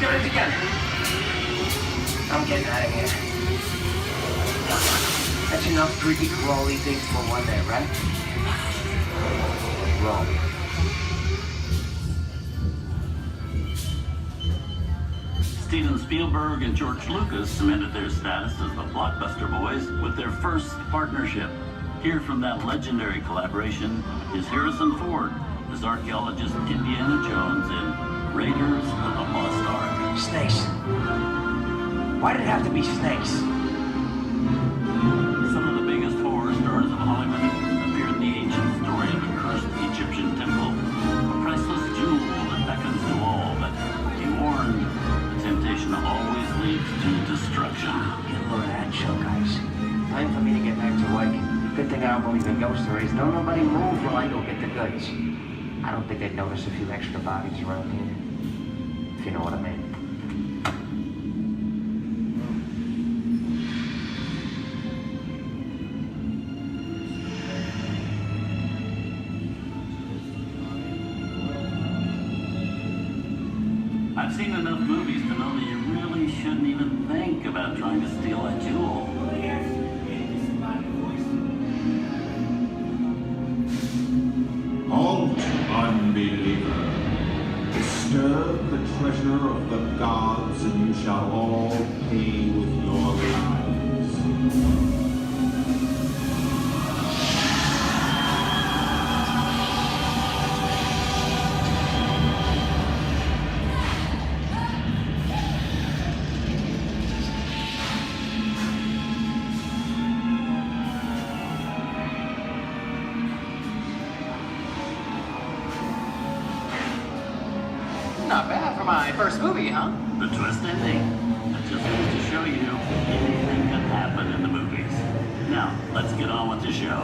Get it together. I'm getting out of here. That's enough creepy crawly things for one day, right? Wrong. Steven Spielberg and George Lucas cemented their status as the blockbuster boys with their first partnership. Here from that legendary collaboration is Harrison Ford as archaeologist Indiana Jones in Raiders of the Lost Ark. Snakes. Why did it have to be snakes? Some of the biggest horror stars of Hollywood appear in the ancient story of a cursed Egyptian temple, a priceless jewel that beckons to all, but be warned, temptation always leads to destruction. Get a load of that show, guys. Time for me to get back to work. Good thing I don't believe in ghost stories. Don't nobody move while I go get the goods. I don't think they'd notice a few extra bodies around here. If you know what I mean. I've seen enough movies to know that you really shouldn't even think about trying to steal a jewel. Halt, unbeliever. Disturb the treasure of the gods, and you shall all pay with your lives. Not bad for my first movie, huh? The twist ending. That just goes to show you anything can happen in the movies. Now, let's get on with the show.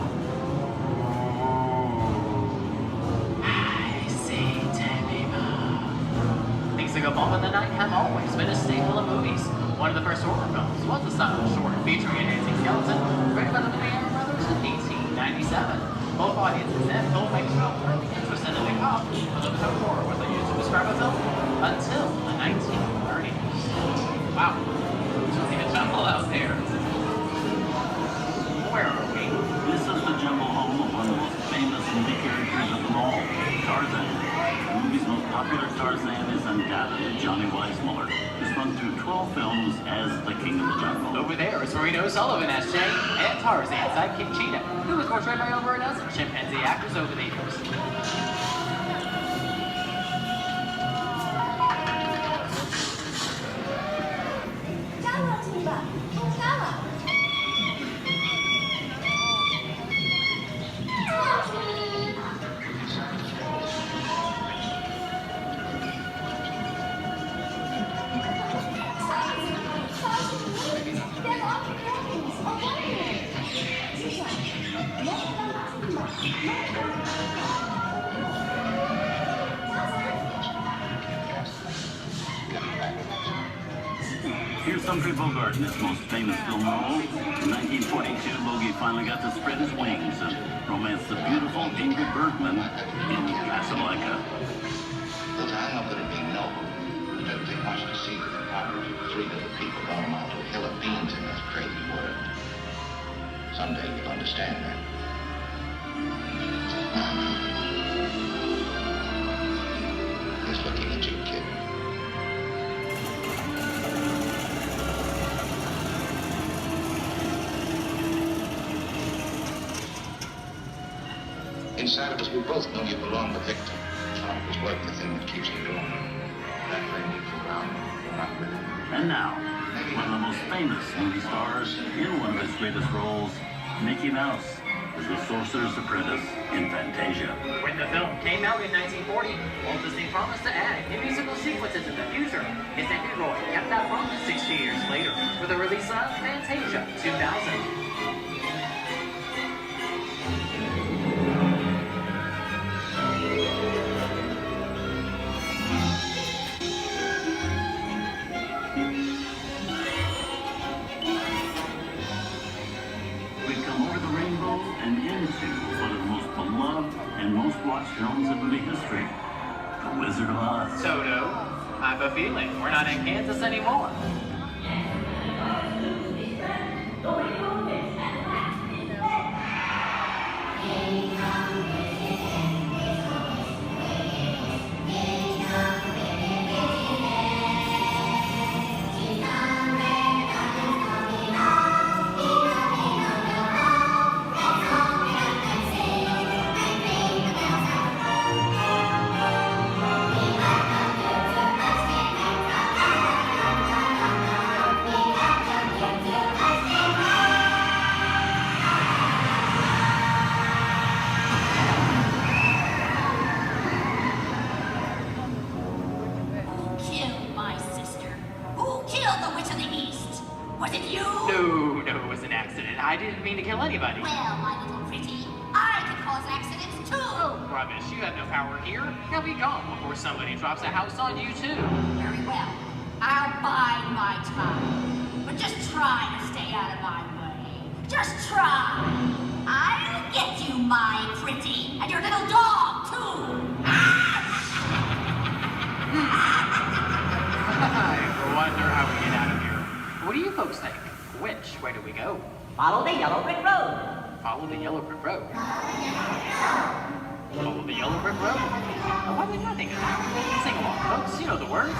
I see dead people. Things that go bump in the night have always been a staple of movies. One of the first horror films was the silent short featuring a dancing skeleton, written by the Lumiere brothers in 1897. Both audiences and filmmakers felt really interested in the cop, but the term horror was used to describe a film until the 1930s. Wow, it's really a jungle out there. Where are we? This is the jungle home of one of the most famous movie characters of them all, Tarzan. The movie's most popular Tarzan is undoubtedly Johnny Weissmuller, who's run through 12 films as the King of the Jungle. Over there is Marino Sullivan as Jay, and Tarzan sidekick Cheetah, who was portrayed by over a dozen chimpanzee actors over the years. Here's Humphrey Bogart in his most famous film role. In 1942, Logie finally got to spread his wings and romance the beautiful Ingrid Bergman in Casablanca. Look, I know that it'd be noble. It doesn't take much to see that the powers of 3 little people don't amount to a hill of beans in this crazy world. Someday you'll understand that. He's looking at you, kid. inside of us, we both know you belong to Victor. It was work, the thing that keeps you going. That thing moves around, not with it. And now, one of the most famous movie stars in one of his greatest roles, Mickey Mouse, as the Sorcerer's Apprentice in Fantasia. When the film came out in 1940, Walt Disney promised to add new musical sequences in the future. His nephew Roy kept that promise 60 years later for the release of Fantasia 2000. Most watched films in movie history, The Wizard of Oz. Toto, I have a feeling we're not in Kansas anymore. I didn't mean to kill anybody. Well, my little pretty, I can cause accidents too. Oh, rubbish. You have no power here. Now be gone before somebody drops a house on you too. Very well. I'll bide my time. But just try to stay out of my way. Just try. I'll get you, my pretty. And your little dog, too. I wonder how we get out of here. What do you folks think? Which way do we go? Follow the yellow brick road. Follow the yellow brick road. Follow the yellow brick road? Oh, why did I think of that? Sing along, folks. You know the words.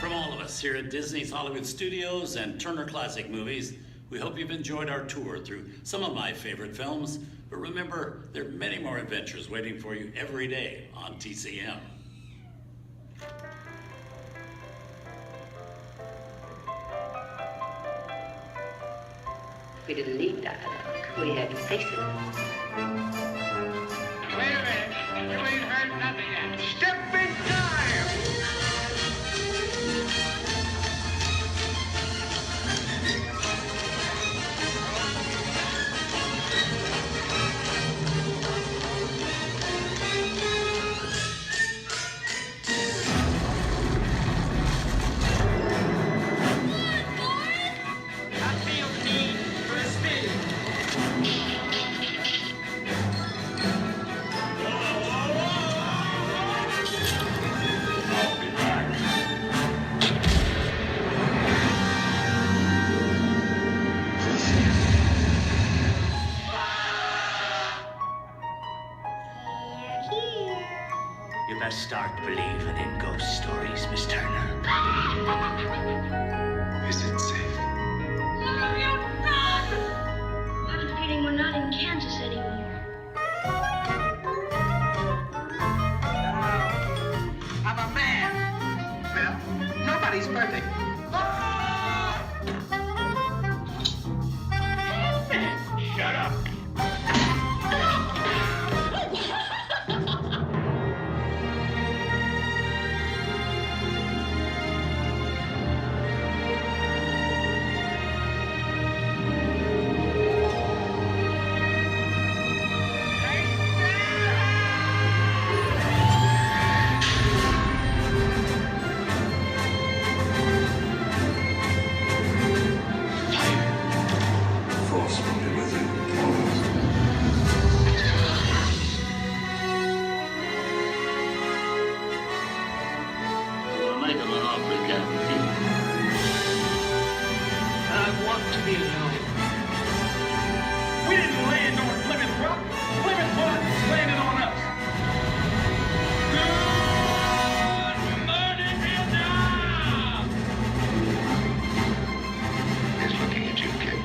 From all of us here at Disney's Hollywood Studios and Turner Classic Movies, we hope you've enjoyed our tour through some of my favorite films. But remember, there are many more adventures waiting for you every day on TCM. We didn't need dialogue. We had faces. Wait a minute. You ain't heard nothing yet. Step in time! You best start believing in ghost stories, Miss Turner. Is it safe? No, you're not! I have a feeling we're not in Kansas anymore. want to be alone. We didn't land on Plymouth Rock. Plymouth Rock landed on us. Good morning, Vietnam! He's looking at you, kid.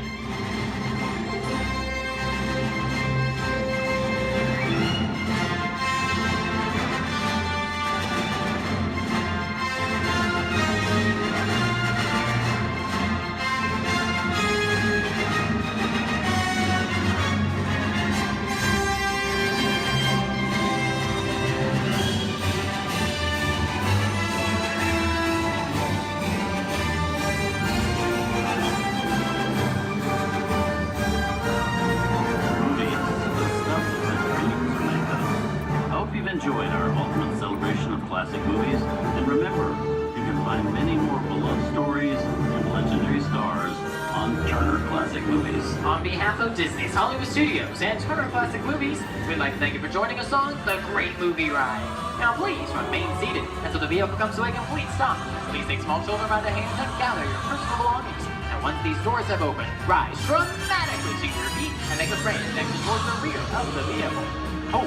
Enjoyed our ultimate celebration of classic movies, and remember, you can find many more beloved stories and legendary stars on Turner Classic Movies. On behalf of Disney's Hollywood Studios and Turner Classic Movies, we'd like to thank you for joining us on The Great Movie Ride. Now please remain seated until the vehicle comes to a complete stop. Please take small children by the hand and gather your personal belongings. And once these doors have opened, rise dramatically to your feet and make a frantic exit towards the rear of the vehicle. Oh,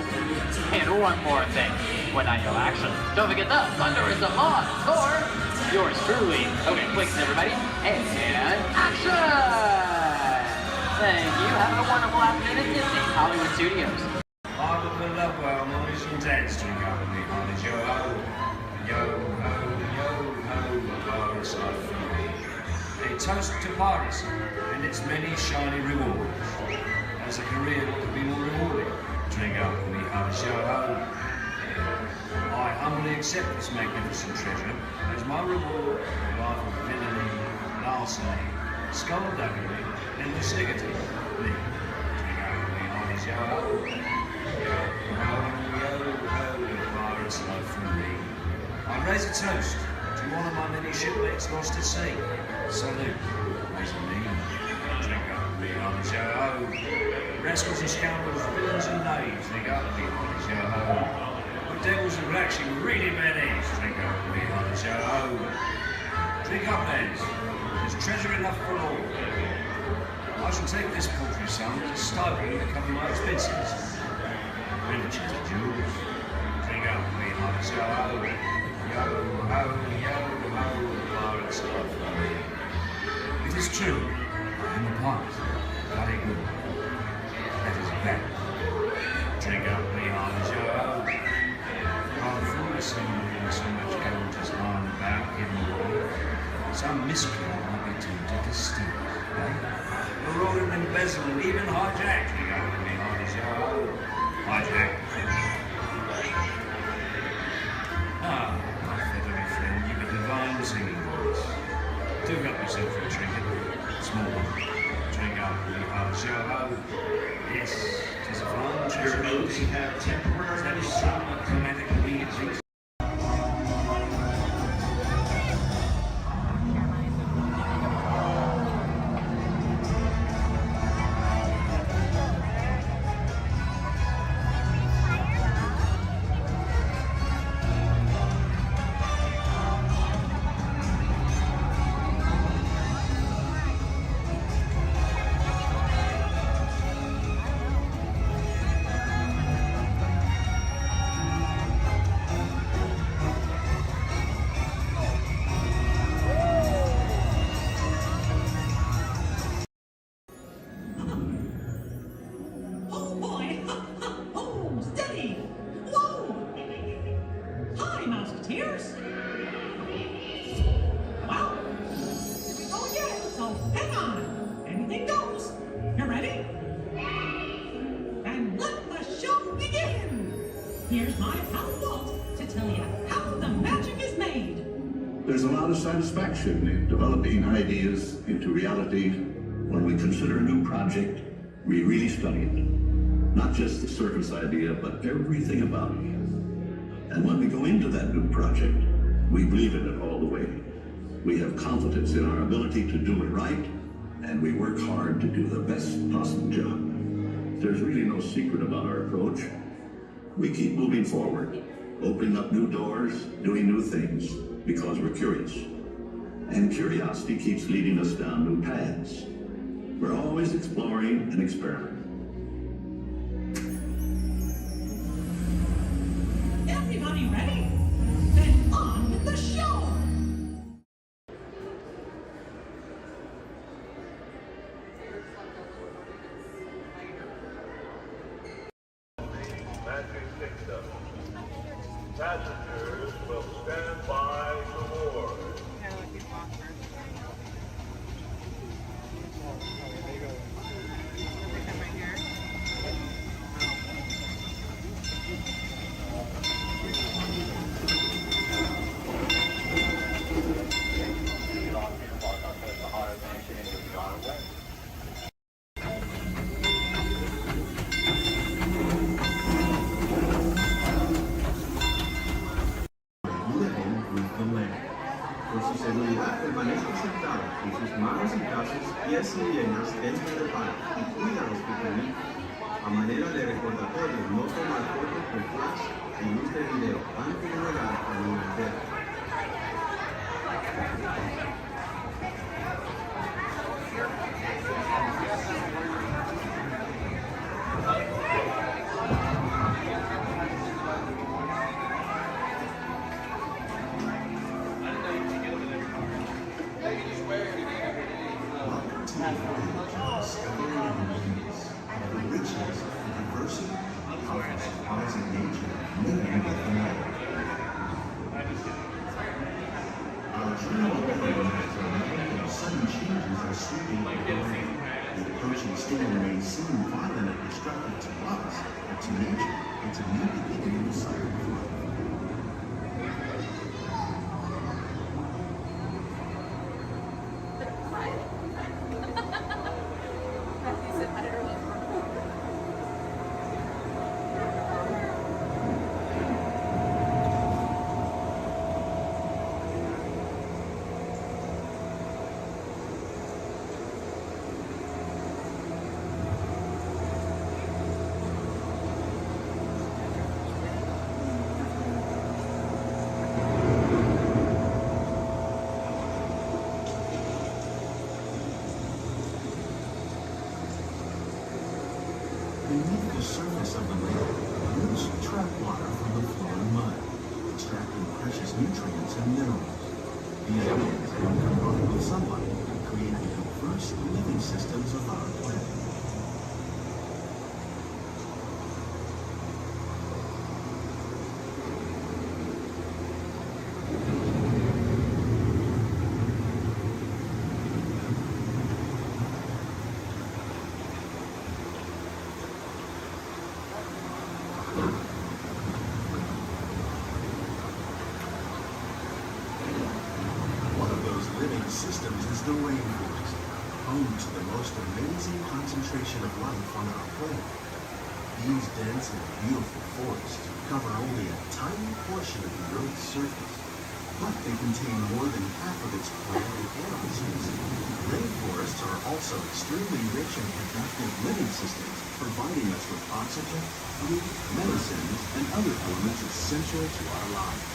and one more thing. When I yell action, don't forget the thunder is the law for yours truly. Okay, clicks everybody, and action! Thank you. Have a wonderful afternoon at Disney's Hollywood Studios. I would love well, Maurice and Dad's drink up with me, honey. Yo ho, yo ho, yo ho, Paris life for me. A toast to Paris and its many shiny rewards. As a career, what could be more rewarding? Drink up with me, honey. Yo ho. I humbly accept this magnificent treasure as my reward for a life of villainy, larceny, skullduggery, and lucidity. Me. Drink up with me, honey. Yo ho. Yo ho, yo ho, Paris life for me. I raise a toast to one of my many shipmates lost at sea. Salute, as me. Drink up with me, honey. Yo ho. Rascals and scoundrels, villains and knaves, drink up with me, honey. Yo ho. Devils are actually really bad eggs. Drink up, we honest, yo ho. Drink up, lads. There's treasure enough for all. I shall take this paltry sum as a stipend to cover my expenses. Riches and jewels. Drink up, we honest, yo ho. Yo ho, yo ho, pirates love for me. It is true, I am a pirate, bloody good. That is bad. Drink up, we honest, yo ho. I'm foolish in so much gold just lying about hidden away. Some miscreant might be tempted to steal it, eh? Marauding, embezzling, even hijack. You go with me, honest, yo ho. Hijack. Ah, my feathery friend, you've a divine singing voice. Do help yourself for a trinket. Small one. Drink up, you honest, yo ho. Yes, 'tis a fine treasure. Those who have temporarily some climatic reasons. Here's my pal Walt to tell you how the magic is made. There's a lot of satisfaction in developing ideas into reality. When we consider a new project, we really study it. Not just the surface idea, but everything about it. And when we go into that new project, we believe in it all the way. We have confidence in our ability to do it right, and we work hard to do the best possible job. There's really no secret about our approach. We keep moving forward, opening up new doors, doing new things, because we're curious. And curiosity keeps leading us down new paths. We're always exploring and experimenting. Everybody ready? Then on with the show! Magic Kingdom. Passengers will stand by to board. Living with the land. Por su seguridad, permanezca sentado con sus manos y brazos, pies y piernas dentro del parque y cuida a los pequeñitos. A manera de recordatorio, no tomar fotos con flash y luz de video antes de llegar a un hotel. Sudden changes are sweeping over the land. The approaching storm may seem violent and destructive to us, but to nature, it's a new beginning of cycle. Beneath the surface of the lake, roots trap water from the flowing mud, extracting precious nutrients and minerals. These elements then combine with sunlight and create the diverse living systems of our planet. One of those living systems is the rainforest, home to the most amazing concentration of life on our planet. These dense and beautiful forests cover only a tiny portion of the Earth's surface, but they contain more than half of its plant and animal species. Rainforests are also extremely rich and productive living systems, providing us with oxygen, food, medicines, and other elements essential to our lives.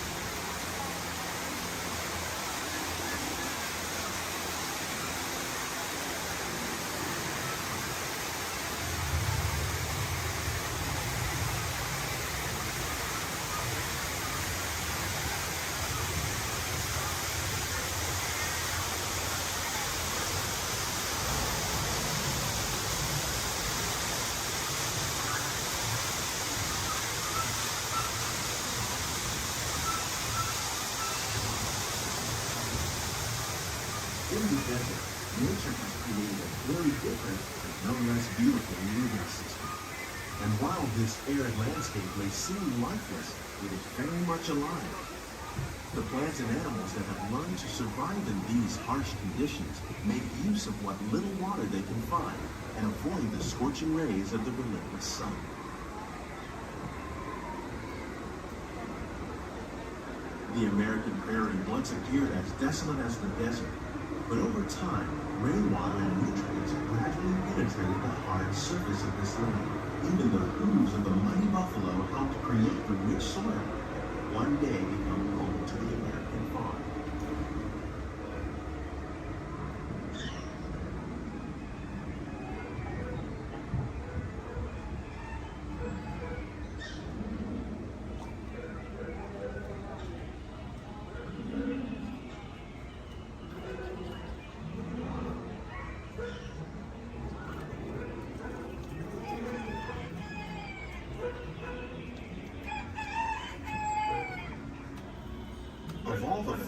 In the desert, nature has created a very different, but no less beautiful living system. And while this arid landscape may seem lifeless, it is very much alive. The plants and animals that have learned to survive in these harsh conditions make use of what little water they can find and avoid the scorching rays of the relentless sun. The American prairie once appeared as desolate as the desert, but over time, rainwater and nutrients gradually penetrated the hard surface of this land. Even the hooves of the mighty buffalo helped create the rich soil, one day become home to the American farm.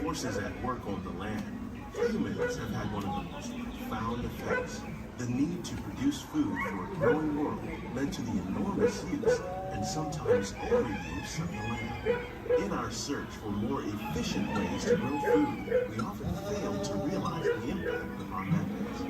forces at work on the land, humans have had one of the most profound effects. The need to produce food for a growing world led to the enormous use and sometimes overuse of the land. In our search for more efficient ways to grow food, we often fail to realize the impact of our methods.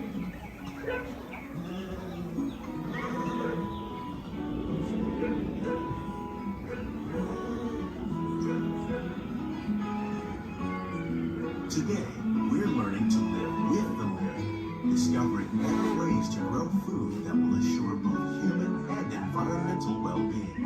Today, we're learning to live with the land, discovering better ways to grow food that will assure both human and environmental well-being.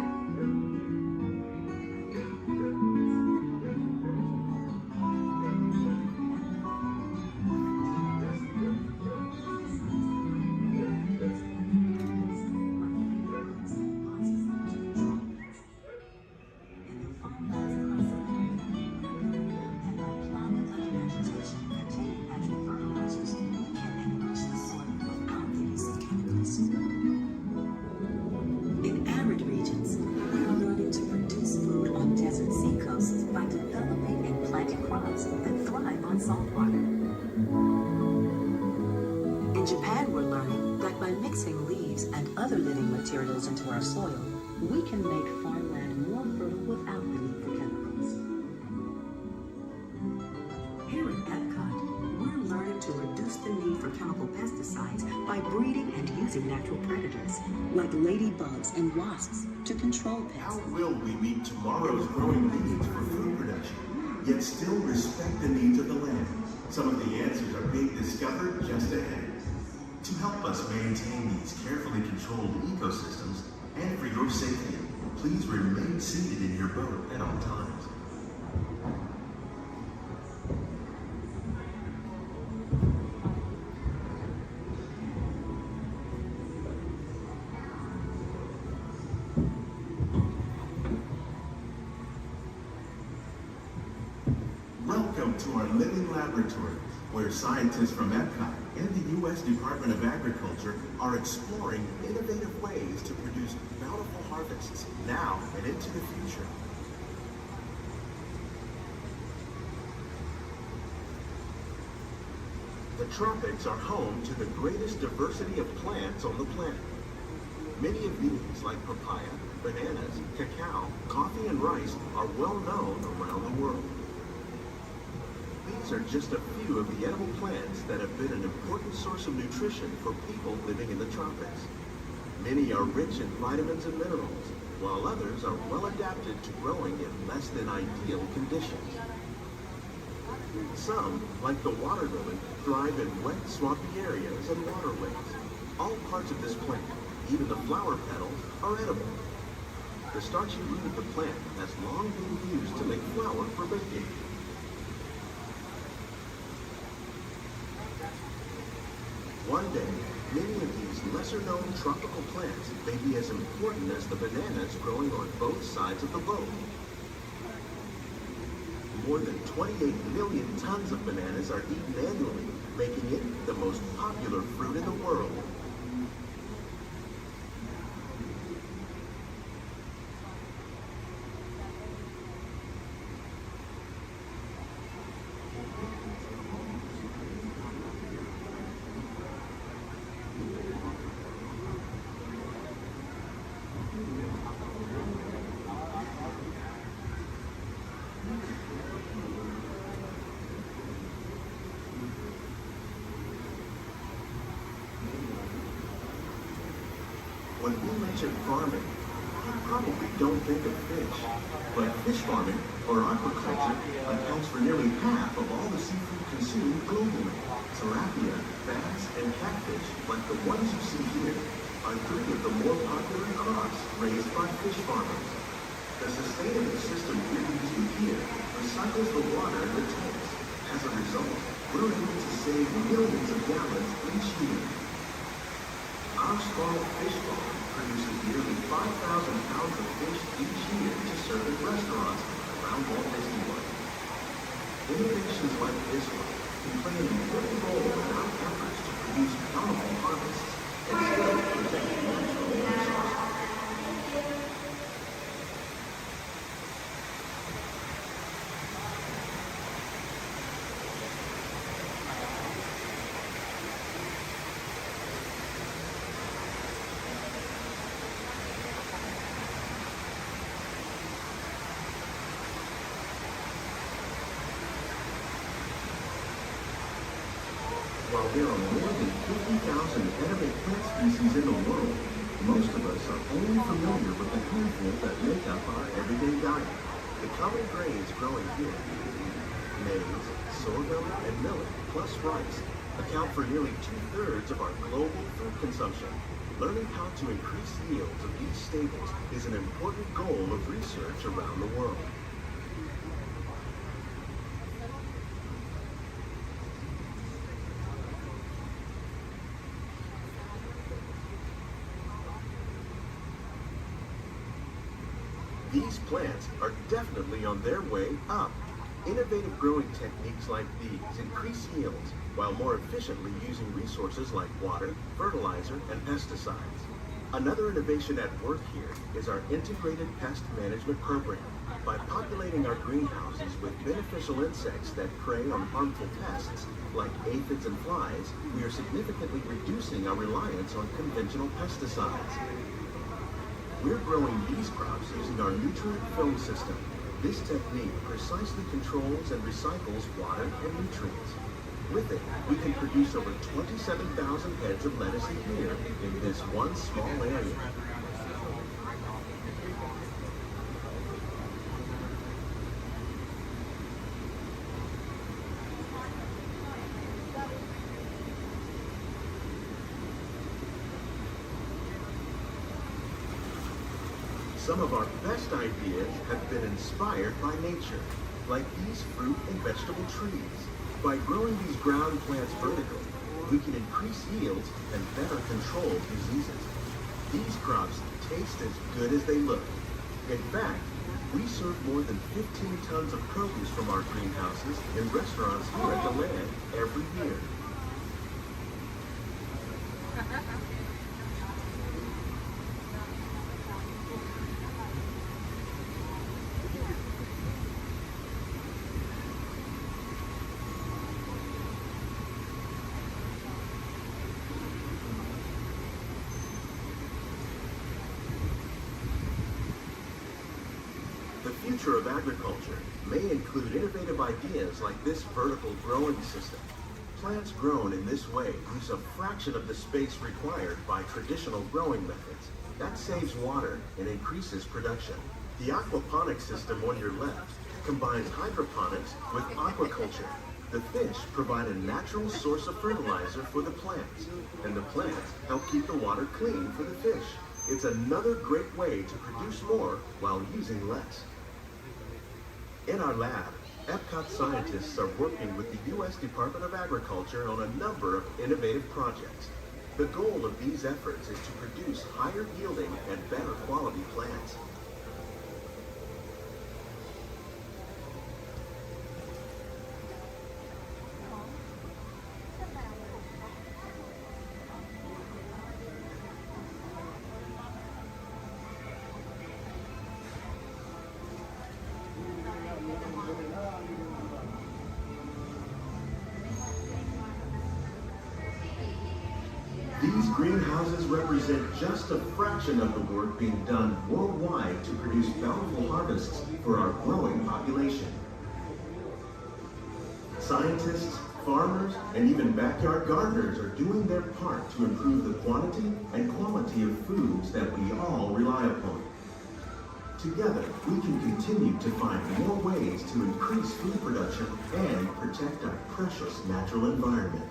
In arid regions, we're learning to produce food on desert seacoasts by developing and planting crops that thrive on salt water. In Japan, we're learning that by mixing leaves and other living materials into our soil, we can make farmland more fertile without the need for chemicals. Here at Epcot, we're learning to reduce the need for chemical pesticides by breeding and using natural predators, like ladybugs and wasps, to control pests. How will we meet tomorrow's growing needs for food production, yet still respect the needs of the land? Some of the answers are being discovered just ahead. To help us maintain these carefully controlled ecosystems, and for your safety, please remain seated in your boat at all times. Welcome to our living laboratory, where scientists from Epcot and the U.S. Department of Agriculture are exploring innovative ways to produce bountiful harvests now and into the future. The tropics are home to the greatest diversity of plants on the planet. Many of these, like papaya, bananas, cacao, coffee, and rice, are well known around the world. These are just a few of the edible plants that have been an important source of nutrition for people living in the tropics. Many are rich in vitamins and minerals, while others are well adapted to growing in less than ideal conditions. Some, like the water lily, thrive in wet, swampy areas and waterways. All parts of this plant, even the flower petals, are edible. The starchy root of the plant has long been used to make flour for baking. One day, many of these lesser-known tropical plants may be as important as the bananas growing on both sides of the boat. More than 28 million tons of bananas are eaten annually, making it the most popular fruit in the world. When we mention farming, you probably don't think of fish. But fish farming, or aquaculture, accounts for nearly half of all the seafood consumed globally. Tilapia, bass, and catfish, like the ones you see here, are three of the more popular crops raised by fish farmers. The sustainable system we're using here recycles the water in the tanks. As a result, we're able to save millions of gallons each year. Our small fish farm produces nearly 5,000 pounds of fish each year to serve in restaurants around Walt Disney World. Innovations like this one can play an important role in our efforts to produce bountiful harvests and still protect natural resources. there are more than 50,000 edible plant species in the world, most of us are only familiar with the handful that make up our everyday diet. The common grains growing here, maize, sorghum, and millet, plus rice, account for nearly 2/3 of our global food consumption. Learning how to increase yields of these staples is an important goal of research around the world. These plants are definitely on their way up. Innovative growing techniques like these increase yields while more efficiently using resources like water, fertilizer, and pesticides. Another innovation at work here is our integrated pest management program. By populating our greenhouses with beneficial insects that prey on harmful pests like aphids and flies, we are significantly reducing our reliance on conventional pesticides. We're growing these crops using our nutrient film system. This technique precisely controls and recycles water and nutrients. With it, we can produce over 27,000 heads of lettuce a year in this one small area. Some of our best ideas have been inspired by nature, like these fruit and vegetable trees. By growing these ground plants vertically, we can increase yields and better control diseases. These crops taste as good as they look. In fact, we serve more than 15 tons of produce from our greenhouses in restaurants here at the Land every year. The future of agriculture may include innovative ideas like this vertical growing system. Plants grown in this way use a fraction of the space required by traditional growing methods. That saves water and increases production. The aquaponics system on your left combines hydroponics with aquaculture. The fish provide a natural source of fertilizer for the plants, and the plants help keep the water clean for the fish. It's another great way to produce more while using less. In our lab, Epcot scientists are working with the U.S. Department of Agriculture on a number of innovative projects. The goal of these efforts is to produce higher yielding and better quality plants. These greenhouses represent just a fraction of the work being done worldwide to produce bountiful harvests for our growing population. Scientists, farmers, and even backyard gardeners are doing their part to improve the quantity and quality of foods that we all rely upon. Together, we can continue to find more ways to increase food production and protect our precious natural environment.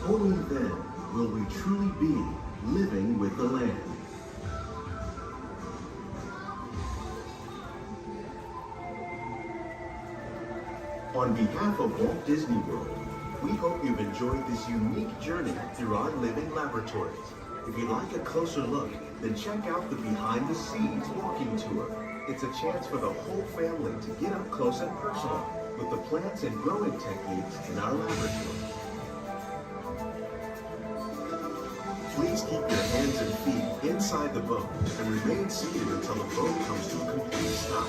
Only then will we truly be living with the land. On behalf of Walt Disney World, we hope you've enjoyed this unique journey through our living laboratories. If you'd like a closer look, then check out the Behind the Scenes walking tour. It's a chance for the whole family to get up close and personal with the plants and growing techniques in our laboratory. Please keep your hands and feet inside the boat and remain seated until the boat comes to a complete stop.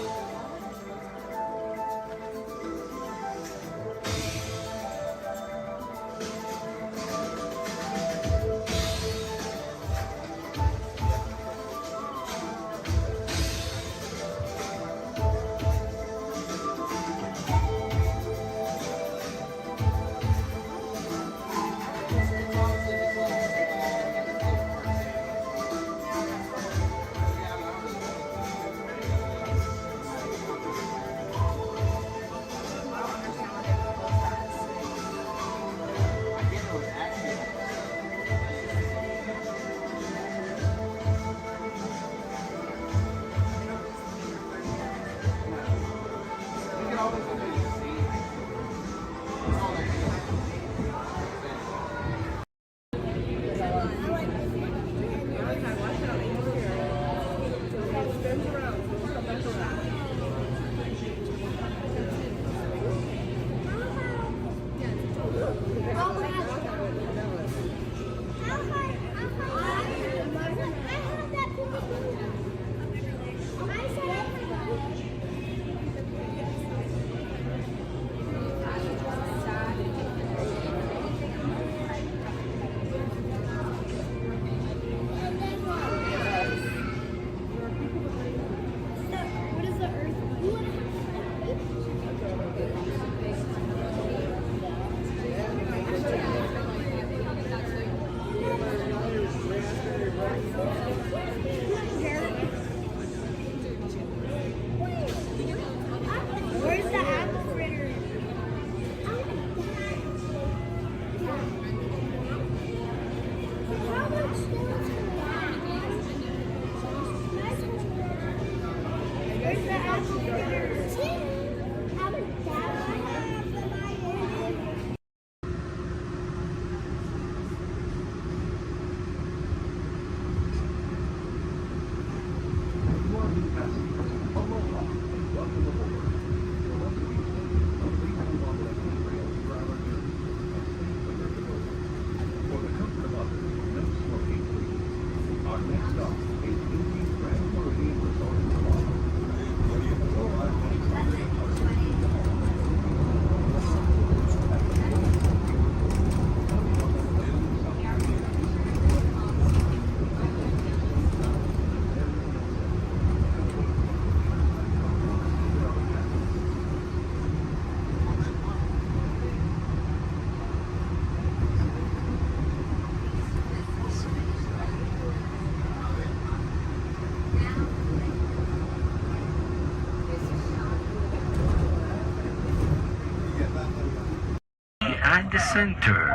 Behind the center,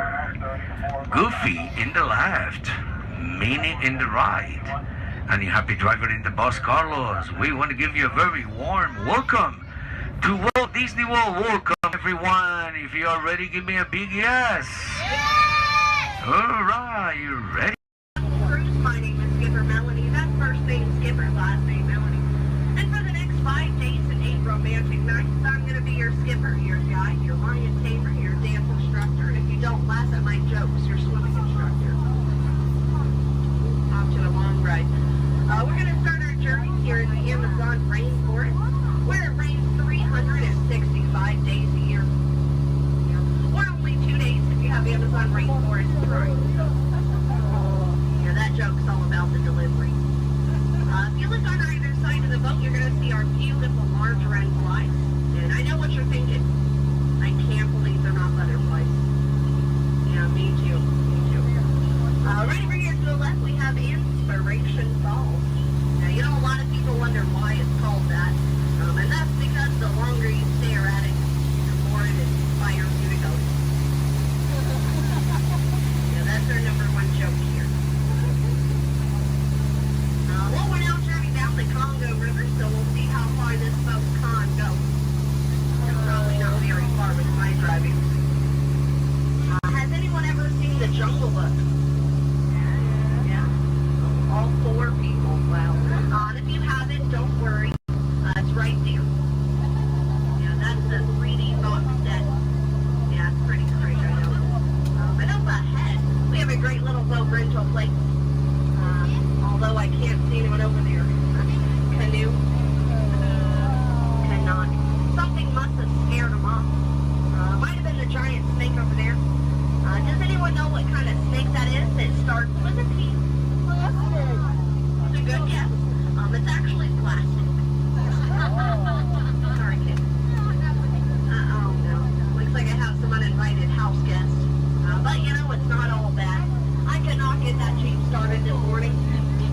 Goofy in the left, Minnie in the right, and your happy driver in the bus, Carlos. We want to give you a very warm welcome to Walt Disney World. Welcome, everyone. If you are ready, give me a big yes. Yes! All right, you ready? My name is Skipper Melanie. That's first name Skipper, last name Melanie. And for the next 5 days and 8 romantic nights, I'm going to be your skipper, your guide, your lion tamer, your dance instructor, and if you don't laugh at my jokes, your swimming instructor. Off to a long ride. We're going to start our journey here in the Amazon rainforest, where it rains 365 days a year. Or only 2 days if you have Amazon rainforest touring. That joke's all about the delivery. If you look on either side of the boat, you're going to see our beautiful margarine flies. And I know what you're thinking. I can't believe they're not butterflies. Yeah, me too. Me too. Right over here to the left, we have Inspiration Falls. Now, you know, a lot of people wonder why it's called that. And that's because the longer you stare at it, the more it inspires you to go. Yeah, that's our number one joke here. Well, we're now driving down the Congo River, so we'll see how far this boat can go. It's probably not very far with my driving. Has anyone ever seen The Jungle Book? Yeah? All 4 people. Wow. And if you haven't, don't worry. It's right there. Yeah, that's the 3D box set. Yeah, it's pretty great, I know. And up ahead, we have a great little boat rental place. Although I can't see anyone over there. Canoe. Cannot. Something must have scared them off. Might have been the giant snake over there. Does anyone know what kind of snake that is? It starts with a T. It's a good guess. It's actually plastic. Sorry, kid. Oh no. Looks like I have some uninvited house guests. But you know, it's not all bad. I could not get that Jeep started this morning.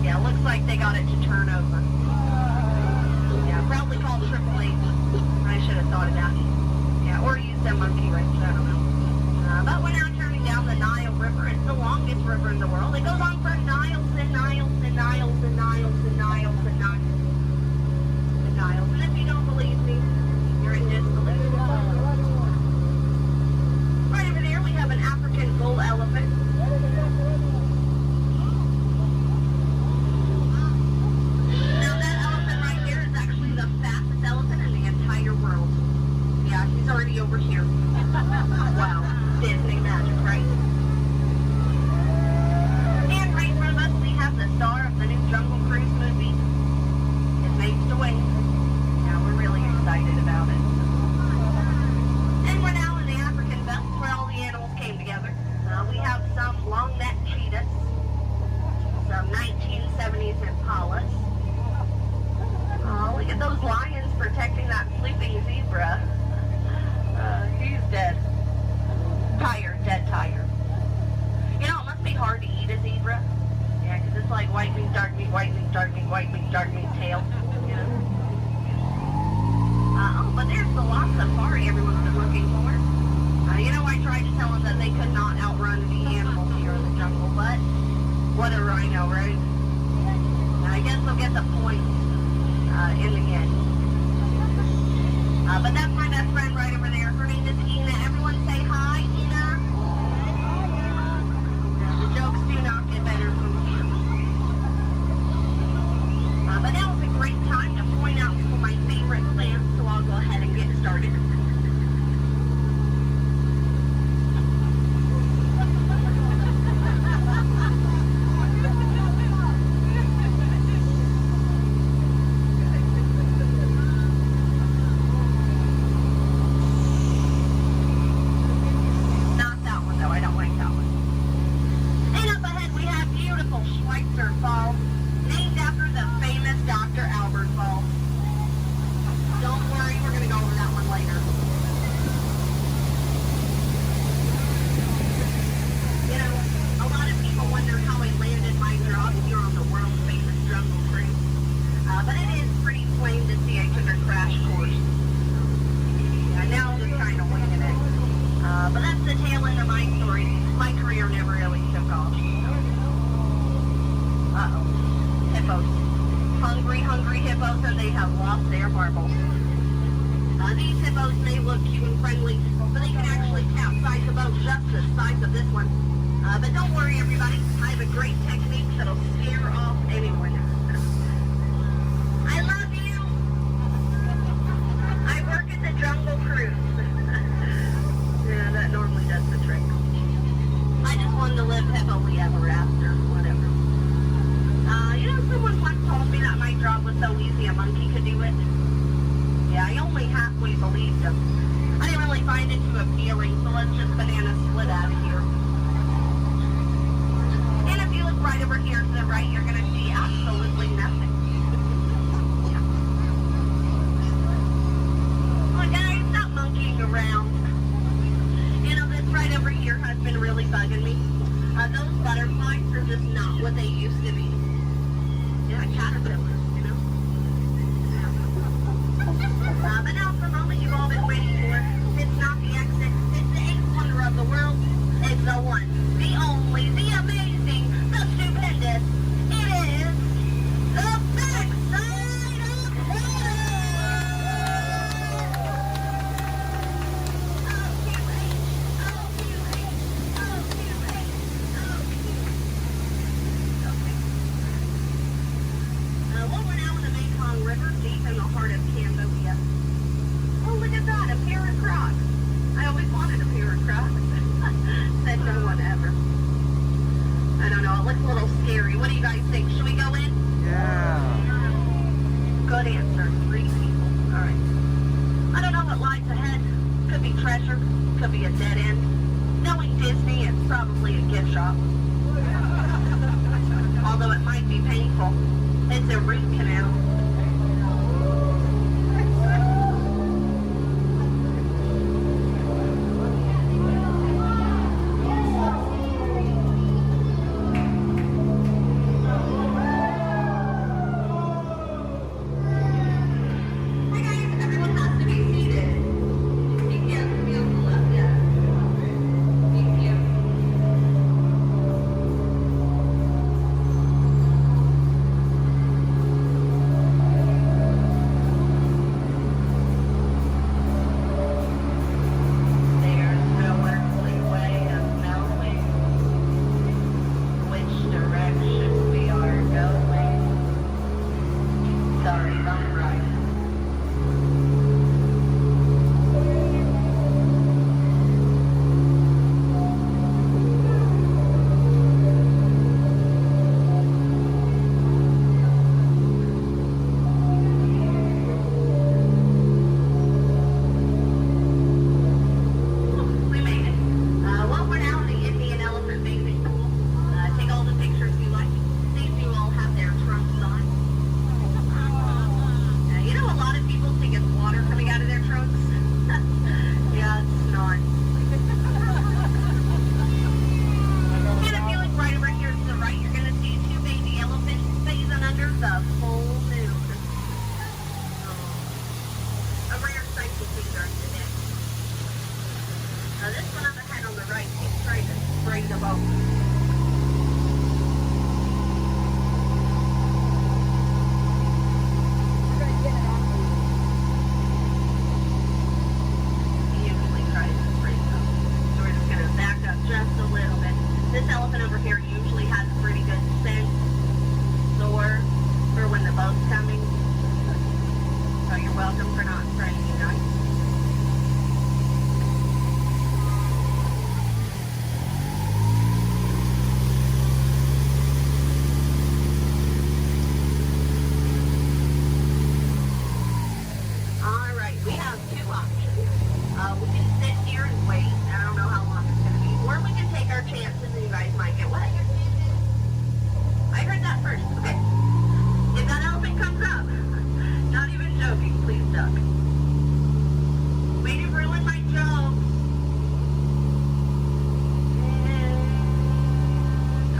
Yeah, looks like they got it to turn over. Yeah, probably called AAA. I should have thought of that. Yeah, or used a monkey wrench, I don't know. But we're now turning down the Nile River. It's the longest river in the world. It goes on for miles and miles and miles and miles and miles and miles and miles. And if you don't believe me, you're in disbelief. Right over there, we have an African bull elephant. He's already over here. Wow. Disney magic, right? And right in front of us, we have the star of the new Jungle Cruise movie. It makes the way. Yeah, we're really excited about it. And we're now in the African belt where all the animals came together. We have some long-necked cheetahs, some 1970s impalas. Oh, look at those lions protecting that sleeping zebra. He's dead. Tired, dead tired. You know, it must be hard to eat a zebra. Yeah, because it's like white meat, dark meat, white meat, dark meat, white meat, dark meat tail. You know? Oh, but there's the lost safari everyone's been looking for. You know, I tried to tell them that they could not outrun the animals here in the jungle, but what a rhino, right? I guess they'll get the point in the end. But that's my best friend right over there. Her name is Ina. Everyone say hi, Ina. The jokes do not get better from here. But now is a great time to point out some of my favorite plants, so I'll go ahead and get started.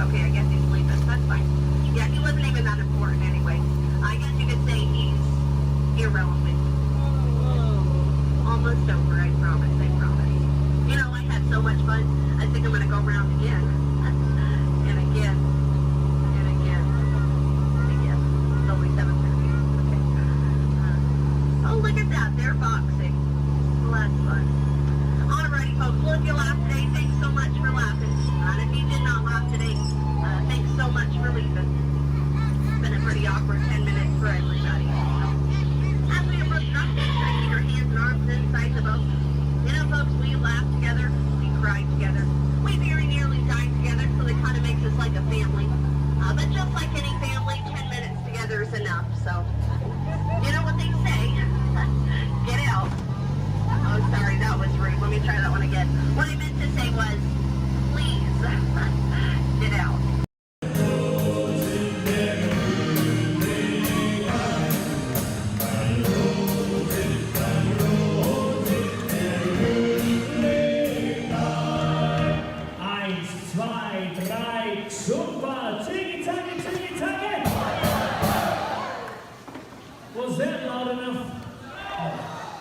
Okay, I guess he's sleeping. That's fine. Yeah, he wasn't even that important anyway. I guess you could say he's irrelevant. Almost over, I promise, I promise. You know, I had so much fun. I think I'm gonna go around again. And again. And again. And again. It's only 7:30. Okay. Oh, look at that. They're boxing. Well, that's fun. Alrighty, folks. Well, if you laughed today, thanks so much for laughing. And if you did not laugh today, thanks so much for leaving. It's been a pretty awkward 10 minutes for everybody. As we approach drop-in, try to keep your hands and arms inside the boat. You know, folks, we laugh together, we cry together, we very nearly die together, so it kind of makes us like a family. But just like any family, 10 minutes together is enough, so you know what they say. Get out. Oh, sorry, that was rude. Let me try that one again. What I meant to say was, please, get out. Was that loud enough?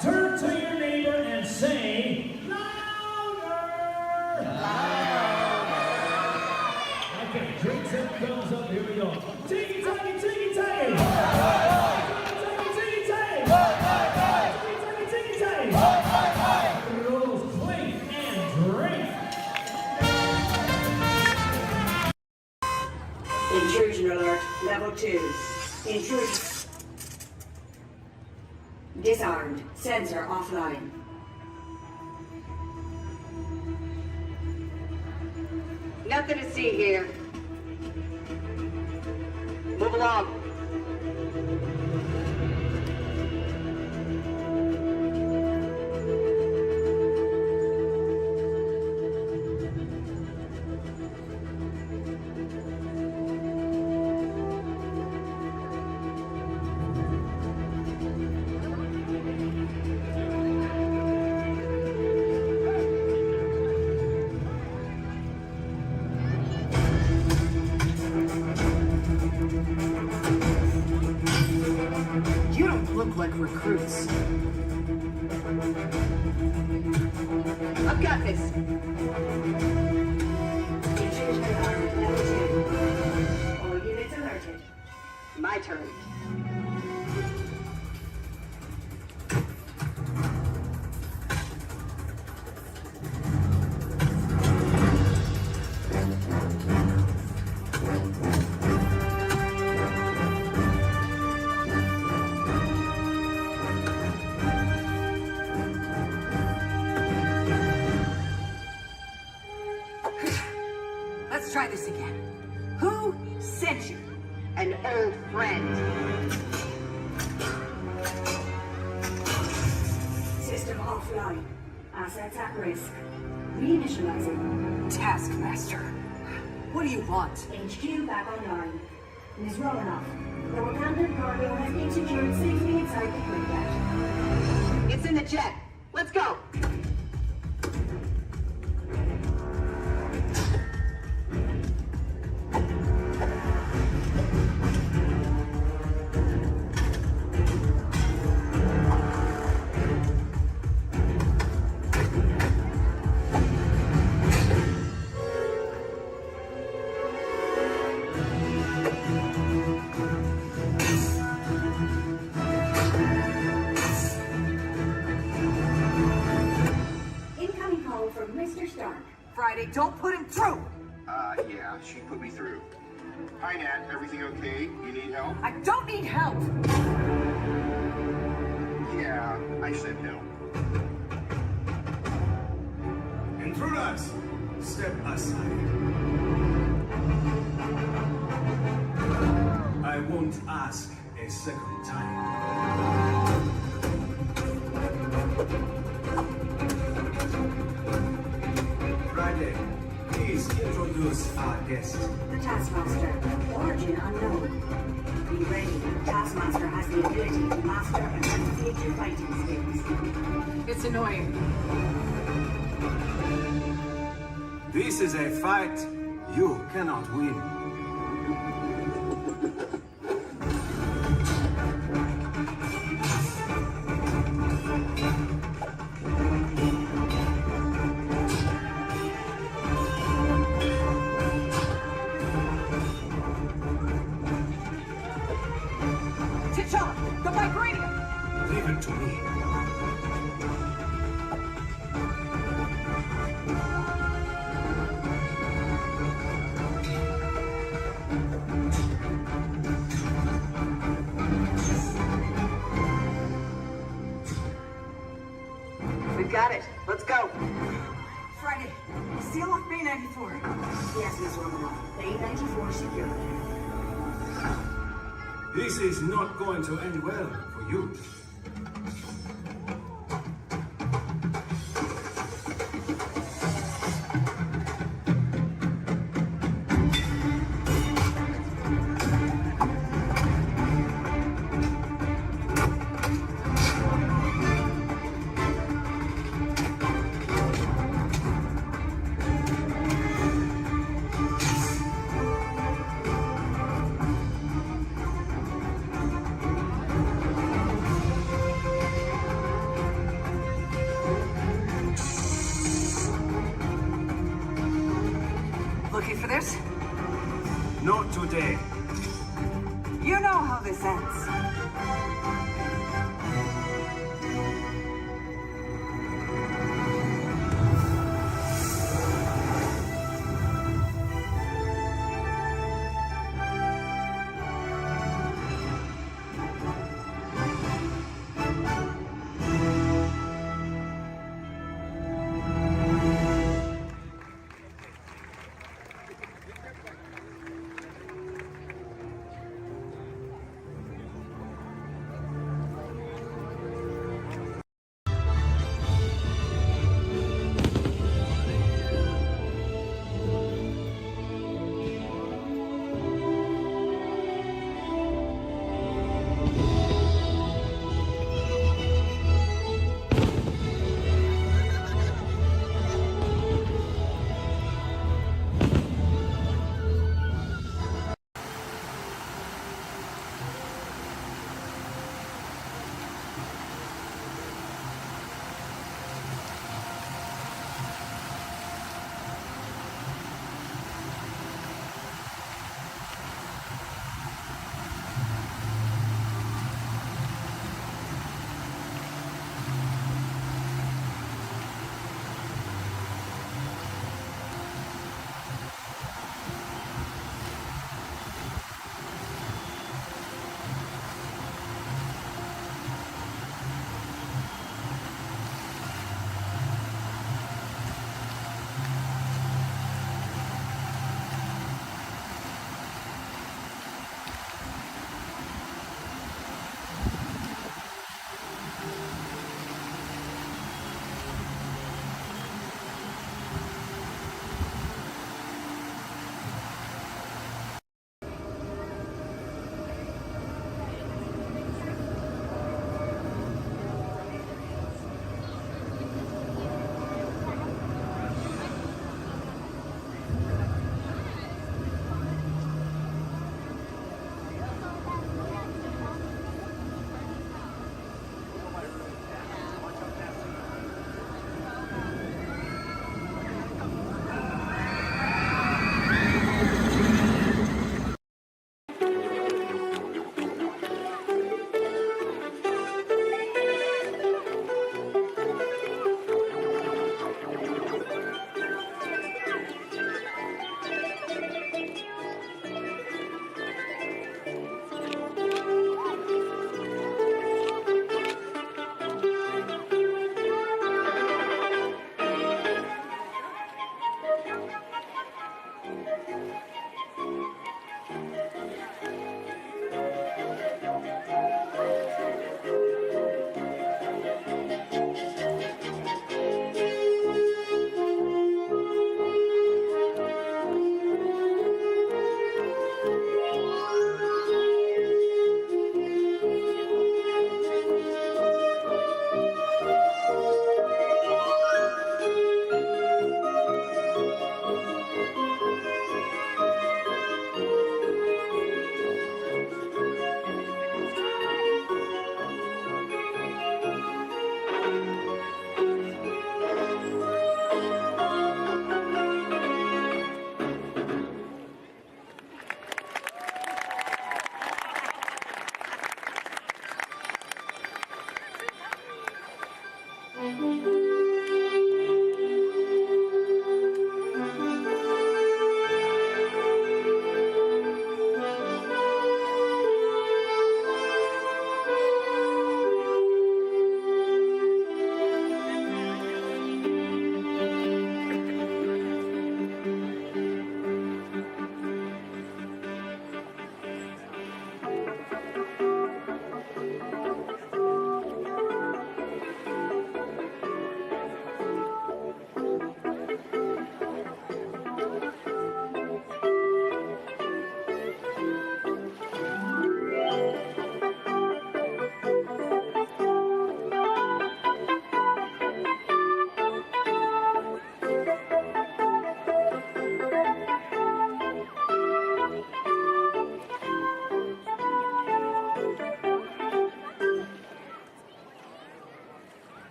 Turn to your neighbor and say, louder! Okay, drinks and thumbs up, here we go. Tiggy, taggy, tiggy, taggy! Tiggy, taggy, tiggy, taggy! Rolls, clink, and drink! Intrusion alert, level 2. Intrusion. Disarmed. Sensor offline. Nothing to see here. Move along. You don't look like recruits. I've got this. Intrusion alarm level 2. All units alerted. My turn. Let's try this again. Who sent you? An old friend. System offline. Assets at risk. Reinitializing. Taskmaster. What do you want? HQ back online. Ms. Romanoff, the Wakandan cargo has been secured safely inside the Quinjet. It's in the jet. Let's go. Friday, don't put him through! Yeah, she put me through. Hi, Nat. Everything okay? You need help? I don't need help! Yeah, I said no. Intruders, step aside. I won't ask a second time. Friday, please introduce our guest. The Taskmaster. Origin unknown. Be ready. Taskmaster has the ability to master and replicate your fighting skills. It's annoying. This is a fight You cannot win. T'Challa, the vibranium! Leave it to me. We got it. Let's go. Friday, seal off Bay 94. Yes, Miss Romanoff. Bay 94 secure. This is not going to end well for you. Looking for this? Not today. You know how this ends.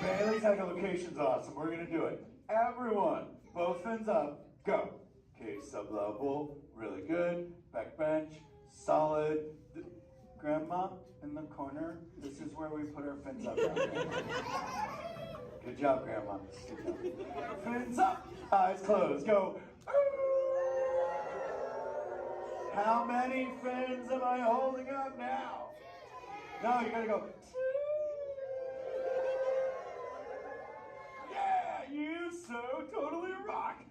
Bailey's echolocation's awesome. We're gonna do it. Everyone, both fins up, go. Okay, sub-level, really good. Back bench, solid. Grandma in the corner. This is where we put our fins up. Good job, Grandma. Good job. Fins up, eyes closed, go. How many fins am I holding up now? No, you gotta go. Yeah, you so totally rock.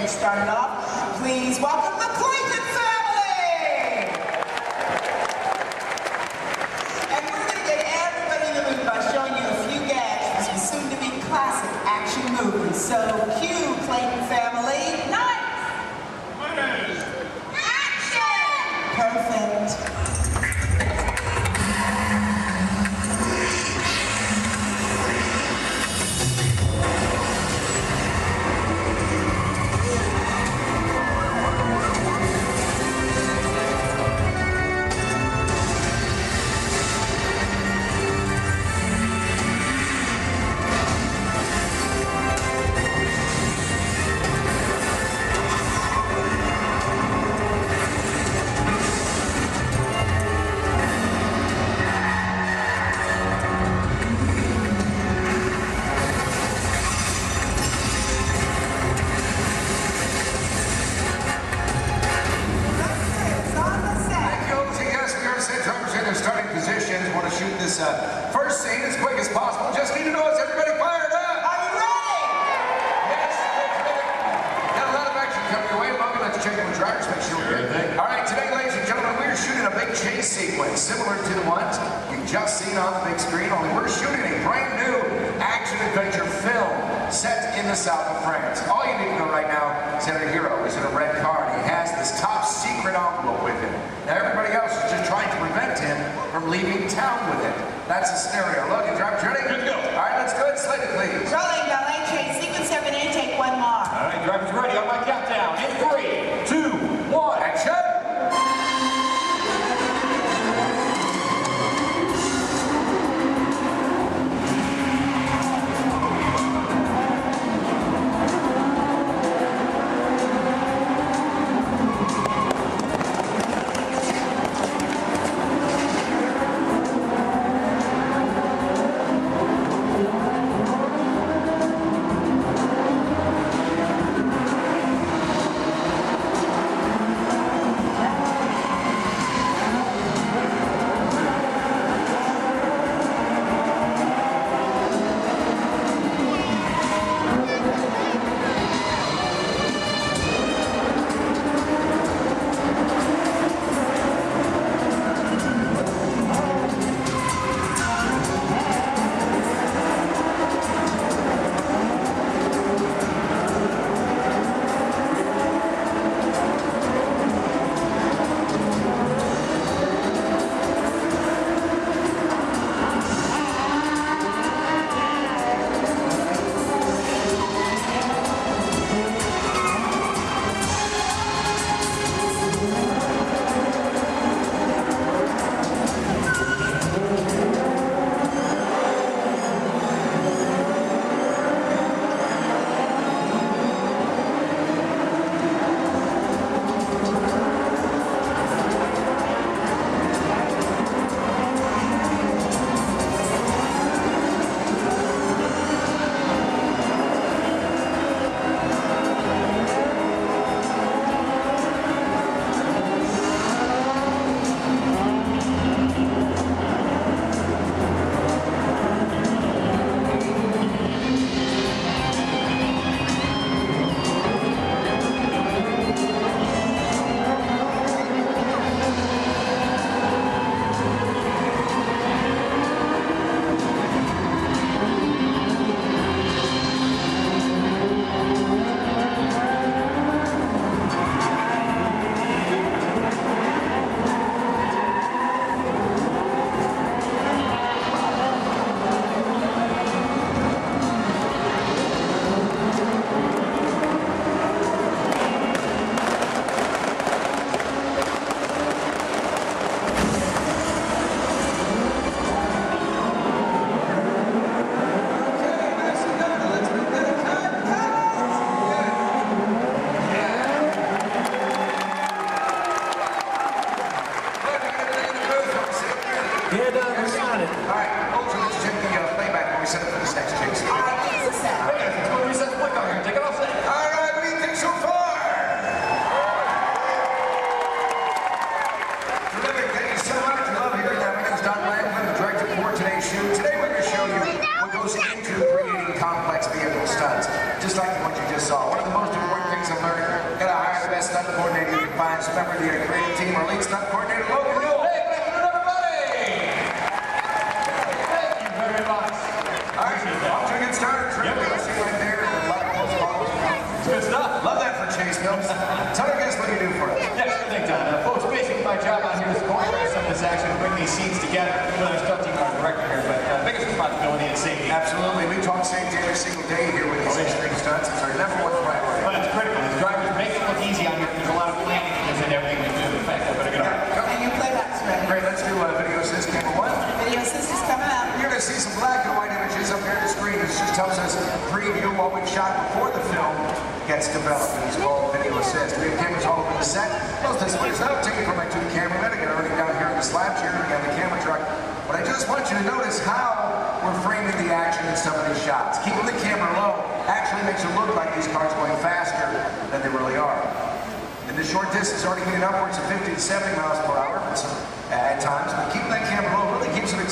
Started off. Please welcome the Clayton family! And we're going to get everybody in the mood by showing you a few gags from some soon-to-be classic action movies. So, cue, Clayton family. Nice! Action! Perfect. this first scene as quick as possible. Just need to know, is everybody fired up? Are you ready? Yes, let's get it. Got a lot of action coming your way. Logan, let's check with drivers, make sure we're good. All right, today, ladies and gentlemen, we're shooting a big chase sequence similar to the ones you've just seen on the big screen, only we're shooting a brand new action-adventure film set in the south of France. All you need to know right now is that our hero is in a red car and he has this top secret envelope with him. Now everybody else is just trying to prevent him from leaving town with it. That's the scenario. Logan, drivers ready? Good to go. All right, let's go ahead and slate it, please. Rolling, ballet train, sequence 7 in, take 1 more. All right, drivers ready on my countdown. In 3, 2, 1, action!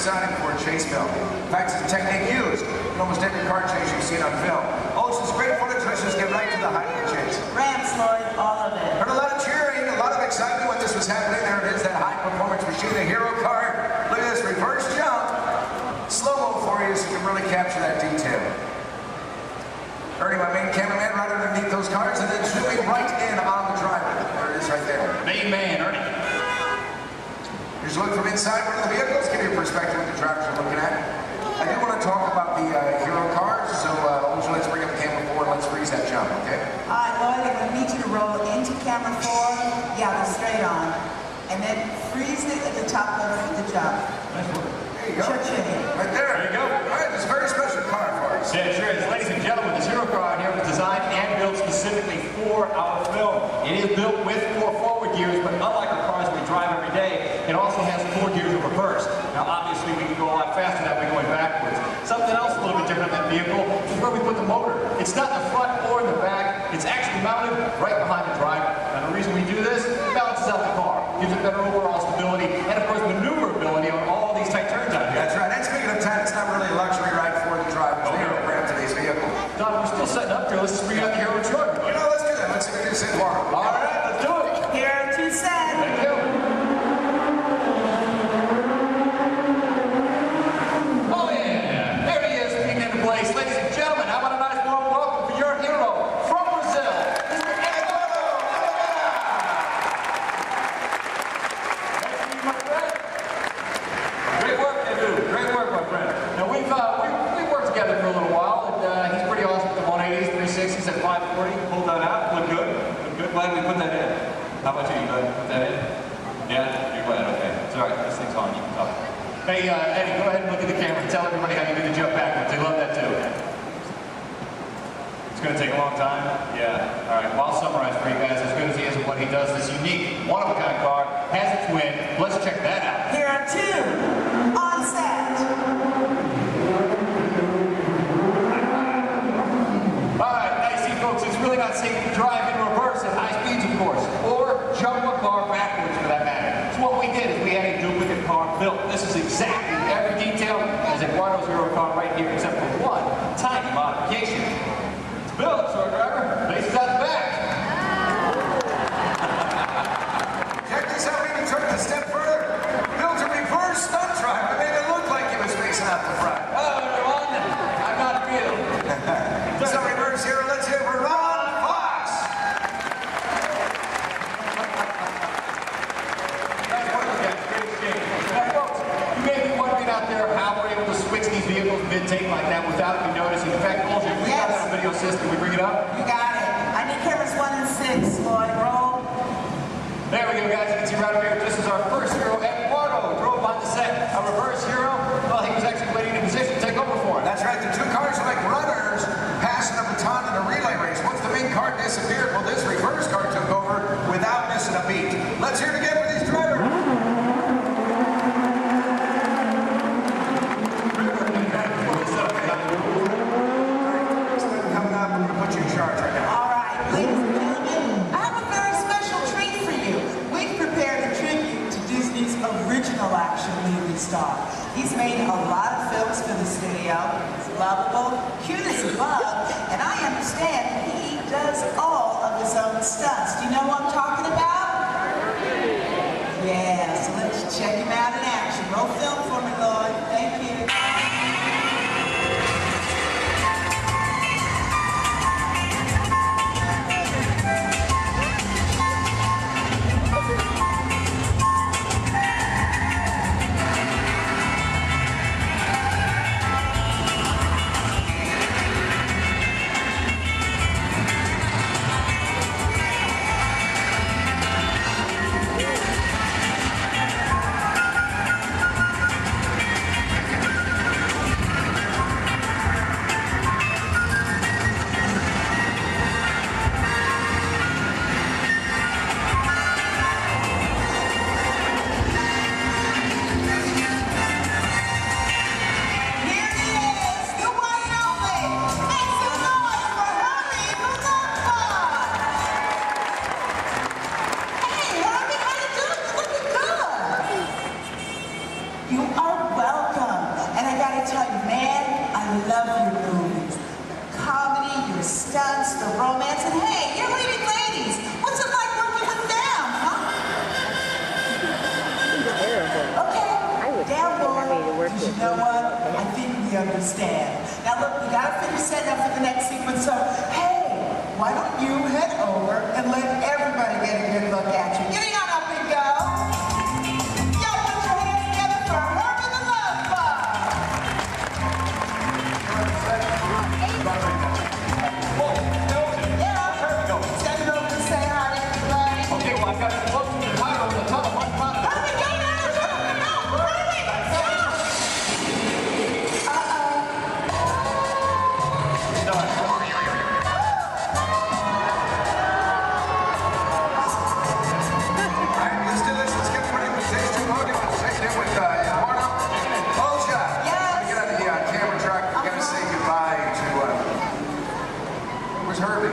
exciting for a chase film. In fact, it's a technique used in almost every car chase you've seen on film. Oh, it's just great footage. Let's just get right to the height of the chase. Rams, Lloyd, all of it. Heard a lot of cheering, a lot of excitement when this was happening. There it is, that high-performance machine, the hero car. Look at this reverse jump. Slow-mo for you so you can really capture that detail. Ernie, my main cameraman, right underneath those cars, and then zooming right in on the driver. There it is right there. Main man, Ernie. Here's a look from inside one of the vehicles, give you a perspective of what the drivers are looking at. I do want to talk about the hero cars, so let's bring up the camera forward, let's freeze that jump, okay? All right, Lloyd, I'm going to need you to roll into camera 4, yeah, the straight on, and then freeze it at the top level of the jump. There you go. Cha-ching. Right there. There you go. All right, this is a very special car for us. Yeah, sure is. Ladies and gentlemen, this hero car out here was designed and built specifically for our film. It is built with 4 forward gears, but unlike the cars we drive every day, it also has 4 gears of reverse. Now, obviously, we can go a lot faster that way going backwards. Something else a little bit different on that vehicle is where we put the motor. It's not in the front or in the back. It's actually mounted right behind the driver. And the reason we do this, it balances out the car, gives it better overall stability, and of course, maneuverability on all these tight turns out here. That's right. And speaking of time, it's not really a luxury ride for the drivers. They don't grab today's vehicle. Don, we're still setting up here. Let's just bring out the hero truck. You know, let's do that. Let's introduce Eduardo. All right, let's do it. Here to set. Thank you. Oh yeah, there he is, speaking into place. Ladies and gentlemen, how about a nice warm welcome for your hero from Brazil, Mr. Eduardo. Nice to meet you, my friend. Great work, Edu. Great work, my friend. Now we've worked together for a little while, and he's pretty awesome with the 180s, 360s at 540. Pulled that out. Look good. Look good. Glad we put that in. How about you? You glad we put that in? Yeah, you're glad. Okay. It's all right. This thing's on. You can talk. Hey, Eddie, go ahead and look at the camera and tell everybody how you do the jump backwards. They love that too. It's going to take a long time. Yeah. All right. Well, I'll summarize for you guys. As good as he is at what he does, this unique, one-of-a-kind car has its win. Let's check that out. Here are 2 on set. All right, now you see, folks, it's really not safe to drive in reverse at high speeds, of course, or jump a car backwards for that matter. So what we did is we had a duplicate car built. This is exactly every detail as Eduardo's hero car right here, except for one tiny modification. It's built, so driver, faces out the back. Check this out. We even took it a step further. Built a reverse stunt driver. Made it look like he was facing out the front. Oh, everyone, I'm not real. So reverse hero, let's hear for Ron Fox. Nice work, guys. Great exchange. Now, folks, you may be wondering out there how we're able to switch these vehicles mid-take like that without you noticing. In fact, Olga, if we got that on video system, we bring it up? You got it. I need cameras 1 and 6, Lloyd. Roll. There we go, guys. You can see right up here, this is our first hero, Eduardo. Drove on the set. Our reverse hero, well, he was actually waiting in position to take over for him. That's right. The 2 cars are like runners passing a baton in a relay race. Once the main car disappeared, well, this reverse car took over without missing a beat. Let's hear it again for these drivers. Coming up, we're going to put you in charge right now. All right, ladies and gentlemen, I have a very special treat for you. We've prepared a tribute to Disney's original action movie star. He's made a lot of films for the studio. He's lovable, cute as a bug, and I understand he does all of his own stunts. Do you know what I'm talking about? Yeah, so let's check him out in action. Roll film for me, Lloyd. Thank you. love your movies. Comedy, your stunts, the romance, and hey, you're leading ladies. What's it like working with them, huh? Okay, down board. You know what? I think we understand. Now look, we gotta finish setting up for the next sequence, so hey, why don't you head over and let everybody get a good look at you. Getting on up and go. Y'all put your hands together for Herb and the Love Bug. Send it over to say hi to everybody. Okay, well, I've got to look to the title of the telephone. Hurry, go now, go, hurry, go. Let's do this. Let's get ready for stage 2. Logan, let's take it with Eduardo. Olga. Yes. Get on the camera truck. We gotta say goodbye to, where's Herbie?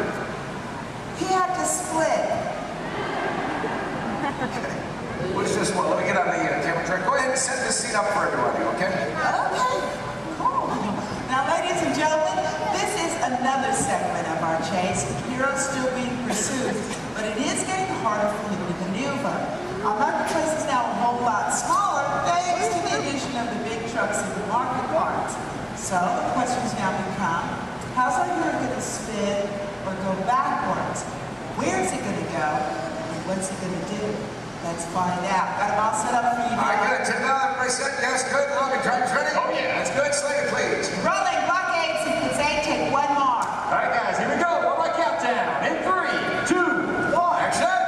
He had to split. Okay. Let's just, let me get on the camera truck. Go ahead and set this scene up for everybody, okay? Okay, cool. Now, ladies and gentlemen, this is another segment of our chase. The hero's still being pursued, but it is getting harder for him to maneuver. Our marketplace is now a whole lot smaller thanks to the addition of the big trucks and the market carts. So the questions now become, how's our hero going to spin or go backwards? Where's he going to go? And what's he going to do? Let's find out. Got them all set up for you. All right, good. 10 down, everybody set. Yes, good. Logan, driver's ready? Oh, yeah. That's good. Slater, please. Rolling, blockade, sequence 8, take one more. All right, guys, here we go. One more countdown. In 3, 2, 1. Action.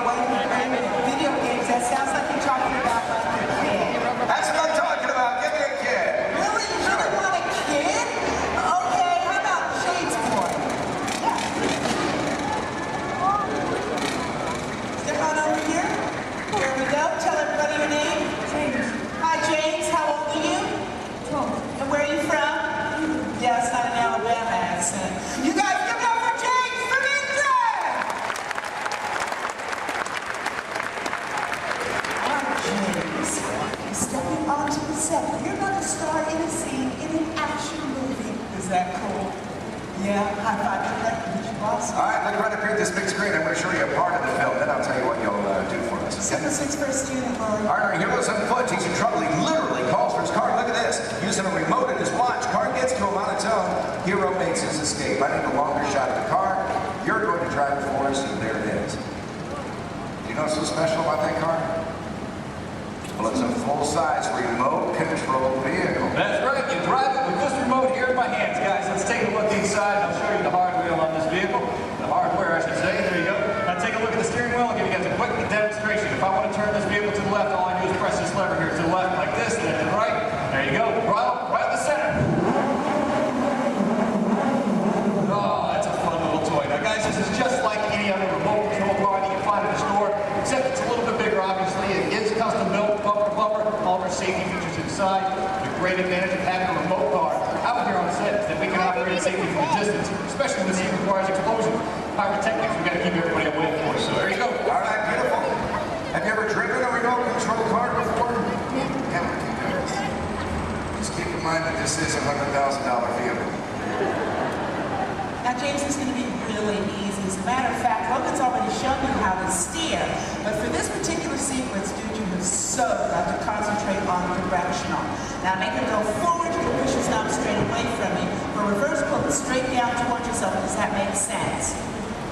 Wait a minute. Video games, that sounds like you're talking about like high five to recognition, boss. All right, look right up here at this big screen. I'm going to show you a part of the film. Then I'll tell you what you'll do for us. Okay? 7-6 first student, Lord. All right, our hero's on foot. He's in trouble. He literally calls for his car. Look at this. Using a remote in his watch. Car gets to him on its own. Hero makes his escape. I need a longer shot of the car. You're going to drive it for us, and there it is. Do you know what's so special about that car? Well, it's a full-size remote-controlled vehicle. That's right. You drive it with this remote here in my hands, guys. Let's take a look inside. I'll show you the hardware on this vehicle. The hardware, I should say. There you go. Now take a look at the steering wheel. I'll give you guys a quick demonstration. If I want to turn this vehicle to the left, all I do is press this lever here to the left like this, and then to the right. There you go. Right in the center. Oh, that's a fun little toy. Now, guys, this is just like any other remote control car that you find in the store, except it's a little bit bigger, obviously. It is custom built, bumper to bumper, all of our safety features inside. The great advantage of having a remote car out here on set is that we can operate safely from a distance, especially when the scene requires explosion. Pyrotechnics, we've got to keep everybody away for. So there you go. All right, beautiful. Have you ever driven a remote control car before? Yeah. Just keep in mind that this is a $100,000 vehicle. Now, James, it's going to be really easy. As a matter of fact, Logan's already shown you how to steer. But for this particular sequence, dude, you have so got to concentrate on directional. Now, make it go forward. You can push this knob straight away from you. For reverse, pull it straight down towards yourself. Does that make sense?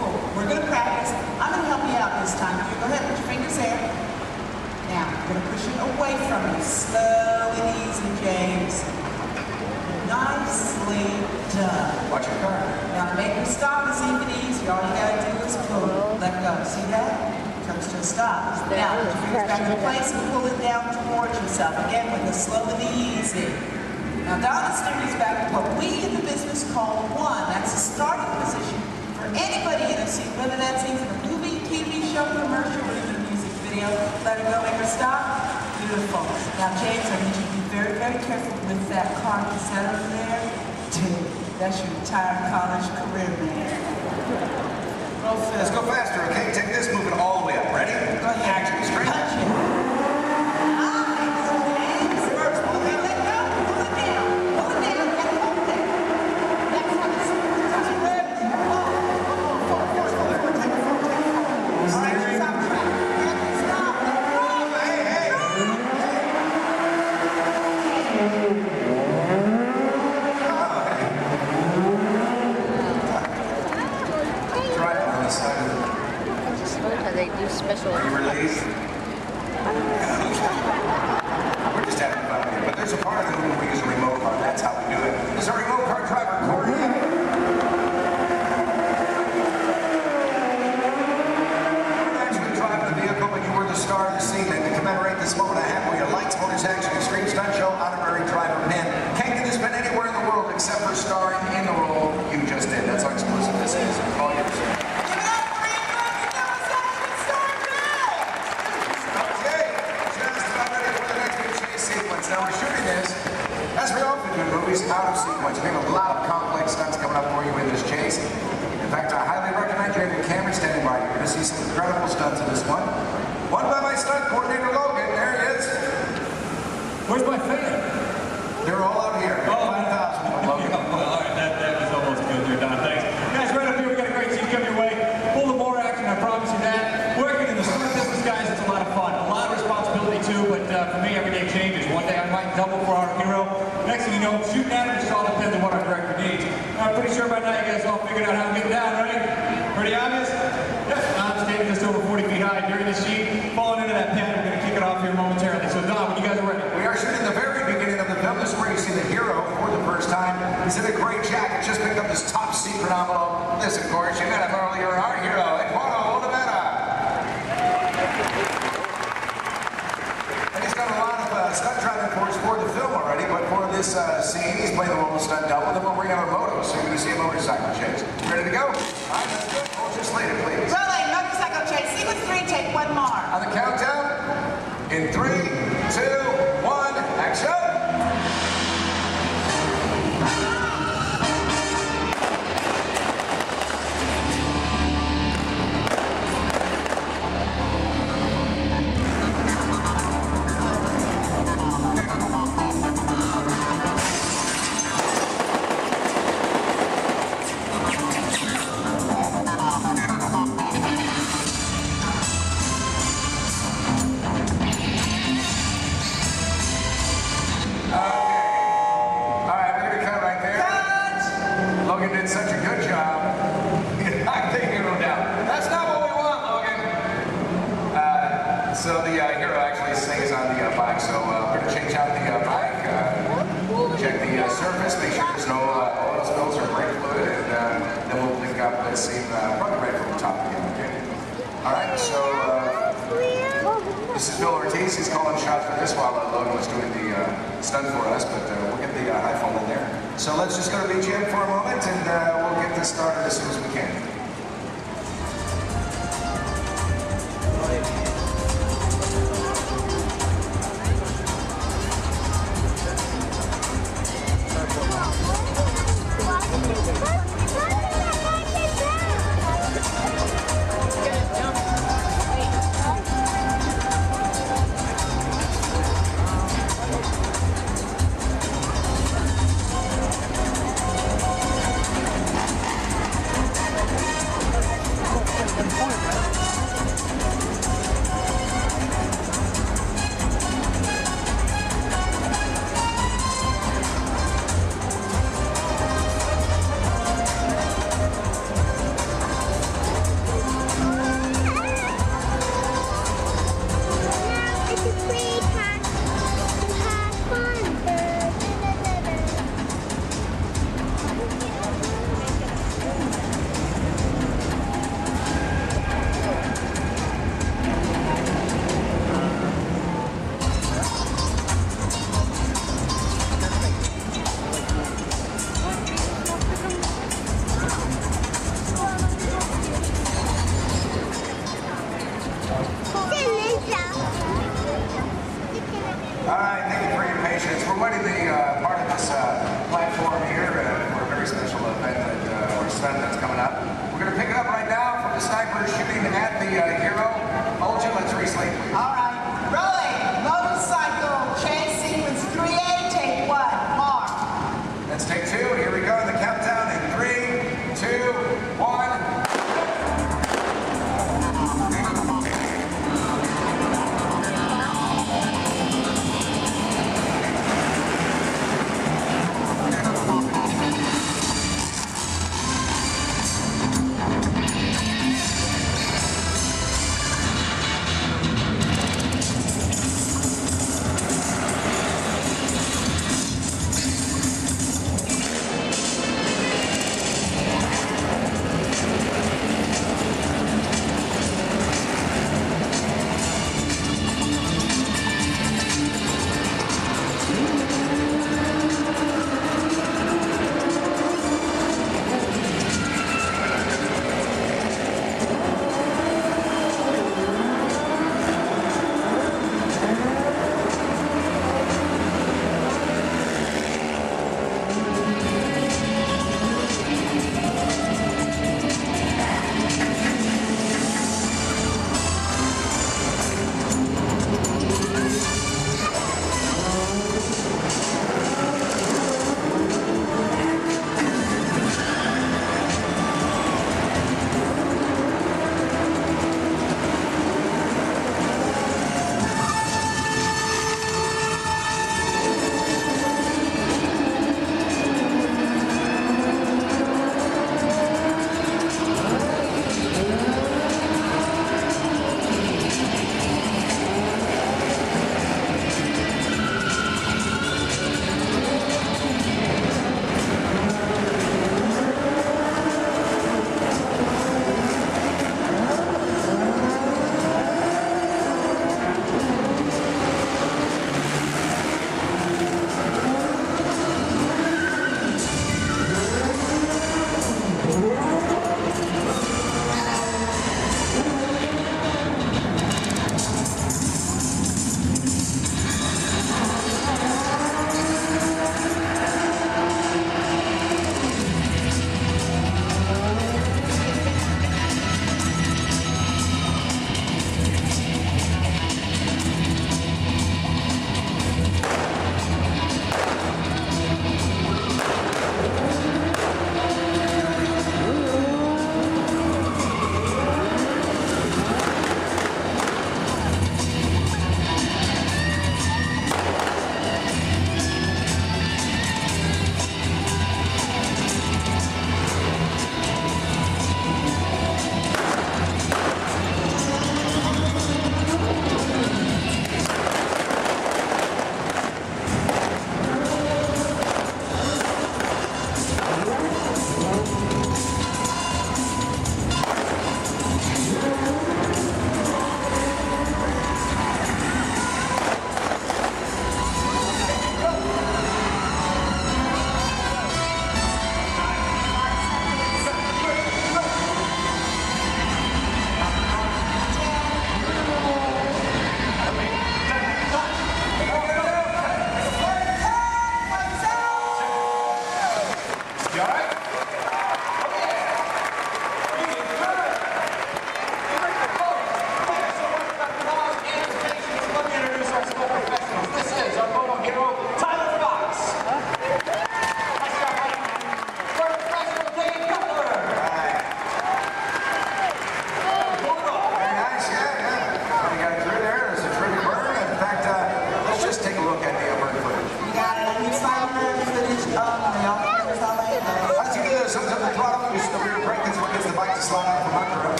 Cool. We're going to practice. I'm going to help you out this time. You go ahead, put your fingers there. Now, I'm going to push it away from you. Slow and easy, James. Nicely done. Watch your car. Now to make the stop is even easier. All you gotta do is pull it. Let go. See that? Comes to a stop. Now put your fingers back in place and pull it down towards yourself. Again with the slow and easy. Now Donna steers back to what we in the business call one. That's the starting position for anybody in a scene, whether that's even a movie, TV show, commercial, or even a music video. Let her go, make her stop. Beautiful. Now James, I need you to be very, very careful with that car. Is that over there? Dude, that's your entire college career, man. Real fast. Let's go faster, okay? Take this, moving all the way up. Ready? Go ahead. Action. Straight. Punch it. Nice, James. Reverse. Pull it down. Pull it down. Pull it down and hold it. That's how this is ready. Forward. Take it forward. All right, she's off track. Stop. Hey. They do special. Are you released? We're just having fun here, but there's a part of the movie we use a remote car. That's how we do it. This is our remote car driver, Corey. You actually drive the vehicle, but you were the star of the scene. And to commemorate this moment, I have for you Lights, Motors, Action, Extreme Stunt Show, honorary driver pin. Can't get this pin anywhere in the world except for starring in the role you just did. That's how exclusive this is. All yours. Now we're shooting this, as we often do in movies, out of sequence. We have a lot of complex stunts coming up for you in this chase. In fact, I highly recommend you have your camera standing by. You're going to see some incredible stunts in this one. One by my stunt coordinator, Logan. There he is. Where's my fan? They're all out here. 5,000 from Logan. All right, that was almost good there, Don. Thanks. Guys, right up here, we got a great scene coming your way. Full of more action, I promise you that. Working in the stunt business, guys, it's a lot of fun. A lot of responsibility, too, but for me, every day changes. One day I might double for our hero. Next thing you know, shooting at it just all depends on what our director needs. I'm pretty sure by now you guys all figured out how to get down, right? Pretty obvious? Yes, I'm standing just over 40 feet high during the scene. Falling into that pen, we're going to kick it off here momentarily. So, Don, when you guys are ready. We are shooting the very beginning of the film. This is where you see the hero for the first time. He's in a gray jacket, just picked up this top secret envelope. This, of course, you met him earlier, our hero, Eduardo Olivera. And he's done a lot of stunt driving for the film already, but for this scene, he's playing the role of stunt double. Then we'll bring out our motos, so you're going to see a motorcycle chase. Ready to go? All right, let's go. Hold your slater, please. Rolling, motorcycle chase. Sequence 3, take one more. On the countdown, in 3, 2, 1, action! actually stays on the bike, so we're going to change out the bike, check the surface, make sure there's no oil spills or brake fluid, and then we'll pick up this scene probably right from the top again, okay? Alright, so this is Bill Ortiz. He's calling shots for this while Logan was doing the stunt for us, but we'll get the iPhone in there. So let's just go to BGM for a moment, and we'll get this started as soon as we can.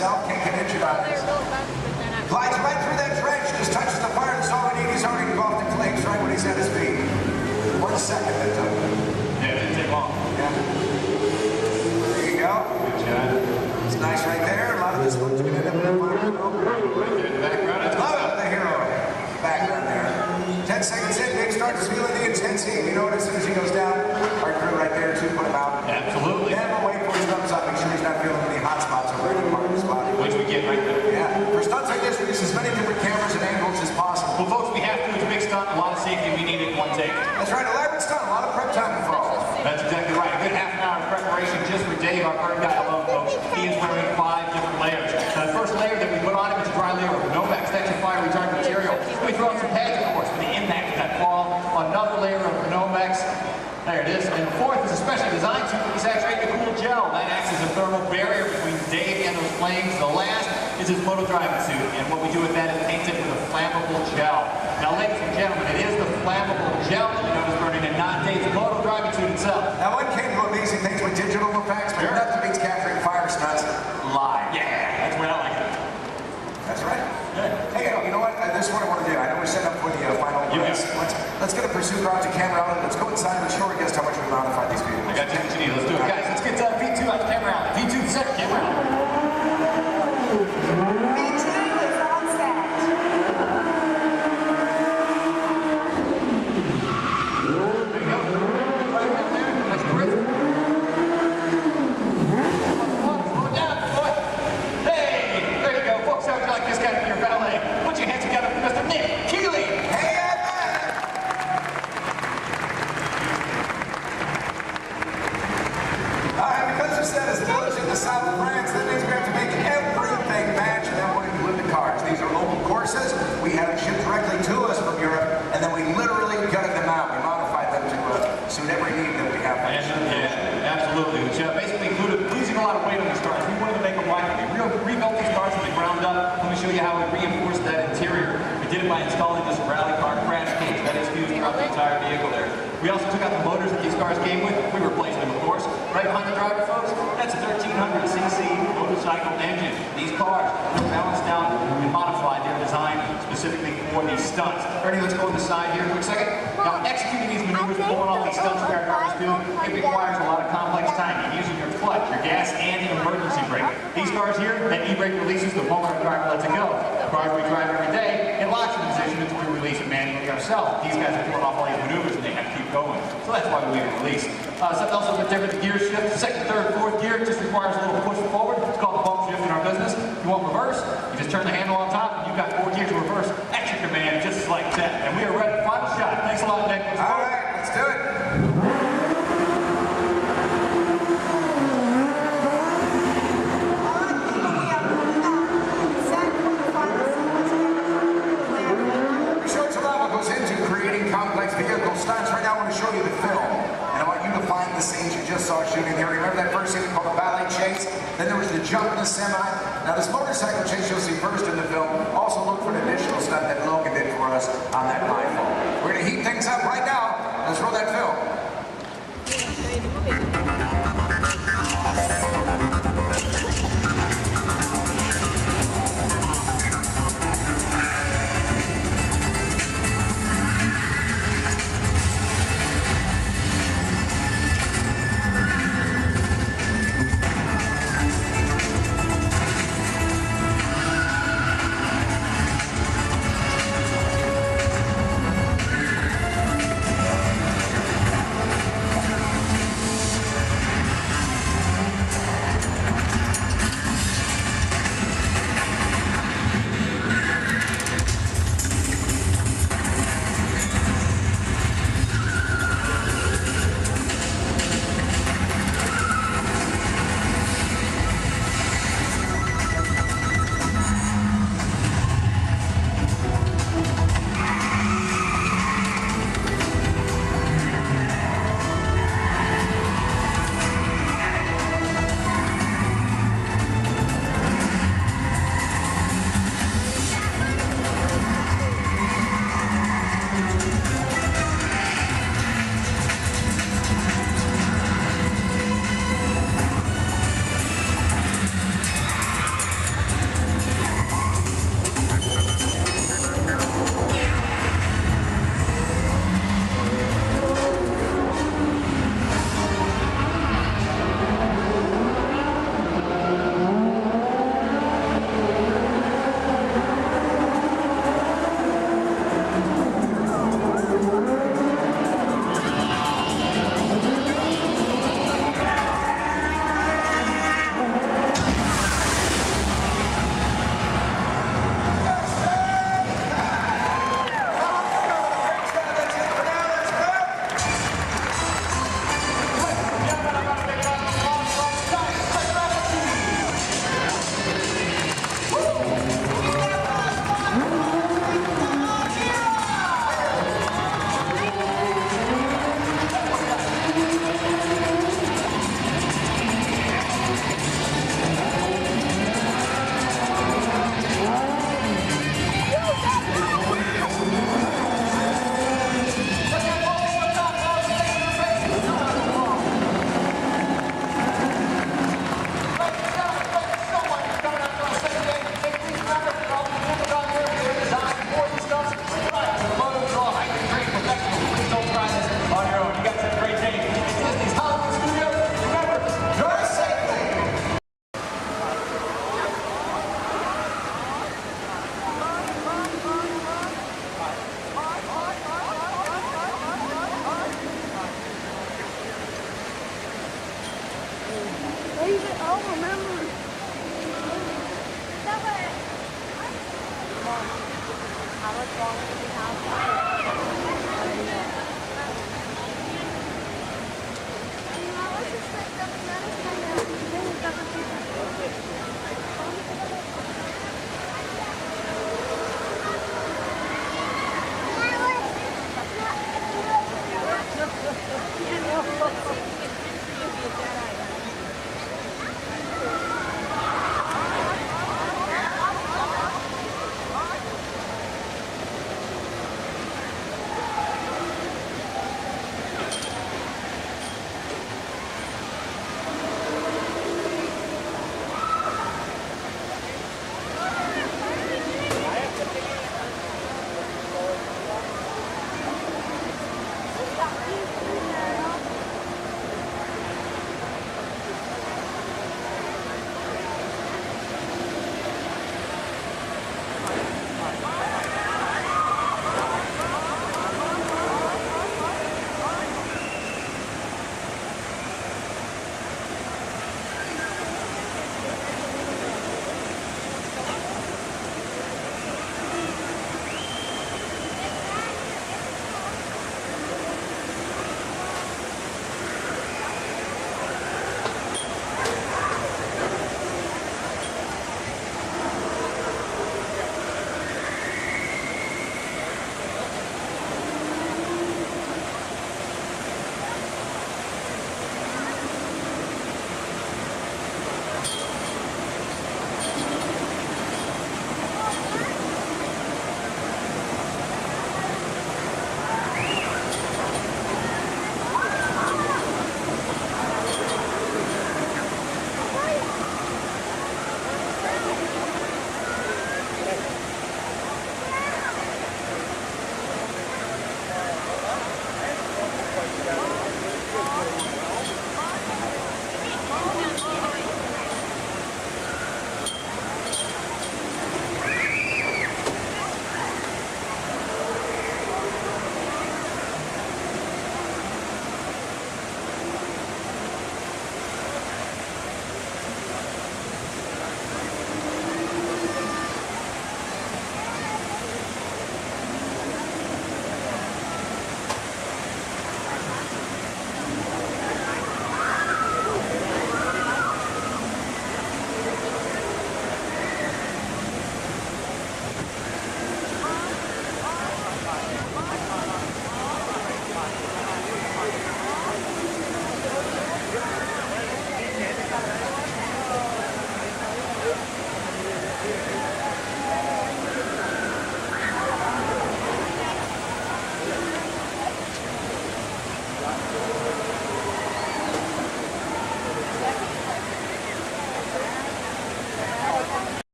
himself, can't get injured on this. Glides right through that trench, just touches the fire, that's all we need. He's already engulfed in flames right when he's at his feet. 1 second that took. Yeah, it didn't take long. Yeah. There you go. Good job. It's nice right there. A lot of this one's going to end up in the fire. Right there in the background. That's Love it, the hero. Background there. 10 seconds in, Nick starts feeling the intensity. You know what, as soon as he goes down, our crew right there too, put him out. Absolutely. Then we'll wait for his thumbs up, make sure he's not feeling any hot spots or any part of his body. Which we get right there. Yeah. For stunts like this, we use as many different cameras and angles as possible. Well, folks, we have to. It's a big stunt, a lot of safety. We need it in one take. That's right, elaborate stunt, a lot of prep time involved. That's exactly right. A good half an hour of preparation just for Dave, our bird guy alone, folks. He is wearing 5 different layers. Now, the first layer that we put on him is a dry layer of Nomex extra fire retardant material. We throw out some pads, of course, for the impact of that fall. Another layer of Nomex. There it is. And the fourth is a specially designed to saturate the cool gel. That acts as a thermal barrier between Dave and those flames. The last is his moto driving suit. And what we do with that is paint it with a flammable gel. Now, ladies and gentlemen, it is the flammable gel that you notice burning and not Dave's moto driving suit itself. Now, one can do amazing things with digital effects, but nothing beats capturing fire stunts live. Yeah, that's where I like it. That's right. Good. Hey, you know what? This is what I want to do. I know we're set up for the final race. Let's get a pursuit car to camera out and let's go inside and show our guests how much we modify these vehicles. I got you what you need. Let's do it, guys. Let's get V2 out the camera out. V2 the second camera out. V2 is on set. There you go. Right there. Nice and crisp. Slow it down, boy. Hey, there you go. Folks, how would you like this guy to be your valet? Put your hands together for Mr. Nick Keeley. Hey, set is village in the south of France. That means we have to make everything match, and then we're going to glue the cars. These are local courses. We had them shipped directly to us from Europe, and then we literally gutted them out. We modified them to suit every need that we have. Yeah, absolutely. Which basically included losing a lot of weight on these cars. We wanted to make them lighter. We rebuilt these cars from the ground up. Let me show you how we reinforced that interior. We did it by installing this rally car crash cage that is fused throughout the entire vehicle there. We also took out the motors that these cars came with. We replaced them, of course. Right behind the driver, folks, that's a 1300cc motorcycle engine. These cars, they're balanced down and modified. They're designed specifically for these stunts. Ernie, let's go on the side here for a second. Now, executing these maneuvers, pulling off these stunts that our cars do, it requires a lot of complex timing, using your clutch, your gas, and your emergency brake. These cars here, that e-brake releases the moment our driver lets it go. The cars we drive every day, it locks in position until we release it manually ourselves. These guys are pulling off all these maneuvers and they have to keep going. So that's why we leave it released. Something else a bit different, the gear shift. Second, third, fourth gear just requires a little push forward. It's called the bump shift in our business. You want reverse, you just turn the handle on top and you've got 4 gears of reverse at your command just like that. And we are ready. Final shot. Thanks a lot, Nick. All right, let's do it. Complex vehicle stunts. Right now I want to show you the film, and I want you to find the scenes you just saw shooting here. Remember that first scene called the ballet chase? Then there was the jump in the semi. Now this motorcycle chase you'll see first in the film. Also look for an additional stunt that Logan did for us on that high fall. We're going to heat things up right now. Let's roll that film.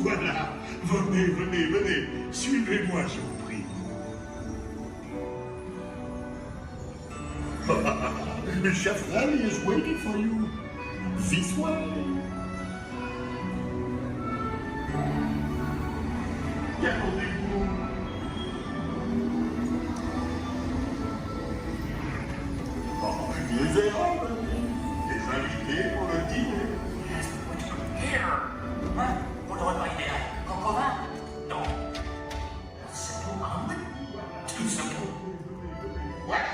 Voilà, venez, suivez-moi, je vous prie. Chef Rally is waiting for you. This way. Gardez-vous. Oh, les erreurs, les invités pour le dîner. Here! Hein? Vous ne revoyez là, Concovin? Non. Simple omelet? Too simple. What?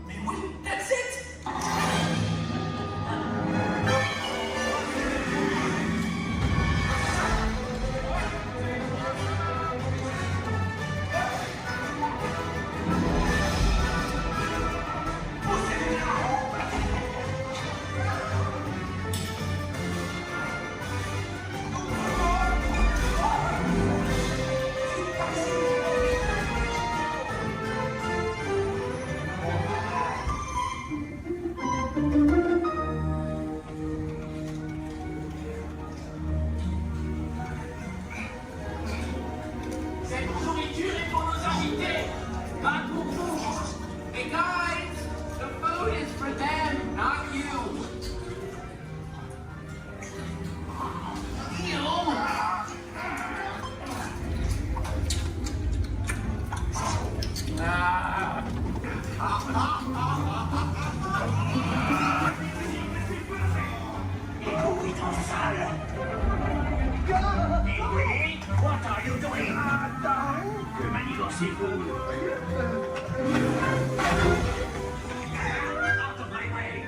Mais oui, that's it! Out of my way!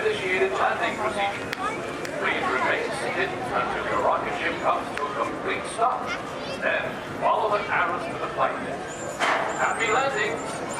initiated landing procedures. Please remain seated until your rocket ship comes to a complete stop. Then follow the arrows to the flight deck. Happy landing!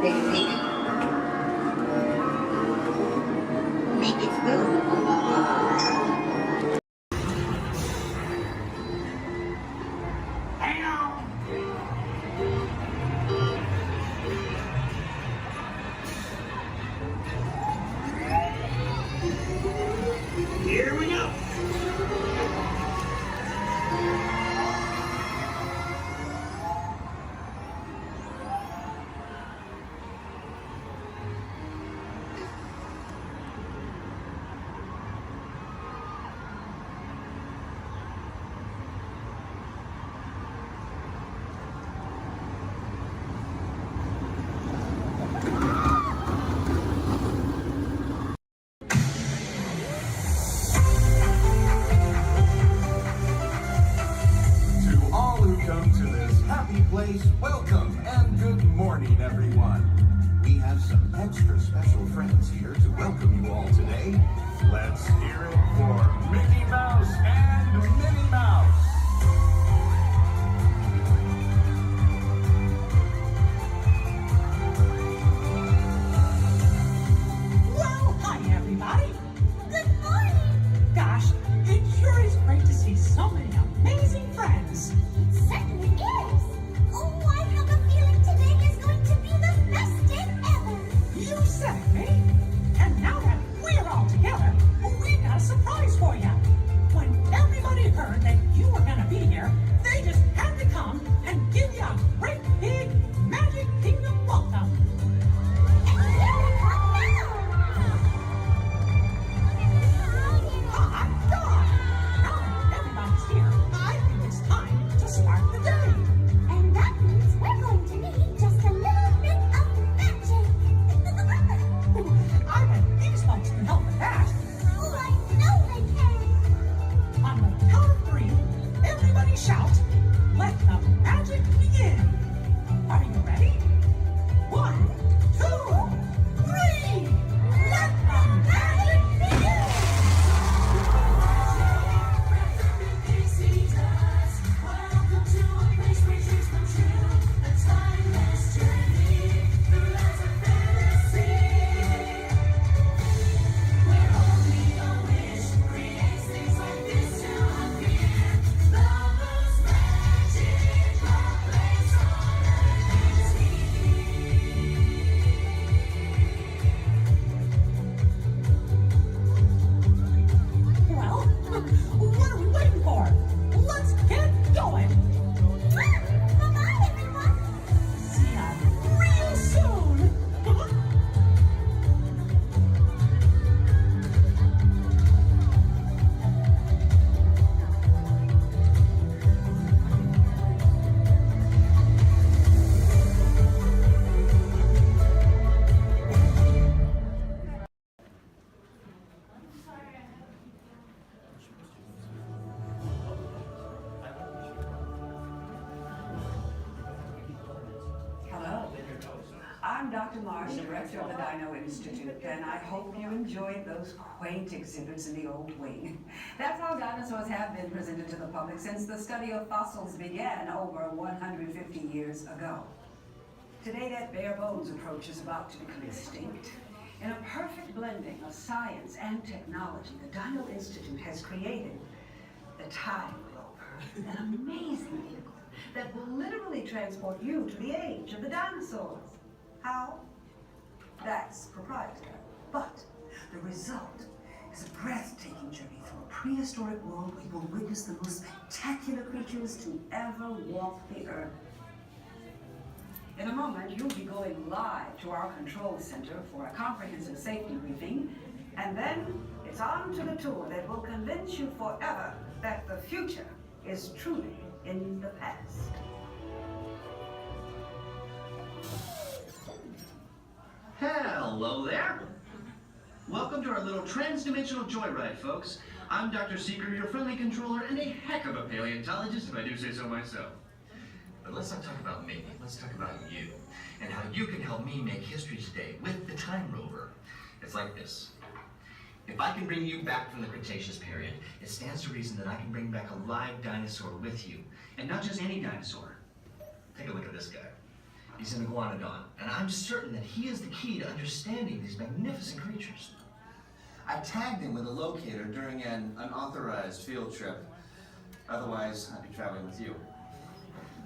Take a peek. Make it smooth. Hang on. Here we go. To all who come to this happy place, welcome and good morning, everyone. We have some extra special friends here to welcome you all today. Let's hear it for Mickey Mouse and Minnie Mouse. Well, hi everybody. Good morning. Gosh, it sure is great to see so many amazing friends. It certainly is. Oh, I have a feeling today is going to be the best day ever. You said it, Minnie. And now that we're all together, we got a surprise for you. When everybody heard that you were gonna be here, they just had to come and give you a great big Magic Kingdom welcome. And here we come now. Hot dog! Now that everybody's here, I think it's time to start the day. And that means we're going to need just a little bit of magic. I bet these folks can help with that. Oh, I know they can. On the count of three, everybody shout, let the magic begin. Are you ready? 1, 2, 3! Let the magic begin! Welcome to a place where dreams come true. A timeless journey through lands of fantasy. Where only a wish creates things like this to appear. The most magical place on earth is here. Well, what are we waiting for? Let's get going. Bye-bye, everyone. See ya real soon. Hello. I'm Dr. Marsh, director of the Dino Institute, and I hope you enjoyed those quaint exhibits in the old wing. That's how dinosaurs have been presented to the public since the study of fossils began over 150 years ago. Today, that bare bones approach is about to become extinct. In a perfect blending of science and technology, the Dino Institute has created the Time Rover, an amazing vehicle that will literally transport you to the age of the dinosaurs. How? That's proprietary. But the result is a breathtaking journey through a prehistoric world where you will witness the most spectacular creatures to ever walk the earth. In a moment, you'll be going live to our control center for a comprehensive safety briefing, and then it's on to the tour that will convince you forever that the future is truly in the past. Hello there. Welcome to our little trans-dimensional joyride, folks. I'm Dr. Seeker, your friendly controller, and a heck of a paleontologist, if I do say so myself. But let's not talk about me. Let's talk about you, and how you can help me make history today with the Time Rover. It's like this. If I can bring you back from the Cretaceous period, it stands to reason that I can bring back a live dinosaur with you. And not just any dinosaur. Take a look at this guy. He's an iguanodon, and I'm certain that he is the key to understanding these magnificent creatures. I tagged him with a locator during an unauthorized field trip. Otherwise, I'd be traveling with you.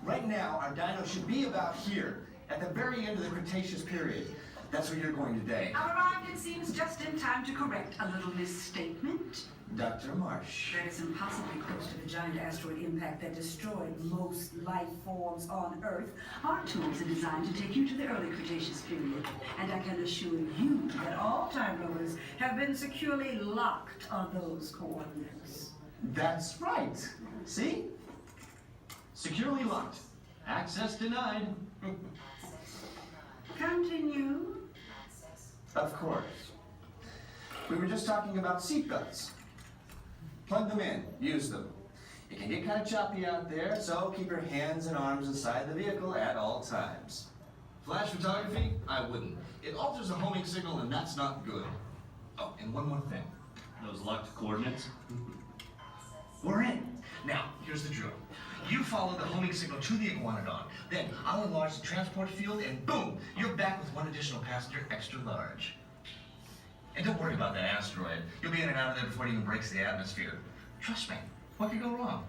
Right now, our dino should be about here, at the very end of the Cretaceous period. That's where you're going today. Arrived, it seems, just in time to correct a little misstatement. Dr. Marsh. That is impossibly close to the giant asteroid impact that destroyed most life forms on Earth. Our tools are designed to take you to the early Cretaceous period. And I can assure you that all time rollers have been securely locked on those coordinates. That's right. See? Securely locked. Access denied. Continue. Of course. We were just talking about seatbelts. Plug them in, use them. It can get kind of choppy out there, so keep your hands and arms inside the vehicle at all times. Flash photography? I wouldn't. It alters the homing signal, and that's not good. Oh, and one more thing. Those locked coordinates? We're in. Now, here's the drill. You follow the homing signal to the iguanodon, then I'll enlarge the transport field, and boom, you're back with one additional passenger extra large. And don't worry about that asteroid. You'll be in and out of there before it even breaks the atmosphere. Trust me, what could go wrong?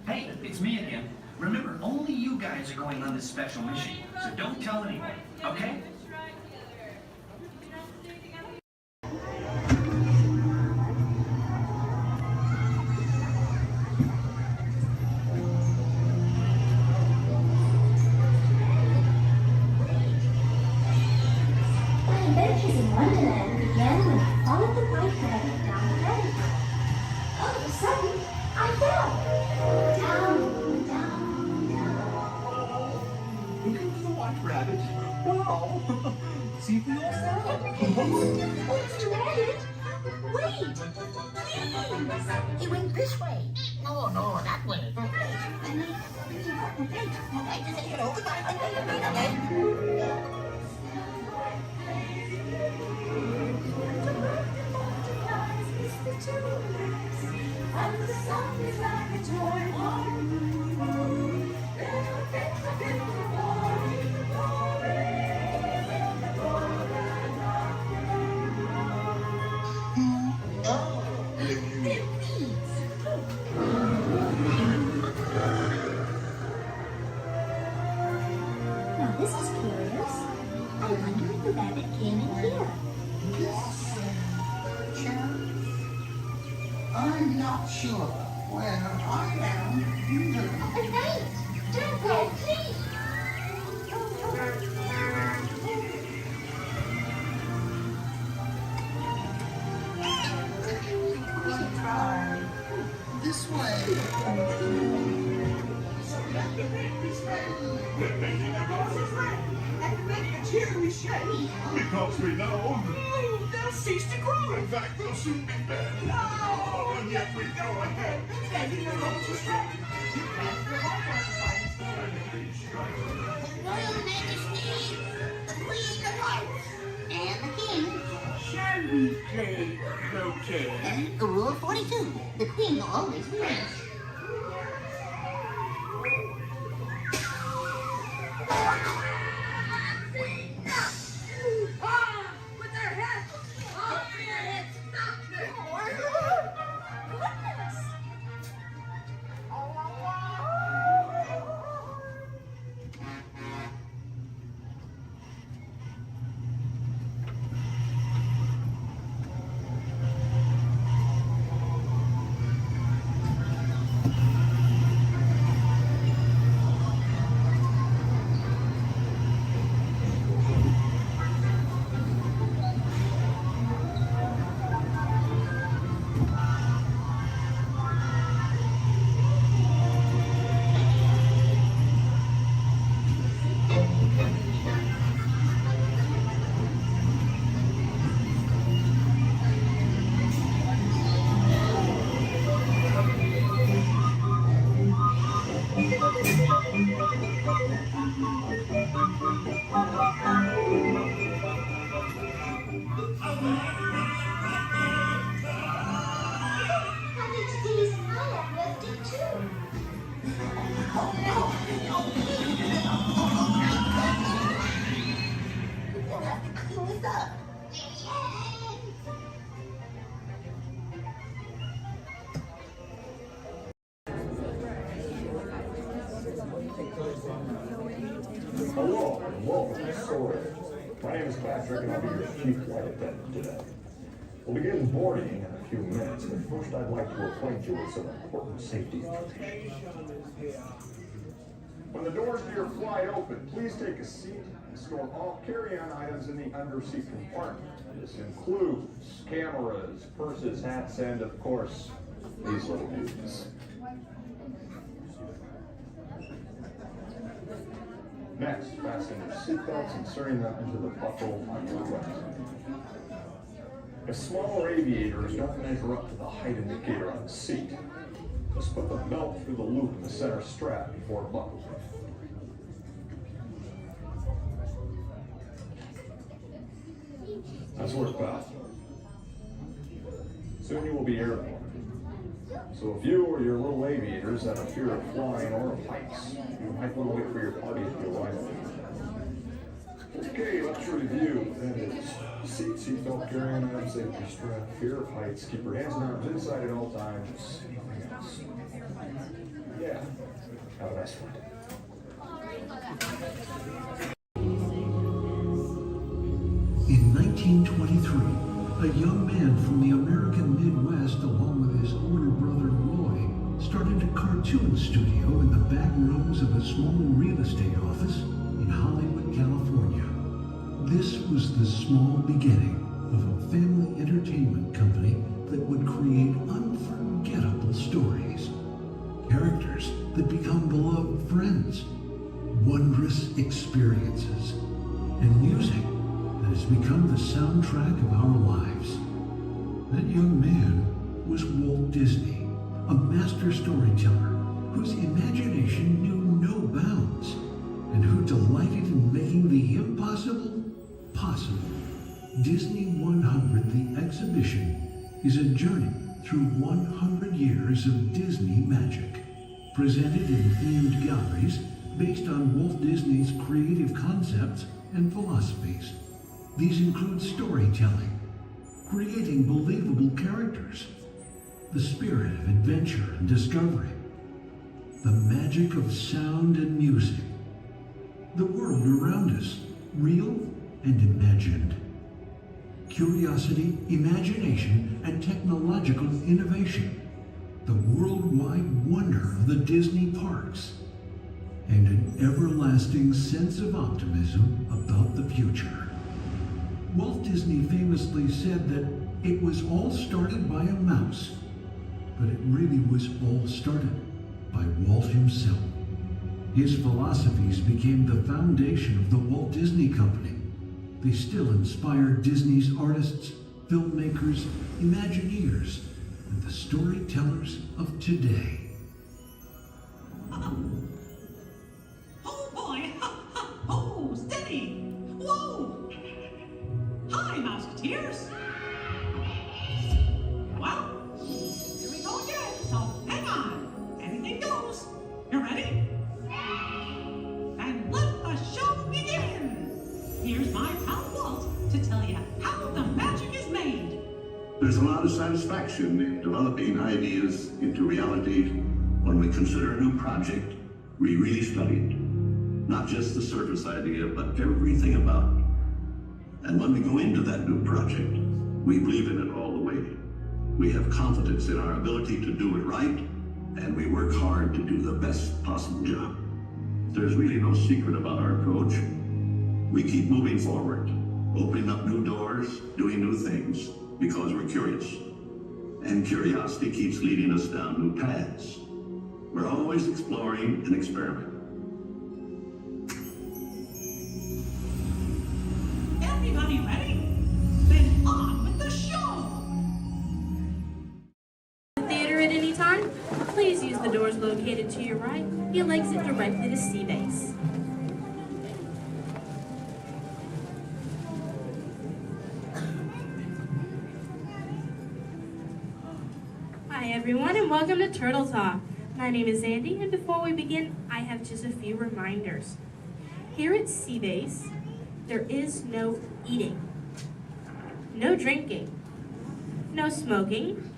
Hey, it's me again. Remember, only you guys are going on this special mission, so don't tell anyone, okay? Adventures in Wonderland began when I followed the white rabbit down the rabbit hole. All of a sudden, I fell. Down, down, down. Look at the white rabbit. Wow. See for yourself. Oh, Mr. Rabbit. Wait. Please. He went this way. No, that way. Okay, just say hello. Goodbye. Okay. And the sun is like a toy. Now this is curious. I wonder if the rabbit came in here. I'm not sure where I am. Wait! Don't go, please! Try this way. We're making a horse's red and making a cheery shake. Because we know they'll cease to grow. In fact, they'll soon be dead. No, and yet we go ahead, making a horse's red. Royal Majesty, the Queen of Hearts, and the King. Shall we play croquet? And Rule 42, the Queen always wins. With their heads! Oh, with their heads! Stop it! Hello, and welcome to Soaring. My name is Patrick, and I'll be your chief flight attendant today. We'll begin boarding in a few minutes, but first I'd like to acquaint you with some important safety information. When the doors to your flight open, please take a seat and store all carry-on items in the underseat compartment. This includes cameras, purses, hats, and of course, these little dudes. Next, fasten your seatbelts, inserting them into the buckle on your right. If smaller aviators don't measure up to the height indicator on the seat, just put the belt through the loop in the center strap before buckling. Nice work, pal. Soon you will be airborne. So if you or your little aviators have a fear of flying or of heights, you might want to wait for your party to arrive. Okay, let's review. That is seatbelt, carry-on items, safety strap, fear of heights, keep your hands and arms inside at all times. Anything else? Yeah. Have a nice flight. In 1923, a young man from the American Midwest, along with his older brother Roy, started a cartoon studio in the back rooms of a small real estate office in Hollywood, California. This was the small beginning of a family entertainment company that would create unforgettable stories, characters that become beloved friends, wondrous experiences, and music that has become the soundtrack of our lives. That young man was Walt Disney, a master storyteller whose imagination knew no bounds and who delighted in making the impossible possible. Disney 100, the exhibition, is a journey through 100 years of Disney magic, presented in themed galleries based on Walt Disney's creative concepts and philosophies. These include storytelling, creating believable characters, the spirit of adventure and discovery, the magic of sound and music, the world around us, real and imagined, curiosity, imagination, and technological innovation, the worldwide wonder of the Disney parks, and an everlasting sense of optimism about the future. Walt Disney famously said that it was all started by a mouse, but it really was all started by Walt himself. His philosophies became the foundation of the Walt Disney Company. They still inspire Disney's artists, filmmakers, Imagineers, and the storytellers of today. Oh boy! Oh, steady! Whoa! Hi, Musketeers! Well, here we go again, so hang on. Anything goes. You ready? And let the show begin! Here's my pal Walt to tell you how the magic is made. There's a lot of satisfaction in developing ideas into reality when we consider a new project we really study it. Not just the surface idea, but everything about it. And when we go into that new project, we believe in it all the way. We have confidence in our ability to do it right, and we work hard to do the best possible job. There's really no secret about our approach. We keep moving forward, opening up new doors, doing new things, because we're curious. And curiosity keeps leading us down new paths. We're always exploring and experimenting. Everybody ready? Then on with the show! The theater at any time? Please use the doors located to your right. You'll exit directly to Sea Base. Hi everyone and welcome to Turtle Talk. My name is Andy, and before we begin, I have just a few reminders. Here at Sea Base, there is no eating, no drinking, no smoking,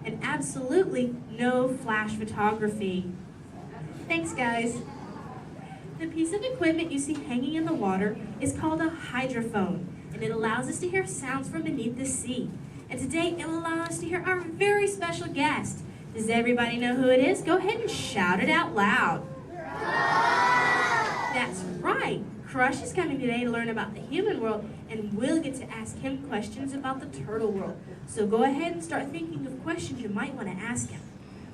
and absolutely no flash photography. Thanks, guys. The piece of equipment you see hanging in the water is called a hydrophone, and it allows us to hear sounds from beneath the sea. And today, it will allow us to hear our very special guest. Does everybody know who it is? Go ahead and shout it out loud. That's right. Crush is coming today to learn about the human world, and we'll get to ask him questions about the turtle world. So go ahead and start thinking of questions you might want to ask him.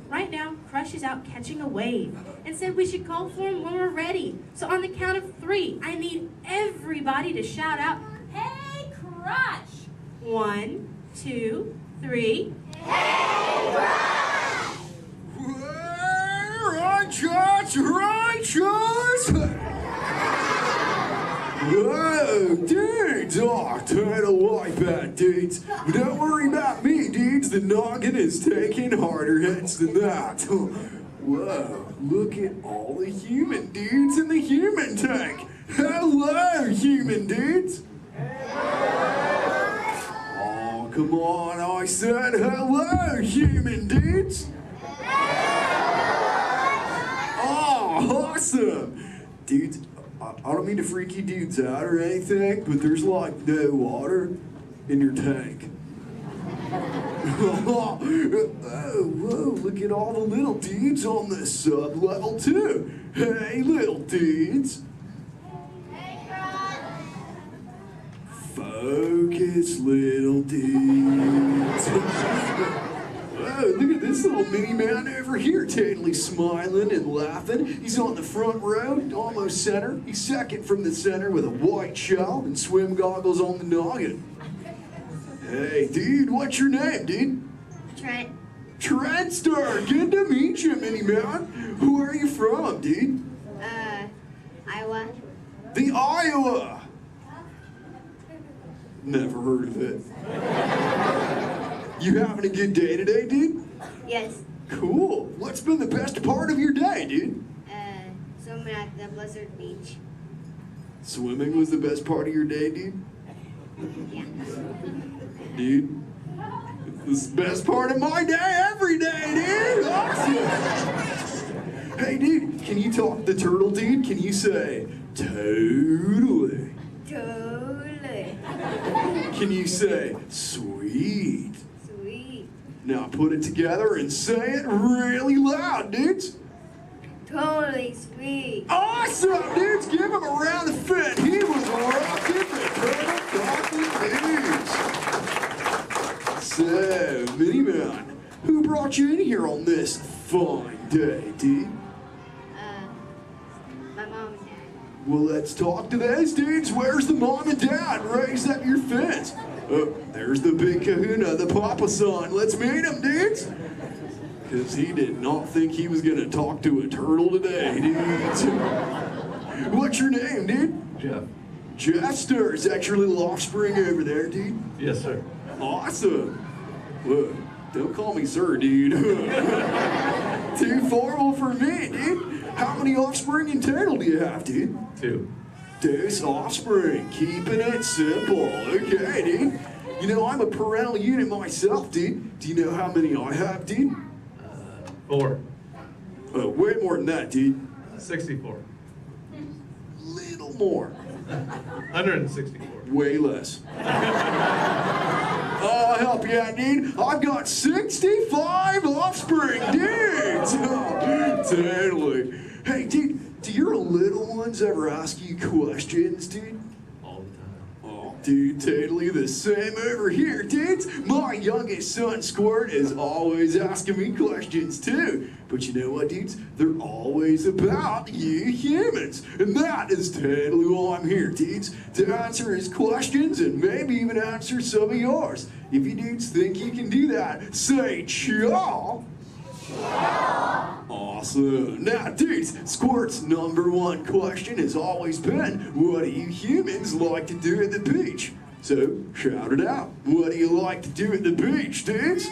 Right now, Crush is out catching a wave and said we should call for him when we're ready. So on the count of 3, I need everybody to shout out, "Hey, Crush!" 1, 2, 3. Hey, Crush! Righteous! Whoa, dudes! Oh, total wipeout, dudes. But don't worry about me, dudes. The noggin is taking harder hits than that. Whoa, look at all the human dudes in the human tank. Hello, human dudes. Oh, come on, I said hello, human dudes. Oh, awesome. Dudes, I don't mean to freak you dudes out or anything, but there's like no water in your tank. Oh, whoa, look at all the little dudes on this sub-level too. Hey, little dudes. Focus, little dudes. Oh, look at this little mini man over here, totally smiling and laughing. He's on the front row, almost center. He's second from the center with a white shell and swim goggles on the noggin. Hey, dude, what's your name, dude? Trent. Trentster, good to meet you, mini man. Who are you from, dude? Iowa. The Iowa. Never heard of it. You having a good day today, dude? Yes. Cool. What's been the best part of your day, dude? Swimming at the Blizzard Beach. Swimming was the best part of your day, dude? Yeah. Dude, this is the best part of my day every day, dude! Awesome! Hey, dude, can you talk the turtle, dude? Can you say, totally? Totally. Can you say, sweet? Sweet. Now put it together and say it really loud, dudes. Totally sweet. Awesome, dudes! Give him a round of fit. He was rocking the turtle talking news. So, Mini Man, who brought you in here on this fine day, dude? My mom and dad. Well, let's talk to those dudes. Where's the mom and dad? Raise up your fist. Oh, there's the big kahuna, the papa son. Let's meet him, dudes. Because he did not think he was going to talk to a turtle today, dudes. What's your name, dude? Jeff. Jester. Is that your little offspring over there, dude? Yes, sir. Awesome. Whoa, don't call me sir, dude. Too formal for me, dude. How many offspring in total do you have, dude? 2. Deuce offspring, keeping it simple. Okay, dude. You know, I'm a parental unit myself, dude. Do you know how many I have, dude? 4. Oh, way more than that, dude. 64. Little more. 164. Way less. I'll help you out, dude. I've got 65 offspring, dudes. Totally. Hey, dude, do your little ones ever ask you questions, dude? All the time. Oh, dude, totally the same over here, dudes. My youngest son, Squirt, is always asking me questions, too. But you know what, dudes? They're always about you humans. And that is totally why I'm here, dudes. To answer his questions and maybe even answer some of yours. If you dudes think you can do that, say chaw. Awesome. Now, dudes, Squirt's #1 question has always been, what do you humans like to do at the beach? So, shout it out. What do you like to do at the beach, dudes?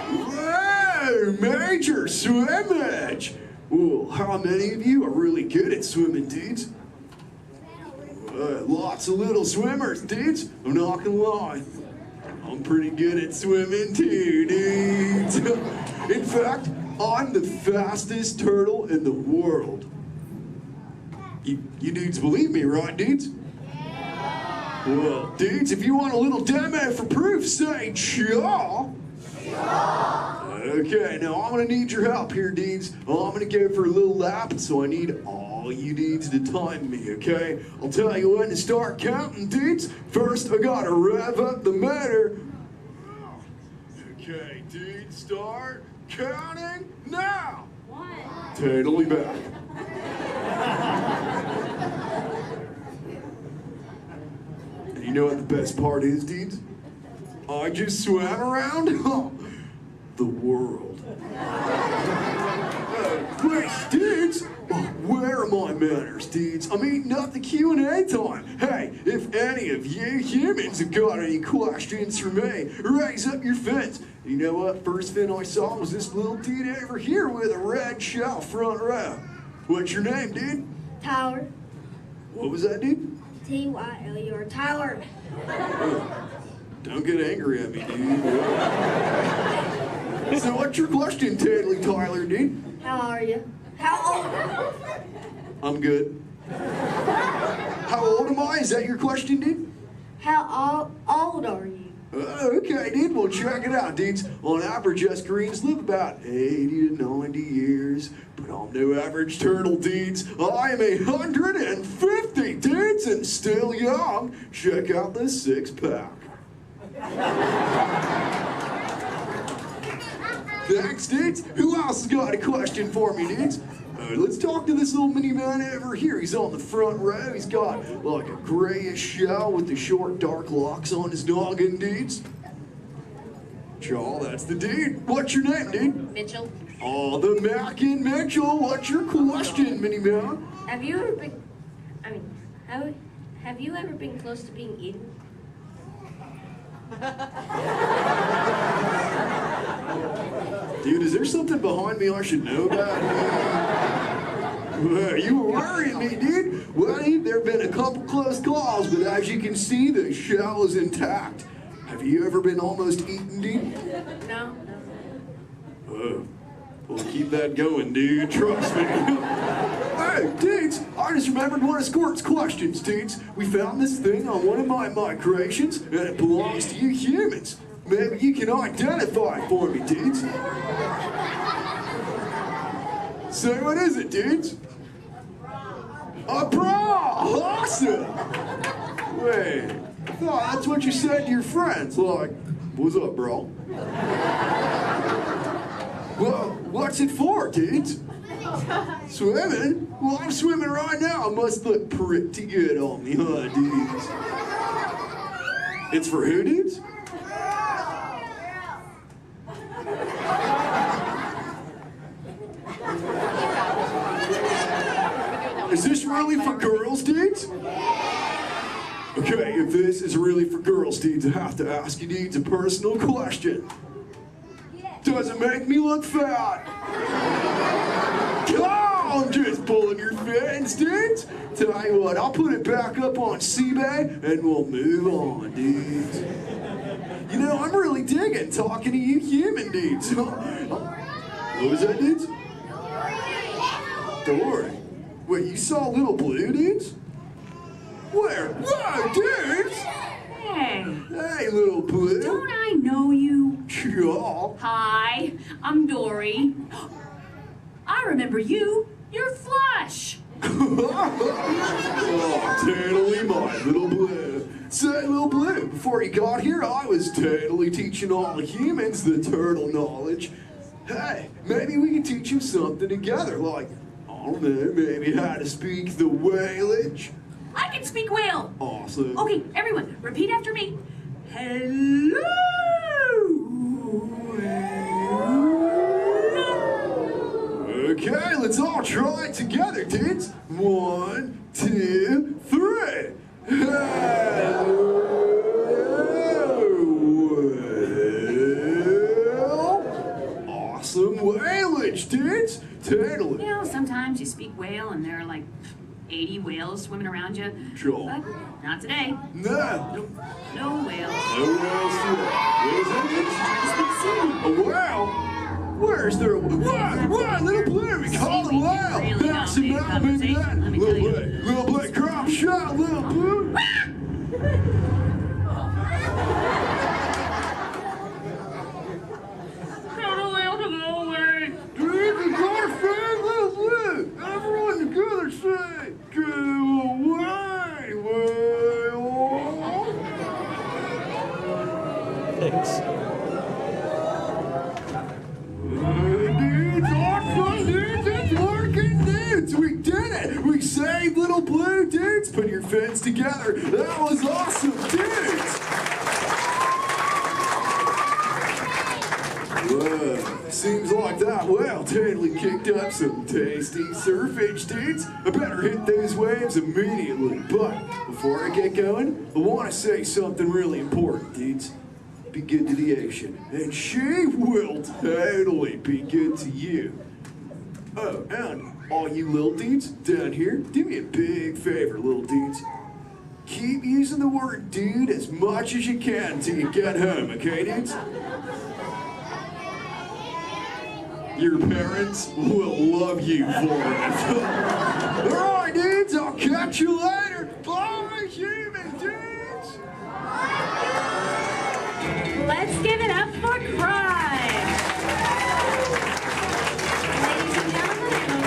Whoa, major swimmage. Well, how many of you are really good at swimming, dudes? Lots of little swimmers, dudes. I'm not gonna lie. I'm pretty good at swimming too, dudes. In fact, I'm the fastest turtle in the world. You dudes believe me, right, dudes? Well, dudes, if you want a little demo for proof, say chaw. Okay, now I'm gonna need your help here, dudes. I'm gonna go for a little lap, so I need all you dudes to time me, okay? I'll tell you when to start counting, dudes. First, I gotta rev up the motor. Okay, dudes, start counting now. Totally back. And you know what the best part is, dudes? I just swam around the world. Wait, dudes, where are my manners, dudes? I'm eating up the Q&A time. Hey, if any of you humans have got any questions for me, raise up your fins. You know what? First fin I saw was this little dude over here with a red shell front row. What's your name, dude? Tyler. What was that, dude? T-Y-L-E-R. Tyler. Don't get angry at me, dude. So what's your question, Tadley Tyler, dude? How are you? How old are you? I'm good. How old am I? Is that your question, dude? How old are you? Okay, dude. Well, check it out, dudes. On average, us Greens live about 80 to 90 years. But I'm no average turtle, dudes. I am 150, dudes, and still young. Check out this six-pack. Thanks, dudes. Who else has got a question for me, dudes? Let's talk to this little mini man over here. He's on the front row. He's got like a grayish shell with the short dark locks on his noggin, dudes. Chaw, that's the dude. What's your name, dude? Mitchell. Oh, the Mac and Mitchell. What's your question, mini man? Have you ever been... have you ever been close to being eaten? Dude, is there something behind me I should know about? Well, you were worrying me, dude. Well, there have been a couple close calls, but as you can see, the shell is intact. Have you ever been almost eaten, dude? No. Well, keep that going, dude. Trust me. Hey, dudes, I just remembered one of Squirt's questions, dudes. We found this thing on one of my migrations, and it belongs to you humans. Maybe you can identify it for me, dudes. So what is it, dudes? A bra! Awesome! Wait, I thought that's what you said to your friends. Like, what's up, bro? Well, what's it for, dudes? Swimming? Well, I'm swimming right now. It must look pretty good on me, huh, dudes? It's for who, dudes? Is this really for girls, dudes? Okay, if this is really for girls, dudes, I have to ask you, dudes, a personal question. Does it make me look fat? Oh, I'm just pulling your fins, dudes. Tell you what, I'll put it back up on eBay and we'll move on, dudes. You know, I'm really digging talking to you human dudes. What was that, dudes? Dory. Wait, you saw Little Blue, dudes? Where? Whoa, dudes! Hey. Hey, Little Blue. Don't I know you? Yeah. Hi, I'm Dory. I remember you. You're Flush. Oh, totally my Little Blue. Say, Little Blue, before you got here, I was totally teaching all the humans the turtle knowledge. Hey, maybe we can teach them something together, like, I don't know, maybe how to speak the whalage. I can speak whale. Awesome. Okay, everyone, repeat after me. Hello. Okay, let's all try it together, dudes. 1, 2, 3. Awesome whalage, dudes. Totally. You know, sometimes you speak whale and there are like 80 whales swimming around you. Sure. But not today. No. Nope. No whales. No whales today. What is that? Try to speak sea. A whale? Where's their why, little blue? We call it loud. That's some element in that. Little black crop shot, little blue. Dude, we got a fan, little blue. Everyone together say, go away, Walt. Thanks. Dudes, awesome, dudes, it's working, dudes. We did it. We saved little blue, dudes. Put your fins together. That was awesome, dudes. Whoa, seems like that whale totally kicked up some tasty surfage, dudes. I better hit those waves immediately. But before I get going, I want to say something really important, dudes. Be good to the ocean, and she will totally be good to you. Oh, and all you little dudes down here, do me a big favor, little dudes. Keep using the word dude as much as you can till you get home, okay, dudes? Your parents will love you for it. All right, dudes, I'll catch you later. Bye, human dudes. Let's give it up for Cry. Ladies and gentlemen, I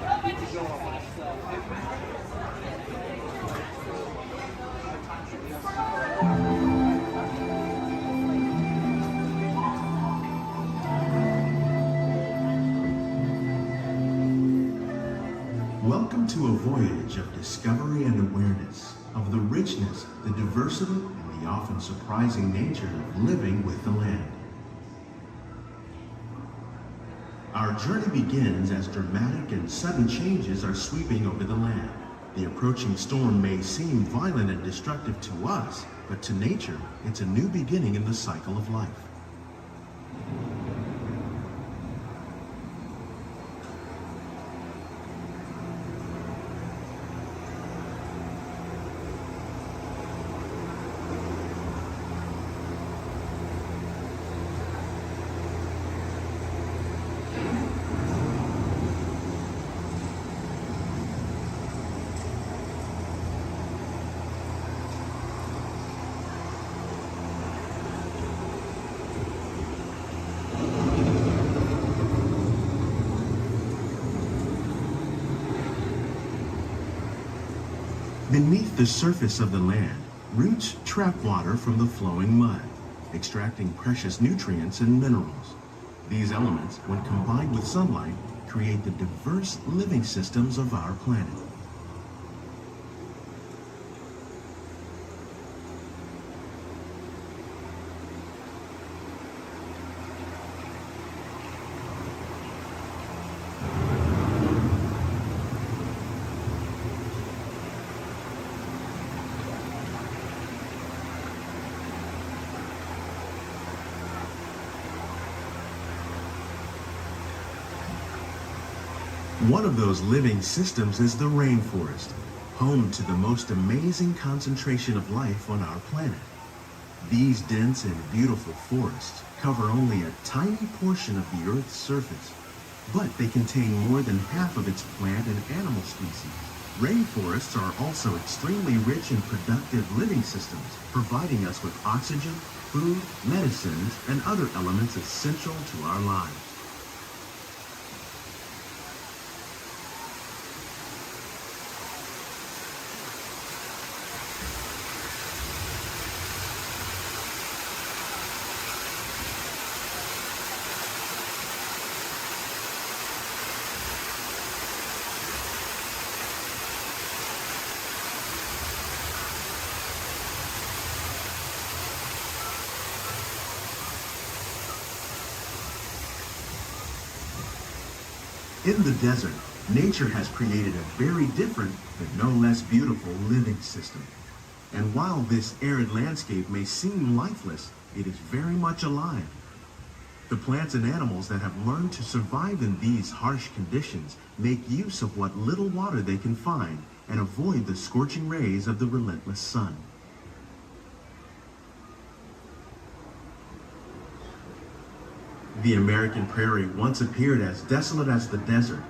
hope you enjoyed our show. Welcome to a voyage of discovery and awareness of the richness, the diversity, and the often surprising nature of living with the land. Our journey begins as dramatic and sudden changes are sweeping over the land. The approaching storm may seem violent and destructive to us, but to nature, it's a new beginning in the cycle of life. Beneath the surface of the land, roots trap water from the flowing mud, extracting precious nutrients and minerals. These elements, when combined with sunlight, create the diverse living systems of our planet. One of those living systems is the rainforest, home to the most amazing concentration of life on our planet. These dense and beautiful forests cover only a tiny portion of the Earth's surface, but they contain more than half of its plant and animal species. Rainforests are also extremely rich in productive living systems, providing us with oxygen, food, medicines, and other elements essential to our lives. In the desert, nature has created a very different, but no less beautiful living system. And while this arid landscape may seem lifeless, it is very much alive. The plants and animals that have learned to survive in these harsh conditions make use of what little water they can find and avoid the scorching rays of the relentless sun. The American prairie once appeared as desolate as the desert,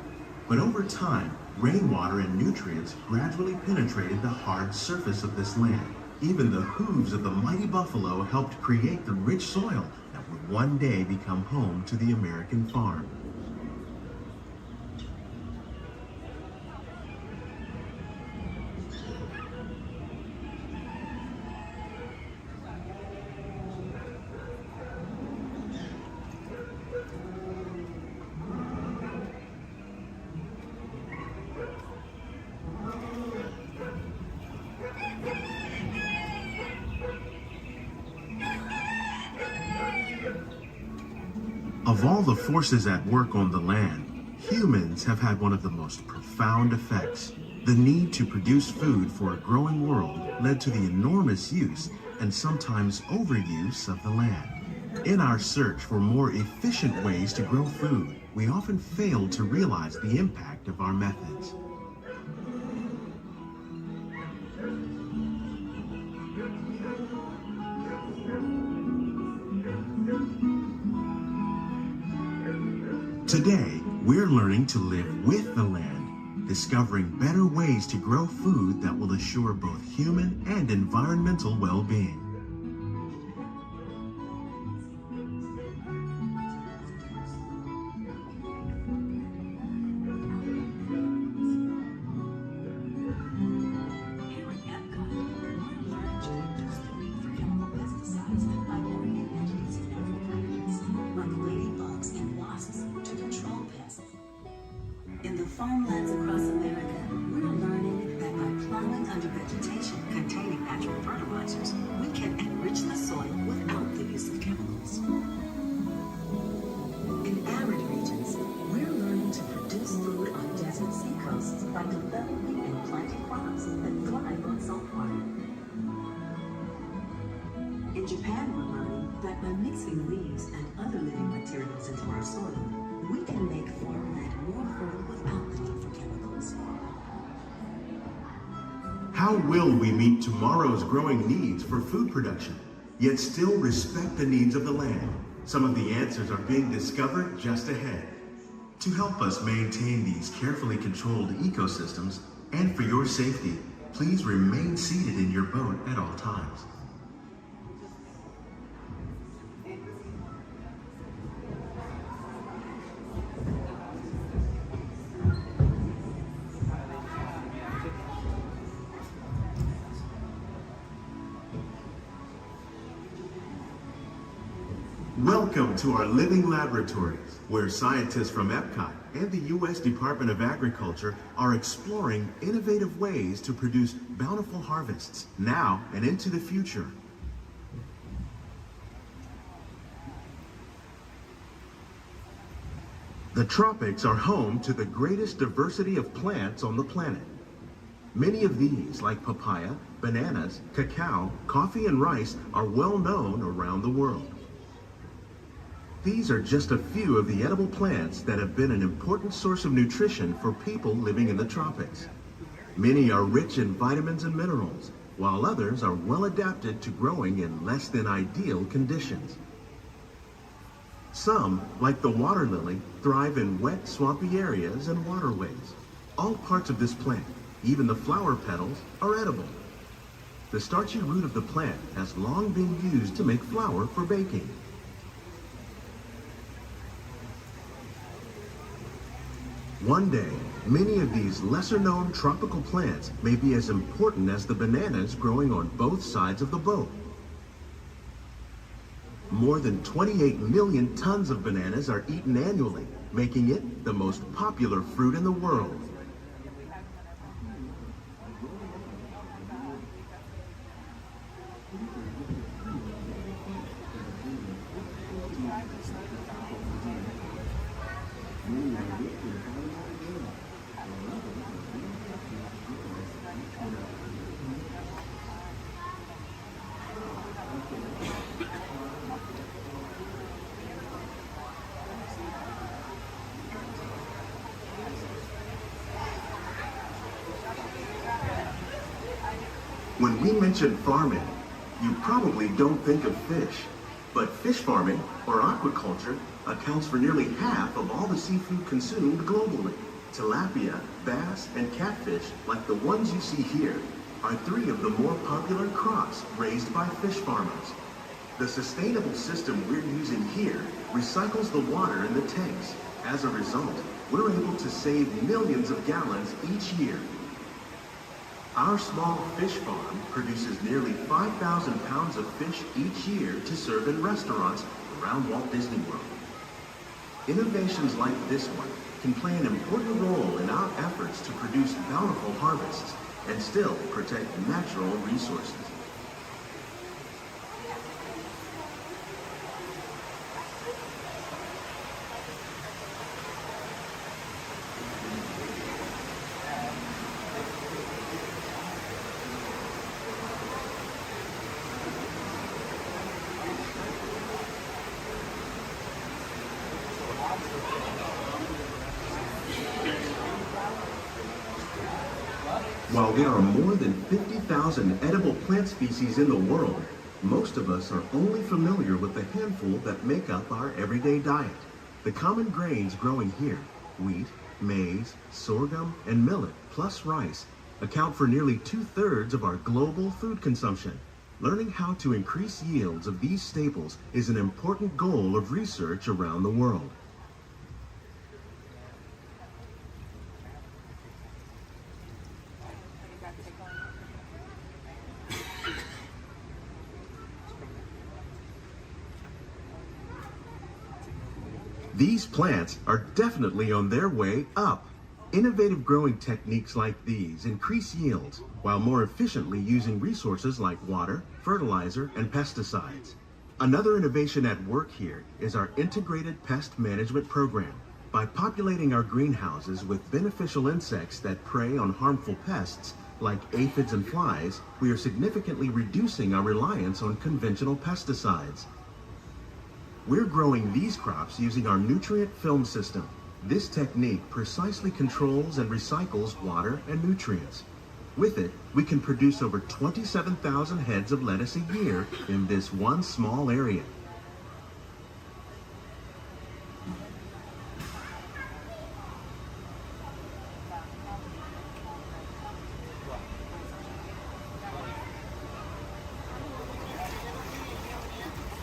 but over time, rainwater and nutrients gradually penetrated the hard surface of this land. Even the hooves of the mighty buffalo helped create the rich soil that would one day become home to the American farm. Of all the forces at work on the land, humans have had one of the most profound effects. The need to produce food for a growing world led to the enormous use and sometimes overuse of the land. In our search for more efficient ways to grow food, we often fail to realize the impact of our methods. Today, we're learning to live with the land, discovering better ways to grow food that will assure both human and environmental well-being. In the farmlands across America, we're learning that by plowing under vegetation containing natural fertilizers, we can enrich the soil without the use of chemicals. In arid regions, we're learning to produce food on desert seacoasts by developing and planting crops that thrive on salt water. In Japan, we're learning that by mixing leaves and other living materials into our soil, we can make farmland more fertile without the need for chemicals. How will we meet tomorrow's growing needs for food production, yet still respect the needs of the land? Some of the answers are being discovered just ahead. To help us maintain these carefully controlled ecosystems, and for your safety, please remain seated in your boat at all times. Welcome to our living laboratories, where scientists from Epcot and the U.S. Department of Agriculture are exploring innovative ways to produce bountiful harvests now and into the future. The tropics are home to the greatest diversity of plants on the planet. Many of these, like papaya, bananas, cacao, coffee, and rice, are well known around the world. These are just a few of the edible plants that have been an important source of nutrition for people living in the tropics. Many are rich in vitamins and minerals, while others are well adapted to growing in less than ideal conditions. Some, like the water lily, thrive in wet, swampy areas and waterways. All parts of this plant, even the flower petals, are edible. The starchy root of the plant has long been used to make flour for baking. One day, many of these lesser-known tropical plants may be as important as the bananas growing on both sides of the boat. More than 28 million tons of bananas are eaten annually, making it the most popular fruit in the world. When we mention farming, you probably don't think of fish. But fish farming, or aquaculture, accounts for nearly half of all the seafood consumed globally. Tilapia, bass, and catfish, like the ones you see here, are 3 of the more popular crops raised by fish farmers. The sustainable system we're using here recycles the water in the tanks. As a result, we're able to save millions of gallons each year. Our small fish farm produces nearly 5,000 pounds of fish each year to serve in restaurants around Walt Disney World. Innovations like this one can play an important role in our efforts to produce bountiful harvests and still protect natural resources. While there are more than 50,000 edible plant species in the world, most of us are only familiar with the handful that make up our everyday diet. The common grains growing here, wheat, maize, sorghum, and millet, plus rice, account for nearly 2/3 of our global food consumption. Learning how to increase yields of these staples is an important goal of research around the world. These plants are definitely on their way up. Innovative growing techniques like these increase yields while more efficiently using resources like water, fertilizer, and pesticides. Another innovation at work here is our integrated pest management program. By populating our greenhouses with beneficial insects that prey on harmful pests like aphids and flies, we are significantly reducing our reliance on conventional pesticides. We're growing these crops using our nutrient film system. This technique precisely controls and recycles water and nutrients. With it, we can produce over 27,000 heads of lettuce a year in this one small area.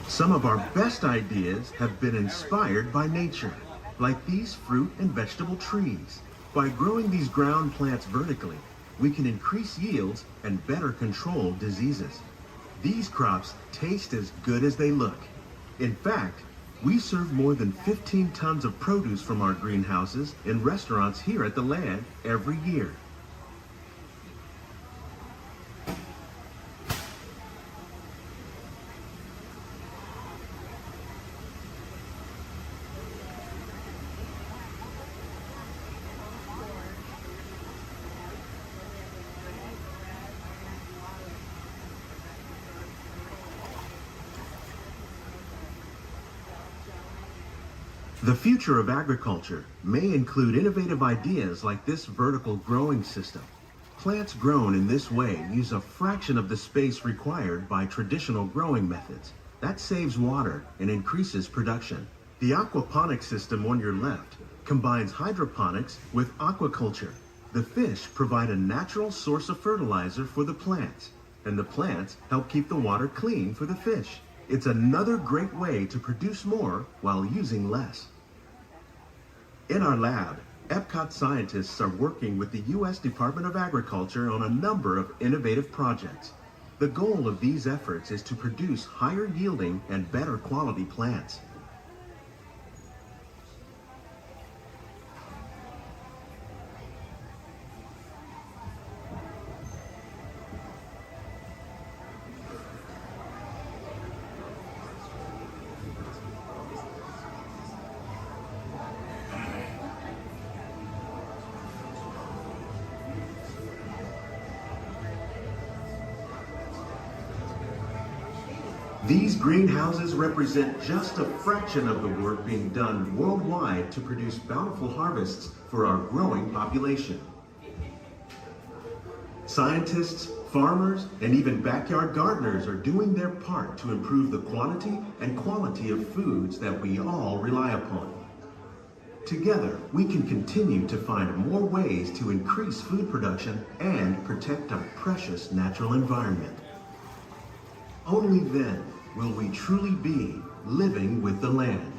Some of our best ideas have been inspired by nature, like these fruit and vegetable trees. By growing these ground plants vertically, we can increase yields and better control diseases. These crops taste as good as they look. In fact, we serve more than 15 tons of produce from our greenhouses in restaurants here at the land every year. The future of agriculture may include innovative ideas like this vertical growing system. Plants grown in this way use a fraction of the space required by traditional growing methods. That saves water and increases production. The aquaponics system on your left combines hydroponics with aquaculture. The fish provide a natural source of fertilizer for the plants, and the plants help keep the water clean for the fish. It's another great way to produce more while using less. In our lab, Epcot scientists are working with the U.S. Department of Agriculture on a number of innovative projects. The goal of these efforts is to produce higher yielding and better quality plants. These greenhouses represent just a fraction of the work being done worldwide to produce bountiful harvests for our growing population. Scientists, farmers, and even backyard gardeners are doing their part to improve the quantity and quality of foods that we all rely upon. Together, we can continue to find more ways to increase food production and protect our precious natural environment. Only then will we truly be living with the land.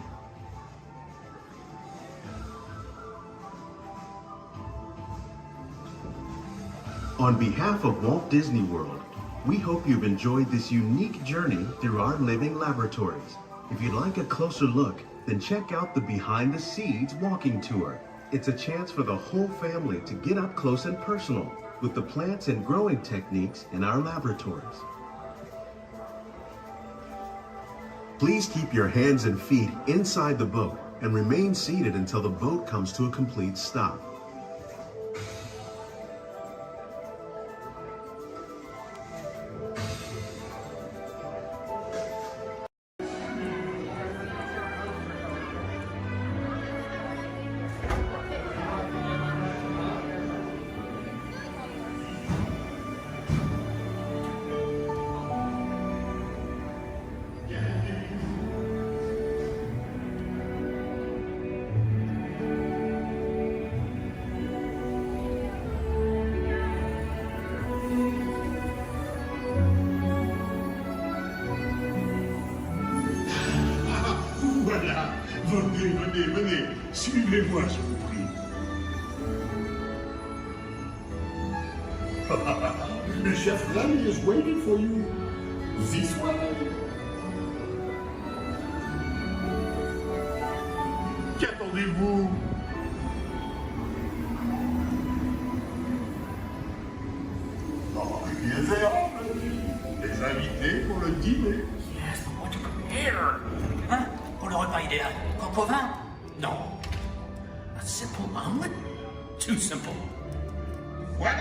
On behalf of Walt Disney World, we hope you've enjoyed this unique journey through our living laboratories. If you'd like a closer look, then check out the Behind the Seeds walking tour. It's a chance for the whole family to get up close and personal with the plants and growing techniques in our laboratories. Please keep your hands and feet inside the boat and remain seated until the boat comes to a complete stop. Voilà, venez, suivez-moi, je vous prie. The chef Lenny is waiting for you. This way. Qu'attendez-vous? Oh, bien fait, les invités pour le dîner. Yes, but what to prepare? Hein? Pour le repas idéal? Coq au vin? No. A simple omelet? Too simple. What?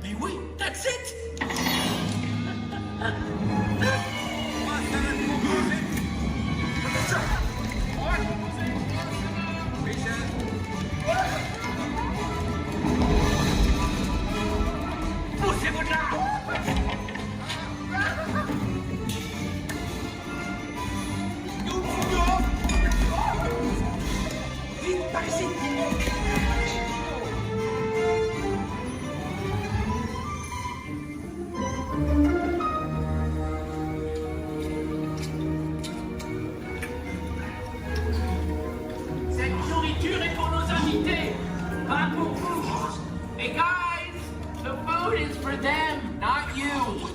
Mais oui, that's it! Poussez-vous de là! Vite, par ici! Cette nourriture est pour nos invités, pas pour vous. Hey guys, the food is for them, not you.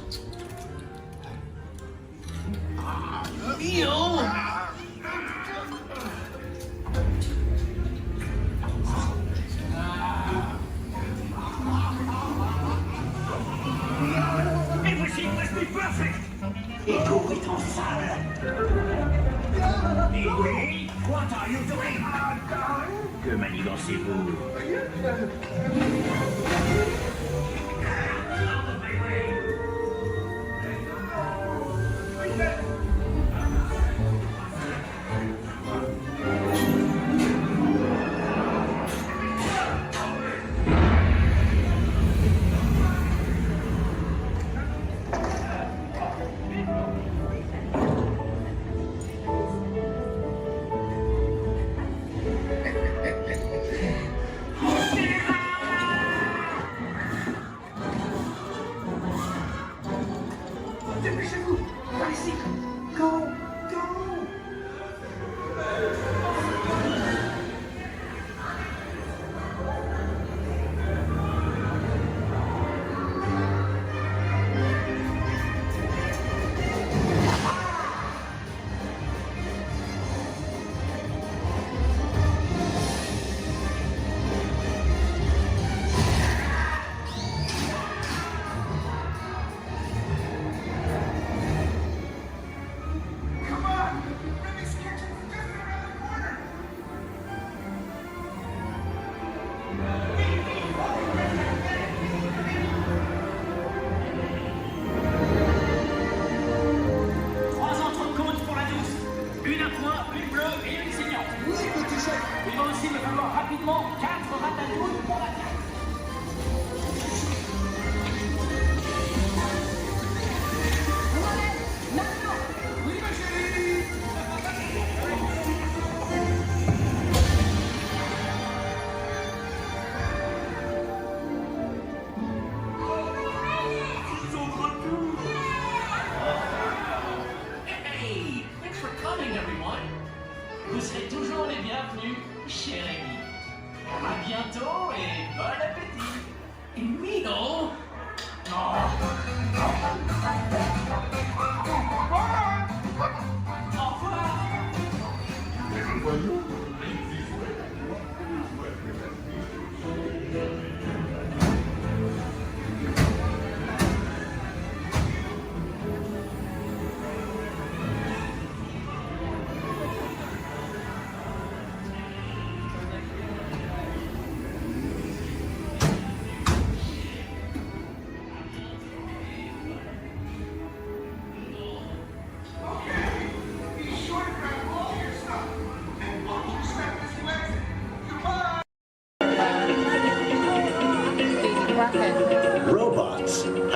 Everything must be perfect! Et tout est en salle. Et oui, what are you doing? Que manigancez-vous? Dépêchez-vous! Par ici! Go! Go!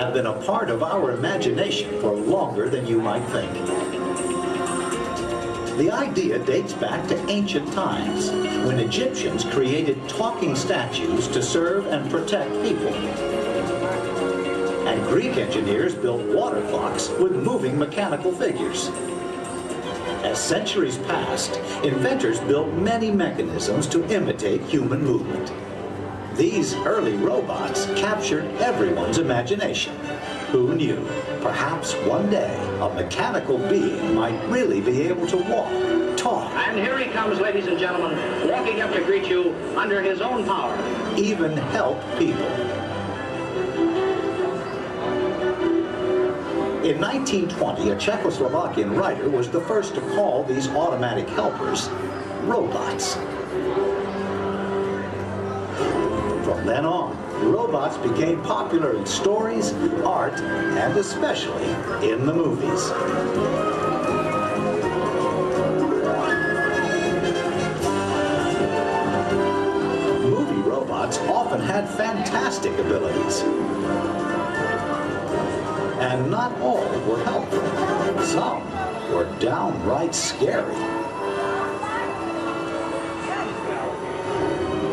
have been a part of our imagination for longer than you might think. The idea dates back to ancient times, when Egyptians created talking statues to serve and protect people. And Greek engineers built water clocks with moving mechanical figures. As centuries passed, inventors built many mechanisms to imitate human movement. These early robots captured everyone's imagination. Who knew? Perhaps one day a mechanical being might really be able to walk, talk. And here he comes, ladies and gentlemen, walking up to greet you under his own power. Even help people. In 1920, a Czechoslovakian writer was the first to call these automatic helpers robots. From then on, robots became popular in stories, art, and especially in the movies. Movie robots often had fantastic abilities. And not all were helpful. Some were downright scary.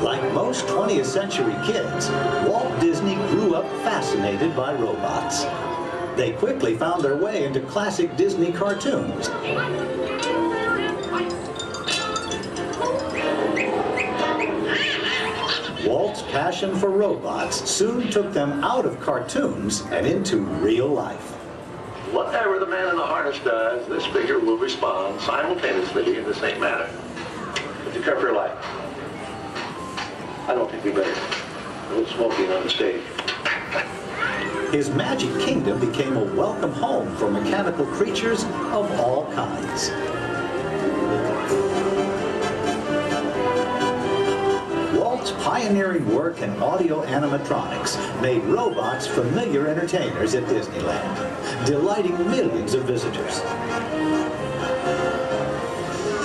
Like most 20th century kids, Walt Disney grew up fascinated by robots. They quickly found their way into classic Disney cartoons. Walt's passion for robots soon took them out of cartoons and into real life. Whatever the man in the harness does, this figure will respond simultaneously in the same manner. Would you cover your life? I don't think we better. A little smoking on the stage. His magic kingdom became a welcome home for mechanical creatures of all kinds. Walt's pioneering work in audio animatronics made robots familiar entertainers at Disneyland, delighting millions of visitors.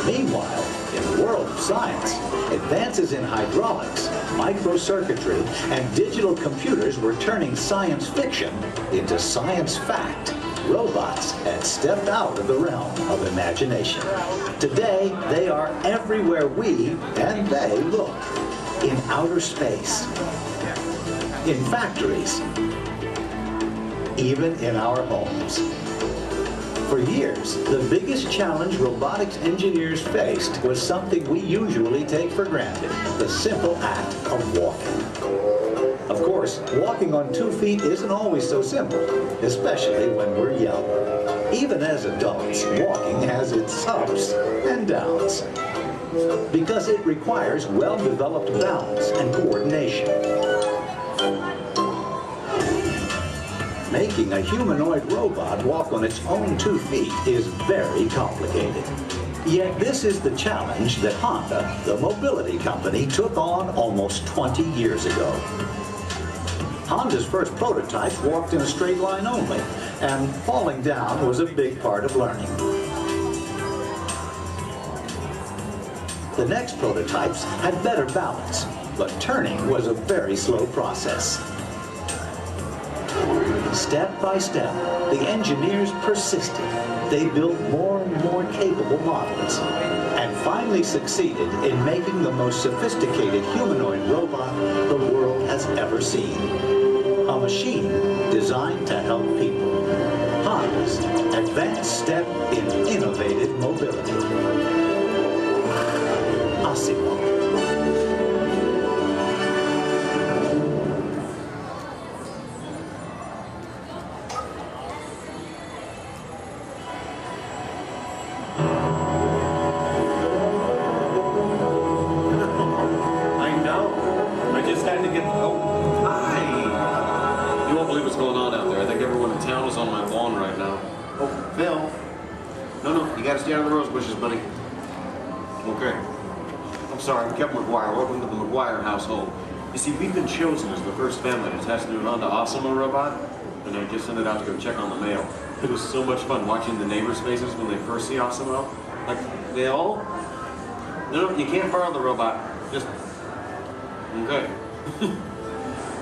Meanwhile, in the world of science, advances in hydraulics, microcircuitry, and digital computers were turning science fiction into science fact. Robots had stepped out of the realm of imagination. Today, they are everywhere we and they look. In outer space, in factories, even in our homes. For years, the biggest challenge robotics engineers faced was something we usually take for granted, the simple act of walking. Of course, walking on 2 feet isn't always so simple, especially when we're young. Even as adults, walking has its ups and downs, because it requires well-developed balance and coordination. Making a humanoid robot walk on its own 2 feet is very complicated. Yet this is the challenge that Honda, the mobility company, took on almost 20 years ago. Honda's first prototypes walked in a straight line only, and falling down was a big part of learning. The next prototypes had better balance, but turning was a very slow process. Step by step, the engineers persisted. They built more and more capable models, and finally succeeded in making the most sophisticated humanoid robot the world has ever seen. A machine designed to help people. Honda's advanced step in innovative mobility. Asimo. Welcome to the McGuire household. You see, we've been chosen as the first family to test the new Honda Asimo robot, and I just sent it out to go check on the mail. It was so much fun watching the neighbors' faces when they first see Asimo. Like, they all... No, you can't borrow the robot. Just... Okay.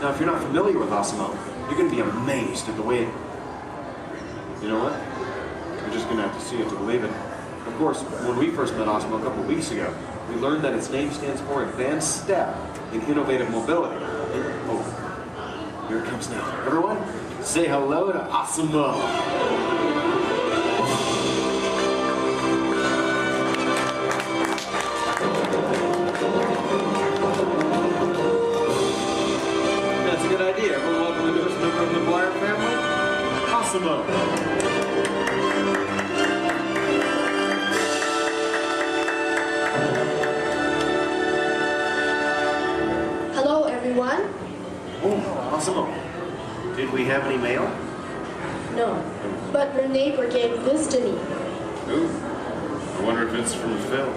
Now, if you're not familiar with Asimo, You're gonna be amazed at the way it... You know what? You're just gonna have to see it to believe it. Of course, when we first met Osmo a couple of weeks ago, we learned that its name stands for Advanced Step in Innovative Mobility. Oh, here it comes now. Everyone, say hello to Osmo. That's a good idea. Everyone welcome the newest member of the Blyer family, Osmo. Hello, everyone. Oh, Osmo. Did we have any mail? No, but your neighbor gave this to me. Ooh. I wonder if it's from Phil.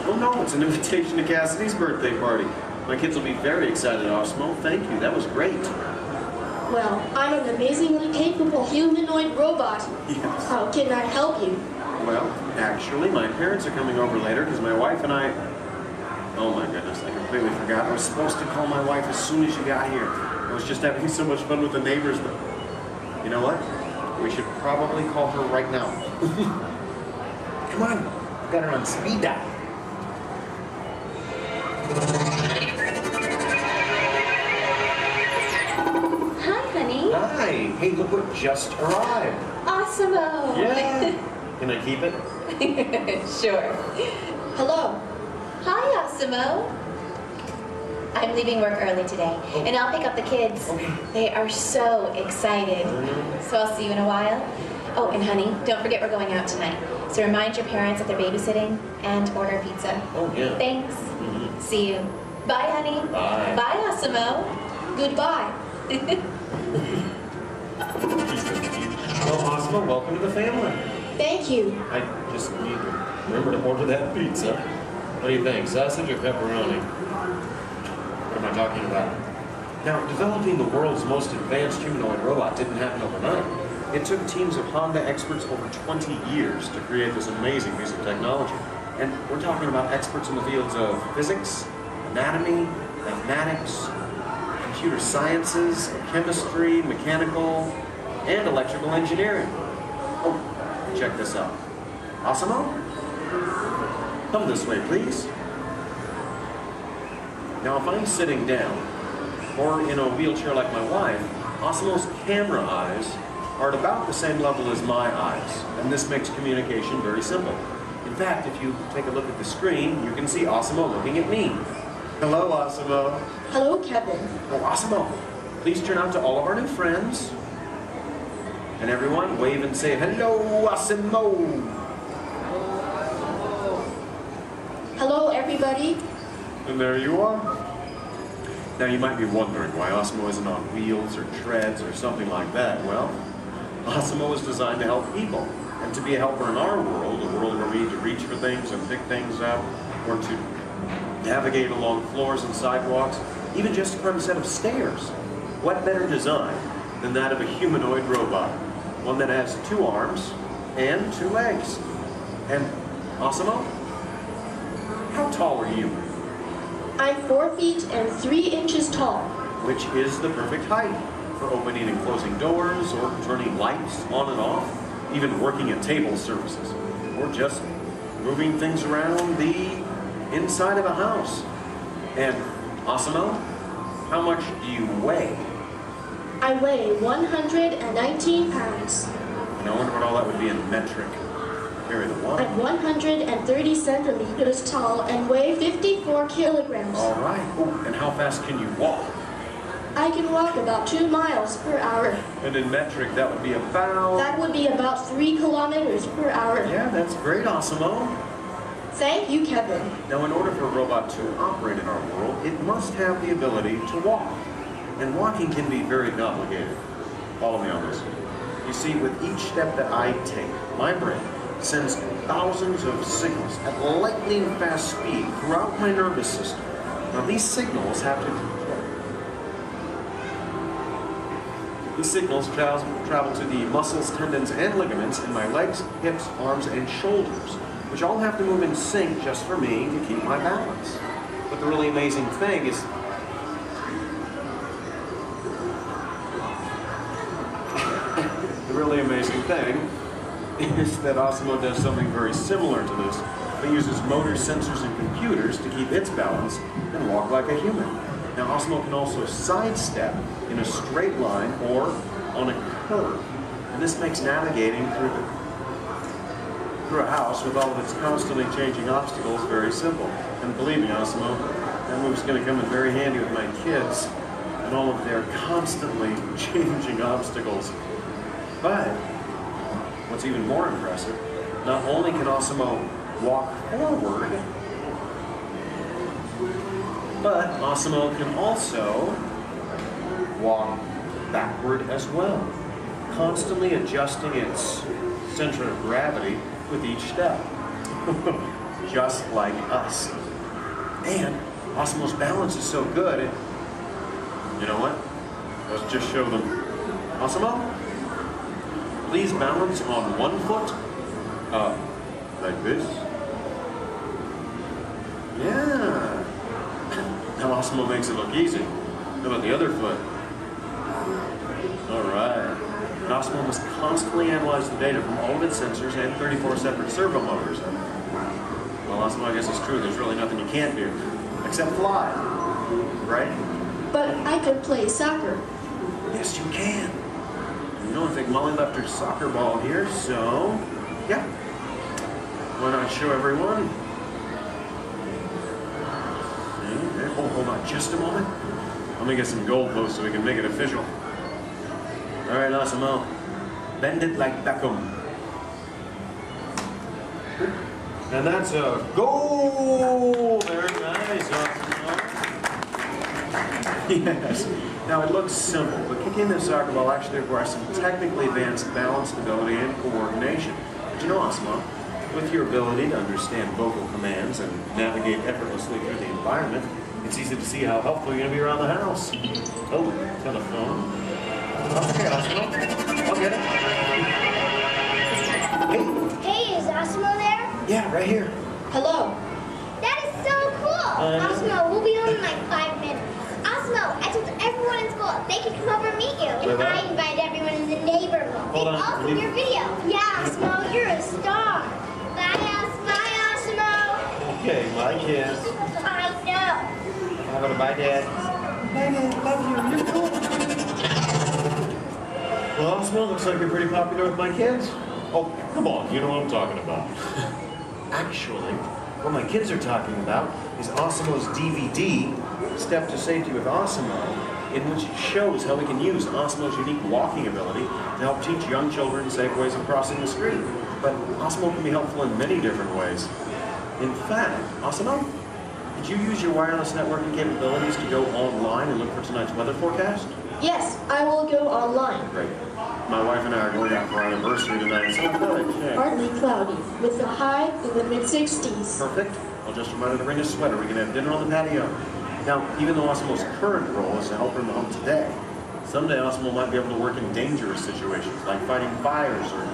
Oh no, it's an invitation to Cassidy's birthday party. My kids will be very excited, Osmo. Thank you, that was great. Well, I'm an amazingly capable humanoid robot. Yes. How can I help you? Well, actually, my parents are coming over later because my wife and I... Oh my goodness, I completely forgot. I was supposed to call my wife as soon as you got here. I was just having so much fun with the neighbors, but... You know what? We should probably call her right now. Come on, I've got her on speed dial. Hi, honey. Hi. Hey, look what just arrived. Awesome-o. Yeah. Can I keep it? Sure. Hello. Hi, Awesome-o. I'm leaving work early today, and I'll pick up the kids. Okay. They are so excited. So I'll see you in a while. Oh, and honey, don't forget we're going out tonight. So remind your parents that they're babysitting and order pizza. Oh, yeah. Thanks. See you. Bye, honey. Bye. Bye, Awesome-o. Goodbye. Well, Osmo, welcome to the family. Thank you. I just need to remember to order that pizza. What do you think, sausage or pepperoni? What am I talking about? Now, developing the world's most advanced humanoid robot didn't happen overnight. It took teams of Honda experts over 20 years to create this amazing piece of technology. And we're talking about experts in the fields of physics, anatomy, mathematics, computer sciences, chemistry, mechanical, and electrical engineering. Oh, check this out. Osmo? Come this way, please. Now, if I'm sitting down, or in a wheelchair like my wife, Osmo's camera eyes are at about the same level as my eyes, and this makes communication very simple. In fact, if you take a look at the screen, you can see Osmo looking at me. Hello, Osmo. Hello, Kevin. Oh, Osmo, please turn out to all of our new friends. And everyone, wave and say, hello, Osmo. Hello, everybody. And there you are. Now, you might be wondering why Osmo isn't on wheels or treads or something like that. Well, Osmo is designed to help people and to be a helper in our world, a world where we need to reach for things and pick things up, or to navigate along floors and sidewalks, even just to climb a set of stairs. What better design than that of a humanoid robot? One that has 2 arms and 2 legs. And Osmo, how tall are you? I'm 4 feet and 3 inches tall. Which is the perfect height for opening and closing doors, or turning lights on and off, even working at table services, or just moving things around the inside of a house. And Osmo, how much do you weigh? I weigh 119 pounds. And I wonder what all that would be in metric. Carry the one. I'm 130 centimeters tall and weigh 54 kilograms. All right. Oh, and how fast can you walk? I can walk about 2 miles per hour. And in metric, that would be about... That would be about 3 kilometers per hour. Yeah, that's great, Osmo. Thank you, Kevin. Now, in order for a robot to operate in our world, it must have the ability to walk. And walking can be very complicated. Follow me on this. You see, with each step that I take, my brain sends thousands of signals at lightning fast speed throughout my nervous system. Now, these signals travel to the muscles, tendons, and ligaments in my legs, hips, arms, and shoulders, which all have to move in sync just for me to keep my balance. But the really amazing thing is really amazing thing is that Osmo does something very similar to this. It uses motors, sensors, and computers to keep its balance and walk like a human. Now, Osmo can also sidestep in a straight line or on a curve. And this makes navigating through a house with all of its constantly changing obstacles very simple. And believe me, Osmo, that move's going to come in very handy with my kids and all of their constantly changing obstacles. But what's even more impressive, not only can Osmo walk forward, but Osmo can also walk backward as well, constantly adjusting its center of gravity with each step, just like us. And Osmo's balance is so good, you know what? Let's just show them. Osmo, please balance on one foot, like this. Yeah. Now Osmo makes it look easy. How about the other foot? All right. And Osmo must constantly analyze the data from all of its sensors and 34 separate servo motors. Well, Osmo, I guess it's true. There's really nothing you can't do, except fly, right? But I could play soccer. Yes, you can. You know, I think Molly left her soccer ball here, so yeah. Why not show everyone? Oh, hold on just a moment. Let me get some goalposts so we can make it official. All right, Osmo. Bend it like Beckham. And that's a goal! Very nice, Osmo. Yes. Now, it looks simple, but kicking the soccer ball actually requires some technically advanced balance, stability, and coordination. But you know, Osmo, with your ability to understand vocal commands and navigate effortlessly through the environment, it's easy to see how helpful you're going to be around the house. Oh, telephone. Okay, Osmo. I'll get it. Hey. Hey, is Osmo there? Yeah, right here. Hello. That is so cool. Osmo, we'll be home in like 5 minutes. Osmo, I told everyone in school they can come over and meet you. And I invited everyone in the neighborhood. Hold on. Also your video. Yeah, Osmo, you're a star. Bye, Osmo. Okay, my kids. I know. How about a bye, Dad? Bye, Dad. Love you. You're cool. Well, Osmo, looks like you're pretty popular with my kids. Oh, come on. You know what I'm talking about. Actually, what my kids are talking about is Osmo's DVD, Step to Safety with Osmo, in which it shows how we can use Osmo's unique walking ability to help teach young children safe ways of crossing the street. But Osmo can be helpful in many different ways. In fact, Osmo, did you use your wireless networking capabilities to go online and look for tonight's weather forecast? Yes, I will go online. Great. My wife and I are going out for our anniversary tonight, so I thought I'd check. Partly cloudy, with a high in the mid-60s. Perfect. I'll just remind her to bring a sweater. We can have dinner on the patio. Now, even though Osmo's current role is to help her in the home today, someday Osmo might be able to work in dangerous situations, like fighting fires or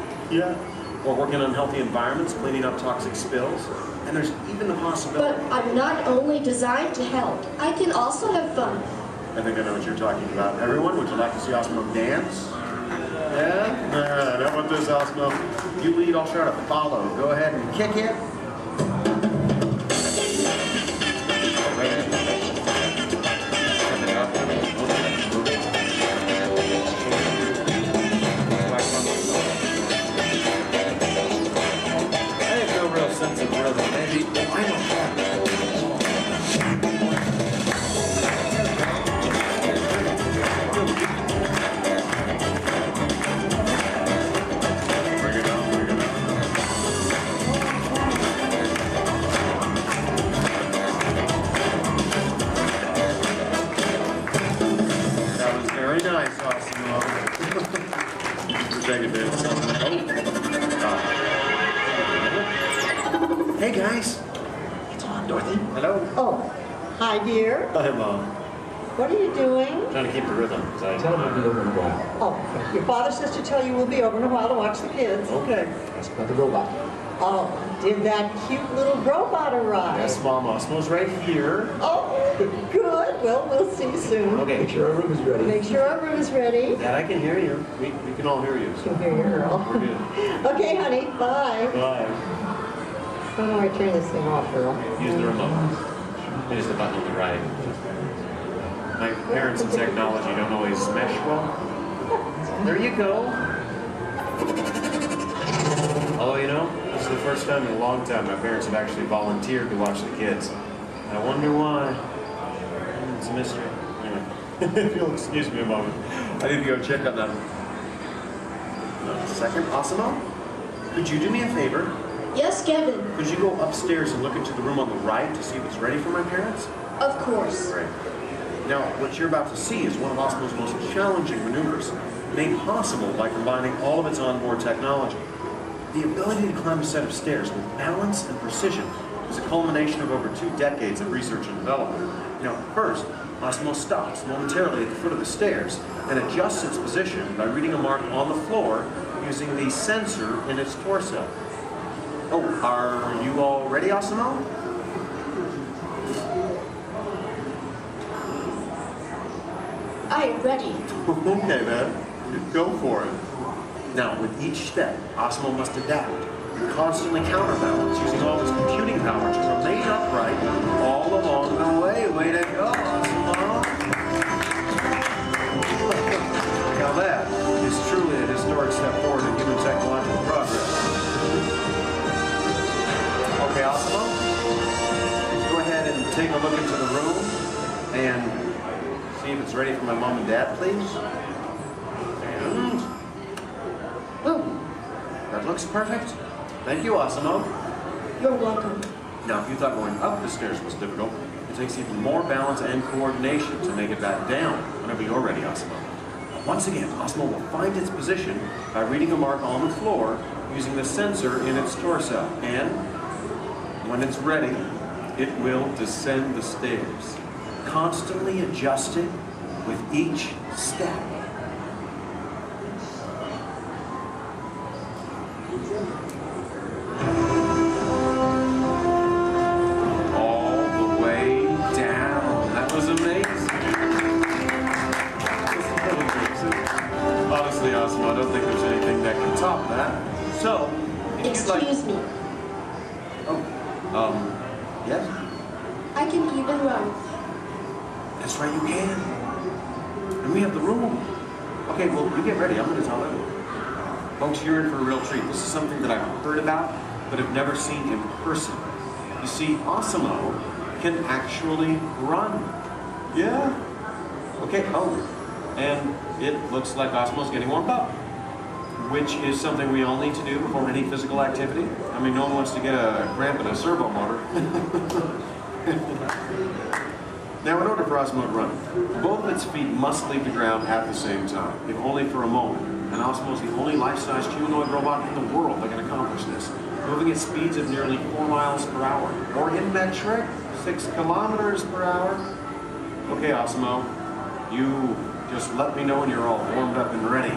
working in unhealthy environments, cleaning up toxic spills. And there's even the possibility... But I'm not only designed to help, I can also have fun. I think I know what you're talking about. Everyone, would you like to see Osmo dance? Yeah? All right, how about this, Osmo? You lead, I'll try to follow. Go ahead and kick it. I have no real sense of rhythm. Maybe I don't have it. Very nice, Osmo. Take a bit. Hey guys. It's on, Dorothy. Hello. Oh, hi dear. Hi, Mom. What are you doing? Trying to keep the rhythm. Tell them to be over in a while. Oh, your father says to tell you we'll be over in a while to watch the kids. Okay. That's about the robot. Oh, did that cute little robot arrive? Yes, Mom. Osmo's right here. Oh, good. Well, we'll see you soon. Okay. Make sure our room is ready. Make sure our room is ready. Dad, I can hear you. We can all hear you. So. Can hear you, Earl. We're good. Okay, honey. Bye. Bye. How do I turn this thing off, Earl? Use the remote. Use the button on the right. My parents and technology don't always mesh well. There you go. Although, you know, this is the first time in a long time my parents have actually volunteered to watch the kids. I wonder why. It's a mystery. Anyway, if you'll excuse me a moment, I need to go check on them. A second, Asamo? Could you do me a favor? Yes, Kevin. Could you go upstairs and look into the room on the right to see if it's ready for my parents? Of course. Great. Now, what you're about to see is one of Asamo's most challenging maneuvers, made possible by combining all of its onboard technology. The ability to climb a set of stairs with balance and precision is a culmination of over 2 decades of research and development. Now, first, Asamo stops momentarily at the foot of the stairs and adjusts its position by reading a mark on the floor using the sensor in its torso. Oh, are you all ready, Asamo? I am ready. Okay, then. Go for it. Now, with each step, Asamo must adapt and constantly counterbalance using all its computing power to remain upright all along the way. Way to go, Asamo! Now that is truly a historic step forward in human technological progress. Okay, Asamo, go ahead and take a look into the room and see if it's ready for my mom and dad, please. And boom. That looks perfect. Thank you, Asamo. You're welcome. Now, if you thought going up the stairs was difficult, it takes even more balance and coordination to make it back down whenever you're ready, Asamo. Once again, Asamo will find its position by reading a mark on the floor using the sensor in its torso. And when it's ready, it will descend the stairs, constantly adjusting with each step. All the way down. That was amazing. Honestly, Asamo, I don't think there's anything that can top that. So, if you'd like... Excuse me. Oh, yes? I can even run. That's right, you can. And we have the room. Okay, well, you get ready. I'm going to tell everyone. Folks, you're in for a real treat. This is something that I've heard about, but have never seen in person. You see, Asamo can actually run. Yeah. Okay, oh, and it looks like Asamo's getting warmed up, which is something we all need to do before any physical activity. I mean, no one wants to get a cramp in a servo motor. Now, in order for Asamo to run, both of its feet must leave the ground at the same time, if only for a moment. And Asamo is the only life-sized humanoid robot in the world that can accomplish this, moving at speeds of nearly 4 miles per hour, or in metric, 6 kilometers per hour. Okay, Asamo, you just let me know when you're all warmed up and ready.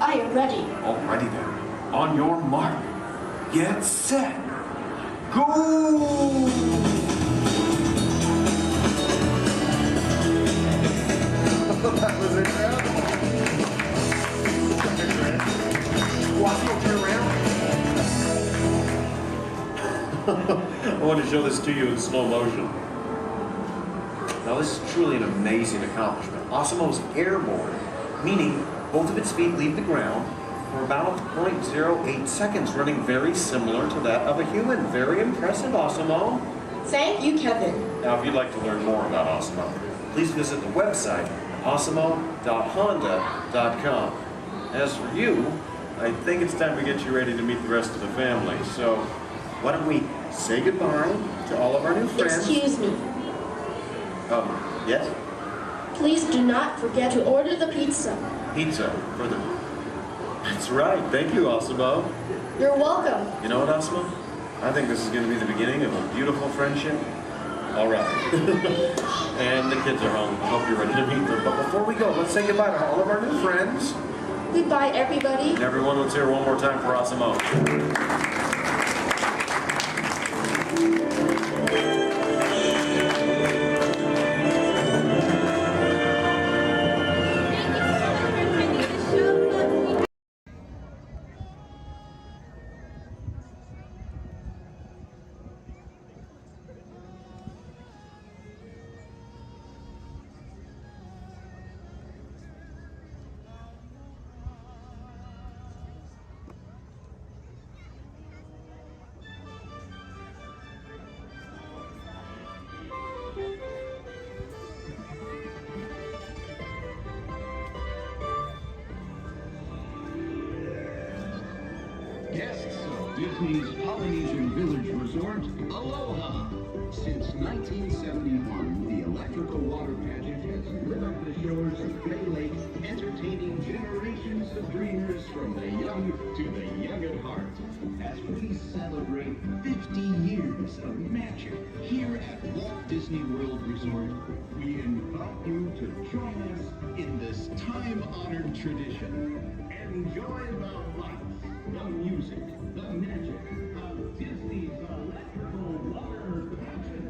I am ready. Alrighty then. On your mark, get set, go! That was incredible. Watch me turn around. I want to show this to you in slow motion. Now this is truly an amazing accomplishment. Asamo's airborne, meaning both of its feet leave the ground for about 0.08 seconds, running very similar to that of a human. Very impressive, Asamo. Thank you, Kevin. Now, if you'd like to learn more about Asamo, please visit the website, asamo.honda.com. As for you, I think it's time to get you ready to meet the rest of the family. So, why don't we say goodbye to all of our new friends? Excuse me. Yes? Please do not forget to order the pizza. Pizza for the... That's right. Thank you, Asamo. You're welcome. You know what, Asamo? I think this is going to be the beginning of a beautiful friendship. All right. And the kids are home. I hope you're ready to meet them. But before we go, let's say goodbye to all of our new friends. Goodbye, everybody. And everyone, let's hear one more time for Osimo. Guests of Disney's Polynesian Village Resort, aloha! Since 1971, the electrical water pageant has lit up the shores of Bay Lake, entertaining generations of dreamers from the young to the young at heart. As we celebrate 50 years of magic here at Walt Disney World Resort, we invite you to join us in this time-honored tradition. Enjoy the lights, the music, the magic of Disney's electrical water pageant.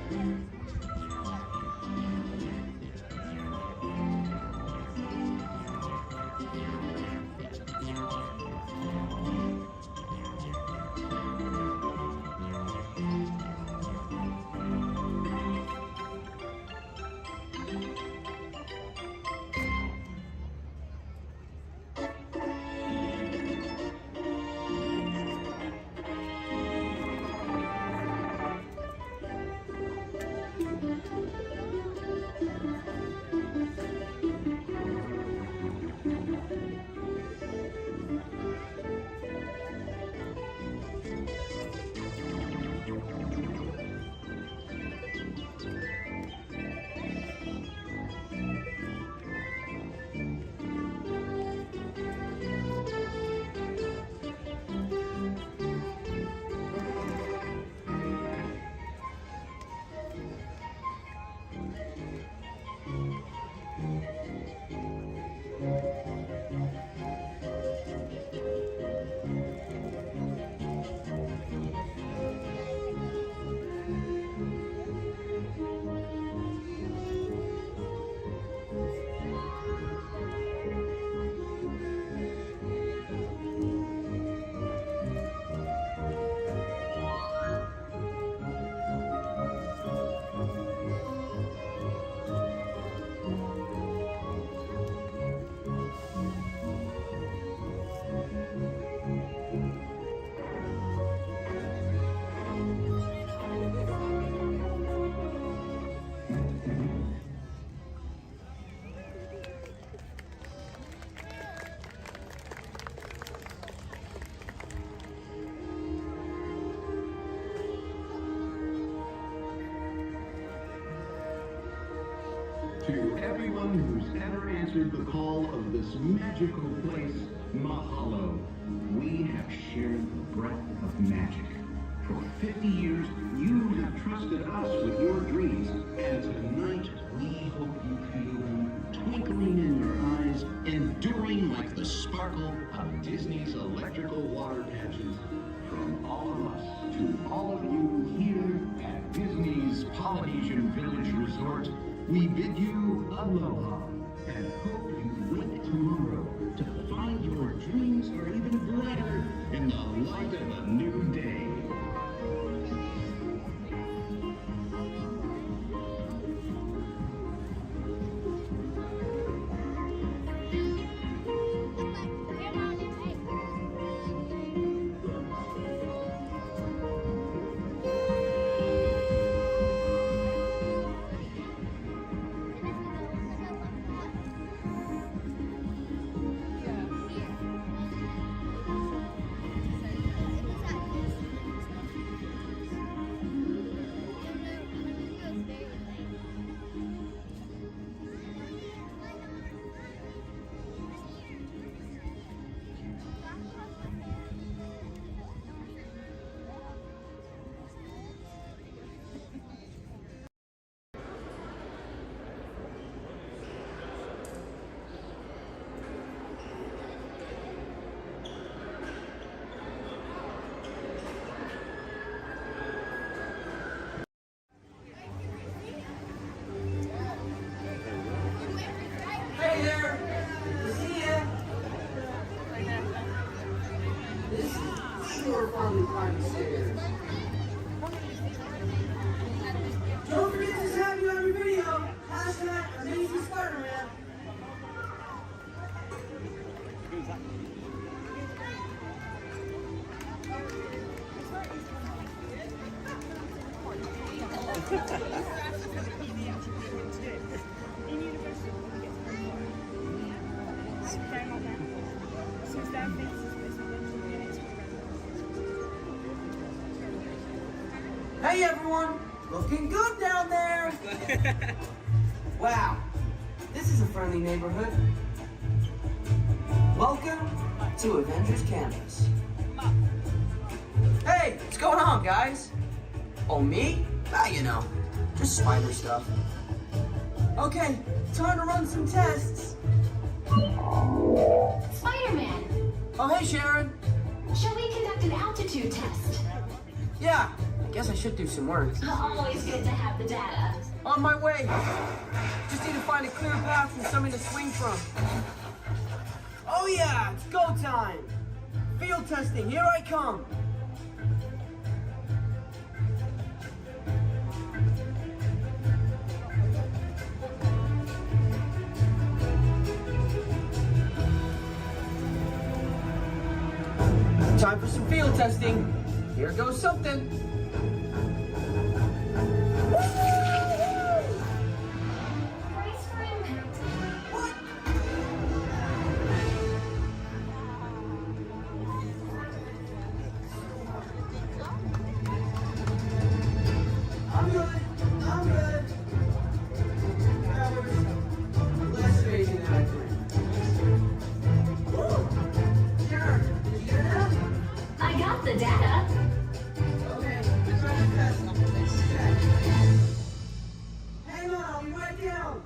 To everyone who's ever answered the call of this magical place, mahalo. We have shared the breath of magic. For 50 years, you have trusted us with your dreams, and tonight we hope you feel them twinkling in your eyes, enduring like the sparkle of Disney's electrical water patches. From all of us to all of you here at Disney's Polynesian Village Resort, we bid you aloha and hope you wake tomorrow to find your dreams are even brighter in the light of a new day. Hey there! See ya! This is way more fun than climbing stairs. Don't forget to tag me on your video. # Amazing Spider-Man. Hey everyone! Looking good down there! Wow, this is a friendly neighborhood. Welcome to Avengers Campus. Hey, what's going on, guys? Oh, me? Ah, you know, just spider stuff. Okay, time to run some tests. Spider-Man, Oh, hey, Sharon. shall we conduct an altitude test? Yeah, Guess I should do some work. Always good to have the data. On my way. Just need to find a clear path and something to swing from. Oh yeah, it's go time. Field testing, here I come. Time for some field testing. Here goes something. I got the data. Hang on, I'll be right down.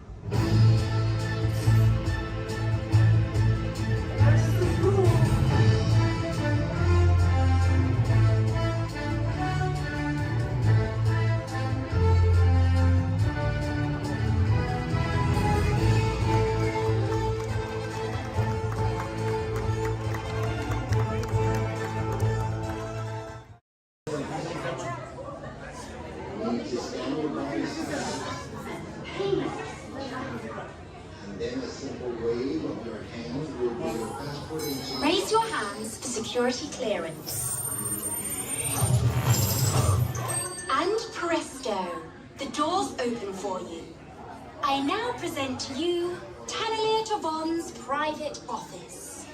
Raise your hands for security clearance. And presto, the doors open for you. I now present to you Tannelier Tavon's private office.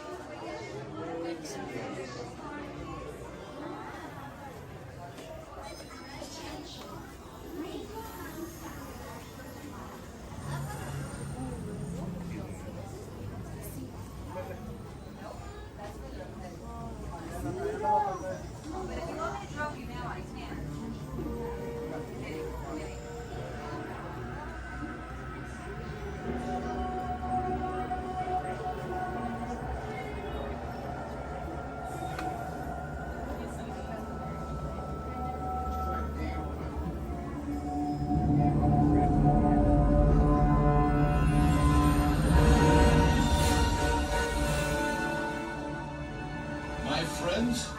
My friends,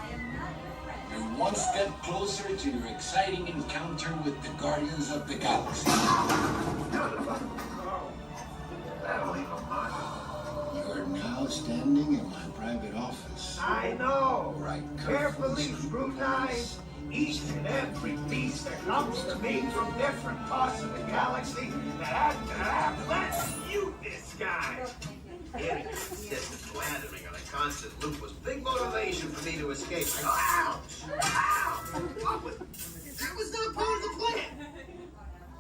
you're one step closer to your exciting encounter with the Guardians of the Galaxy. You're now standing in my private office. I know. Right, Carefully scrutinize each and every piece that comes to me from different parts of the galaxy let's you this guy. Getting consistent slandering on a constant loop was big motivation for me to escape. I go, ouch! Ow! What was, that was not part of the plan.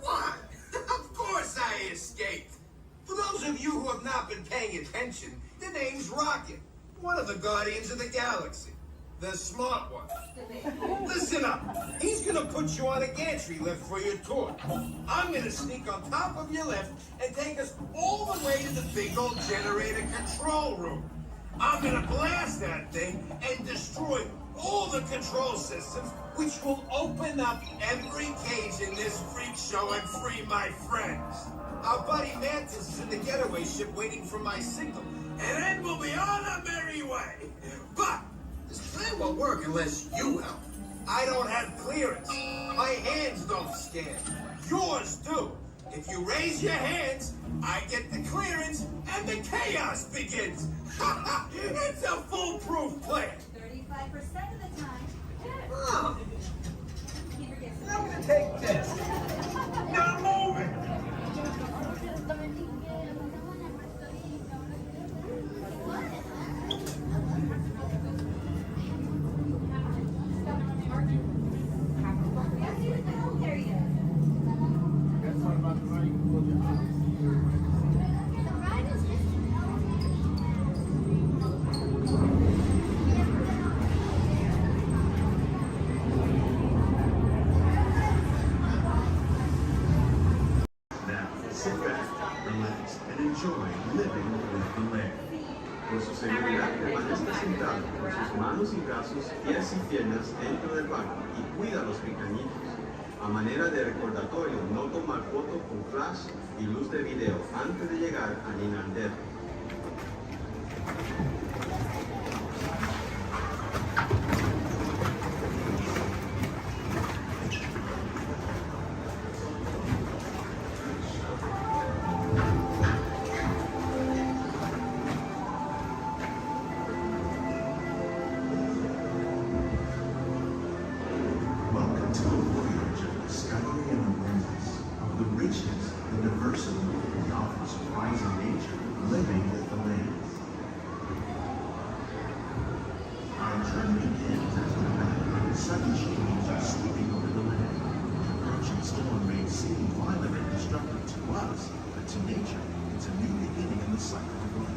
What? Of course I escaped. For those of you who have not been paying attention, the name's Rocket, one of the Guardians of the Galaxy. The smart one. Listen up. He's gonna put you on a gantry lift for your tour. I'm gonna sneak on top of your lift and take us all the way to the big old generator control room. I'm gonna blast that thing and destroy all the control systems, which will open up every cage in this freak show and free my friends. Our buddy Mantis is in the getaway ship waiting for my signal, and then we'll be on our merry way. But this plan won't work unless you help. I don't have clearance. My hands don't scan. Yours do. If you raise your hands, I get the clearance and the chaos begins. It's a foolproof plan. 35% of the time. Oh. I'm gonna take this. Now move it. Sit back, relax, and enjoy living with the land. Con su seguridad permanezca sentado con sus manos y brazos, pies y piernas dentro del banco y cuida a los pequeñitos A manera de recordatorio, no tomar fotos con flash y luz de video antes de llegar a Ninandero. Welcome to a voyage of discovery and awareness of the richness and diversity we offer surprising nature living with the land. Our journey begins as the rapid, sudden change are sweeping over the land. The approaching storm may seem violent and destructive to us, but to nature, it's a new beginning in the cycle of life.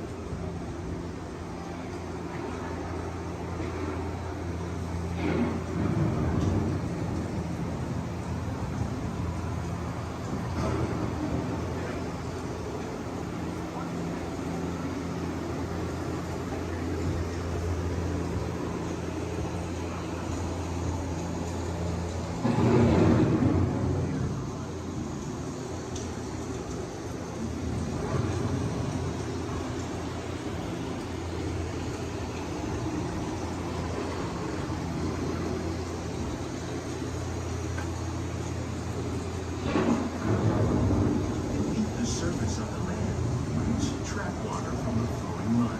Beneath the surface of the land, roots trap water from the flowing mud,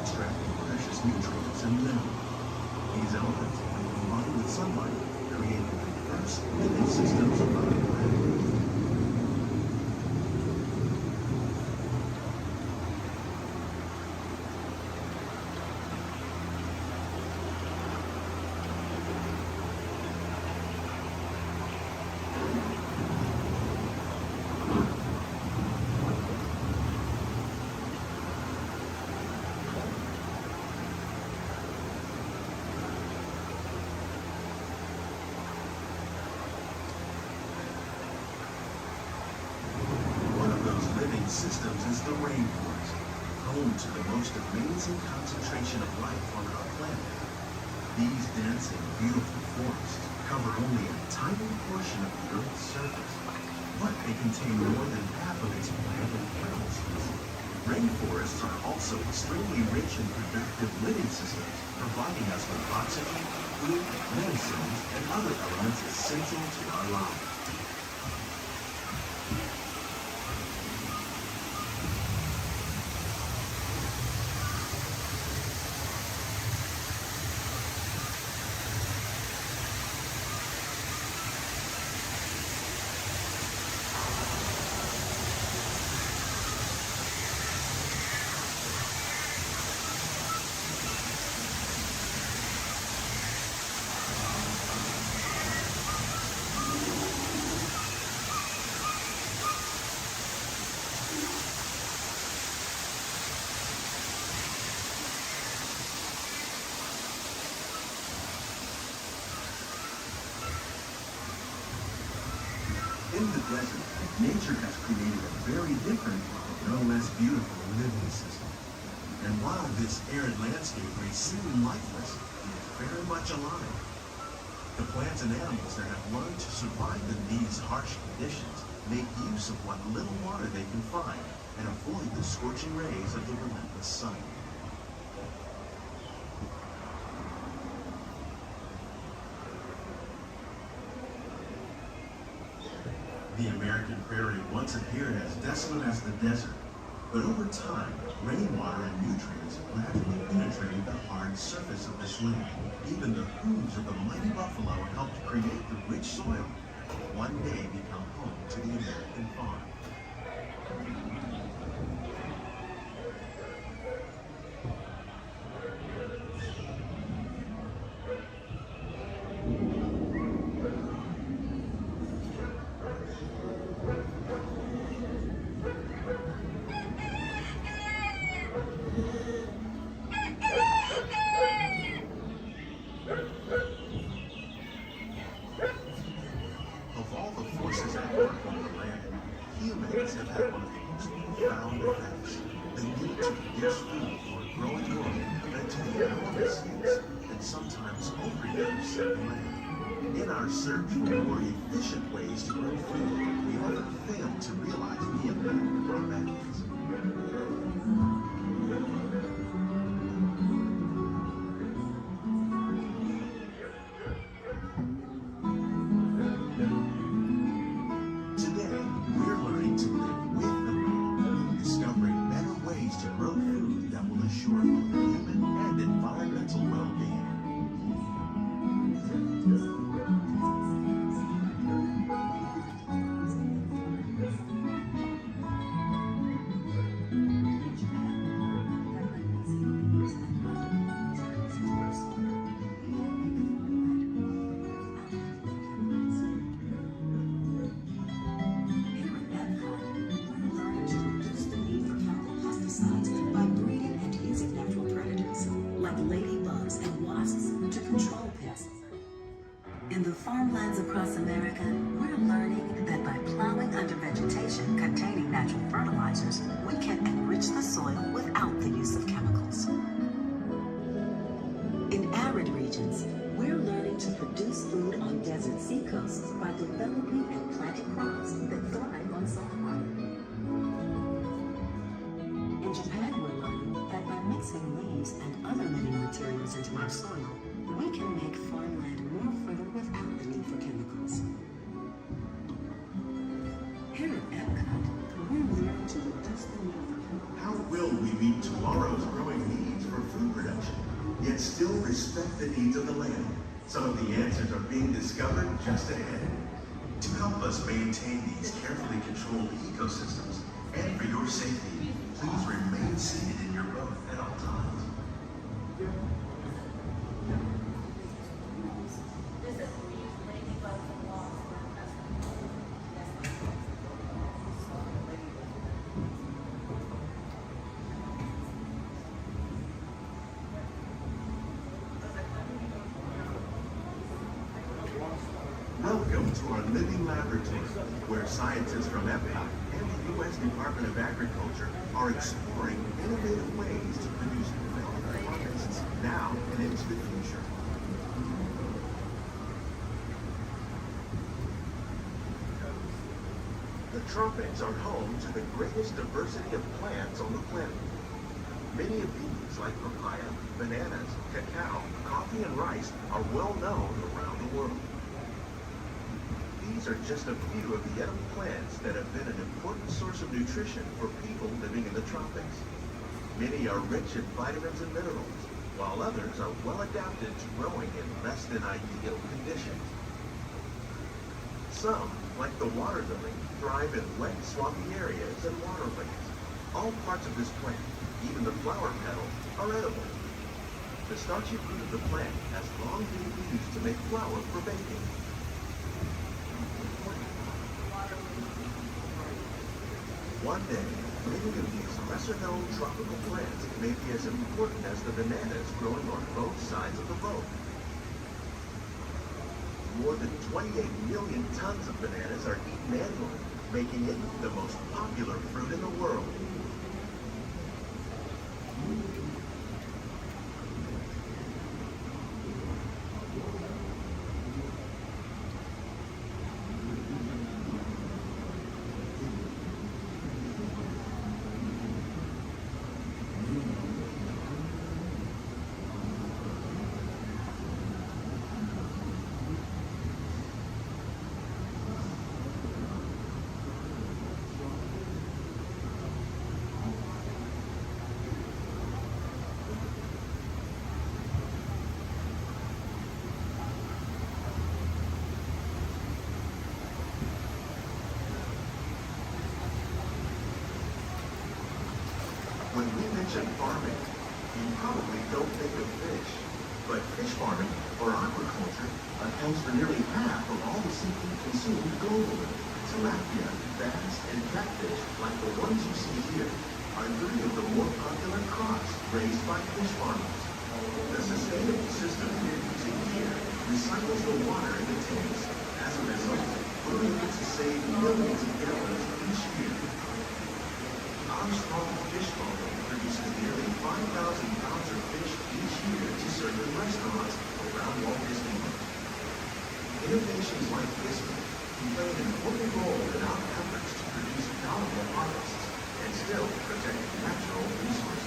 extracting precious nutrients and minerals. These elements, when combined with sunlight, create the diverse living systems of our planet. One of those living systems is the rainforest, home to the most amazing concentration of life on our planet. These dense and beautiful forests cover only a tiny portion of the Earth's surface, but they contain more than half of its plant and animal species. Rainforests are also extremely rich and productive living systems, providing us with oxygen, food, medicines, and other elements essential to our lives. In the desert, nature has created a very different, no less beautiful living system. And while this arid landscape may seem lifeless, it is very much alive. The plants and animals that have learned to survive in these harsh conditions make use of what little water they can find and avoid the scorching rays of the relentless sun. The American prairie once appeared as desolate as the desert, but over time, rainwater and nutrients gradually penetrated the hard surface of this land. Even the hooves of the mighty buffalo helped create the rich soil that will one day become home to the American farm. Of all the forces at work on the land, humans have had one of the most profound effects. The need to produce food for a growing world led to the enormous use and sometimes overuse of land. In our search for more efficient ways to grow food, we often fail to realize the impact of our methods. Today, we're learning to live with the land, discovering better ways to grow food that will assure both human and environmental well-being. By breeding and using natural predators like ladybugs and wasps to control pests. In the farmlands across America, we're learning that by plowing under vegetation containing natural fertilizers, we can enrich the soil without the use of chemicals. In arid regions, we're learning to produce food on desert seacoasts by developing and planting crops that thrive on salt water. In Japan, we're learning that by mixing leaves and other living materials into our soil, we can make farmland more fertile without the need for chemicals. Here at Epcot, we're learning to reduce the need for How will we meet tomorrow's growing needs for food production, yet still respect the needs of the land? Some of the answers are being discovered just ahead. To help us maintain these carefully controlled ecosystems, and for your safety, please remain seated in your boat at all times. Welcome to our living laboratory, where scientists from Epcot and the U.S. Department of Agriculture are exploring innovative ways to produce food for harvests now and into the future. The tropics are home to the greatest diversity of plants on the planet. Many of these, like papaya, bananas, cacao, coffee, and rice, are well known around the world. These are just a few of the edible plants that have been an important source of nutrition for people living in the tropics. Many are rich in vitamins and minerals, while others are well adapted to growing in less than ideal conditions. Some, like the water lily, thrive in wet, swampy areas and waterways. All parts of this plant, even the flower petals, are edible. The starchy fruit of the plant has long been used to make flour for baking. One day, many of these lesser-known tropical plants may be as important as the bananas growing on both sides of the boat. More than 28 million tons of bananas are eaten annually, making it the most popular fruit in the world. When we mention farming, you probably don't think of fish. But fish farming, or aquaculture, accounts for nearly half of all the seafood consumed globally. Tilapia, bass, and catfish, like the ones you see here, are 3 of the more popular crops raised by fish farmers. The sustainable system we're using here recycles the water in the tanks. As a result, we're able to save millions of gallons each year. Our small fish farm produces nearly 5,000 pounds of fish each year to serve in restaurants around Walt Disneyland. plant history can play an important role in our efforts to produce valuable harvests and still protect natural resources.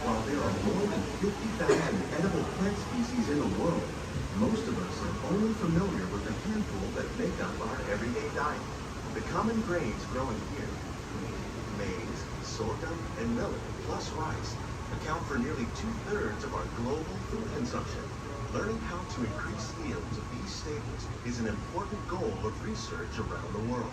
While there are more than 50,000 edible plant species in the world, most of us are only familiar with the handful that make up our everyday diet. The common grains growing here, wheat, maize, sorghum, and millet, plus rice, account for nearly 2/3 of our global food consumption. Learning how to increase yields of these staples is an important goal of research around the world.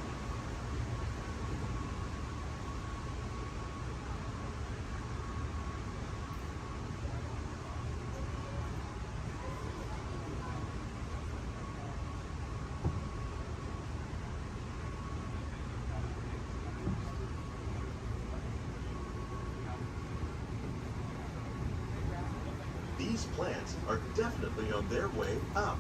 These plants are definitely on their way up.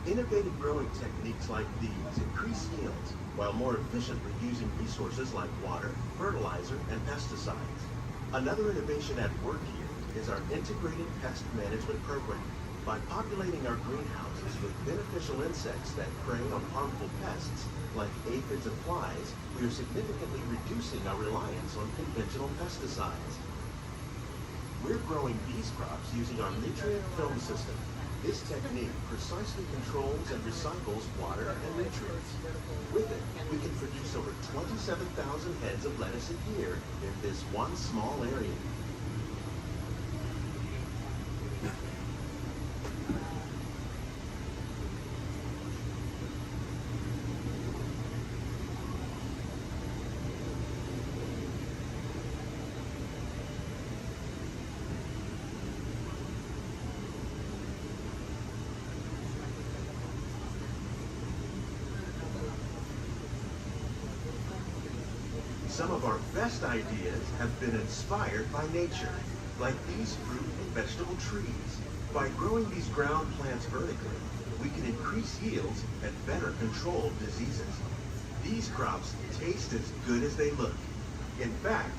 Innovative growing techniques like these increase yields while more efficiently using resources like water, fertilizer, and pesticides. Another innovation at work here is our integrated pest management program. By populating our greenhouses with beneficial insects that prey on harmful pests like aphids and flies, we are significantly reducing our reliance on conventional pesticides. We're growing these crops using our nutrient film system. This technique precisely controls and recycles water and nutrients. With it, we can produce over 27,000 heads of lettuce a year in this one small area. Some of our best ideas have been inspired by nature, like these fruit and vegetable trees. By growing these ground plants vertically, we can increase yields and better control diseases. These crops taste as good as they look. In fact,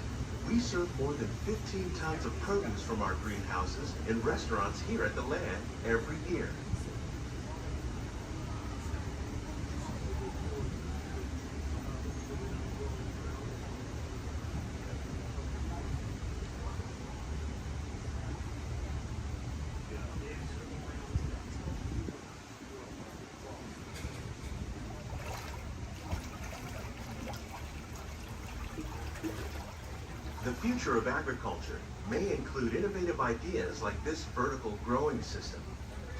we serve more than 15 tons of produce from our greenhouses in restaurants here at the land every year. The future of agriculture may include innovative ideas like this vertical growing system.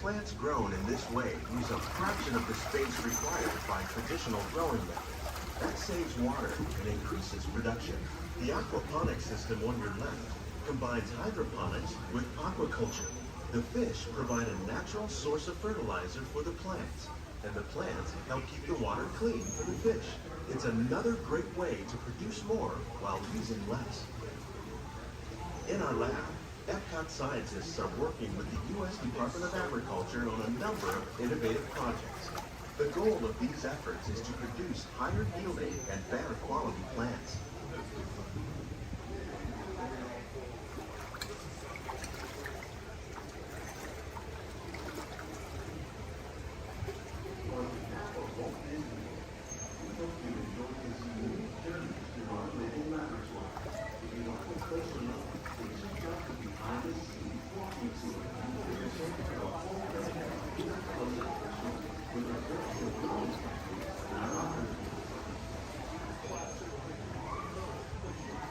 Plants grown in this way use a fraction of the space required by traditional growing methods. That saves water and increases production. The aquaponics system on your left combines hydroponics with aquaculture. The fish provide a natural source of fertilizer for the plants, and the plants help keep the water clean for the fish. It's another great way to produce more while using less. In our lab, Epcot scientists are working with the U.S. Department of Agriculture on a number of innovative projects. The goal of these efforts is to produce higher yielding and better quality plants.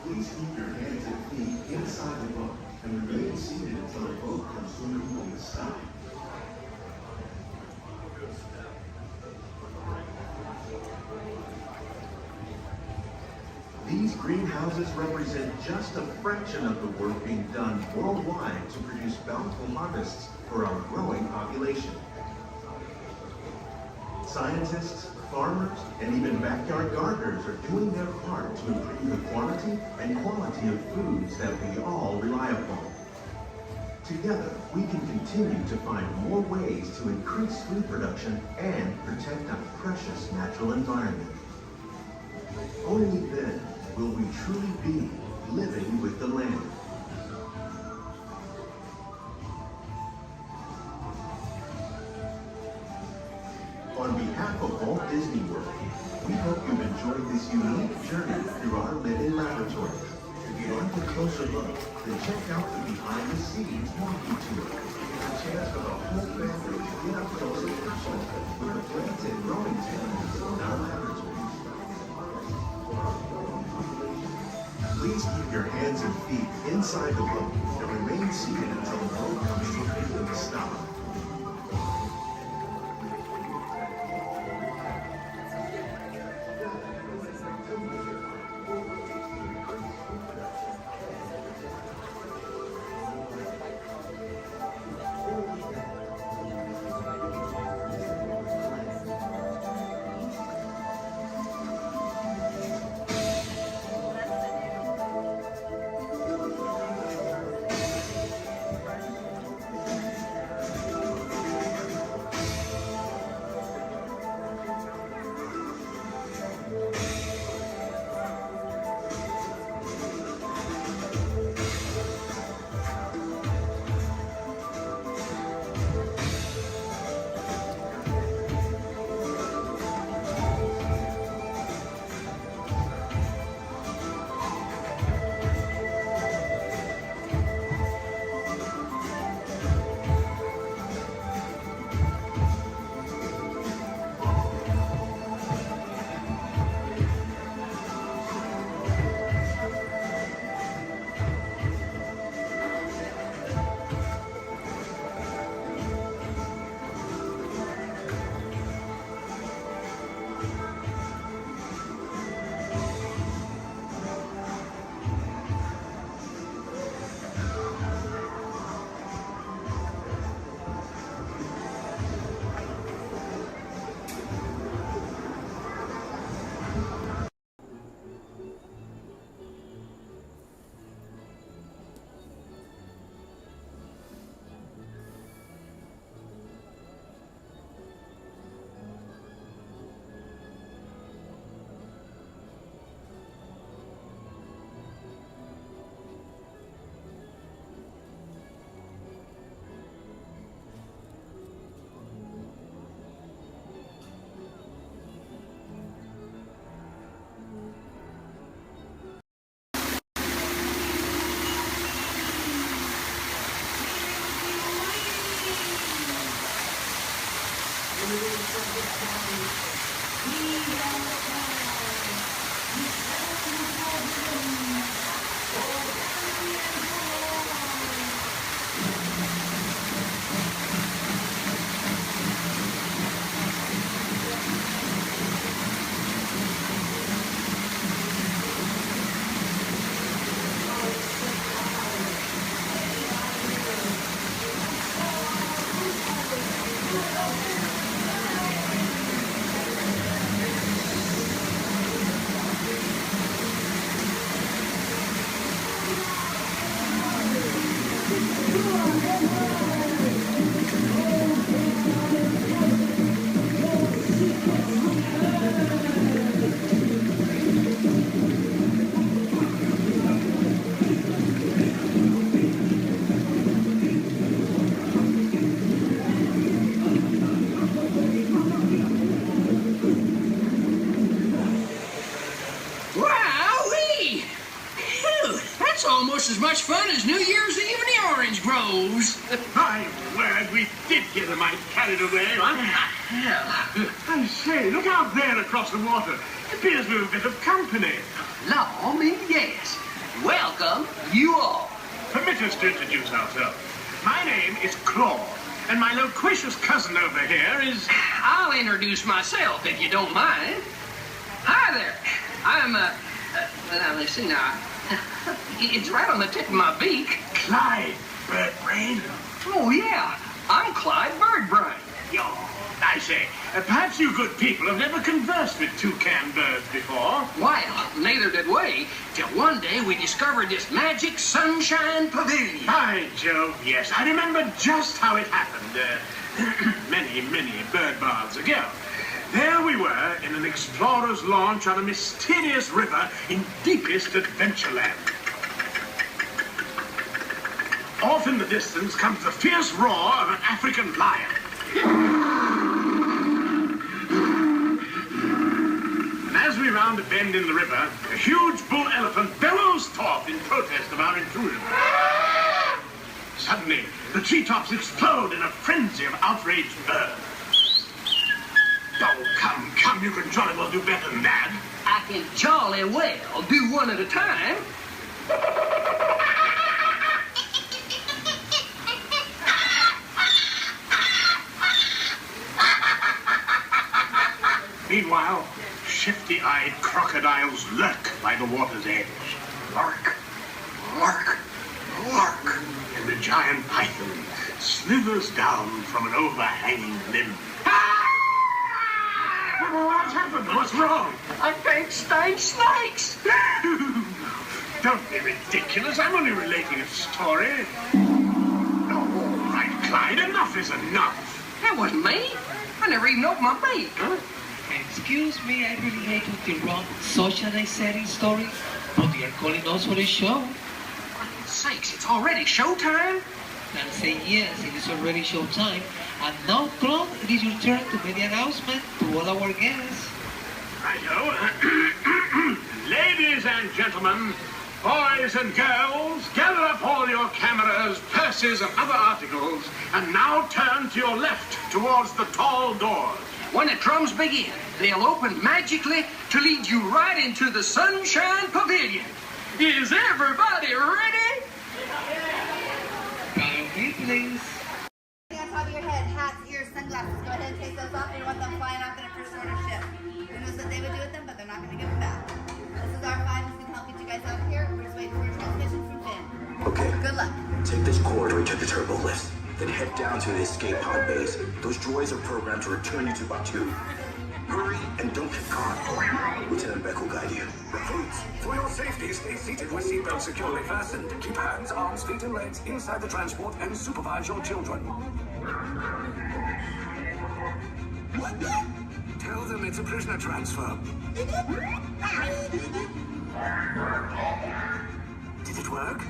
Please keep your hands and feet inside the boat and remain seated until the boat comes swimming from the side. These green greenhouses represent just a fraction of the work being done worldwide to produce bountiful harvests for our growing population. Scientists, farmers, and even backyard gardeners are doing their part to improve the quantity and quality of foods that we all rely upon. Together, we can continue to find more ways to increase food production and protect our precious natural environment. Only then will we truly be living with the land. On behalf of Walt Disney World, we hope you've enjoyed this unique journey through our living laboratory. If you'd like a closer look, then check out the behind-the-scenes walking tour. It's a chance for the whole family to get up close and personal with the plants and growing techniques in our laboratories. Please keep your hands and feet inside the boat and remain seated until the boat comes to a stop. As much fun as New Year's Eve in the orange groves. I'm glad we did get a mite carried away, huh? I say, look out there across the water. It appears we're a bit of company. Law me, yes. Welcome, you all. Permit us to introduce ourselves. My name is Claude, and my loquacious cousin over here is... I'll introduce myself, if you don't mind. Hi there. I'm, let's see now. It's right on the tip of my beak. Clyde Birdbrain. Oh, yeah. I'm Clyde Birdbrain. Yo, I say, perhaps you good people have never conversed with toucan birds before. Well, neither did we, till one day we discovered this magic sunshine pavilion. By Jove, yes. I remember just how it happened. Many, many bird baths ago. There we were in an explorer's launch on a mysterious river in deepest Adventureland. Off in the distance comes the fierce roar of an African lion. And as we round a bend in the river, a huge bull elephant bellows forth in protest of our intrusion. Suddenly, the treetops explode in a frenzy of outraged birds. Oh, come, you can jolly well do better than that. I can jolly well do one at a time. Meanwhile, shifty-eyed crocodiles lurk by the water's edge. Lurk, lurk, lurk. And the giant python slithers down from an overhanging limb. What's happened? What's wrong? I think snakes. Don't be ridiculous. I'm only relating a story. All right, Clyde, enough is enough. That wasn't me. I never even opened my beak. Huh? Excuse me, I really hate to interrupt such an exciting story, but they are calling us for a show. For sakes, it's already showtime? And say yes, it is already showtime. And now, Claude, it is your turn to make the announcement to all our guests. Righto. Ladies and gentlemen, boys and girls, gather up all your cameras, purses, and other articles, and now turn to your left towards the tall doors. When the drums begin, they'll open magically to lead you right into the Sunshine Pavilion. Is everybody ready? POV, please. On top of your head, hats, ears, sunglasses. Go ahead and take those off. You want them flying off in a first order ship. Who knows what they would do with them, but they're not going to give them back. This is our 5 who's going to help get you guys out of here. We're just waiting for a transmission from Finn. Okay. Good luck. Take this corridor to the turbo lift. Then head down to the escape pod base. Those droids are programmed to return you to Batu. Hurry and don't get caught. Lieutenant Beck will guide you. Recruits, for your safety, stay seated with seatbelts securely fastened. Keep hands, arms, feet, and legs inside the transport and supervise your children. Tell them it's a prisoner transfer. Did it work?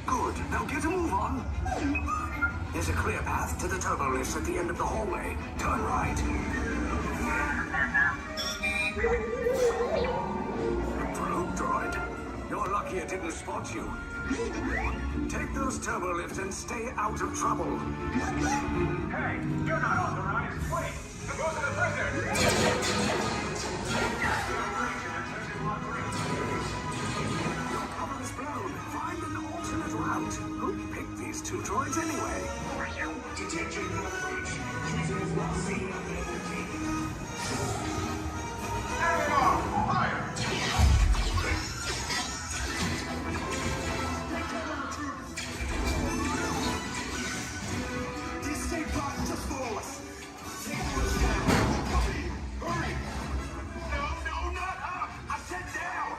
Good. Now get a move on. There's a clear path to the turbo lifts at the end of the hallway. Turn right. Probe droid. You're lucky it didn't spot you. Take those turbo lifts and stay out of trouble. Hey, you're not authorized. Wait, go to the prison. Your cover is blown. Find an alternate route. Who picked these two droids anyway? Detection approach. Treason is not seen on the other team. Everyone, fire! The escape pod just for us. Hurry! No, not up! I said down!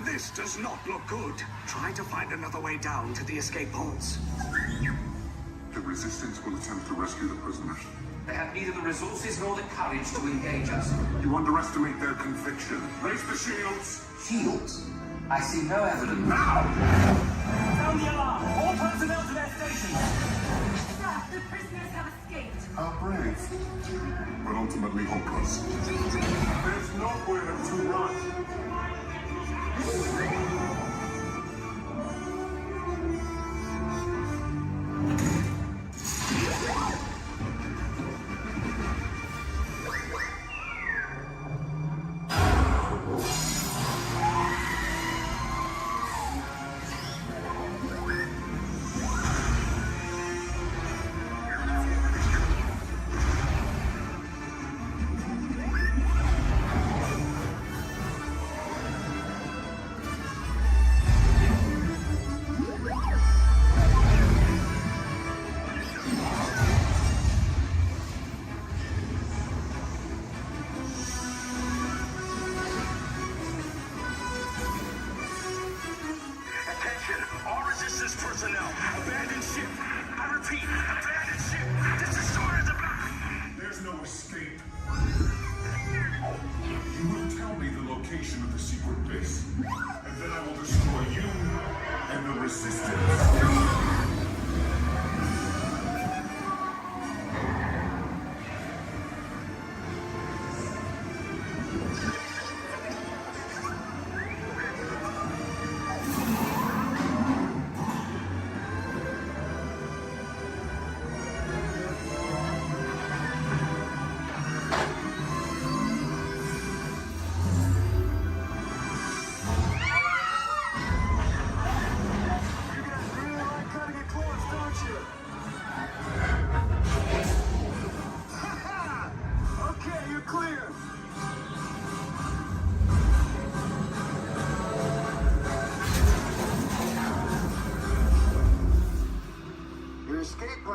This does not look good. Try to find another way down to the escape pods. The Resistance will attempt to rescue the prisoners. They have neither the resources nor the courage to engage us. You underestimate their conviction. Raise the shields! Shields? I see no evidence. Now! Sound the alarm! All personnel to their stations! Sir, the prisoners have escaped. How brave, but ultimately hopeless. There's nowhere to run.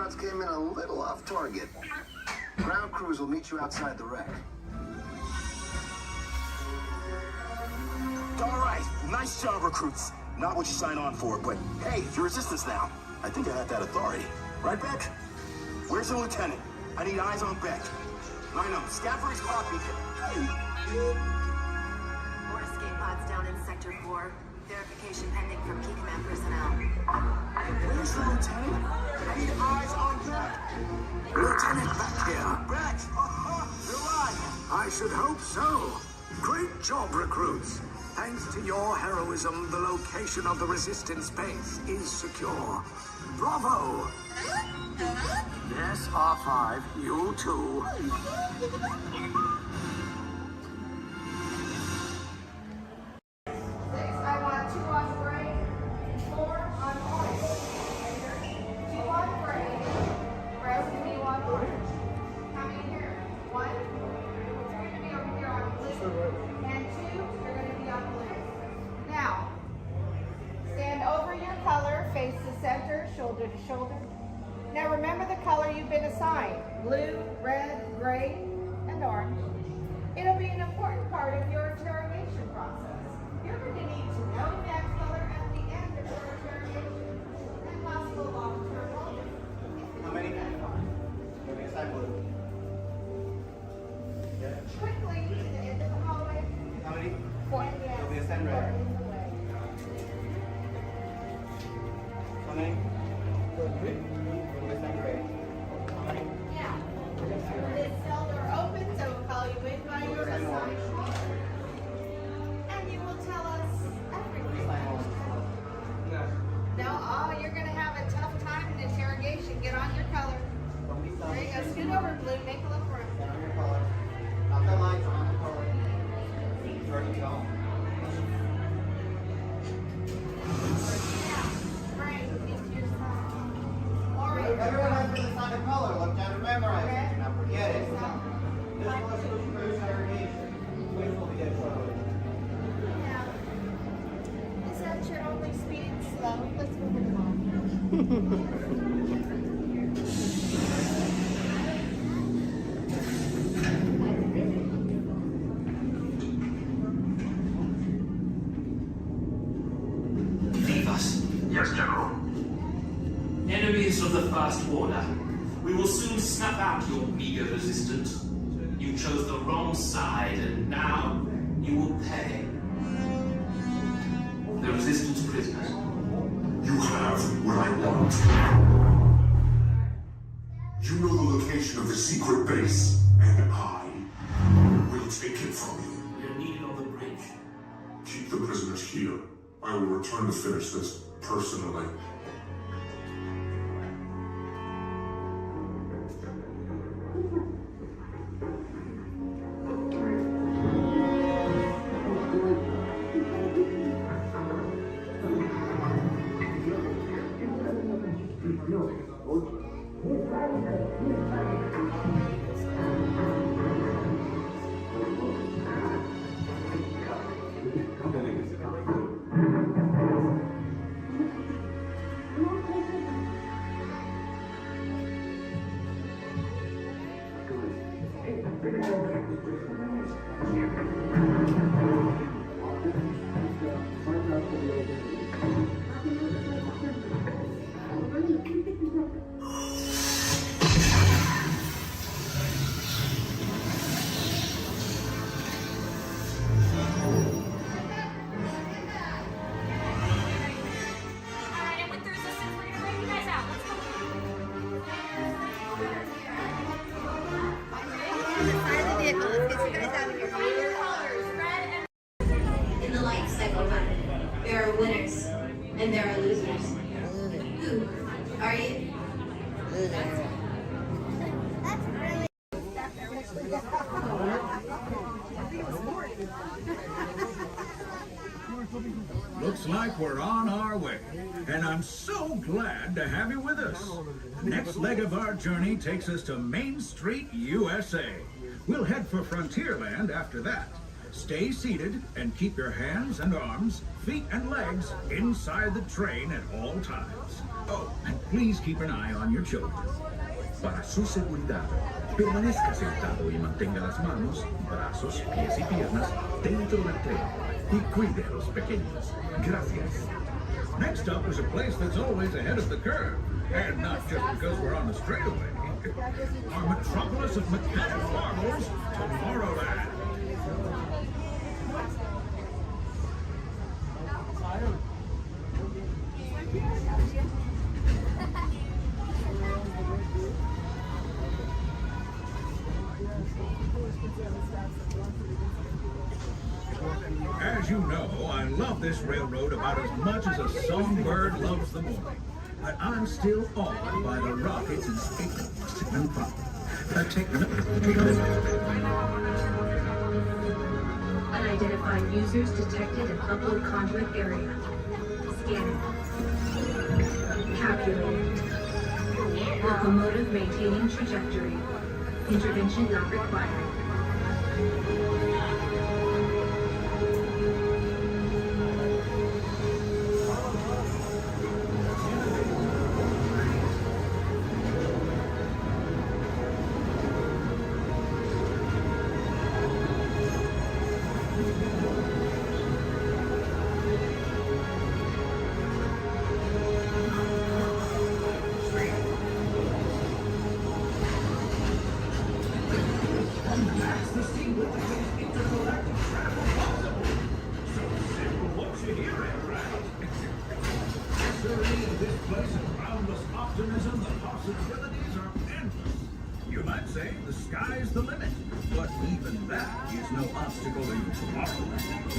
shots came in a little off target. Ground crews will meet you outside the wreck. All right, nice job, recruits. Not what you signed on for, but hey, you're resistance now. I think I have that authority. Right, Beck? Where's the lieutenant? I need eyes on Beck. Line up. Scout for his clock beacon. More escape pods down in Sector 4. Verification pending from key command personnel. Where's the lieutenant? I need eyes on Beck. Lieutenant Beck here. Beck! You're alive. I should hope so. Great job, recruits. Thanks to your heroism, the location of the resistance base is secure. Bravo! Yes, R5, you too. 6, I want 2 on gray, 4 on orange. 2 on gray, rest of you on orange. How many here? 1, 2 are going to be over here on blue, and 2 are going to be on blue. Now, stand over your color, face the center, shoulder to shoulder. Now remember the color you've been assigned, blue, red, gray, and orange. It'll be an important part of your interrogation process. You're going to need to know that color at the end of your interrogation and possible long-term motive. How many? You'll be assigned blue. Quickly to the end of the hallway. How many? 4. You'll be assigned red. How many? You'll be assigned gray. How many? Now, this cell door opens, so we'll call you in by your assigned color. And you will tell us everything. No, oh, you're going to have a tough time in interrogation. Get on your color. There you go. Scoot over, blue. Make a little room. Get on your color. Not the lights, on the color. You're ready to go. Everyone has been assigned a color. Look down and memorize it. Do not forget it. This was for interrogation. Which will be shortly. Is that your only speed? Slow. Let's move it along. Yes, General. Enemies of the First Order, we will soon snuff out your meager resistance. You chose the wrong side, and now you will pay. The resistance prisoners. You have what I want. You know the location of the secret base, and I will take it from you. We are needed on the bridge. Keep the prisoners here. I will return to finish this personally. In the life cycle, there are winners and there are losers. Who are you? Looks like we're on our way, and I'm so glad to have you with us. The next leg of our journey takes us to Main Street, USA. We'll head for Frontierland after that. Stay seated and keep your hands and arms, feet and legs inside the train at all times. Oh, and Please keep an eye on your children. Para su seguridad, permanezca sentado y mantenga las manos, brazos, pies y piernas dentro del tren y cuide a los pequeños. Gracias. Next up is a place that's always ahead of the curve, and not just because we're on the straightaway. Our metropolis of mechanical marvels, Tomorrowland. As you know, I love this railroad about as much as a songbird loves the morning. But I'm still awed by the rockets and statements and fun. Unidentified users detected in upload conduit area. Scanning. Calculating. Locomotive maintaining trajectory. Intervention not required. You might say the sky's the limit, but even that is no obstacle in Tomorrowland.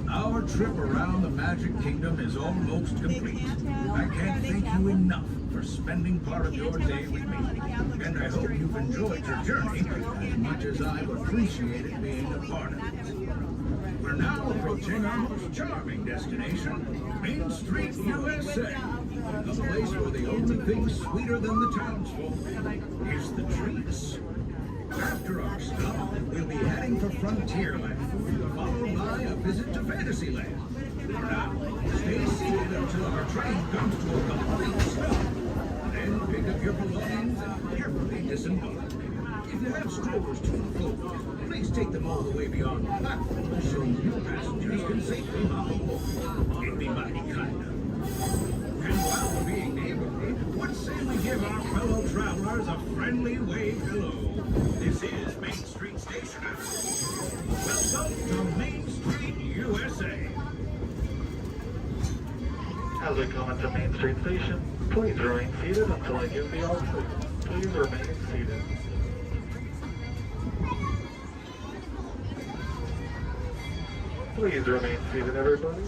Our trip around the Magic Kingdom is almost complete. I can't thank you enough for spending part of your day with me. And I hope you've enjoyed your journey as much as I've appreciated being a part of it. We're now approaching our most charming destination, Main Street, USA. A place where the only thing sweeter than the townsfolk is the treats. After our stop, we'll be heading for Frontierland, followed by a visit to Fantasyland. For now, stay seated until our train comes to a complete stop. Then pick up your belongings and carefully disembark. If you have strollers to unfold, please take them all the way beyond the platform so new passengers can safely hop aboard. It'd be mighty kind of. And while we're being neighborly, what say we give our fellow travelers a friendly wave hello? This is Main Street Station. Welcome to Main Street, USA. As we come into Main Street Station, please remain seated until I give the altitude. Please remain seated. Please remain seated, everybody.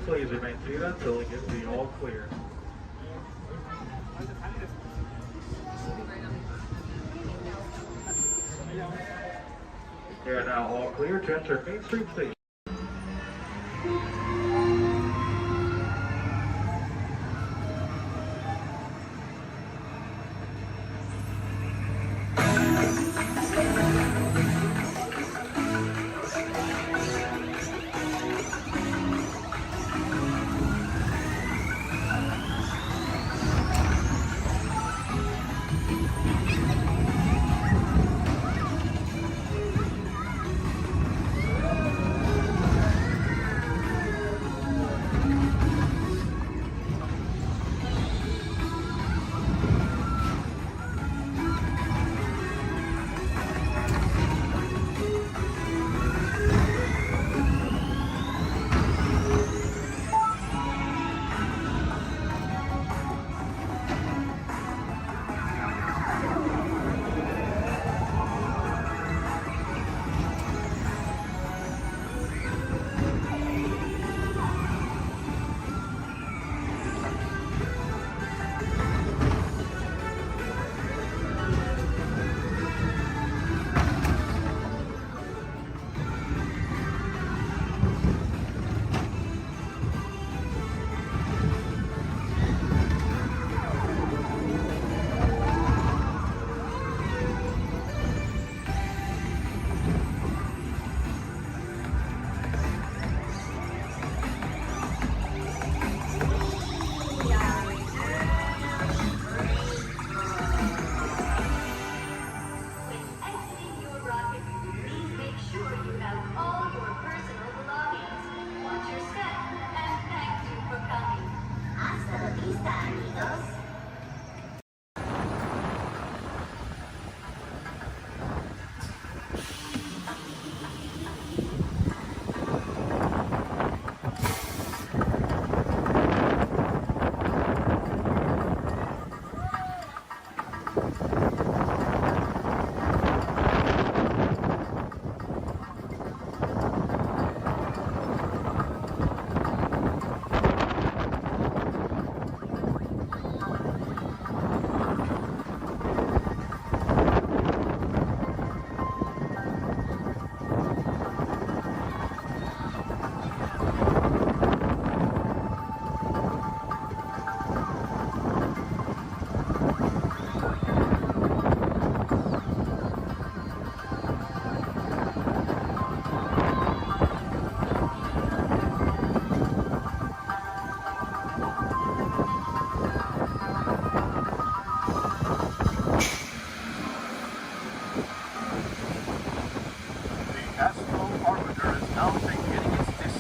Please remain seated until I give the all clear. We are now all clear to enter Main Street Station.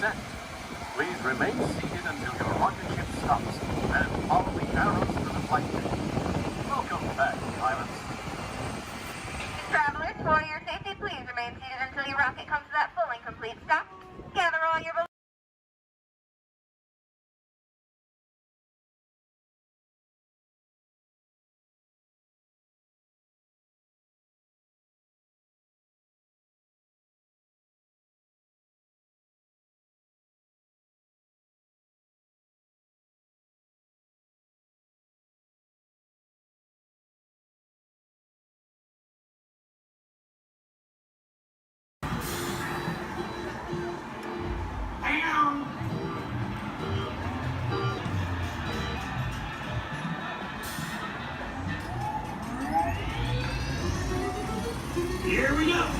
descent. Please remain seated until your rocket ship stops and follow the arrows to the flight deck. Welcome back, pilots. Travelers, for your safety, please remain seated until your rocket comes to that full and complete stop. Gather all your belongings. Here we go.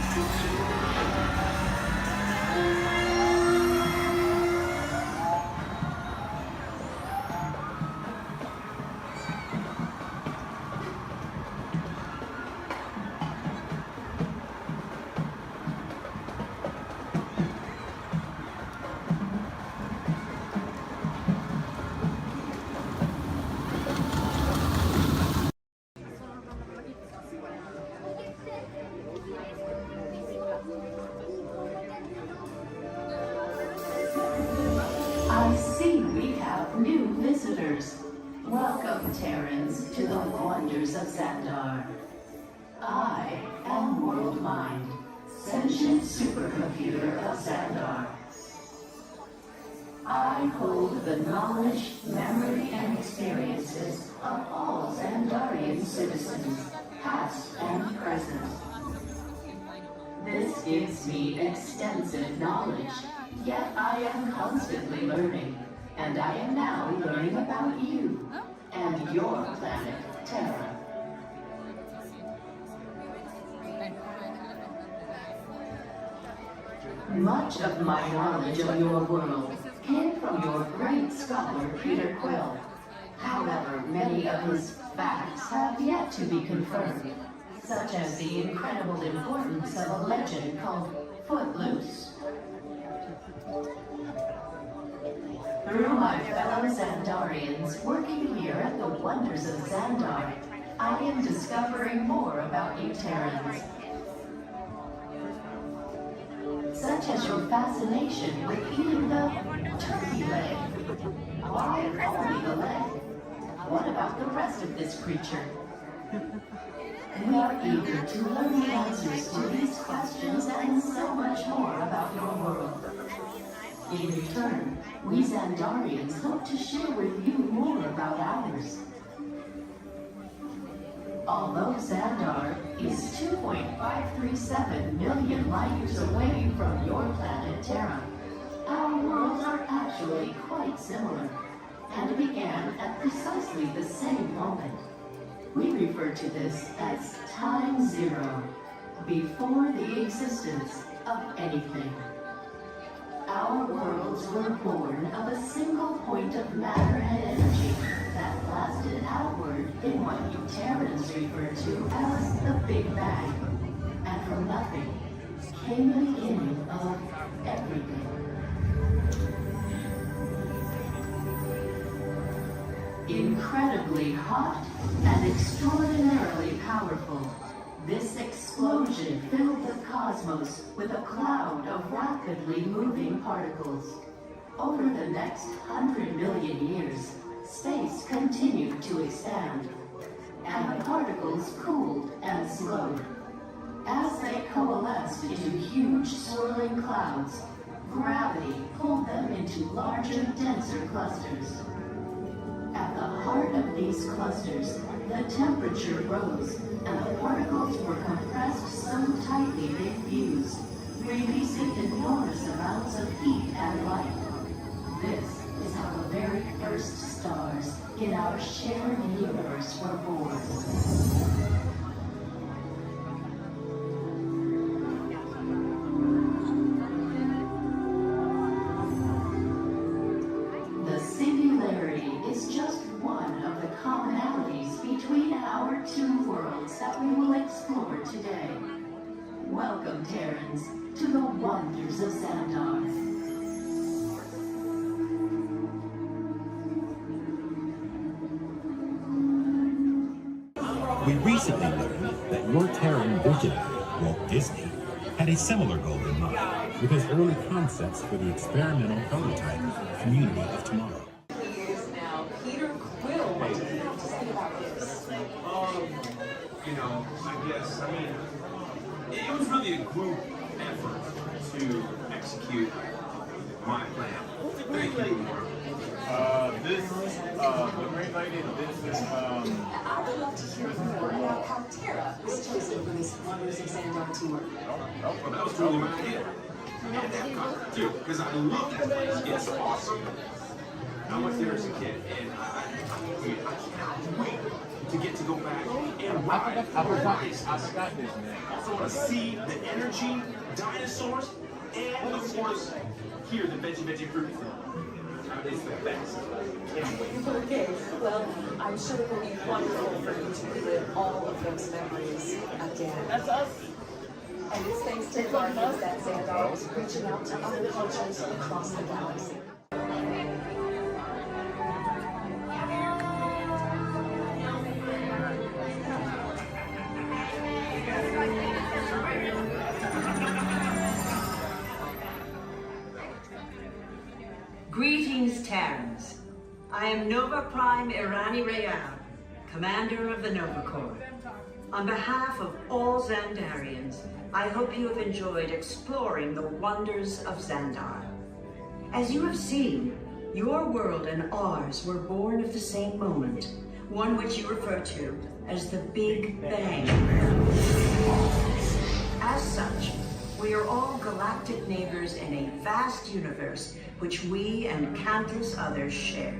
I see we have new visitors. Welcome, Terrans, to the wonders of Xandar. I am World Mind, sentient supercomputer of Xandar. I hold the knowledge, memory, and experiences of all Xandarian citizens, past and present. This gives me extensive knowledge, yet I am constantly learning, and I am now learning about you and your planet, Terra. Much of my knowledge of your world came from your great scholar, Peter Quill. However, many of his facts have yet to be confirmed, such as the incredible importance of a legend called Footloose. Through my fellow Xandarians working here at the wonders of Xandar, I am discovering more about you Terrans. Such as your fascination with eating the turkey leg. Why only the leg? What about the rest of this creature? We are eager to learn the answers to these questions and so much more about your world. In return, we Xandarians hope to share with you more about ours. Although Xandar is 2.537 million light years away from your planet Terra, our worlds are actually quite similar and began at precisely the same moment. We refer to this as Time Zero, before the existence of anything. Our worlds were born of a single point of matter and energy that blasted outward in what you Terrans refer to as the Big Bang. And from nothing came the beginning of everything. Incredibly hot and extraordinarily powerful, this explosion filled the cosmos with a cloud of rapidly moving particles. Over the next 100 million years, space continued to expand, and the particles cooled and slowed. As they coalesced into huge swirling clouds, gravity pulled them into larger, denser clusters. At the heart of these clusters, the temperature rose, and the particles were compressed so tightly they fused, releasing enormous amounts of heat and light. This is how the very first stars in our shared universe were born. The singularity is just one of the commonalities between our two worlds that we will explore today. Welcome, Terrans, to the wonders of Xandar. We recently learned that your Terran visionary, Walt Disney, had a similar goal in mind with his early concepts for the experimental prototype Community of Tomorrow. He is now Peter Quill. What do you have to say about this? I guess, it was really a group effort to execute my plan. Thank you, Mark. The Great Lady, I would love to hear more about how Terra was chosen for this Wonders of Xandar tour. Well, that was totally my idea. And Epcot, too, because I love that place. It's awesome. I went there as a kid, and I cannot wait to get to go back and ride the rides. So to see the energy, dinosaurs, and of course, here the veggie fruit. It's the best. Okay, well, I'm sure it will be wonderful for you to relive all of those memories again. That's us. And it's thanks to Wonders that Xandar is reaching out to other cultures across the galaxy. Greetings, Terrans. I am Nova Prime Irani Real, Commander of the Nova Corps. On behalf of all Xandarians, I hope you have enjoyed exploring the wonders of Xandar. As you have seen, your world and ours were born of the same moment, one which you refer to as the Big Bang. As such, we are all galactic neighbors in a vast universe which we and countless others share.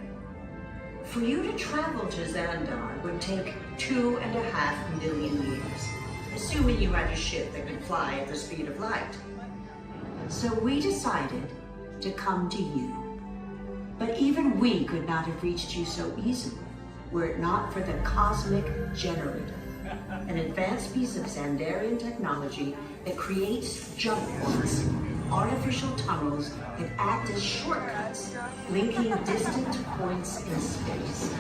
For you to travel to Xandar would take 2.5 million years, assuming you had a ship that could fly at the speed of light. So we decided to come to you. But even we could not have reached you so easily were it not for the Cosmic Generator, an advanced piece of Xandarian technology that creates jump points, artificial tunnels that act as shortcuts, linking distant points in space.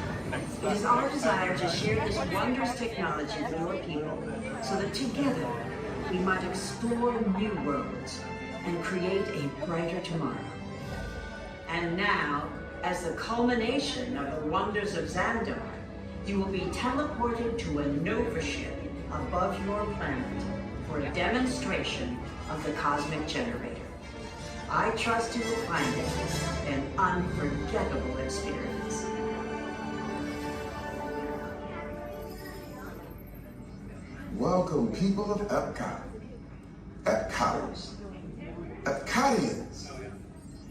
It is our desire to share this wondrous technology with your people so that together we might explore new worlds and create a brighter tomorrow. And now, as the culmination of the wonders of Xandar, you will be teleported to a Nova ship above your planet for a demonstration of the Cosmic Generator. I trust you will find it an unforgettable experience. Welcome, people of Epcot. Epcoters. Epcotians.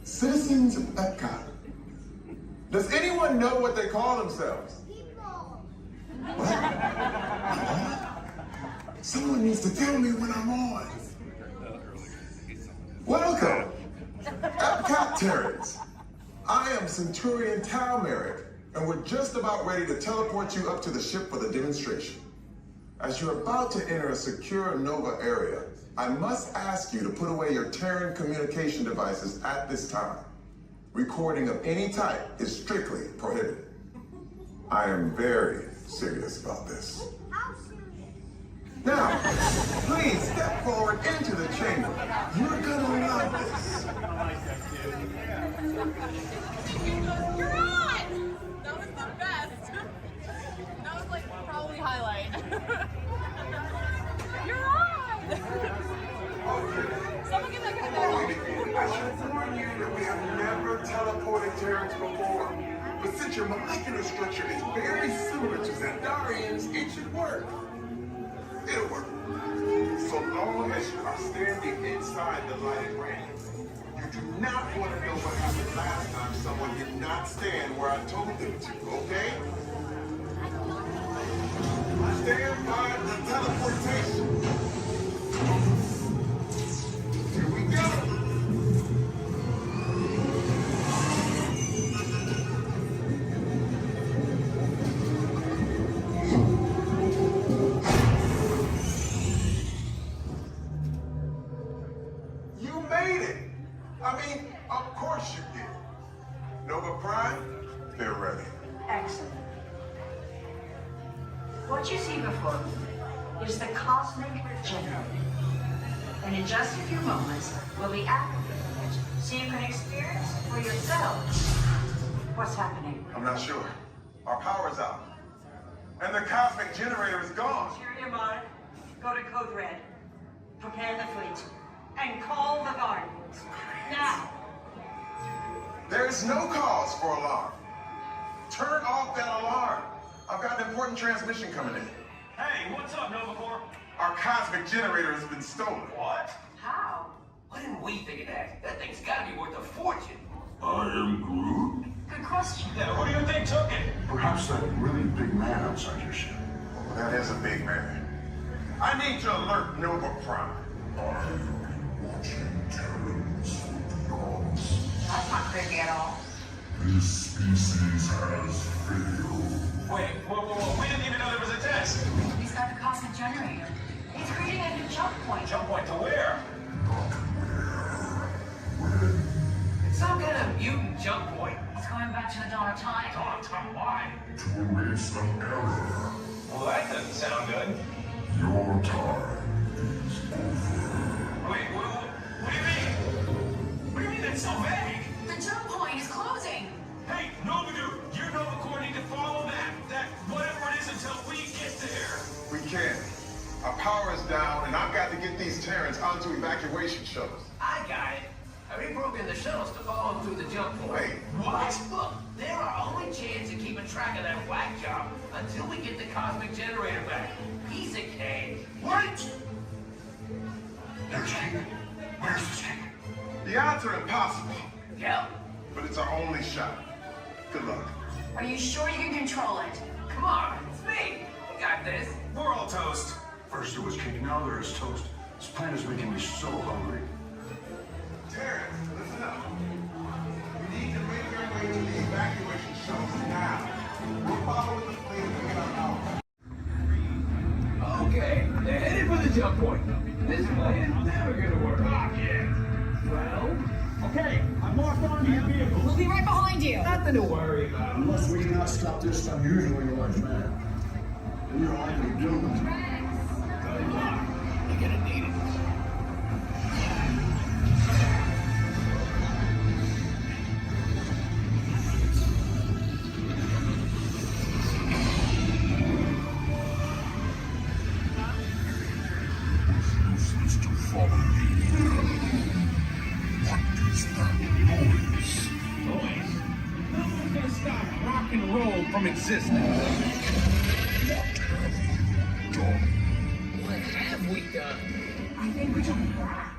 Citizens of Epcot. Does anyone know what they call themselves? What? Someone needs to tell me when I'm on. Welcome, Epcot Terrans. I am Centurion Tal Merrick, and we're just about ready to teleport you up to the ship for the demonstration. As you're about to enter a secure Nova area, I must ask you to put away your Terran communication devices at this time. Recording of any type is strictly prohibited. I am very serious about this. Now, please step forward into the chamber. You're gonna love this. You're on! That was the best. That was like probably highlight. You're on! Someone get that guy back. I should warn you that we have never teleported Terrans before. But since your molecular structure is very similar to Xandarians, it should work. It'll work. So long as you are standing inside the lighted ring. You do not want to know what happened last time someone did not stand where I told them to, okay? Stand by the teleportation. Here we go. Of course you did. Nova Prime, they're ready. Excellent. What you see before you is the cosmic generator. And in just a few moments, we'll be activating it so you can experience for yourself what's happening. I'm not sure. Our power's out. And the cosmic generator is gone. Interior Monarch, go to Code Red. Prepare the fleet. And call the Guardians. Now. There is no cause for alarm. Turn off that alarm. I've got an important transmission coming in. Hey, what's up, Nova Corps? Our cosmic generator has been stolen. What? How? Why didn't we think of that? That thing's gotta be worth a fortune. I am Groot. Good question. Yeah, who do you think took it? Perhaps that really big man outside your ship. Oh, that is a big man. I need to alert Nova Prime. I'm watching Terrans with dogs. That's not creepy at all. This species has failed. Wait, whoa. We didn't even know there was a test. He's got the cosmic generator. He's creating a new jump point. Jump point to where? It's some kind of mutant jump point. He's going back to the dawn of time. Dawn of time, why? To erase an error. Well, that doesn't sound good. Your time is over. Wait, what do you mean? What do you mean that's so vague? The jump point is closing. Hey, Nova Dude, you Nova Corps need to follow that whatever it is until we get there. We can't. Our power is down, and I've got to get these Terrans onto evacuation shuttles. I got it. I reprogrammed the shuttles to follow them through the jump point. Wait, what? Look, they're our only chance of keeping track of that whack job until we get the cosmic generator back. Piece of cake. What? There's King. Where's this King? The odds are impossible, Yep. but it's our only shot. Good luck. Are you sure you can control it? Come on, it's me. We got this. We're all toast. First there was King, now there is toast. This plan is making me so hungry. Terrans, listen up. We need to make our way to the evacuation shuttles now. We're following the fleet and get our power. Okay, they're headed for the jump point. This plan's never gonna work. Well, Okay, I'm locked onto your vehicle. We'll be right behind you. nothing to worry about. Unless we do not stop this unusually large man, we are likely doomed. Good luck. You're gonna need it. Useless to follow me. What is that noise? Boys, no one can stop rock and roll from existing. What have you done? What have we done? I think we took back.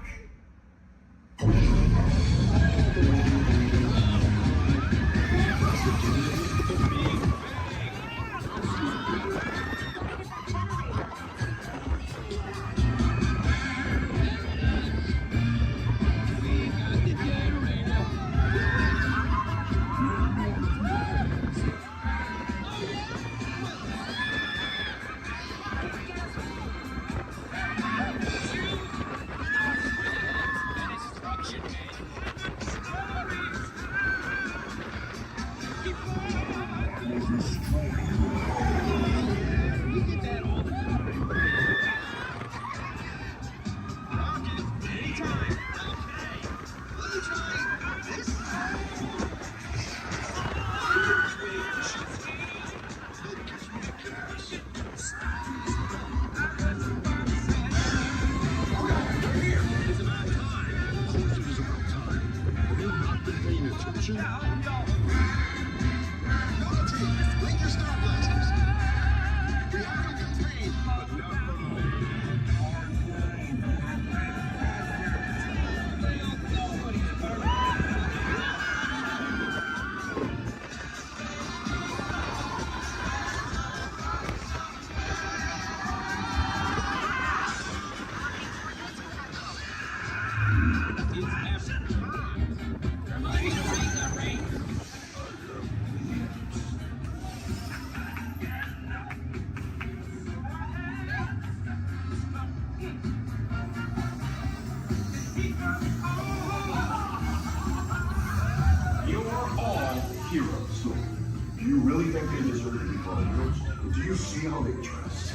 Do you really think they deserve to be called heroes? Do you see how they dress?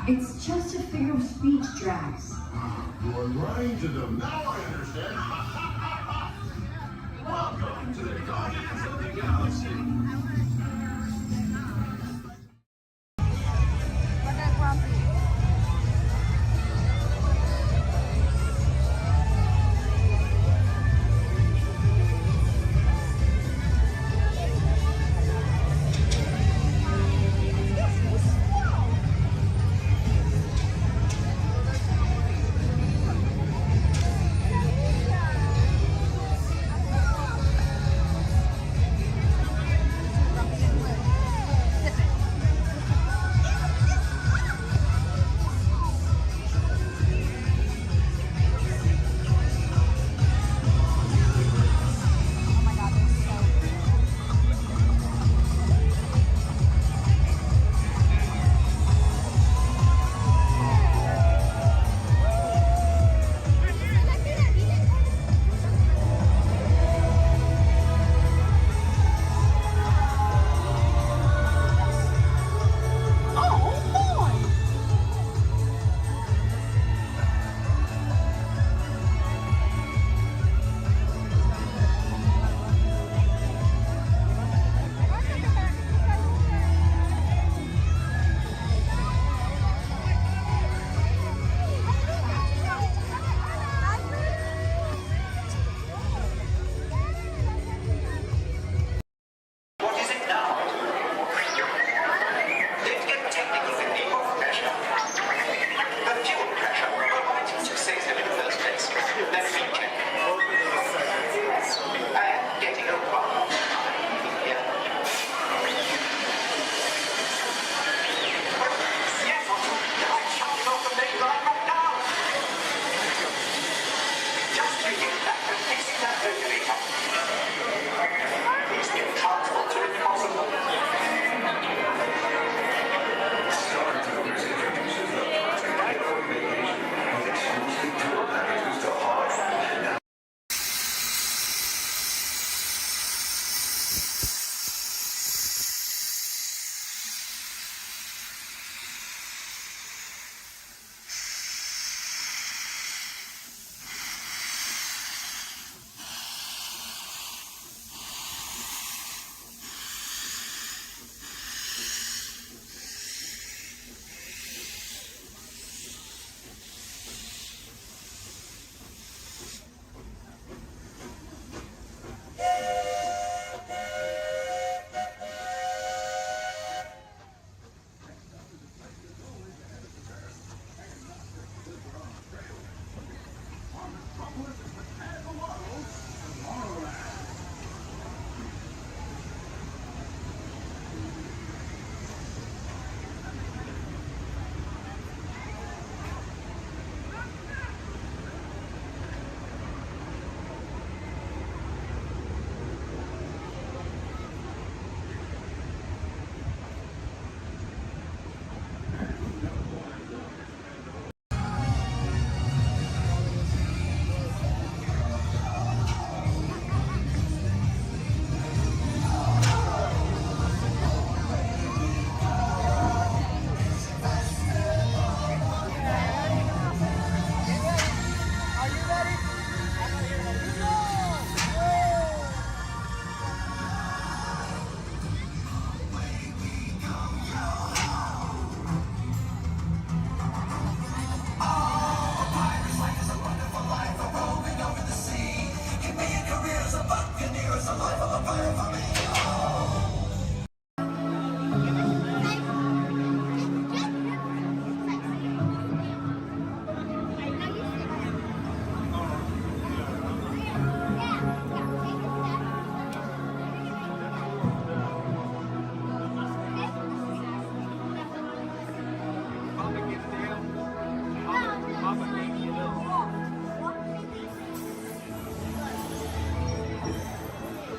It's just a figure of speech, Drax. You are lying to them. Now I understand. Welcome to the Guardians of the Galaxy.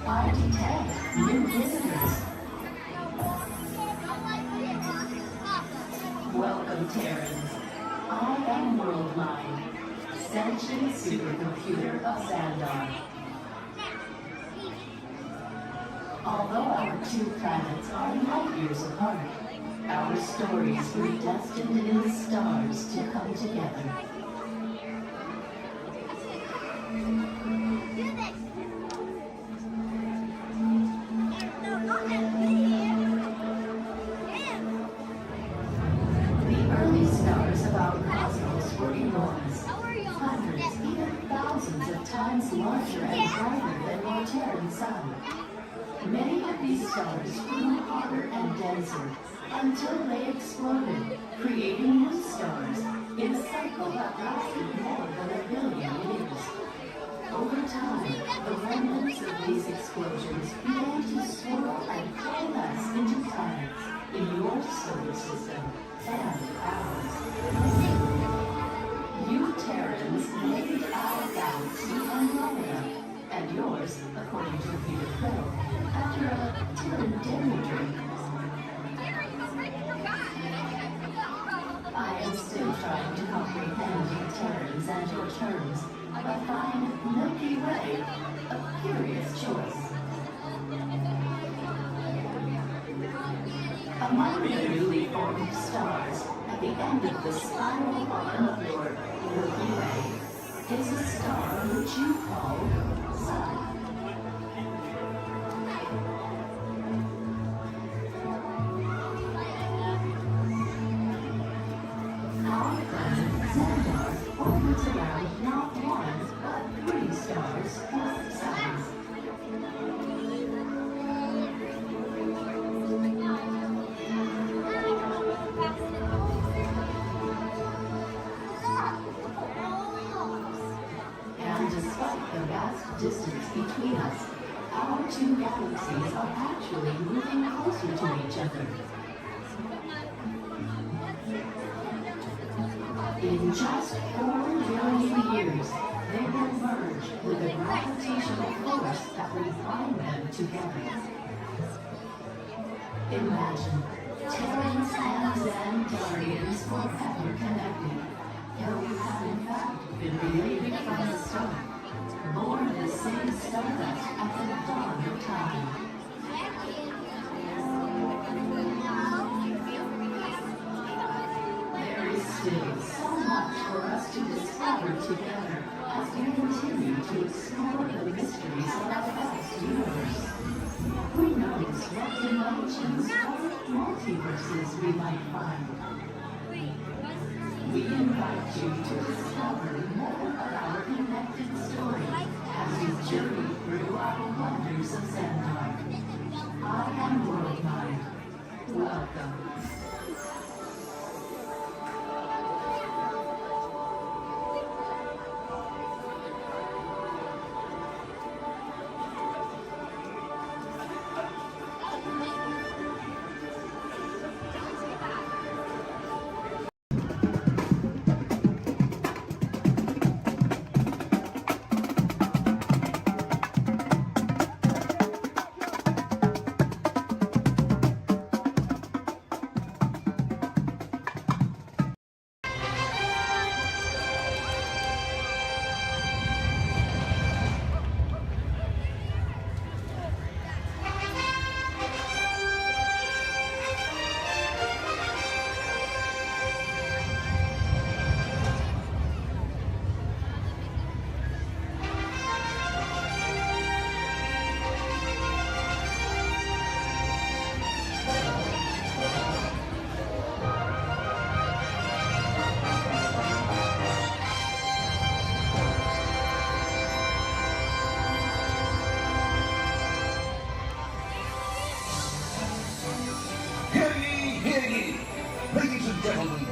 I detect new visitors. Welcome, Terrans. I am Worldmind, sentient supercomputer of Xandar. Although our two planets are light years apart, our stories were destined in the stars to come together. The early stars of our cosmos were enormous, hundreds, even thousands of times larger and brighter than our Terran sun. Many of these stars grew hotter and denser until they exploded, creating new stars in a cycle that lasted more than 1 billion years. Over time, the remnants of these explosions began to swirl and coalesce into planets in your solar system and ours. You Terrans named our galaxy Andromeda, and yours, according to Peter Quill, after a Terran demi-drink. I am still trying to comprehend you Terrans and your terms, but find Milky Way a curious choice. Among the newly formed stars, at the end of the spiral arm of your Milky Way, is a star which you call Sun. Our planet Xandar orbits around not one, but 3 stars plus suns. And despite the vast distance between us, our 2 galaxies are actually moving closer to each other. In just 4 billion years, they will merge with a gravitational force that will bind them together. Imagine Terrans and Xandarians forever connected, though we have in fact been related from the start, born the same stardust at the dawn of time. There is still so much for us to discover together as we continue to explore the mysteries of our vast universe. Who knows what dimensions or multiverses we might find? We invite you to discover more of our connected story as we journey through our wonders of Xandar. I am Worldmind. Welcome.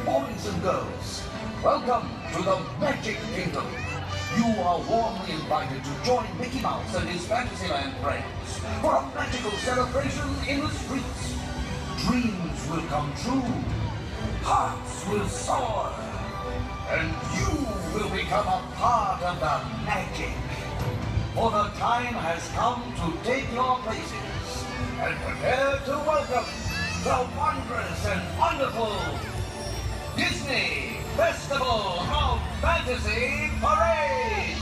boys and girls, welcome to the Magic Kingdom. You are warmly invited to join Mickey Mouse and his Fantasyland friends for a magical celebration in the streets. Dreams will come true, hearts will soar, and you will become a part of the magic. For the time has come to take your places and prepare to welcome the wondrous and wonderful Disney Festival of Fantasy Parade!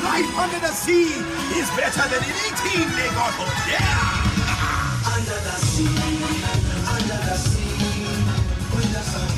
Life under the sea is better than anything they got up there. Under the sea, with the sun.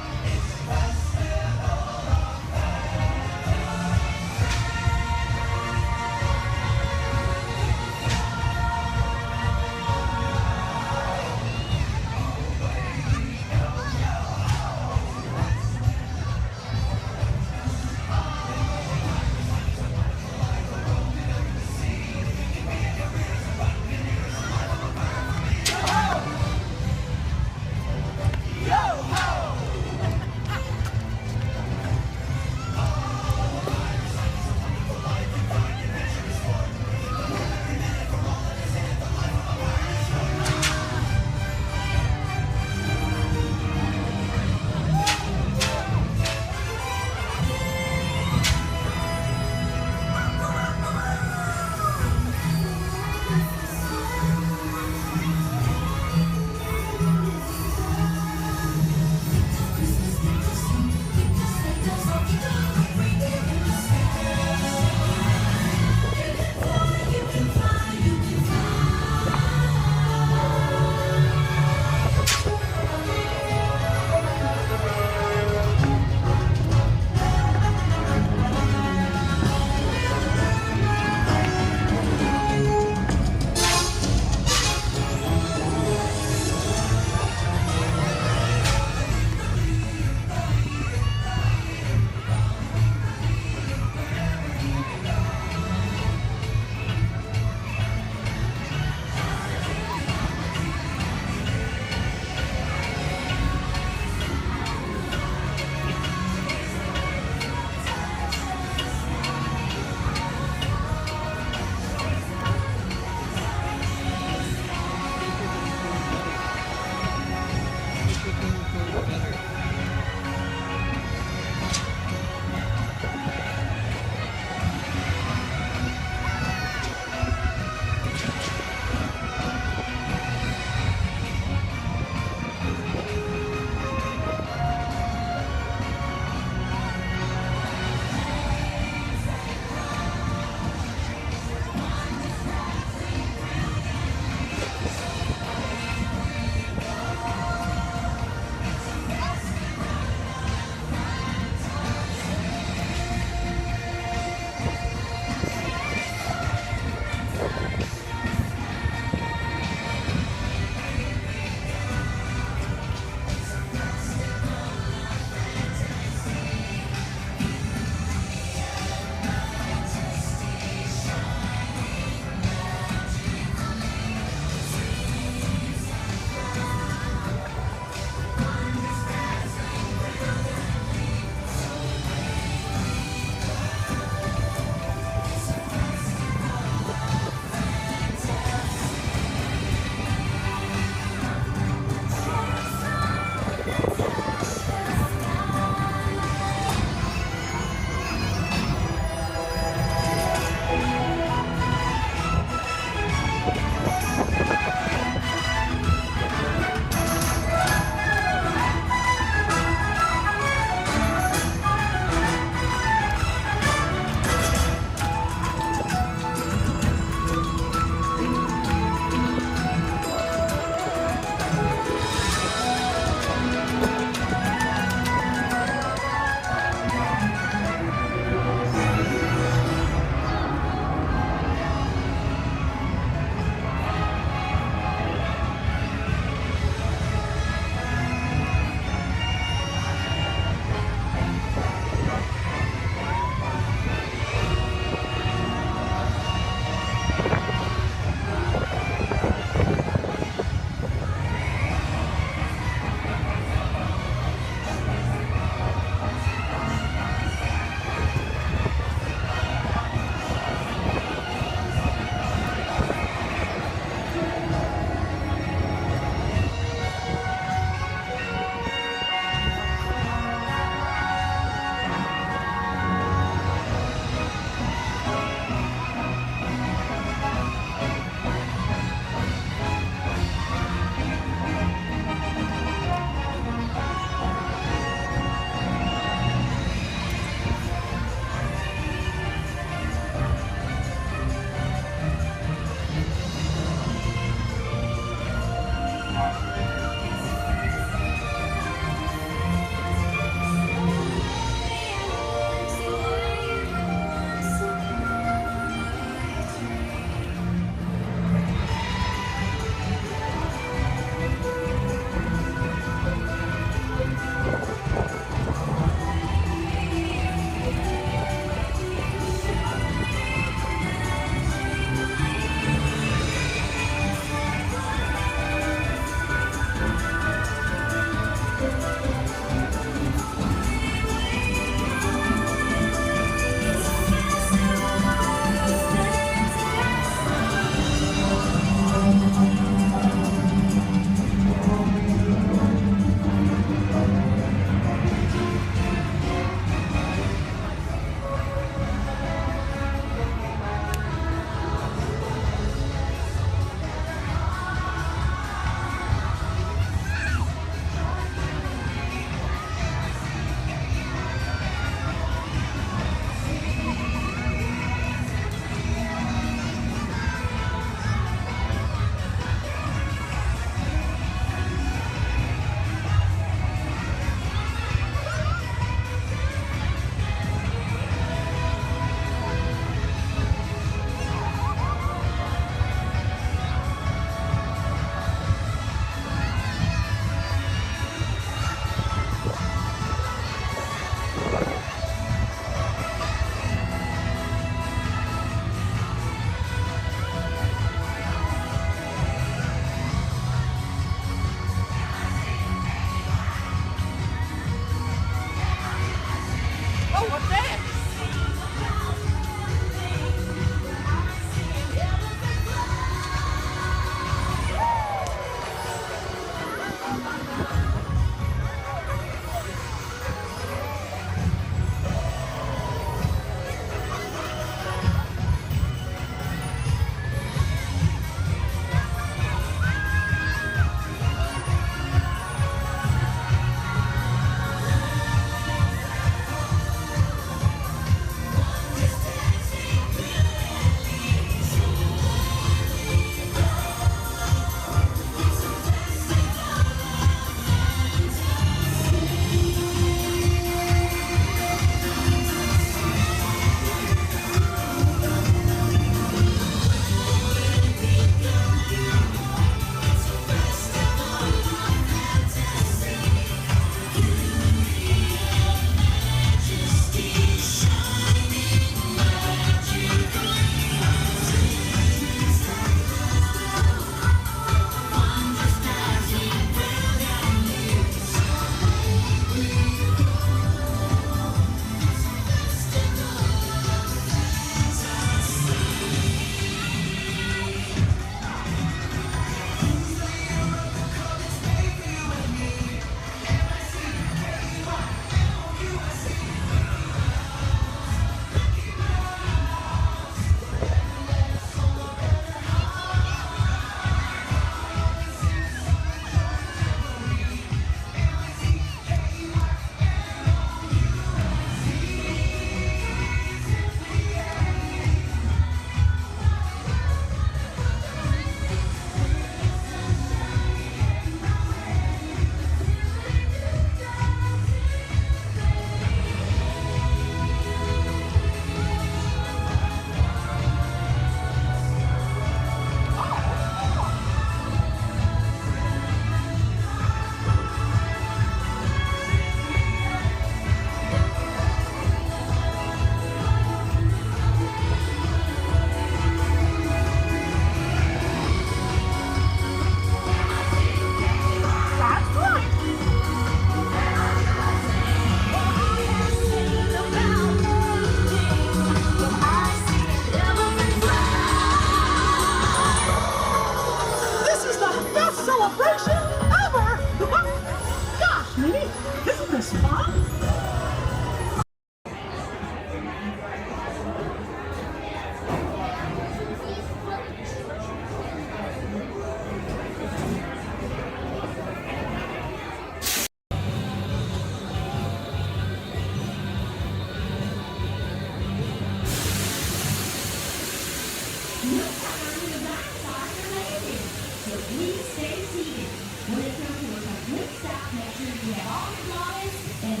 please stay seated. When it comes to a complete stop, make sure you have all your belongings and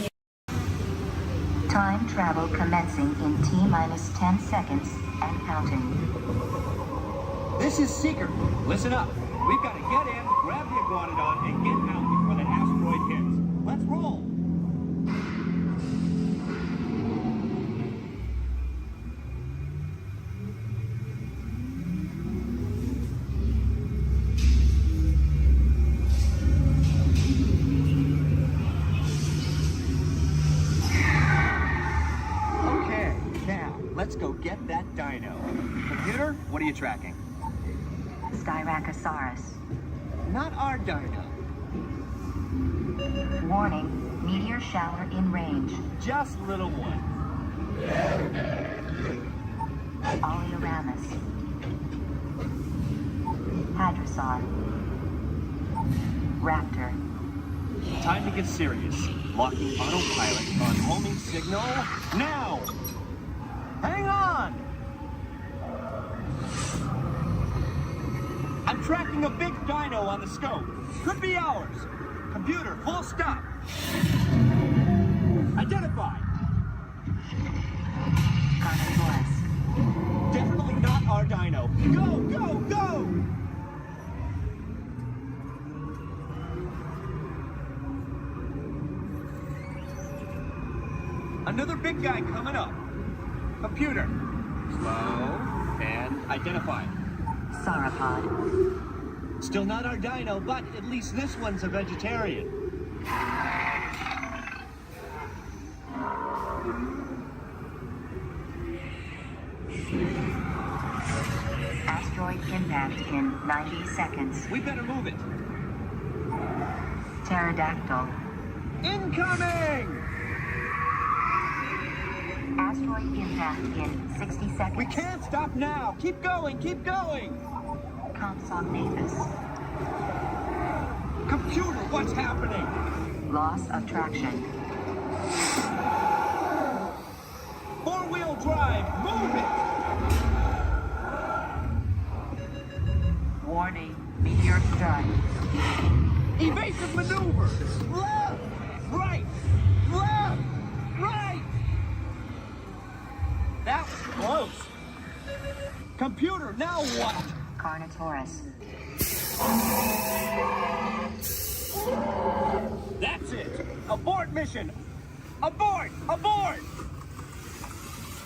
Time travel commencing in T-minus 10 seconds and counting. This is Seeker. Listen up. We've got to get in, grab the iguanodon, and get out before the asteroid hits. Let's roll. Okay, now, let's go get that dino. Computer, what are you tracking? Styracosaurus. Not our dino. Warning, meteor shower in range. Just little one. Oleoramus. Hadrosaur. Raptor. Time to get serious. Locking autopilot on homing signal now! Hang on! I'm tracking a big dino on the scope. Could be ours. Computer, full stop. Identified. Carnivores. Definitely not our dino. Go, go, go! Another big guy coming up. Computer. Slow and identified. Sauropod. Still not our dino, but at least this one's a vegetarian. Asteroid impact in 90 seconds. We better move it. Pterodactyl. Incoming! Asteroid impact in 60 seconds. We can't stop now. Keep going, keep going. Compsognathus. Computer, what's happening? Loss of traction. Four-wheel drive, move it! Warning, meteor strike. Evasive maneuver! Left! Right! Left! Right! That was close. Computer, now what? Carnotaurus. That's it! Abort mission! Abort! Abort!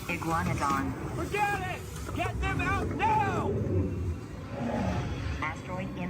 Iguanodon. Forget it! Get them out now! Asteroid impact.